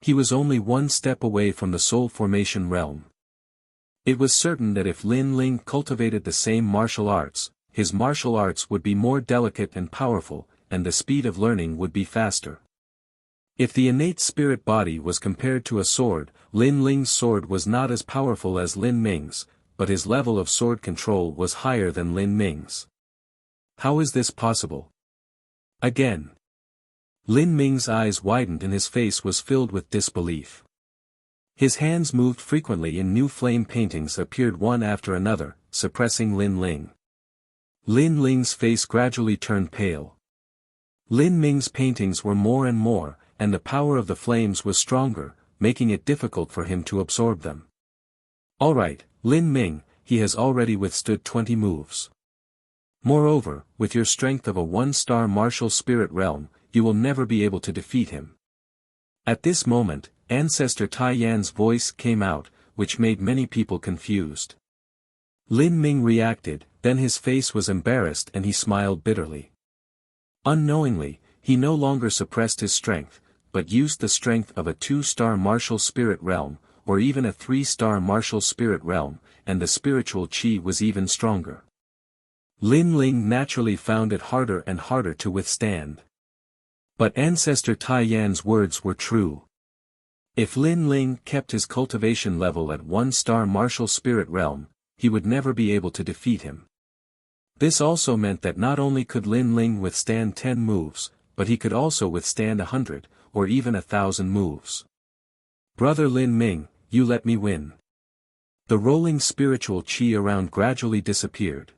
He was only 1 step away from the soul formation realm. It was certain that if Lin Ling cultivated the same martial arts, his martial arts would be more delicate and powerful, and the speed of learning would be faster. If the innate spirit body was compared to a sword, Lin Ling's sword was not as powerful as Lin Ming's, but his level of sword control was higher than Lin Ming's. How is this possible? Again. Lin Ming's eyes widened and his face was filled with disbelief. His hands moved frequently and new flame paintings appeared one after another, suppressing Lin Ling. Lin Ling's face gradually turned pale. Lin Ming's paintings were more and more, and the power of the flames was stronger, making it difficult for him to absorb them. Alright, Lin Ming, he has already withstood 20 moves. Moreover, with your strength of a 1-star martial spirit realm, you will never be able to defeat him. At this moment, Ancestor Tai Yan's voice came out, which made many people confused. Lin Ming reacted, then his face was embarrassed and he smiled bitterly. Unknowingly, he no longer suppressed his strength, but used the strength of a 2-star martial spirit realm, or even a 3-star martial spirit realm, and the spiritual chi was even stronger. Lin Ling naturally found it harder and harder to withstand. But Ancestor Tai Yan's words were true. If Lin Ling kept his cultivation level at 1-star martial spirit realm, he would never be able to defeat him. This also meant that not only could Lin Ling withstand 10 moves, but he could also withstand 100, or even 1,000 moves. Brother Lin Ming, you let me win. The rolling spiritual qi around gradually disappeared.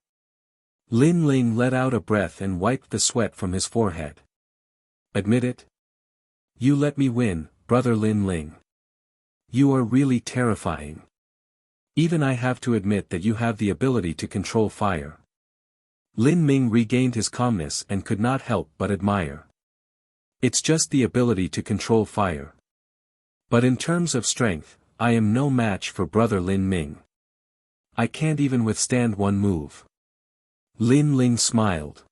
Lin Ling let out a breath and wiped the sweat from his forehead. Admit it? You let me win, Brother Lin Ling. You are really terrifying. Even I have to admit that you have the ability to control fire. Lin Ming regained his calmness and could not help but admire. It's just the ability to control fire. But in terms of strength, I am no match for Brother Lin Ming. I can't even withstand one move. Lin Ling smiled.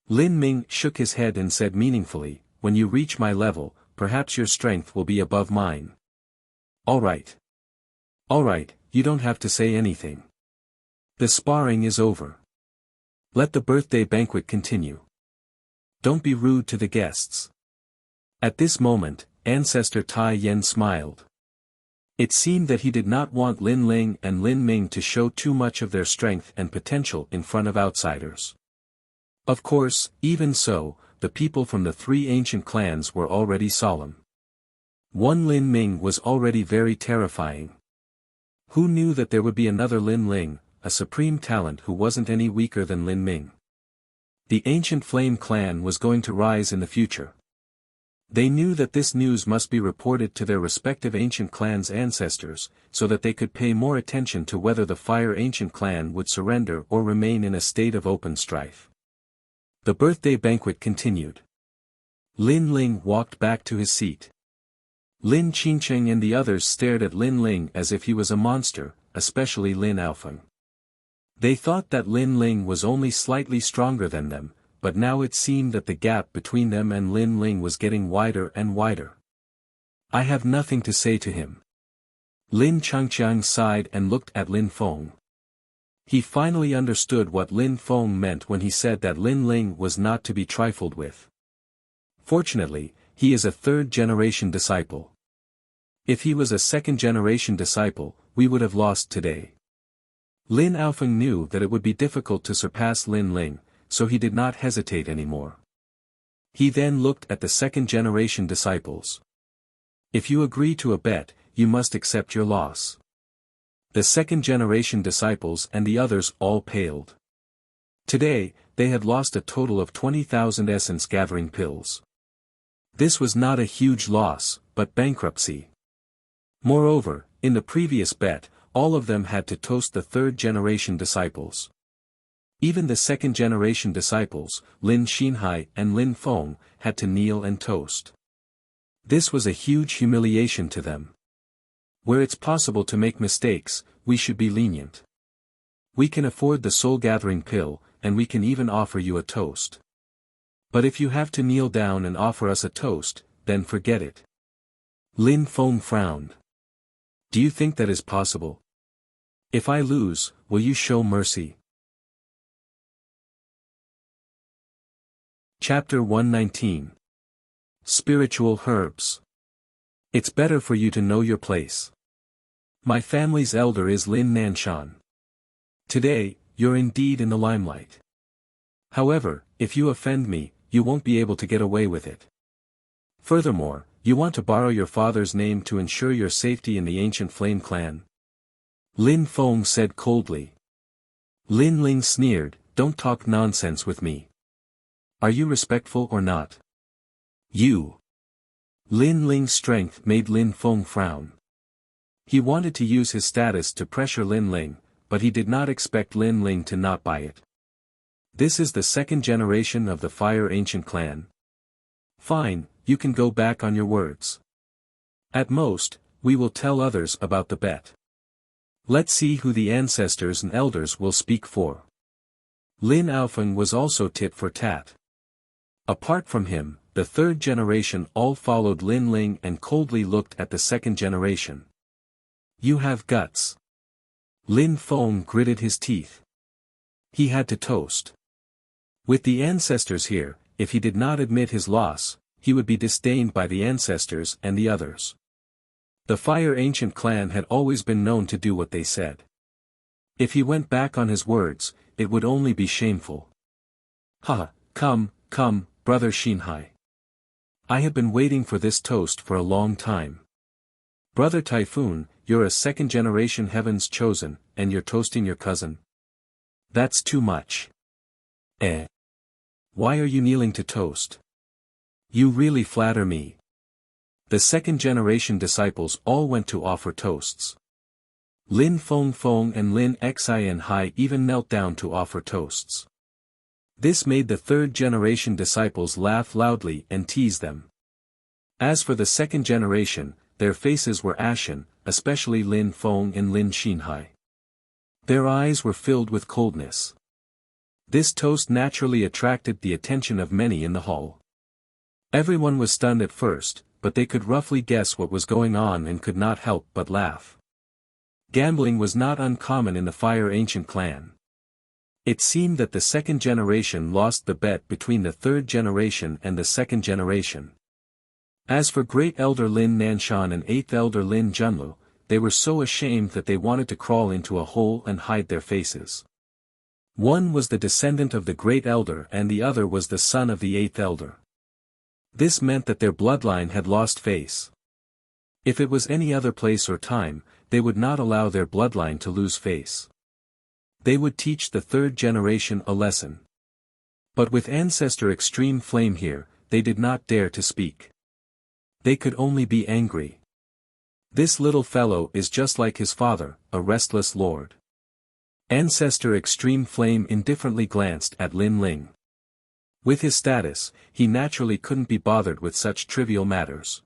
Lin Ming shook his head and said meaningfully, when you reach my level, perhaps your strength will be above mine. Alright. Alright, you don't have to say anything. The sparring is over. Let the birthday banquet continue. Don't be rude to the guests. At this moment, Ancestor Tai Yen smiled. It seemed that he did not want Lin Ling and Lin Ming to show too much of their strength and potential in front of outsiders. Of course, even so, the people from the three ancient clans were already solemn. One Lin Ming was already very terrifying. Who knew that there would be another Lin Ling, a supreme talent who wasn't any weaker than Lin Ming? The ancient Flame clan was going to rise in the future. They knew that this news must be reported to their respective ancient clans' ancestors, so that they could pay more attention to whether the Fire Ancient clan would surrender or remain in a state of open strife. The birthday banquet continued. Lin Ling walked back to his seat. Lin Qingcheng and the others stared at Lin Ling as if he was a monster, especially Lin Aofeng. They thought that Lin Ling was only slightly stronger than them, but now it seemed that the gap between them and Lin Ling was getting wider and wider. I have nothing to say to him. Lin Changqiang sighed and looked at Lin Feng. He finally understood what Lin Feng meant when he said that Lin Ling was not to be trifled with. Fortunately, he is a third-generation disciple. If he was a second-generation disciple, we would have lost today. Lin Aofeng knew that it would be difficult to surpass Lin Ling, so he did not hesitate anymore. He then looked at the second-generation disciples. If you agree to a bet, you must accept your loss. The second-generation disciples and the others all paled. Today, they had lost a total of 20,000 essence-gathering pills. This was not a huge loss, but bankruptcy. Moreover, in the previous bet, all of them had to toast the third-generation disciples. Even the second-generation disciples, Lin Xinhai and Lin Feng, had to kneel and toast. This was a huge humiliation to them. Where it's possible to make mistakes, we should be lenient. We can afford the soul-gathering pill, and we can even offer you a toast. But if you have to kneel down and offer us a toast, then forget it. Lin Feng frowned. Do you think that is possible? If I lose, will you show mercy? Chapter 119. Spiritual Herbs. It's better for you to know your place. My family's elder is Lin Nanshan. Today, you're indeed in the limelight. However, if you offend me, you won't be able to get away with it. Furthermore, you want to borrow your father's name to ensure your safety in the ancient Flame clan? Lin Feng said coldly. Lin Ling sneered, don't talk nonsense with me. Are you respectful or not? You. Lin Ling's strength made Lin Feng frown. He wanted to use his status to pressure Lin Ling, but he did not expect Lin Ling to not buy it. This is the second generation of the Fire Ancient clan. Fine, you can go back on your words. At most, we will tell others about the bet. Let's see who the ancestors and elders will speak for. Lin Aofeng was also tit for tat. Apart from him, the third generation all followed Lin Ling and coldly looked at the second generation. You have guts. Lin Feng gritted his teeth. He had to toast. With the ancestors here, if he did not admit his loss, he would be disdained by the ancestors and the others. The Fire Ancient clan had always been known to do what they said. If he went back on his words, it would only be shameful. Ha, come, Brother Xinhai. I have been waiting for this toast for a long time. Brother Typhoon, you're a second-generation Heaven's Chosen, and you're toasting your cousin? That's too much. Why are you kneeling to toast? You really flatter me. The second-generation disciples all went to offer toasts. Lin Feng Feng and Lin Xian Hai even knelt down to offer toasts. This made the third-generation disciples laugh loudly and tease them. As for the second generation, their faces were ashen, especially Lin Feng and Lin Xinhai. Their eyes were filled with coldness. This toast naturally attracted the attention of many in the hall. Everyone was stunned at first, but they could roughly guess what was going on and could not help but laugh. Gambling was not uncommon in the Fire Ancient clan. It seemed that the second generation lost the bet between the third generation and the second generation. As for Great Elder Lin Nanshan and Eighth Elder Lin Junlu, they were so ashamed that they wanted to crawl into a hole and hide their faces. One was the descendant of the Great Elder and the other was the son of the Eighth Elder. This meant that their bloodline had lost face. If it was any other place or time, they would not allow their bloodline to lose face. They would teach the third generation a lesson. But with Ancestor Extreme Flame here, they did not dare to speak. They could only be angry. This little fellow is just like his father, a restless lord. Ancestor Extreme Flame indifferently glanced at Lin Ling. With his status, he naturally couldn't be bothered with such trivial matters.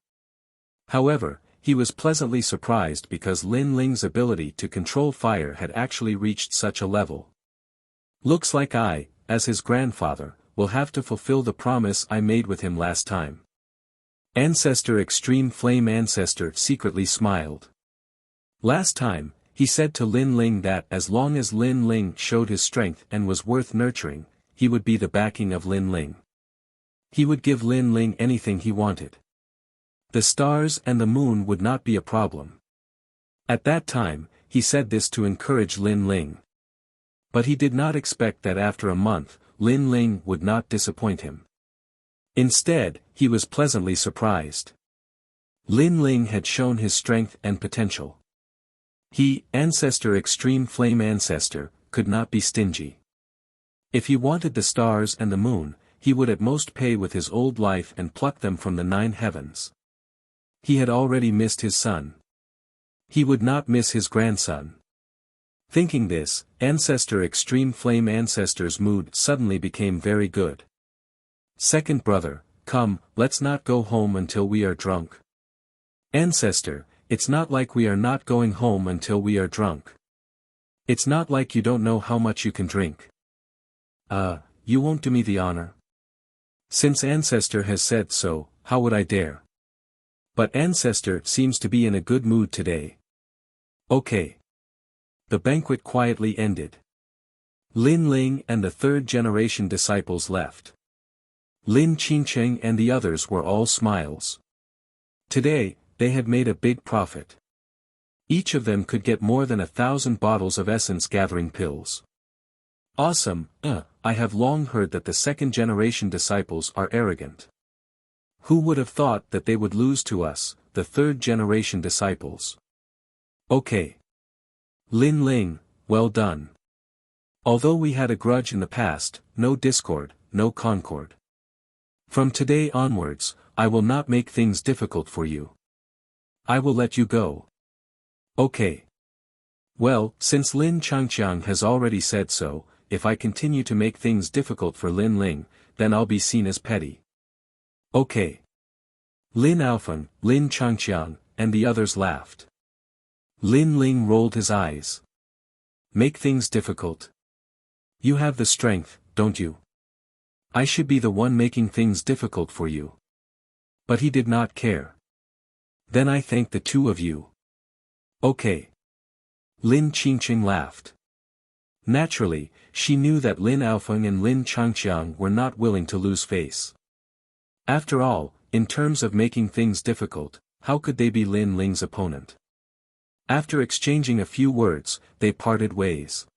However, he was pleasantly surprised because Lin Ling's ability to control fire had actually reached such a level. Looks like I, as his grandfather, will have to fulfill the promise I made with him last time. Ancestor Extreme Flame Ancestor secretly smiled. Last time, he said to Lin Ling that as long as Lin Ling showed his strength and was worth nurturing, he would be the backing of Lin Ling. He would give Lin Ling anything he wanted. The stars and the moon would not be a problem. At that time, he said this to encourage Lin Ling. But he did not expect that after a month, Lin Ling would not disappoint him. Instead, he was pleasantly surprised. Lin Ling had shown his strength and potential. He, Ancestor Extreme Flame Ancestor, could not be stingy. If he wanted the stars and the moon, he would at most pay with his old life and pluck them from the 9 heavens. He had already missed his son. He would not miss his grandson. Thinking this, Ancestor Extreme Flame Ancestor's mood suddenly became very good. Second brother, come, let's not go home until we are drunk. Ancestor, it's not like we are not going home until we are drunk. It's not like you don't know how much you can drink. You won't do me the honor? Since Ancestor has said so, how would I dare? But Ancestor seems to be in a good mood today. Okay. The banquet quietly ended. Lin Ling and the third generation disciples left. Lin Qingcheng and the others were all smiles. Today, they had made a big profit. Each of them could get more than 1,000 bottles of essence-gathering pills. Awesome, I have long heard that the second-generation disciples are arrogant. Who would have thought that they would lose to us, the third-generation disciples? Okay. Lin Ling, well done. Although we had a grudge in the past, no discord, no concord. From today onwards, I will not make things difficult for you. I will let you go. Okay. Well, since Lin Changqiang has already said so, if I continue to make things difficult for Lin Ling, then I'll be seen as petty. Okay. Lin Aofeng, Lin Changqiang, and the others laughed. Lin Ling rolled his eyes. Make things difficult. You have the strength, don't you? I should be the one making things difficult for you. But he did not care. Then I thank the two of you. Okay. Lin Qingqing laughed. Naturally, she knew that Lin Aofeng and Lin Changqiang were not willing to lose face. After all, in terms of making things difficult, how could they be Lin Ling's opponent? After exchanging a few words, they parted ways.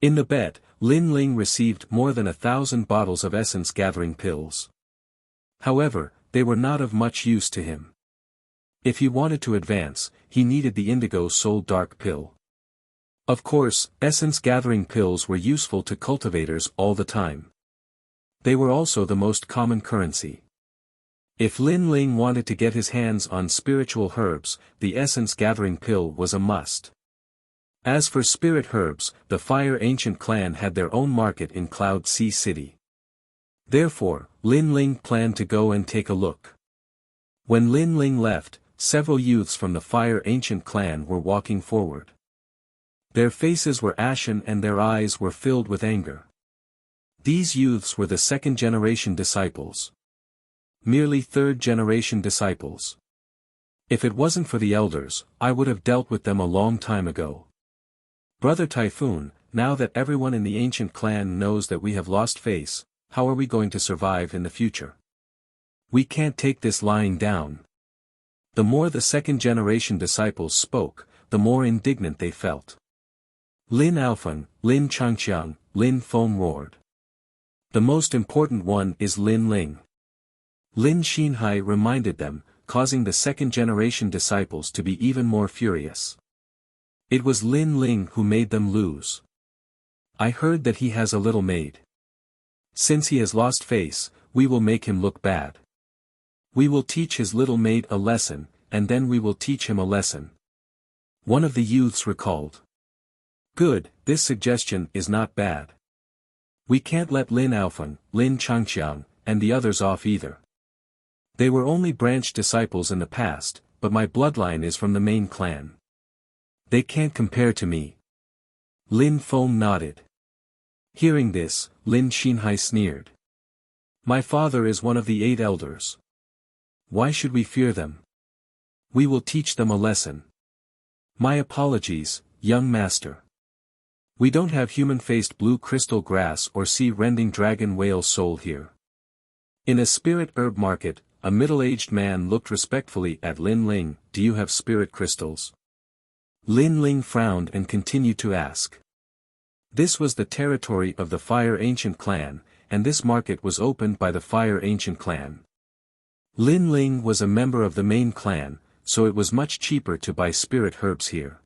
In the bet, Lin Ling received more than 1,000 bottles of essence-gathering pills. However, they were not of much use to him. If he wanted to advance, he needed the indigo soul dark pill. Of course, essence-gathering pills were useful to cultivators all the time. They were also the most common currency. If Lin Ling wanted to get his hands on spiritual herbs, the essence-gathering pill was a must. As for spirit herbs, the Fire Ancient clan had their own market in Cloud Sea City. Therefore, Lin Ling planned to go and take a look. When Lin Ling left, several youths from the Fire Ancient clan were walking forward. Their faces were ashen and their eyes were filled with anger. These youths were the second-generation disciples. Merely third-generation disciples. If it wasn't for the elders, I would have dealt with them a long time ago. Brother Typhoon, now that everyone in the ancient clan knows that we have lost face, how are we going to survive in the future? We can't take this lying down. The more the second-generation disciples spoke, the more indignant they felt. Lin Alfeng, Lin Changqiang, Lin Feng roared. The most important one is Lin Ling. Lin Xinhai reminded them, causing the second-generation disciples to be even more furious. It was Lin Ling who made them lose. I heard that he has a little maid. Since he has lost face, we will make him look bad. We will teach his little maid a lesson, and then we will teach him a lesson. One of the youths recalled. Good, this suggestion is not bad. We can't let Lin Alfeng, Lin Changqiang, and the others off either. They were only branch disciples in the past, but my bloodline is from the main clan. They can't compare to me. Lin Feng nodded. Hearing this, Lin Xinhai sneered. My father is one of the 8 elders. Why should we fear them? We will teach them a lesson. My apologies, young master. We don't have human-faced blue crystal grass or sea-rending dragon whale soul here. In a spirit herb market, a middle-aged man looked respectfully at Lin Ling. Do you have spirit crystals? Lin Ling frowned and continued to ask. This was the territory of the Fire Ancient clan, and this market was opened by the Fire Ancient clan. Lin Ling was a member of the main clan, so it was much cheaper to buy spirit herbs here.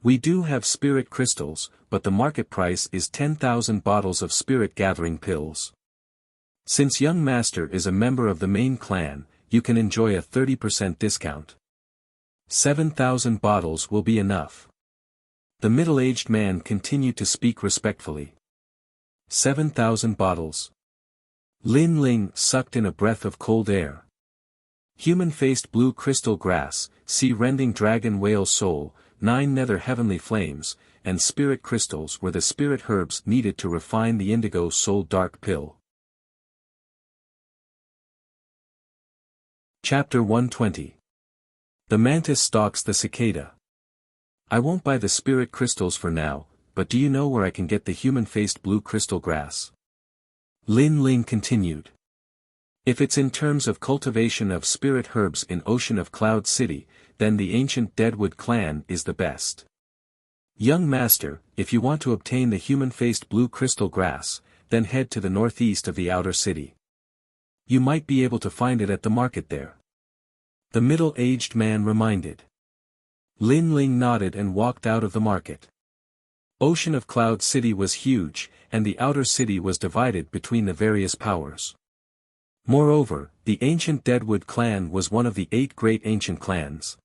We do have spirit crystals, but the market price is 10,000 bottles of spirit gathering pills. Since young master is a member of the main clan, you can enjoy a 30% discount. 7,000 bottles will be enough. The middle-aged man continued to speak respectfully. 7,000 bottles. Lin Ling sucked in a breath of cold air. Human-faced blue crystal grass, sea-rending dragon whale soul, 9 nether heavenly flames, and spirit crystals were the spirit herbs needed to refine the indigo soul dark pill. Chapter 120. The mantis stalks the cicada. I won't buy the spirit crystals for now, but do you know where I can get the human-faced blue crystal grass? Lin Ling continued. If it's in terms of cultivation of spirit herbs in Ocean of Cloud City, then the ancient Deadwood clan is the best. Young master, if you want to obtain the human-faced blue crystal grass, then head to the northeast of the outer city. You might be able to find it at the market there. The middle-aged man reminded. Lin Ling nodded and walked out of the market. Ocean of Cloud City was huge, and the outer city was divided between the various powers. Moreover, the ancient Deadwood clan was one of the 8 great ancient clans.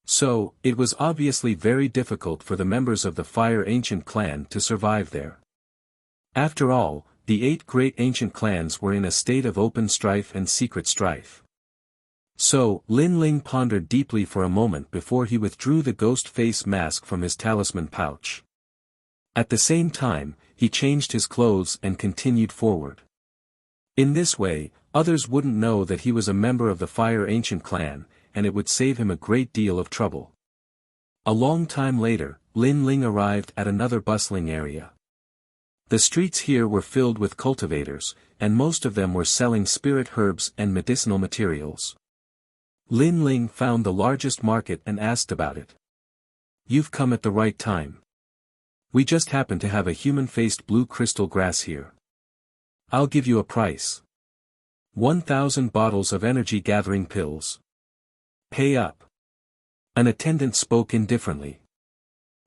So, it was obviously very difficult for the members of the Fire Ancient clan to survive there. After all, the 8 great ancient clans were in a state of open strife and secret strife. So, Lin Ling pondered deeply for a moment before he withdrew the ghost face mask from his talisman pouch. At the same time, he changed his clothes and continued forward. In this way, others wouldn't know that he was a member of the Fire Ancient clan, and it would save him a great deal of trouble. A long time later, Lin Ling arrived at another bustling area. The streets here were filled with cultivators, and most of them were selling spirit herbs and medicinal materials. Lin Ling found the largest market and asked about it. You've come at the right time. We just happen to have a human-faced blue crystal grass here. I'll give you a price. 1,000 bottles of energy-gathering pills. Pay up. An attendant spoke indifferently.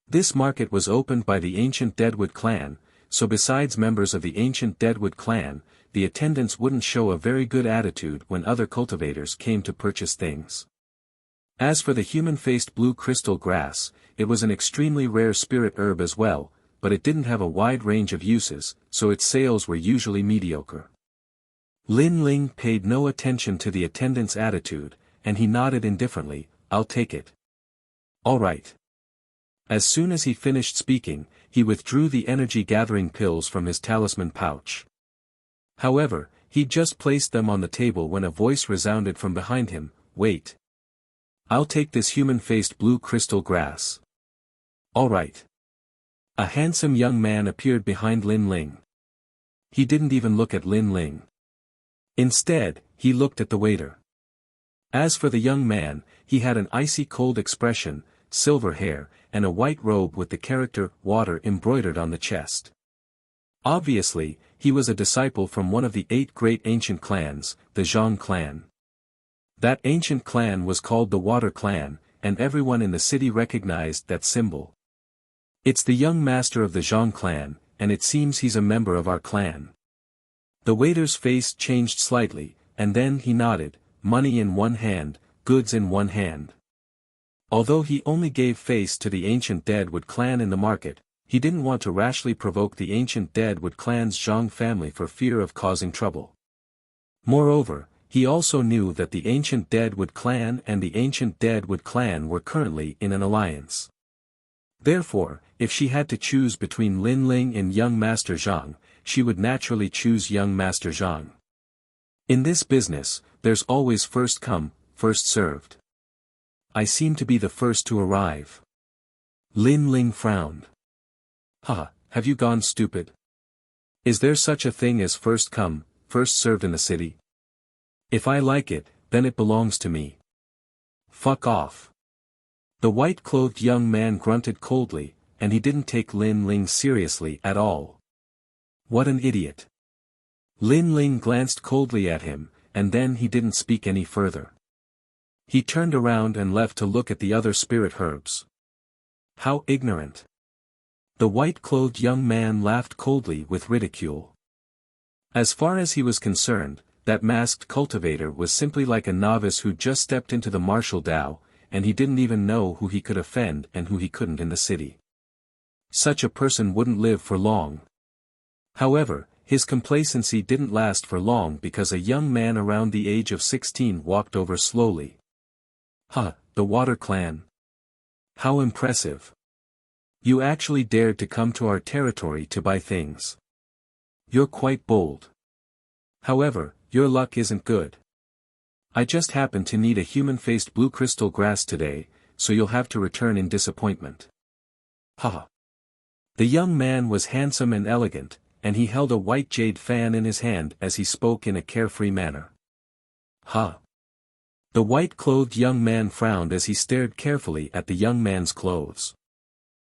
This market was opened by the ancient Deadwood clan, so besides members of the ancient Deadwood clan, the attendants wouldn't show a very good attitude when other cultivators came to purchase things. As for the human-faced blue crystal grass, it was an extremely rare spirit herb as well, but it didn't have a wide range of uses, so its sales were usually mediocre. Lin Ling paid no attention to the attendant's attitude, and he nodded indifferently, "I'll take it." "All right." As soon as he finished speaking, he withdrew the energy-gathering pills from his talisman pouch. However, he'd just placed them on the table when a voice resounded from behind him, "Wait. I'll take this human-faced blue crystal grass." "All right." A handsome young man appeared behind Lin Ling. He didn't even look at Lin Ling. Instead, he looked at the waiter. As for the young man, he had an icy cold expression, silver hair, and a white robe with the character "water" embroidered on the chest. Obviously, he was a disciple from one of the 8 great ancient clans, the Zhang clan. That ancient clan was called the Water Clan, and everyone in the city recognized that symbol. "It's the young master of the Zhang clan, and it seems he's a member of our clan." The waiter's face changed slightly, and then he nodded, money in one hand, goods in one hand. Although he only gave face to the ancient Deadwood clan in the market, he didn't want to rashly provoke the ancient Deadwood clan's Zhang family for fear of causing trouble. Moreover, he also knew that the ancient Deadwood clan and the ancient Deadwood clan were currently in an alliance. Therefore, if she had to choose between Lin Ling and young Master Zhang, she would naturally choose young Master Zhang. In this business, there's always first come, first served. "I seem to be the first to arrive." Lin Ling frowned. "Ha, have you gone stupid? Is there such a thing as first come, first served in the city? If I like it, then it belongs to me. Fuck off." The white-clothed young man grunted coldly, and he didn't take Lin Ling seriously at all. What an idiot. Lin Ling glanced coldly at him, and then he didn't speak any further. He turned around and left to look at the other spirit herbs. How ignorant. The white-clothed young man laughed coldly with ridicule. As far as he was concerned, that masked cultivator was simply like a novice who just stepped into the martial Tao, and he didn't even know who he could offend and who he couldn't in the city. Such a person wouldn't live for long. However, his complacency didn't last for long because a young man around the age of 16 walked over slowly. "Huh, the Water Clan. How impressive. You actually dared to come to our territory to buy things. You're quite bold. However, your luck isn't good. I just happen to need a human-faced blue crystal grass today, so you'll have to return in disappointment." Haha. The young man was handsome and elegant, and he held a white jade fan in his hand as he spoke in a carefree manner. "Ha." The white-clothed young man frowned as he stared carefully at the young man's clothes.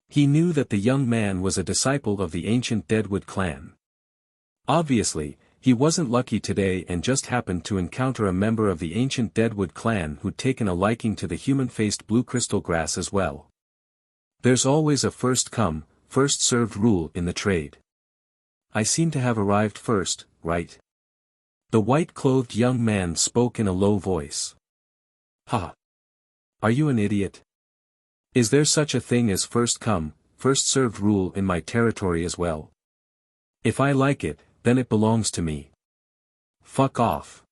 He knew that the young man was a disciple of the ancient Deadwood clan. Obviously, he wasn't lucky today and just happened to encounter a member of the ancient Deadwood clan who'd taken a liking to the human-faced blue crystal grass as well. There's always a first come, first served rule in the trade. I seem to have arrived first, right? The white-clothed young man spoke in a low voice. Ha! Are you an idiot? Is there such a thing as first come, first served rule in my territory as well? If I like it, then it belongs to me. Fuck off.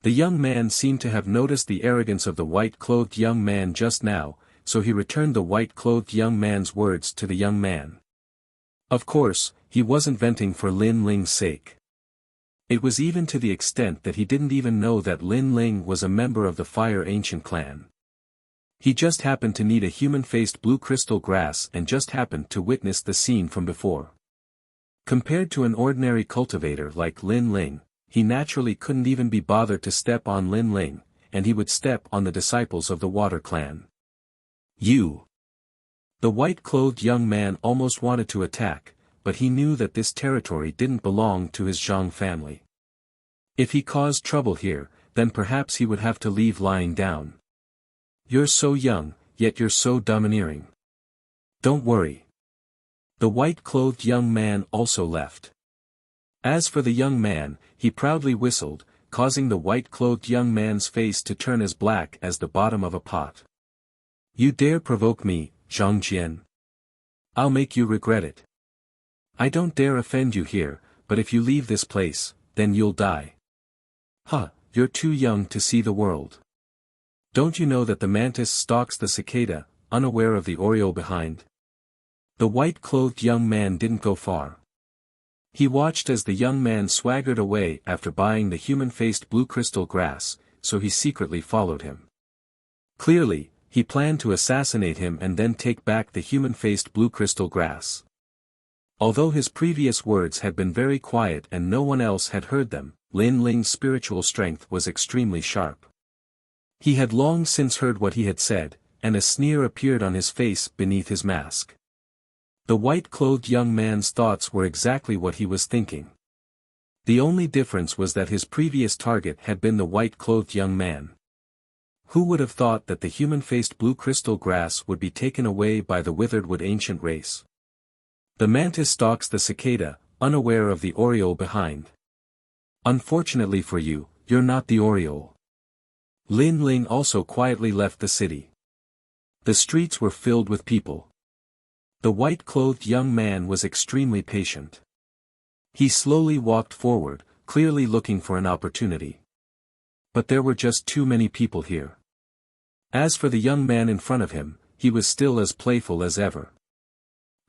The young man seemed to have noticed the arrogance of the white-clothed young man just now, so he returned the white-clothed young man's words to the young man. Of course, he wasn't venting for Lin Ling's sake. It was even to the extent that he didn't even know that Lin Ling was a member of the Fire Ancient clan. He just happened to need a human-faced blue crystal grass and just happened to witness the scene from before. Compared to an ordinary cultivator like Lin Ling, he naturally couldn't even be bothered to step on Lin Ling, and he would step on the disciples of the Water Clan. You! The white-clothed young man almost wanted to attack, but he knew that this territory didn't belong to his Zhang family. If he caused trouble here, then perhaps he would have to leave lying down. You're so young, yet you're so domineering. Don't worry. The white-clothed young man also left. As for the young man, he proudly whistled, causing the white-clothed young man's face to turn as black as the bottom of a pot. You dare provoke me, Zhang Jian? I'll make you regret it. I don't dare offend you here, but if you leave this place, then you'll die. Huh, you're too young to see the world. Don't you know that the mantis stalks the cicada, unaware of the oriole behind? The white-clothed young man didn't go far. He watched as the young man swaggered away after buying the human-faced blue crystal grass, so he secretly followed him. Clearly, he planned to assassinate him and then take back the human-faced blue crystal grass. Although his previous words had been very quiet and no one else had heard them, Lin Ling's spiritual strength was extremely sharp. He had long since heard what he had said, and a sneer appeared on his face beneath his mask. The white-clothed young man's thoughts were exactly what he was thinking. The only difference was that his previous target had been the white-clothed young man. Who would have thought that the human-faced blue crystal grass would be taken away by the withered-wood ancient race? The mantis stalks the cicada, unaware of the oriole behind. Unfortunately for you, you're not the oriole. Lin Ling also quietly left the city. The streets were filled with people. The white-clothed young man was extremely patient. He slowly walked forward, clearly looking for an opportunity. But there were just too many people here. As for the young man in front of him, he was still as playful as ever.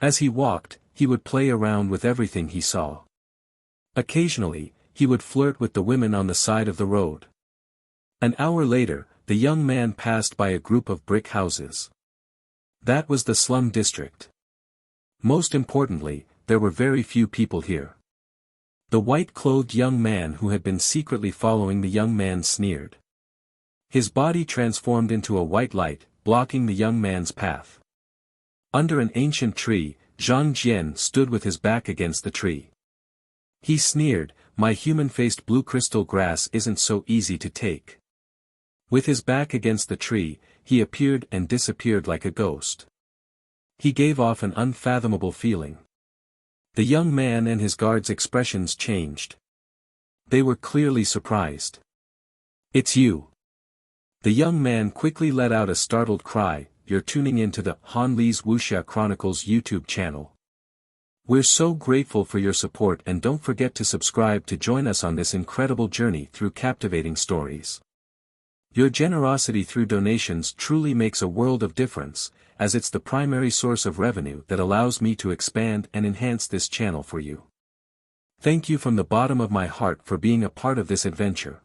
As he walked, he would play around with everything he saw. Occasionally, he would flirt with the women on the side of the road. An hour later, the young man passed by a group of brick houses. That was the slum district. Most importantly, there were very few people here. The white-clothed young man who had been secretly following the young man sneered. His body transformed into a white light, blocking the young man's path. Under an ancient tree, Zhang Jian stood with his back against the tree. He sneered, "My human-faced blue crystal grass isn't so easy to take." With his back against the tree, he appeared and disappeared like a ghost. He gave off an unfathomable feeling. The young man and his guards' expressions changed. They were clearly surprised. "It's you." The young man quickly let out a startled cry, "You're tuning into the Han Li's Wuxia Chronicles YouTube channel. We're so grateful for your support and don't forget to subscribe to join us on this incredible journey through captivating stories. Your generosity through donations truly makes a world of difference, as it's the primary source of revenue that allows me to expand and enhance this channel for you. Thank you from the bottom of my heart for being a part of this adventure.